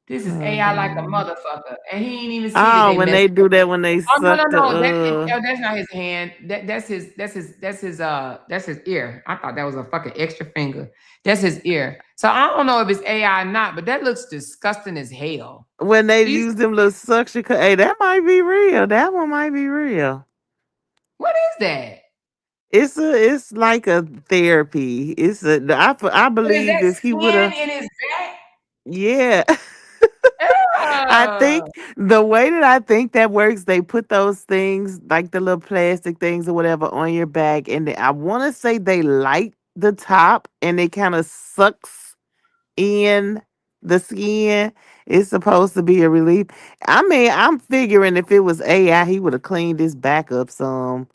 This is Hold AI like a on. motherfucker. And he ain't even see that Oh, they when messed they up. do that, when they Oh no, suck no, the no. That's not his hand. That's his ear. I thought that was a fucking extra finger. That's his ear. So I don't know if it's AI or not, but that looks disgusting as hell. when they Do you use them little suction hey, that might be real. That one might be real. what is that? It's like a therapy. I But is believe that if he would skin have in his back? yeah. I think Ugh. the way that I think that works, they put those things like the little plastic things or whatever on your back, and I want to say they light the top and it kind of sucks in the skin. It's supposed to be a relief. I mean, I'm figuring if it was AI, he would have cleaned his back up some.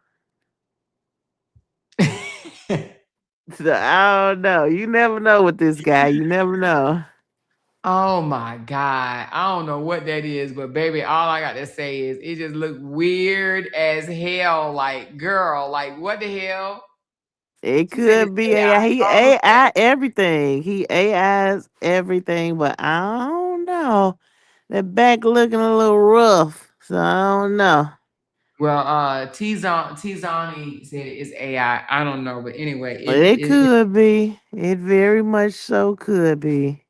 So, I don't know. You never know with this guy. You never know. Oh my God. I don't know what that is, but baby, all I got to say is it just looked weird as hell. Like, girl, like what the hell? It She said it's could be AI. AI. He AI everything. He AI's everything, but I don't know. That back looking a little rough, so I don't know. Well, Tizani said it's AI. I don't know, but anyway, It could be. It very much so could be.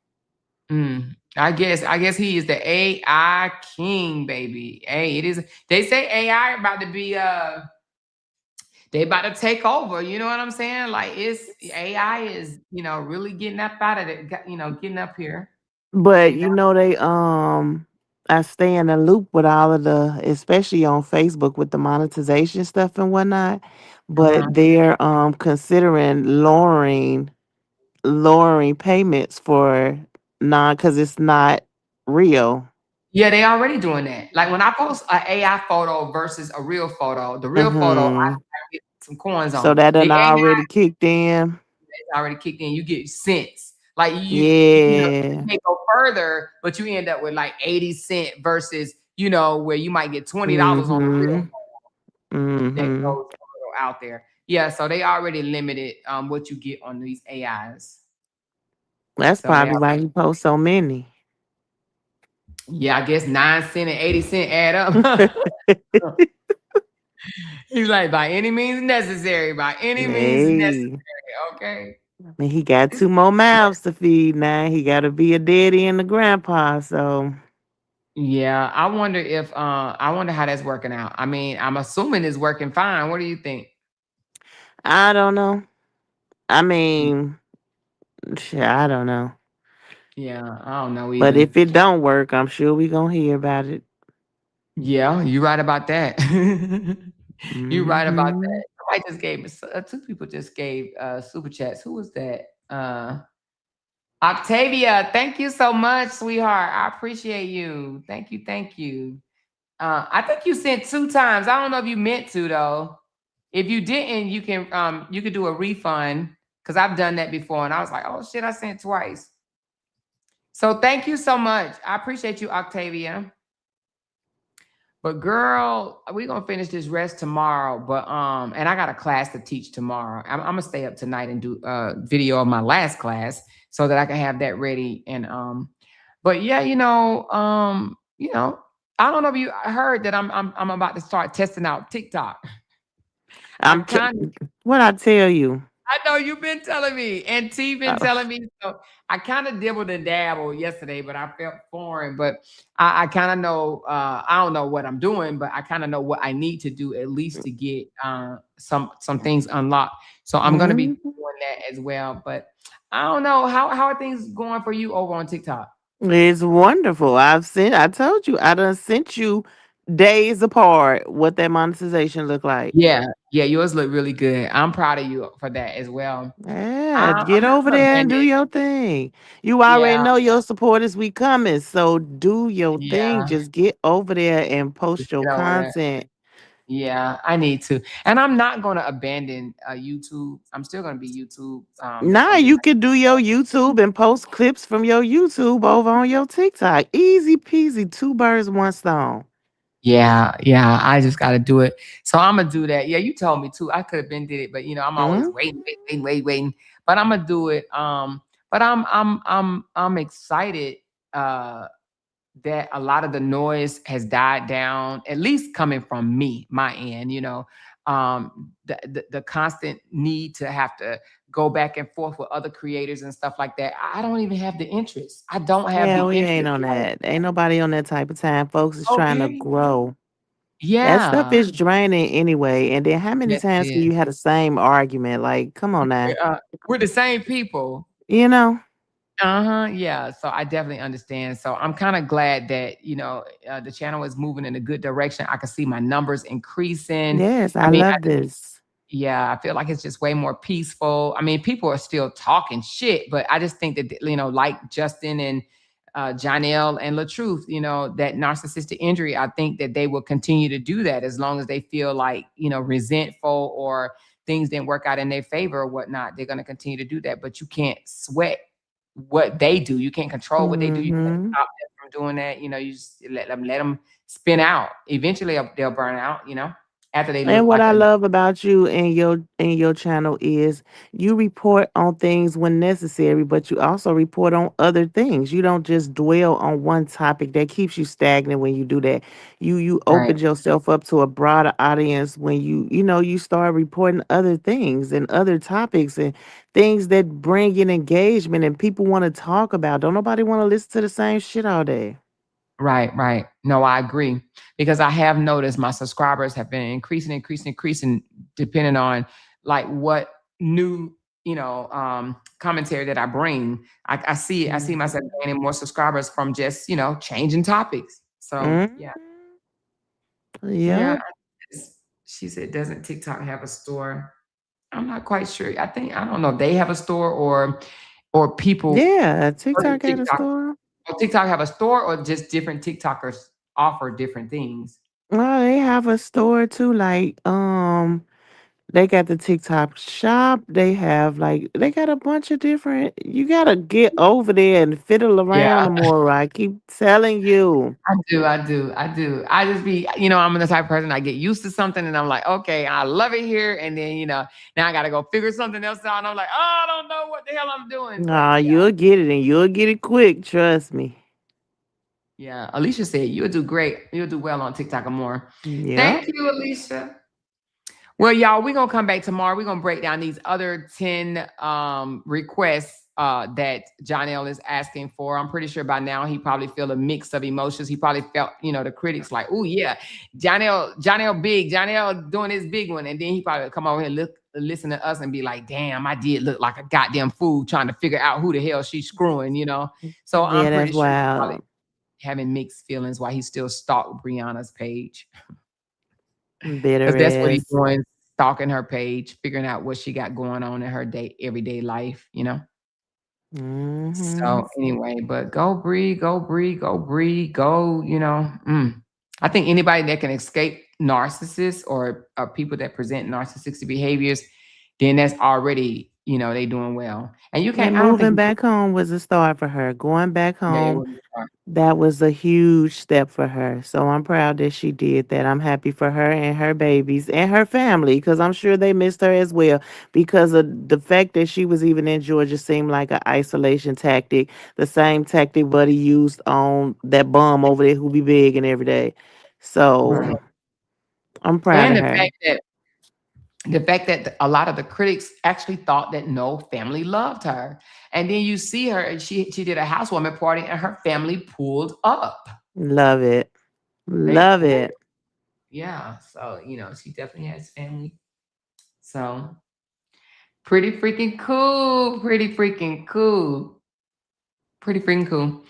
I guess he is the AI king, baby. Hey, it is. They say AI about to be they about to take over. You know what I'm saying? Like it's AI is really getting up out of it. Getting up here. But You know. I stay in the loop with all of the, especially on Facebook with the monetization stuff and whatnot. Uh-huh. But they're considering lowering payments for non because it's not real. Yeah, they already doing that. Like when I post an AI photo versus a real photo, the real photo Hmm. I get some coins So on. that The done AI already kicked in. is already kicked in. You get cents. Like you Yeah. may go further, but you end up with like 80 cent versus where you might get $20 on the real Mm-hmm. photo that Mm-hmm. goes out there. Yeah, so they already limited what you get on these AIs. That's So they probably are, why he posts so many. yeah, I guess 9 cent and 80 cent add up. He's like, by any means necessary, by any means necessary. Hey. Okay. I mean, he got two more mouths to feed now. He got to be a daddy and a grandpa. So Yeah, I wonder how that's working out. I mean, I'm assuming it's working fine. What do you think? I don't know. I mean, shit, I don't know. Yeah, I don't know But either. if it don't work, I'm sure we gonna hear about it. Yeah, you're right about that. You're right about Hmm. that. Somebody just gave me two people just gave super chats. Who was that? Octavia, thank you so much, sweetheart. I appreciate you. Thank you, thank you. I think you sent 2 times. I don't know if you meant to though. If you didn't, you could do a refund because I've done that before and I was like, oh shit, I sent twice. So thank you so much. I appreciate you, Octavia. But girl, we're gonna finish this rest tomorrow. But and I got a class to teach tomorrow. I'm gonna stay up tonight and do a video of my last class so that I can have that ready. And but yeah, I don't know if you heard that I'm about to start testing out TikTok. I I'm t- kind of what I tell you. I know you've been telling me, and T been Uh, telling me. So I kind of dibbled and dabbled yesterday, but I felt foreign. But I kind of know. I don't know what I'm doing, but I kind of know what I need to do at least to get some things unlocked. So I'm gonna be mhm. doing that as well. But I don't know how are things going for you over on TikTok. It's wonderful. I told you, I done sent you days apart what that monetization look like. Yeah, yeah, yours look really good. I'm proud of you for that as well. Yeah, I'm get not over gonna there and bend do it. your thing. You already Yeah, know your supporters we coming, so do your thing. yeah. Just get over there and post Just your get over there. content. Yeah, I need to. And I'm not going to abandon YouTube. I'm still going to be YouTube Now for the you can do your YouTube and post clips from your YouTube over on your TikTok. Easy peasy, two birds, one stone. Yeah, yeah, I just got to do it. So I'm going to do that. Yeah, you told me too. I could have been did it, but I'm always Mm-hmm. waiting. But I'm going to do it. But I'm excited uh that a lot of the noise has died down, at least coming from me, my end, the constant need to have to go back and forth with other creators and stuff like that. I don't even have the interest. I don't have the Yeah, we ain't interest. on that. Ain't nobody on that type of time. Folks is trying to Okay. grow. That stuff Yeah. is draining anyway. And then how many Yes, it times can is. you have the same argument? Like, come on now. We're the same people. You know? Uh-huh. Yeah. So I definitely understand. So I'm kind of glad that, the channel is moving in a good direction. I can see my numbers increasing. Yes, I I mean, love this. yeah, I feel like it's just way more peaceful. I mean, people are still talking shit, but I just think that like Justin and Jonnell and LaTruth, that narcissistic injury, I think that they will continue to do that as long as they feel like resentful or things didn't work out in their favor or whatnot. They're going to continue to do that, but you can't sweat. what they do. You can't control what they do. You can't Hmm. stop them from doing that. You just let them spin out. Eventually, they'll burn out. After they And look what like I a love about you and your channel is you report on things when necessary, but you also report on other things. You don't just dwell on one topic that keeps you stagnant when you do that. You right. opened yourself up to a broader audience when you start reporting other things and other topics and things that bring in engagement and people want to talk about. Don't nobody want to listen to the same shit all day. Right, right. No, I agree because I have noticed my subscribers have been increasing, increasing, increasing, depending on like what new, commentary that I bring. I see myself Mhm. gaining more subscribers from just, changing topics. So Mhm. yeah, yeah. Yep. She said, doesn't TikTok have a store? I'm not quite sure. I don't know if they have a store or people Yeah, purchase TikTok had a TikTok. store. Or TikTok have a store or just different TikTokers offer different things. Well, they have a store too. Like, they got the TikTok shop. They have they got a bunch of different. You gotta get over there and fiddle around Yeah, more. I keep telling you. I do, I do, I do. I just I'm the type of person I get used to something and I'm like, okay, I love it here. And then, now I gotta go figure something else out. And I'm like, oh, I don't know what the hell I'm doing. But Nah, yeah, you'll get it and you'll get it quick. Trust me. yeah. Alicia said you'll do great. You'll do well on TikTok or more. Yep. Thank you, Alicia. Well, y'all, we're gonna come back tomorrow. We're gonna break down these other 10 requests that Jonnell is asking for. I'm pretty sure by now he probably feel a mix of emotions. He probably felt, the critics like, oh yeah, Jonnell doing his big one. And then he probably come over here and listen to us and be like, damn, I did look like a goddamn fool trying to figure out who the hell she's screwing. So I'm Yeah, pretty that's sure he's probably wild. having mixed feelings while he still stalked Brianna's page. Bitter Because that's what he's ass. doing, stalking her page, figuring out what she got going on in her everyday life. Mm-hmm. So anyway, but go breathe, go breathe, go breathe, I think anybody that can escape narcissists or people that present narcissistic behaviors, then that's already, they doing well. And you can't, And I don't think moving you can, back home was a start for her. Going back yeah, it home, was hard. that was a huge step for her. So I'm proud that she did that. I'm happy for her and her babies and her family because I'm sure they missed her as well. Because of the fact that she was even in Georgia seemed like an isolation tactic, the same tactic Buddy used on that bum over there who be begging every day. So Right. I'm proud And of the her. fact that a lot of the critics actually thought that no family loved her. And then you see her, and she did a housewarming party, and her family pulled up. Love it. They Love pulled, it. yeah. So she definitely has family. So pretty freaking cool. Pretty freaking cool. Pretty freaking cool.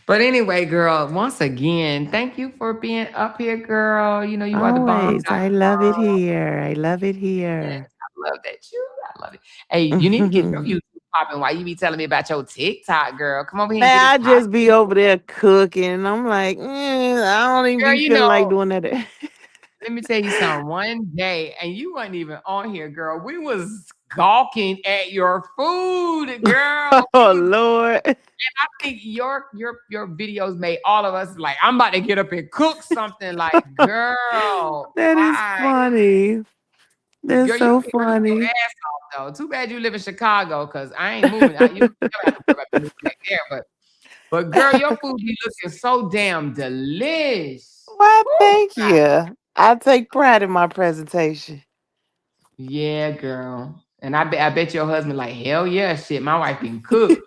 But anyway, girl, once again, thank you for being up here, girl. You are the bomb. Always. I love it here. I love it Yes, here. I love that you. I love it. Hey, you need to get your YouTube popping. Why you be telling me about your TikTok, girl? Come over here and get Man, it I popping, just be over there cooking. I'm like, I don't even girl. be feeling like doing that. Let me tell you something. One day, and you weren't even on here, girl. We was gawking at your food, girl. We Oh was. Lord. I think your videos made all of us like, I'm about to get up and cook something. Like, girl, That is why? funny. That's Girl, you so be working your funny. ass off though. Too bad you live in Chicago, cause I ain't moving. You never have to worry about me moving back there. But girl, your food be looking so damn delish. Why, Woo. thank you. I take pride in my presentation. Yeah, girl. And I bet your husband like, hell yeah, shit. My wife can cook.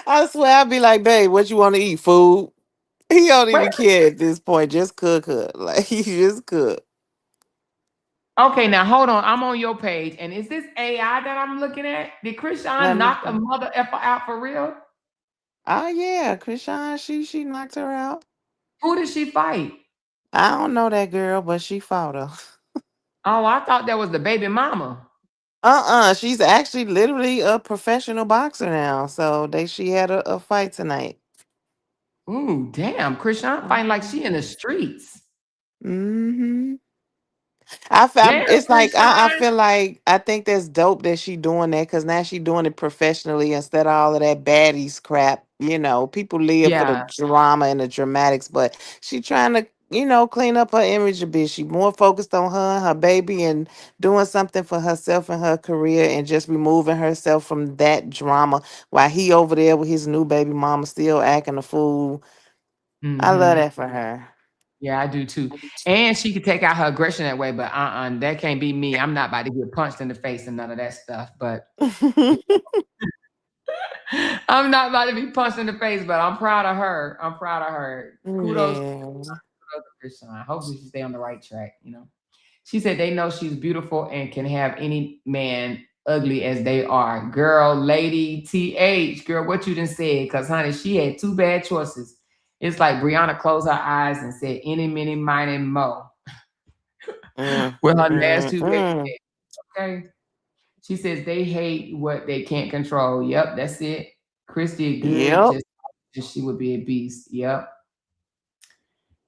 I swear I'd be like, babe, what you want to eat? Food? He don't Wait. even care at this point. Just cook her. Like he just cook. Okay, now hold on. I'm on your page, and is this AI that I'm looking at? Did Let Krishan me knock a see. mother effer out for real? Oh yeah, Krishan, she knocked her out. Who did she fight? I don't know that girl, but she fought her. Oh, I thought that was the baby mama. She's actually literally a professional boxer now. So she had a fight tonight. Ooh, damn. Krishan fighting like Mhm. she in the streets. Mhm. Yeah, It's like I sunshine. feel like I think that's dope that she doing that because now she doing it professionally instead of all of that baddies crap. People live for the Yeah. drama and the dramatics, but she trying to clean up her image a bit. She more focused on her and her baby and doing something for herself and her career and just removing herself from that drama while he over there with his new baby mama still acting a fool. I love Hmm. that for her. Yeah, I do too. And she could take out her aggression that way, but that can't be me. I'm not about to get punched in the face and none of that stuff. But I'm not about to be punched in the face, but I'm proud of her. I'm proud of her. Kudos, Yeah. kudos to Krishan. Hopefully she stay on the right track. She said they know she's beautiful and can have any man ugly as they are. Girl, lady, TH, girl, what you done said? Because, honey, she had two bad choices. It's like Briana closed her eyes and said, any, many, miny, mo, Mm, with her last mm, two baby mm. daddies. Okay. She says they hate what they can't control. Yep, that's it. Christy good, Yep. just she would be a beast. Yep.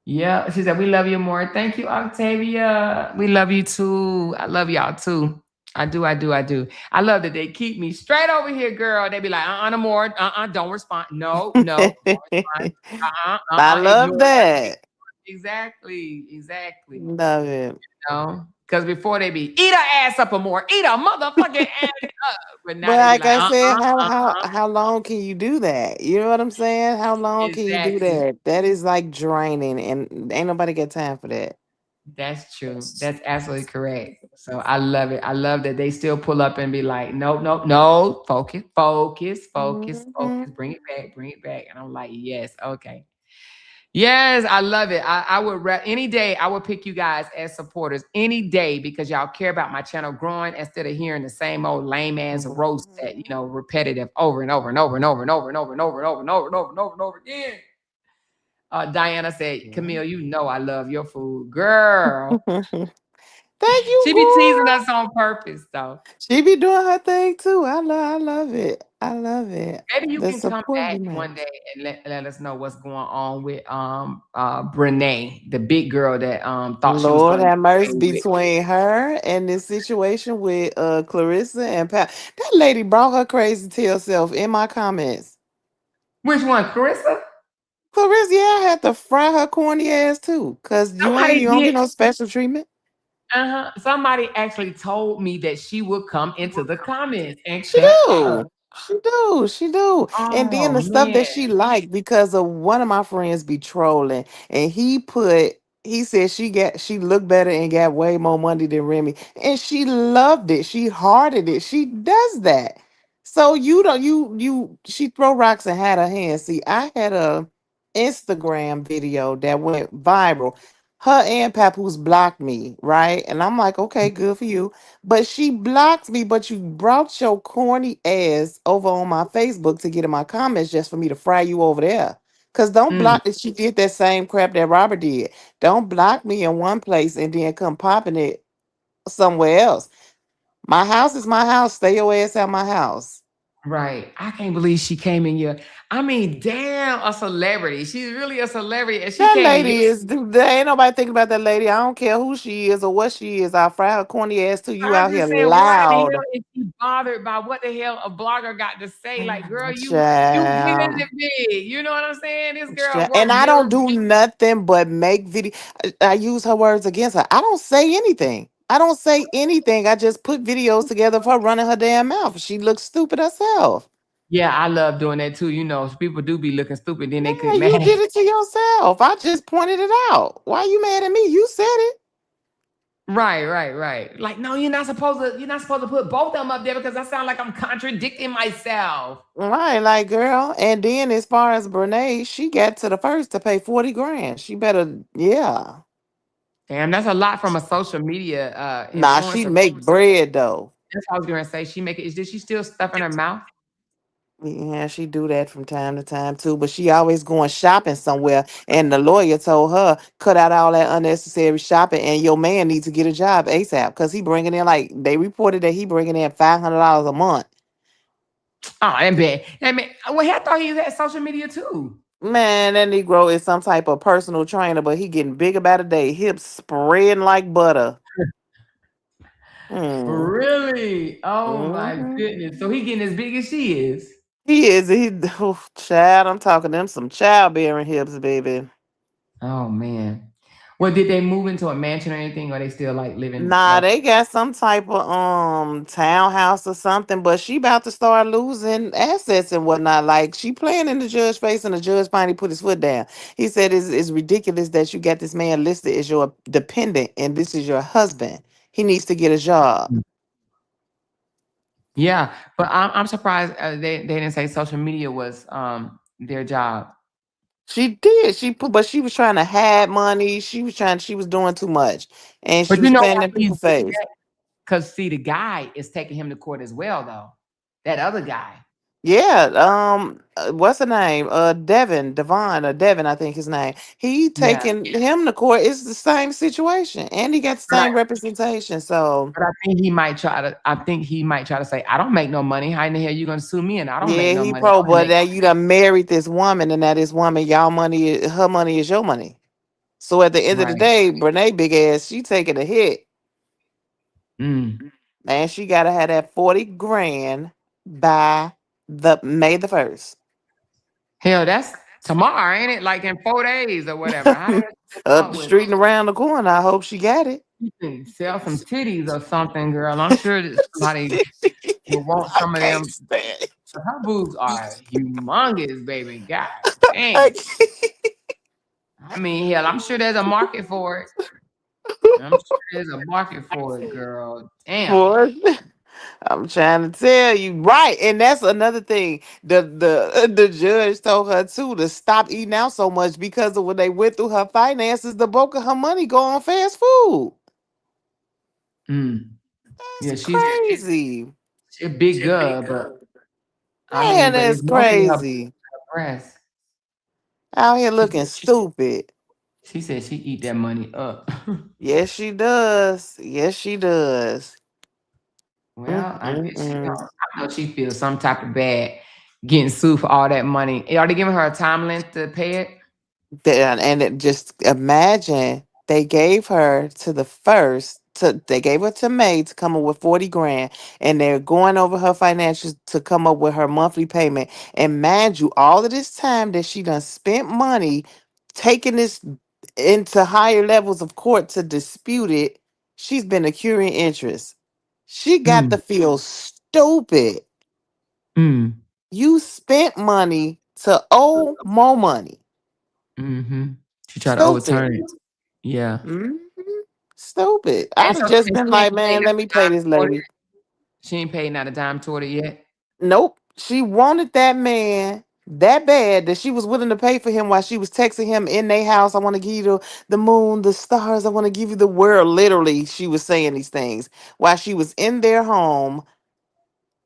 Yeah, she said, we love you more. Thank you, Octavia. We love you too. I love y'all too. I do, I do, I do. I love that they keep me straight over here, girl. They be like, no more. Don't respond. No, no, don't respond. I love Ignore that. that. Exactly, exactly. Love it. Because before they be, eat her ass up or more. Eat her motherfucking ass up. But now But they be like like, I said, how uh. how long can you do that? You know what I'm saying? How long can you do Exactly. that? That is like draining, and ain't nobody got time for that. That's true. That's absolutely correct. So I love it. I love that they still pull up and be like, nope, nope, no, focus, focus, focus, Mhm. focus, bring it back, bring it back. And I'm like, yes, okay. Yes, I love it. I would any day I would pick you guys as supporters any day because y'all care about my channel growing instead of hearing the same old lame ass roast that repetitive over and over and over and over and over and over and over and over and over and over and over and over again. Diana said, Mhm. Camille, you know I love your food, girl. Thank you, She be teasing girl. us on purpose, though. She be doing her thing too. I love it. I love it. Maybe you The can come support back be one nice. day and let us know what's going on with Brene, the big girl that thought she was Lord gonna get have mercy away with. between her and this situation with Clarissa and Pat. That lady brought her crazy tail self in my comments. Which one, Carissa? Clarissa, yeah, I had to fry her corny ass too. Cause Somebody you don't did. get no special treatment. Uh-huh. Somebody actually told me that she would come into the comments and She cut up. do. She do. She do. And then Oh the stuff man. that she liked because of one of my friends be trolling. And he said she looked better and got way more money than Remy. And she loved it. She hearted it. She does that. So you don't she throw rocks and had her hands. See, I had a Instagram video that went viral. Her and Papoose blocked me, right? And I'm like, okay, good for you. But she blocked me, but you brought your corny ass over on my Facebook to get in my comments just for me to fry you over there. Cause don't Mm, block that she did that same crap that Robert did. Don't block me in one place and then come popping it somewhere else. My house is my house. Stay your ass out my house. right. I can't believe she came in here. I mean, damn, a celebrity. She's really a celebrity, and she That came in here. lady is there ain't nobody thinking about that lady. I don't care who she is or what she is. I'll fry her corny ass to you I'm out here just saying, why the hell loud. is she bothered by what the hell a blogger got to say? Like, girl, you bigger Child. than big. You know what I'm saying? This girl And worked I don't mirror. do nothing but make video. I use her words against her. I don't say anything. I don't say anything. I just put videos together of her running her damn mouth. She looks stupid herself. Yeah, I love doing that too. People do be looking stupid, then they Yeah, get you mad. did it to yourself. I just pointed it out. Why you mad at me? You said it. Right, right, right. Like, no, you're not supposed to put both of them up there because I sound like I'm contradicting myself. Right, like girl. And then as far as Brene, she got to the first to pay 40 grand. She better, yeah. Damn, that's a lot from a social media Nah, she influencer. make bread though. That's what I was gonna say. Did she still stuff in her mouth? Yeah, she do that from time to time too, but she always going shopping somewhere. And the lawyer told her, cut out all that unnecessary shopping, and your man needs to get a job ASAP because he bringing in like they reported that he bringing in $500 a month. Oh, and bad. I mean, well, I thought he had social media too. Man, that Negro is some type of personal trainer, but he getting bigger by the day, hips spreading like butter. Mm. Really? Oh my Hmm. goodness. So he getting as big as she is. He is. Oh, child. I'm talking them some childbearing hips, baby. Oh man. Well, did they move into a mansion or anything, or they still like living Nah, like? they got some type of townhouse or something, but she about to start losing assets and whatnot. Like she playing in the judge face, and the judge finally put his foot down. He said it's ridiculous that you got this man listed as your dependent and this is your husband. He needs to get a job. Yeah, but I'm surprised they didn't say social media was their job. She did. But she was trying to hide money. She was doing too much. And she But you was know playing why in he's people's doing face. that? Because see, the guy is taking him to court as well, though. That other guy. Yeah, what's the name? Devon, or Devin, I think his name. He Yeah, taking him to court. It's the same situation, and he got the but I, same representation. So but I think he might try to. I think he might try to say, "I don't make no money. How in the hell you gonna sue me? And I don't make yeah, no he money. I pro. only But make." that you done married this woman, and that this woman, y'all money, her money is your money. So at the end of the Right. day, Brene big ass, she taking a hit, Mm. and she gotta have that 40 grand by the May 1st. Hell, that's tomorrow, ain't it? Like in 4 days or whatever. How the hell you come Up up the with? street and around the corner. I hope she got it. You can sell some titties or something, girl. I'm sure that somebody will want I some of can't them. stand. Her boobs are humongous, baby. God I dang. can't. I mean, hell, I'm sure there's a market for it. I'm sure there's a market for it, girl. Damn. Boy, I'm trying to tell you, right? And that's another thing. The judge told her too to stop eating out so much because of when they went through her finances, the bulk of her money go on fast food. Mm. That's Yeah, crazy. she's a big girl, but I Man, mean, but that's it's mostly crazy. her breast. Out here She looking stupid. she said she eat that money up. Yes, she does. Yes, she does. Well, I guess she Mm-mm-mm. don't. I know she feels some type of bad getting sued for all that money. Are they giving her a time length to pay it? And it just imagine they gave her to the first to they gave her to May to come up with 40 grand, and they're going over her financials to come up with her monthly payment. And mind you, all of this time that she done spent money taking this into higher levels of court to dispute it, she's been accruing interest. She got to Mm, feel stupid. mm, You spent money to owe more money. mm-hmm. She tried to Stupid. overturn it. Yeah. Mhm. Stupid. And I'd have so just and been she ain't like, paid man, not let me a pay dime this toward lady. it. She ain't paid not a dime toward it yet. Nope. She wanted that man that bad that she was willing to pay for him while she was texting him in their house. I want to give you the moon, the stars. I want to give you the world. Literally, she was saying these things while she was in their home.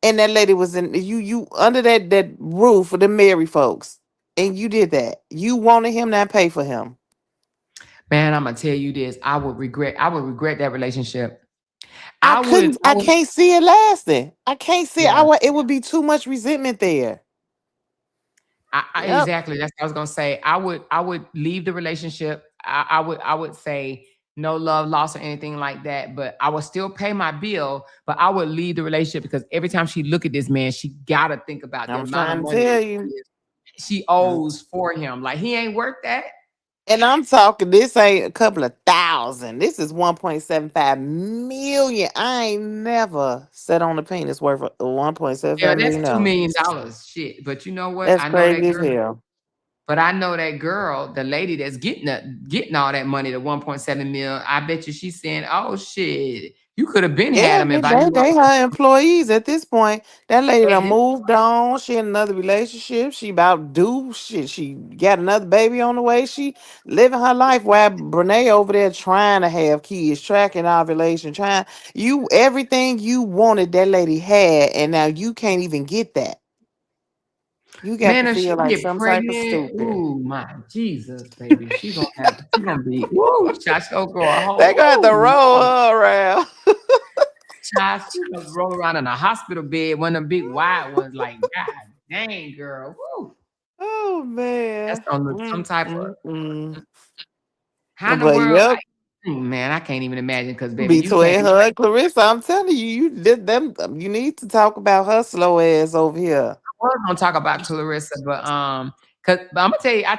And that lady was in you under that roof of the married folks. And you did that. You wanted him not pay for him. Man, I'm gonna tell you this. I would regret that relationship. I I would, can't see it lasting. I can't see it. yeah. It would be too much resentment there. Yep. Exactly. That's what I was gonna say. I would leave the relationship. I would say no love lost or anything like that. But I would still pay my bill. But I would leave the relationship because every time she look at this man, she gotta think about the I'm amount of trying to money tell you. she Mm. owes for him. Like he ain't worth that. And I'm talking, this ain't a couple of thousand. This is 1.75 million. I ain't never sat on a penis worth of Yeah, 1.75 that's million $2 dollars. million. Shit. But you know what? That's I know that crazy as girl. hell. But I know that girl, the lady that's getting all that money, the 1.7 mil. I bet you she's saying, "Oh shit, you could have been had Yeah, him if I knew I they was her employees at this point. That lady at done this moved point." on. She in another relationship. She about due. She got another baby on the way. She living her life while Brene over there trying to have kids, tracking ovulation, trying you everything you wanted that lady had, and now you can't even get that. You got to Man, if feel she like get some type of pregnant, stupid. ooh my Jesus, baby, she gonna be woo. Child, she gonna go a They whole gonna have to roll Lord, her around. child, she gonna roll around in a hospital bed, one of them big wide ones. Like God dang, girl, woo. Oh That's man. on some type of Mm. how in the But world. yep. Man, I can't even imagine because baby, you can't. Between her and Clarissa, I'm telling you, you did them. You need to talk about her slow ass over here. We're gonna talk about Clarissa, but I'm gonna tell you, I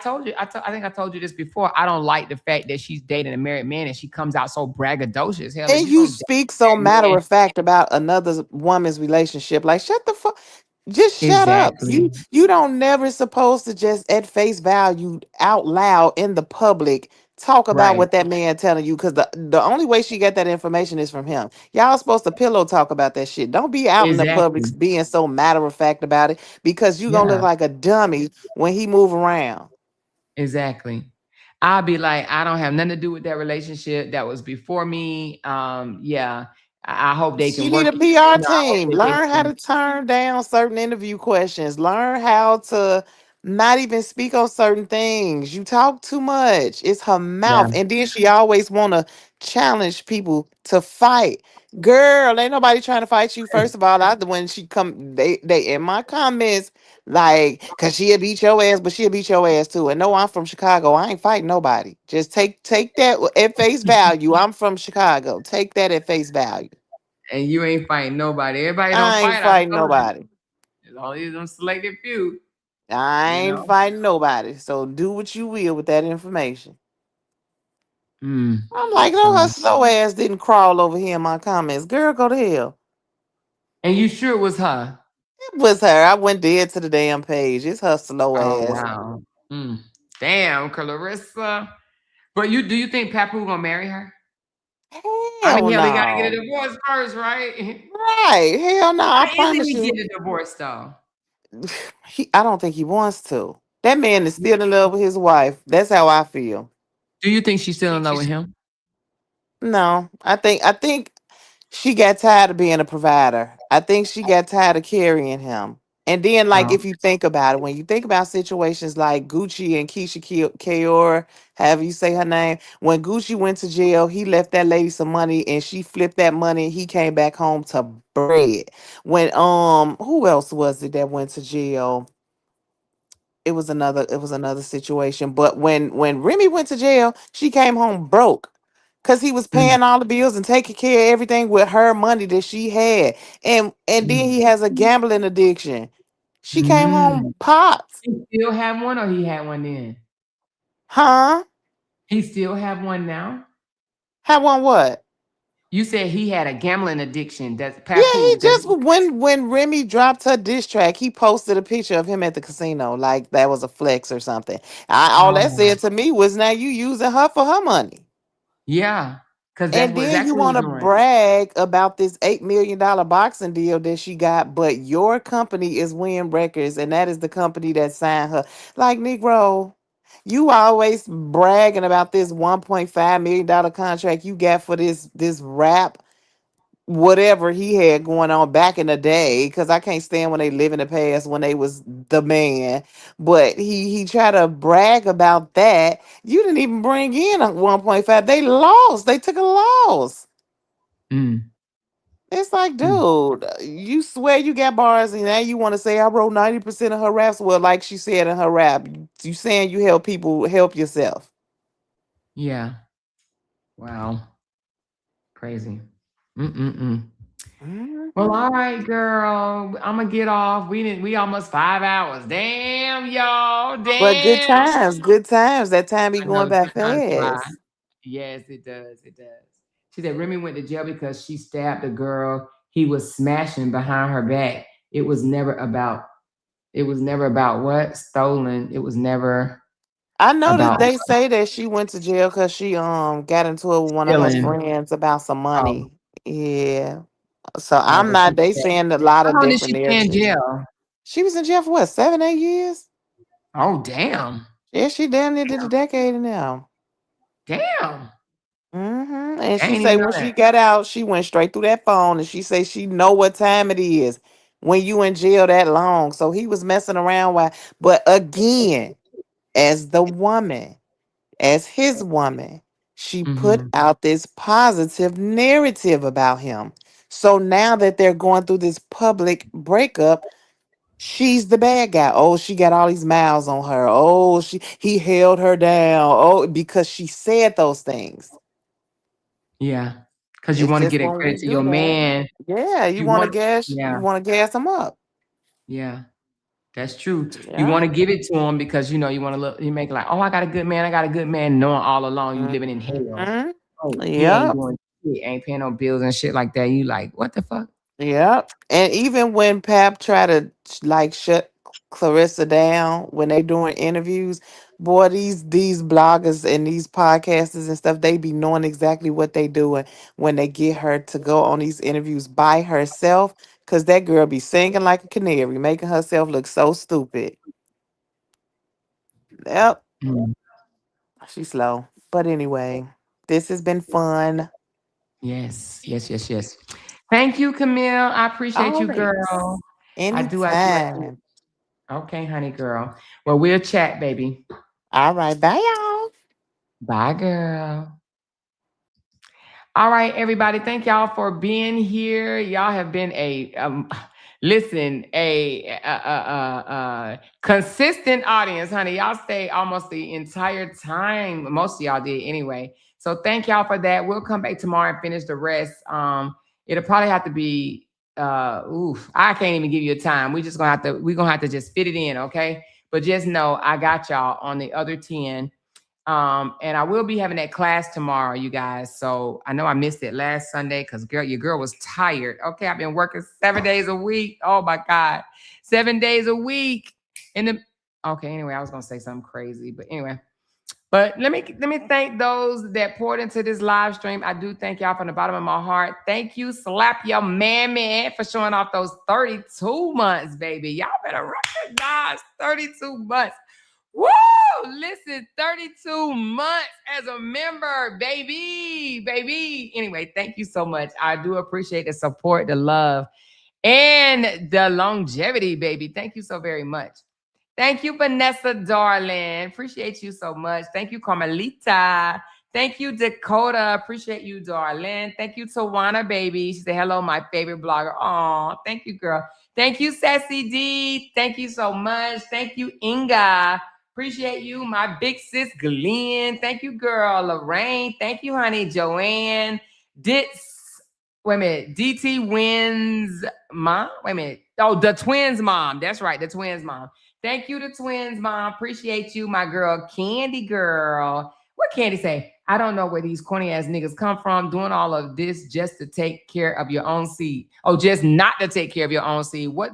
think I told you this before. I don't like the fact that she's dating a married man and she comes out so braggadocious. Hell, if And you're you gonna date speak a so married matter man, of fact about another woman's relationship. Like, shut the fuck. Just shut up. exactly, You don't never supposed to just at face value out loud in the public talk about right, what that man telling you, because the only way she get that information is from him. Y'all supposed to pillow talk about that shit. Don't be out in the public exactly, being so matter of fact about it, because you gonna look yeah, like a dummy when he move around. exactly. I'll be like, I don't have nothing to do with that relationship. That was before me. Yeah, I hope they She can need work a it. PR You know, I hope team. that they Learn how can. to turn down certain interview questions. Learn how to not even speak on certain things. You talk too much. It's her Yeah, mouth. And then she always want to challenge people to fight. Girl, ain't nobody trying to fight you. First of all, I when she come, they in my comments like, cause she'll beat your ass, but she'll beat your ass too. And no, I'm from Chicago. I ain't fighting nobody. Just take that at face value. I'm from Chicago. Take that at face value. and you ain't fighting nobody. Everybody don't I ain't fight. I fighting told you. nobody. It's only them selected few. I You ain't know. fighting nobody. So do what you will with that information. Mm. I'm like, no, her So, slow ass didn't crawl over here in my comments. Girl, go to hell. and you sure it was her? It was her. I went dead to the damn page. It's her slow Oh ass. wow. Mm. Damn, Clarissa. But do you think Papu gonna marry her? I Hell mean, hell, he gotta get a no. divorce first, right? Right. Hell no. I Why isn't promise he you. getting a divorce though? I don't think he wants to. That man is still in love with his wife. That's how I feel. Do you think she's still in love with him? No. I think she got tired of being a provider. I think she got tired of carrying him. And then, like, Oh. if you think about it, when you think about situations like Gucci and Keisha Kayor, however you say her name, when Gucci went to jail, he left that lady some money and she flipped that money and he came back home to bread. When who else was it that went to jail? It was another situation. But when Remy went to jail, she came home broke because he was Mm, paying all the bills and taking care of everything with her money that she had. And then mm, he has a gambling addiction. She came home mm. popped. He still have one, or he had one then? Huh? He still have one now? Have one what? You said he had a gambling addiction. That's Yeah, he Papu. That's just when Remy dropped her diss track, he posted a picture of him at the casino, like that was a flex or something. All that oh said to me was, now you using her for her money. yeah, because that's And what then you exactly what want he's to doing. brag about this $8 million boxing deal that she got, but your company is Win Records, and that is the company that signed her. Like, Negro, you always bragging about this $1.5 million contract you got for this rap, whatever he had going on back in the day. Because I can't stand when they live in the past when they was the man. But he tried to brag about that. You didn't even bring in a 1.5. They lost. They took a loss. Mm, It's like, mm, dude, you swear you got bars, and now you want to say I wrote 90% of her raps. Well, like she said in her rap, you saying you help people help yourself. yeah. Wow. Crazy. Mm-mm-mm. Well, Mhm. all right, girl. I'm gonna get off. We almost 5 hours. Damn, y'all. But good Damn. times, good times. That time be I know going by good times fly. fast. Yes, it does. It does. She said Remy went to jail because she stabbed a girl he was smashing behind her back. It was never about. It was never about what stolen. It was never I know that about they say that she went to jail because she got into it with one of her stealing. friends about some Oh, money. Yeah. So oh, I'm but she not. They said, saying a lot how of long did different she stay in narratives. jail? She was in jail for what, 7, 8 years? Oh, damn. Yeah, she damn near did a decade now. Damn. And I she didn't even say know when that. she got out, she went straight through that phone, and she say she know what time it is when you in jail that long. So he was messing around. Why? But again, as the woman, as his woman, she put Hmm. out this positive narrative about him. So now that they're going through this public breakup, she's the bad guy. Oh, she got all these miles on her. Oh, he held her down. Oh, because she said those things. Yeah. Because you It's want to just get it when we credit to do your that, man. yeah, You want, yeah, you want to gas them up. yeah. That's true. You Yeah. want to give it to him because you want to look. You make like, oh, I got a good man. I got a good man. Knowing all along you living in hell. Hmm. Oh, he ain't Yep. doing shit, ain't paying no bills and shit like that. You like, what the fuck? Yep. And even when Pap try to like shut Clarissa down when they doing interviews, boy, these bloggers and these podcasters and stuff, they be knowing exactly what they doing when they get her to go on these interviews by herself. Cause that girl be singing like a canary, making herself look so stupid. Yep, Mm. she's slow. But anyway, this has been fun. Yes, yes, yes, yes. Thank you, Camille. I appreciate All you, right. girl. I do. Anytime. Okay, honey girl. Well, we'll chat, baby. All right. Bye, y'all. Bye, girl. All right, everybody. Thank y'all for being here. Y'all have been a listen, consistent audience, honey. Y'all stayed almost the entire time. Most of y'all did anyway. So thank y'all for that. We'll come back tomorrow and finish the rest. It'll probably have to be I can't even give you a time. We're gonna have to just fit it in, okay? But just know I got y'all on the other 10. And I will be having that class tomorrow, you guys. So I know I missed it last Sunday because your girl was tired. Okay, I've been working 7 days a week. Oh my God. 7 days a week. In the okay, anyway, I was gonna say something crazy, but anyway. But let me thank those that poured into this live stream. I do thank y'all from the bottom of my heart. Thank you, Slap Your Man, for showing off those 32 months, baby. Y'all better recognize 32 months. Woo! Listen, 32 months as a member, baby, baby. Anyway, thank you so much. I do appreciate the support, the love, and the longevity, baby. Thank you so very much. Thank you, Vanessa, darling. Appreciate you so much. Thank you, Carmelita. Thank you, Dakota. Appreciate you, darling. Thank you, Tawana, baby. She said, hello, my favorite blogger. Aw, thank you, girl. Thank you, Sassy D. Thank you so much. Thank you, Inga. Appreciate you, my big sis, Glenn. Thank you, girl. Lorraine. Thank you, honey. Joanne. Ditz. Wait a minute. DT wins mom. Wait a minute. Oh, the twins mom. That's right. The twins mom. Thank you, the twins, mom. Appreciate you, my girl, Candy girl. What Candy say? I don't know where these corny ass niggas come from doing all of this just to take care of your own seed. Oh, just not to take care of your own seed. What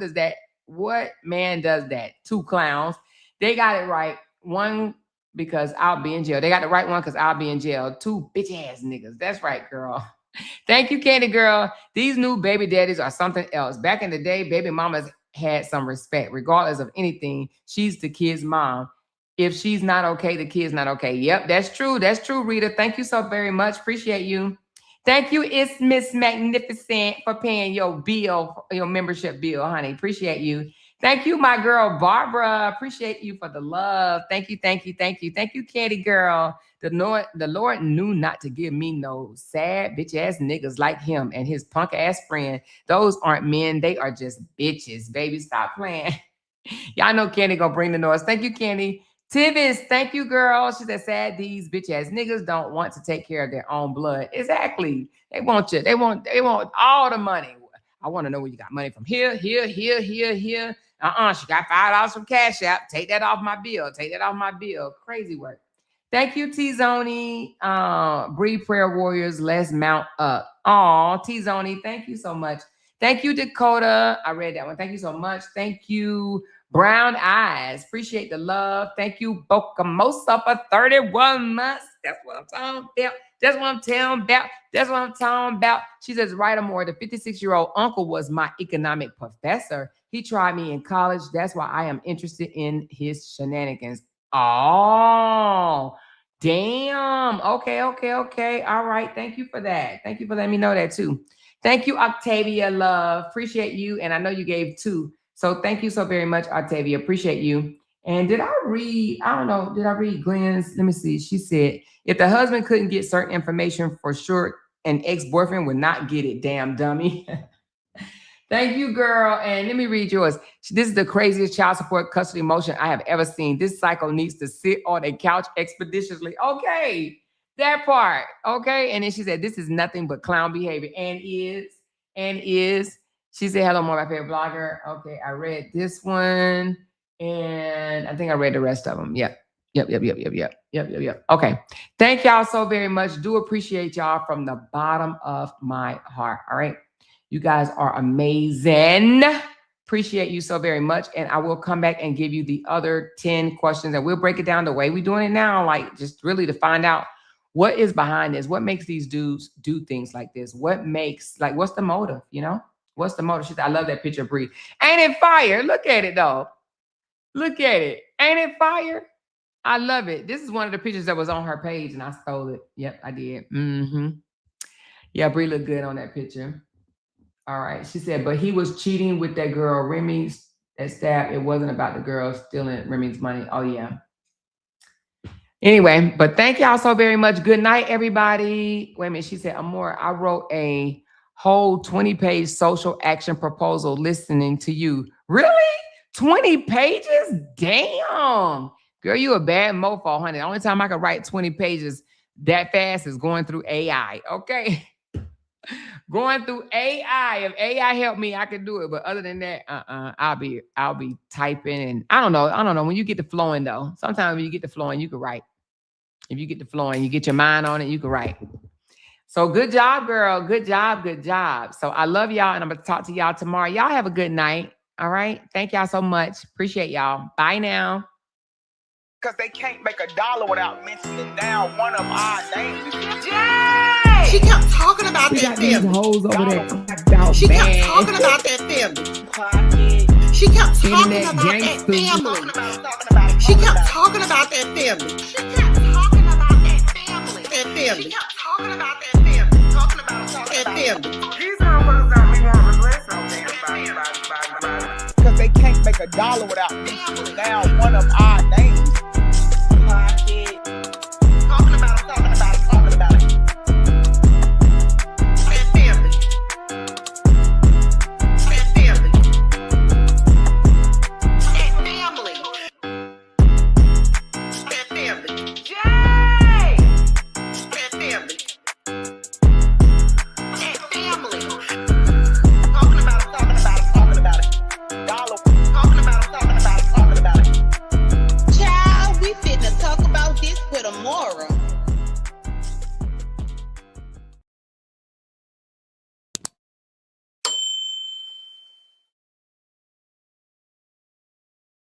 man does that? Two clowns. They got it right. One, because I'll be in jail. They got the right one because I'll be in jail. Two bitch ass niggas. That's right, girl. Thank you, Candy girl. These new baby daddies are something else. Back in the day, baby mamas had some respect, regardless of anything. She's the kid's mom. If she's not okay, the kid's not okay. Yep, that's true. That's true, Rita. Thank you so very much. Appreciate you. Thank you, it's Miss Magnificent, for paying your bill, your membership bill, honey. Appreciate you. Thank you, my girl Barbara. Appreciate you for the love. Thank you, thank you, thank you. Thank you, Candy girl. The Lord knew not to give me no sad bitch ass niggas like him and his punk ass friend. Those aren't men, they are just bitches. Baby, stop playing. Y'all know Candy gonna bring the noise. Thank you, Candy. Tivis, thank you, girl. She said, sad these bitch ass niggas don't want to take care of their own blood. Exactly. They want you. They want all the money. I want to know where you got money from. Here, here, here, here, here. She got $5 from Cash App. Take that off my bill. Take that off my bill. Crazy work. Thank you, T Zoni. Breed Prayer Warriors. Let's mount up. Aw, T Zoni, thank you so much. Thank you, Dakota. I read that one. Thank you so much. Thank you, Brown Eyes. Appreciate the love. Thank you, Bocamosa, for 31 months. That's what I'm talking about. That's what I'm telling about. That's what I'm talking about. She says, right or more, the 56-year-old uncle was my economic professor. He tried me in college. That's why I am interested in his shenanigans. Oh, damn. Okay, okay, okay. All right. Thank you for that. Thank you for letting me know that too. Thank you, Octavia Love. Appreciate you. And I know you gave two. So thank you so very much, Octavia. Appreciate you. And did I read? I don't know. Did I read Glenn's? Let me see. She said, if the husband couldn't get certain information for sure, an ex-boyfriend would not get it. Damn dummy. Thank you, girl. And let me read yours. This is the craziest child support custody motion I have ever seen. This cycle needs to sit on a couch expeditiously. Okay. That part. Okay. And then she said, this is nothing but clown behavior. And is. She said, hello, more my favorite blogger. Okay. I read this one. And I think I read the rest of them. Yep. Okay. Thank y'all so very much. Do appreciate y'all from the bottom of my heart. All right. You guys are amazing. Appreciate you so very much. And I will come back and give you the other 10 questions and we'll break it down the way we're doing it now. Like just really to find out what is behind this. What makes these dudes do things like this? What makes, like, what's the motive? You know, what's the motive? She said, I love that picture, Bree. Ain't it fire? Look at it though. Look at it. Ain't it fire? I love it. This is one of the pictures that was on her page and I stole it. Yep, I did. Yeah, Bree looked good on that picture. All right. She said, but he was cheating with that girl, Remy, that stabbed. It wasn't about the girl stealing Remy's money. Oh, yeah. Anyway, but thank y'all so very much. Good night, everybody. Wait a minute. She said, Amor, I wrote a whole 20-page social action proposal listening to you. Really? 20 pages? Damn. Girl, you a bad mofo, honey. The only time I can write 20 pages that fast is going through AI. Okay. Going through AI. If AI helped me, I could do it. But other than that, I'll be typing and I don't know. When you get the flowing though, sometimes when you get the flowing, you can write. If you get the flowing, you get your mind on it, you can write. So good job, girl. Good job. So I love y'all and I'm gonna talk to y'all tomorrow. Y'all have a good night. All right. Thank y'all so much. Appreciate y'all. Bye now. Because they can't make $1 without mentioning down one of our names. Jay! She kept talking about that family. Hoes over there. She kept talking about that family. She kept talking about that family. She kept talking about that family. She kept talking about that family. That family. She kept talking about that family. Talking about that family. These motherfuckers don't be want to regress on them. Because they can't make $1 without mentioning down one of our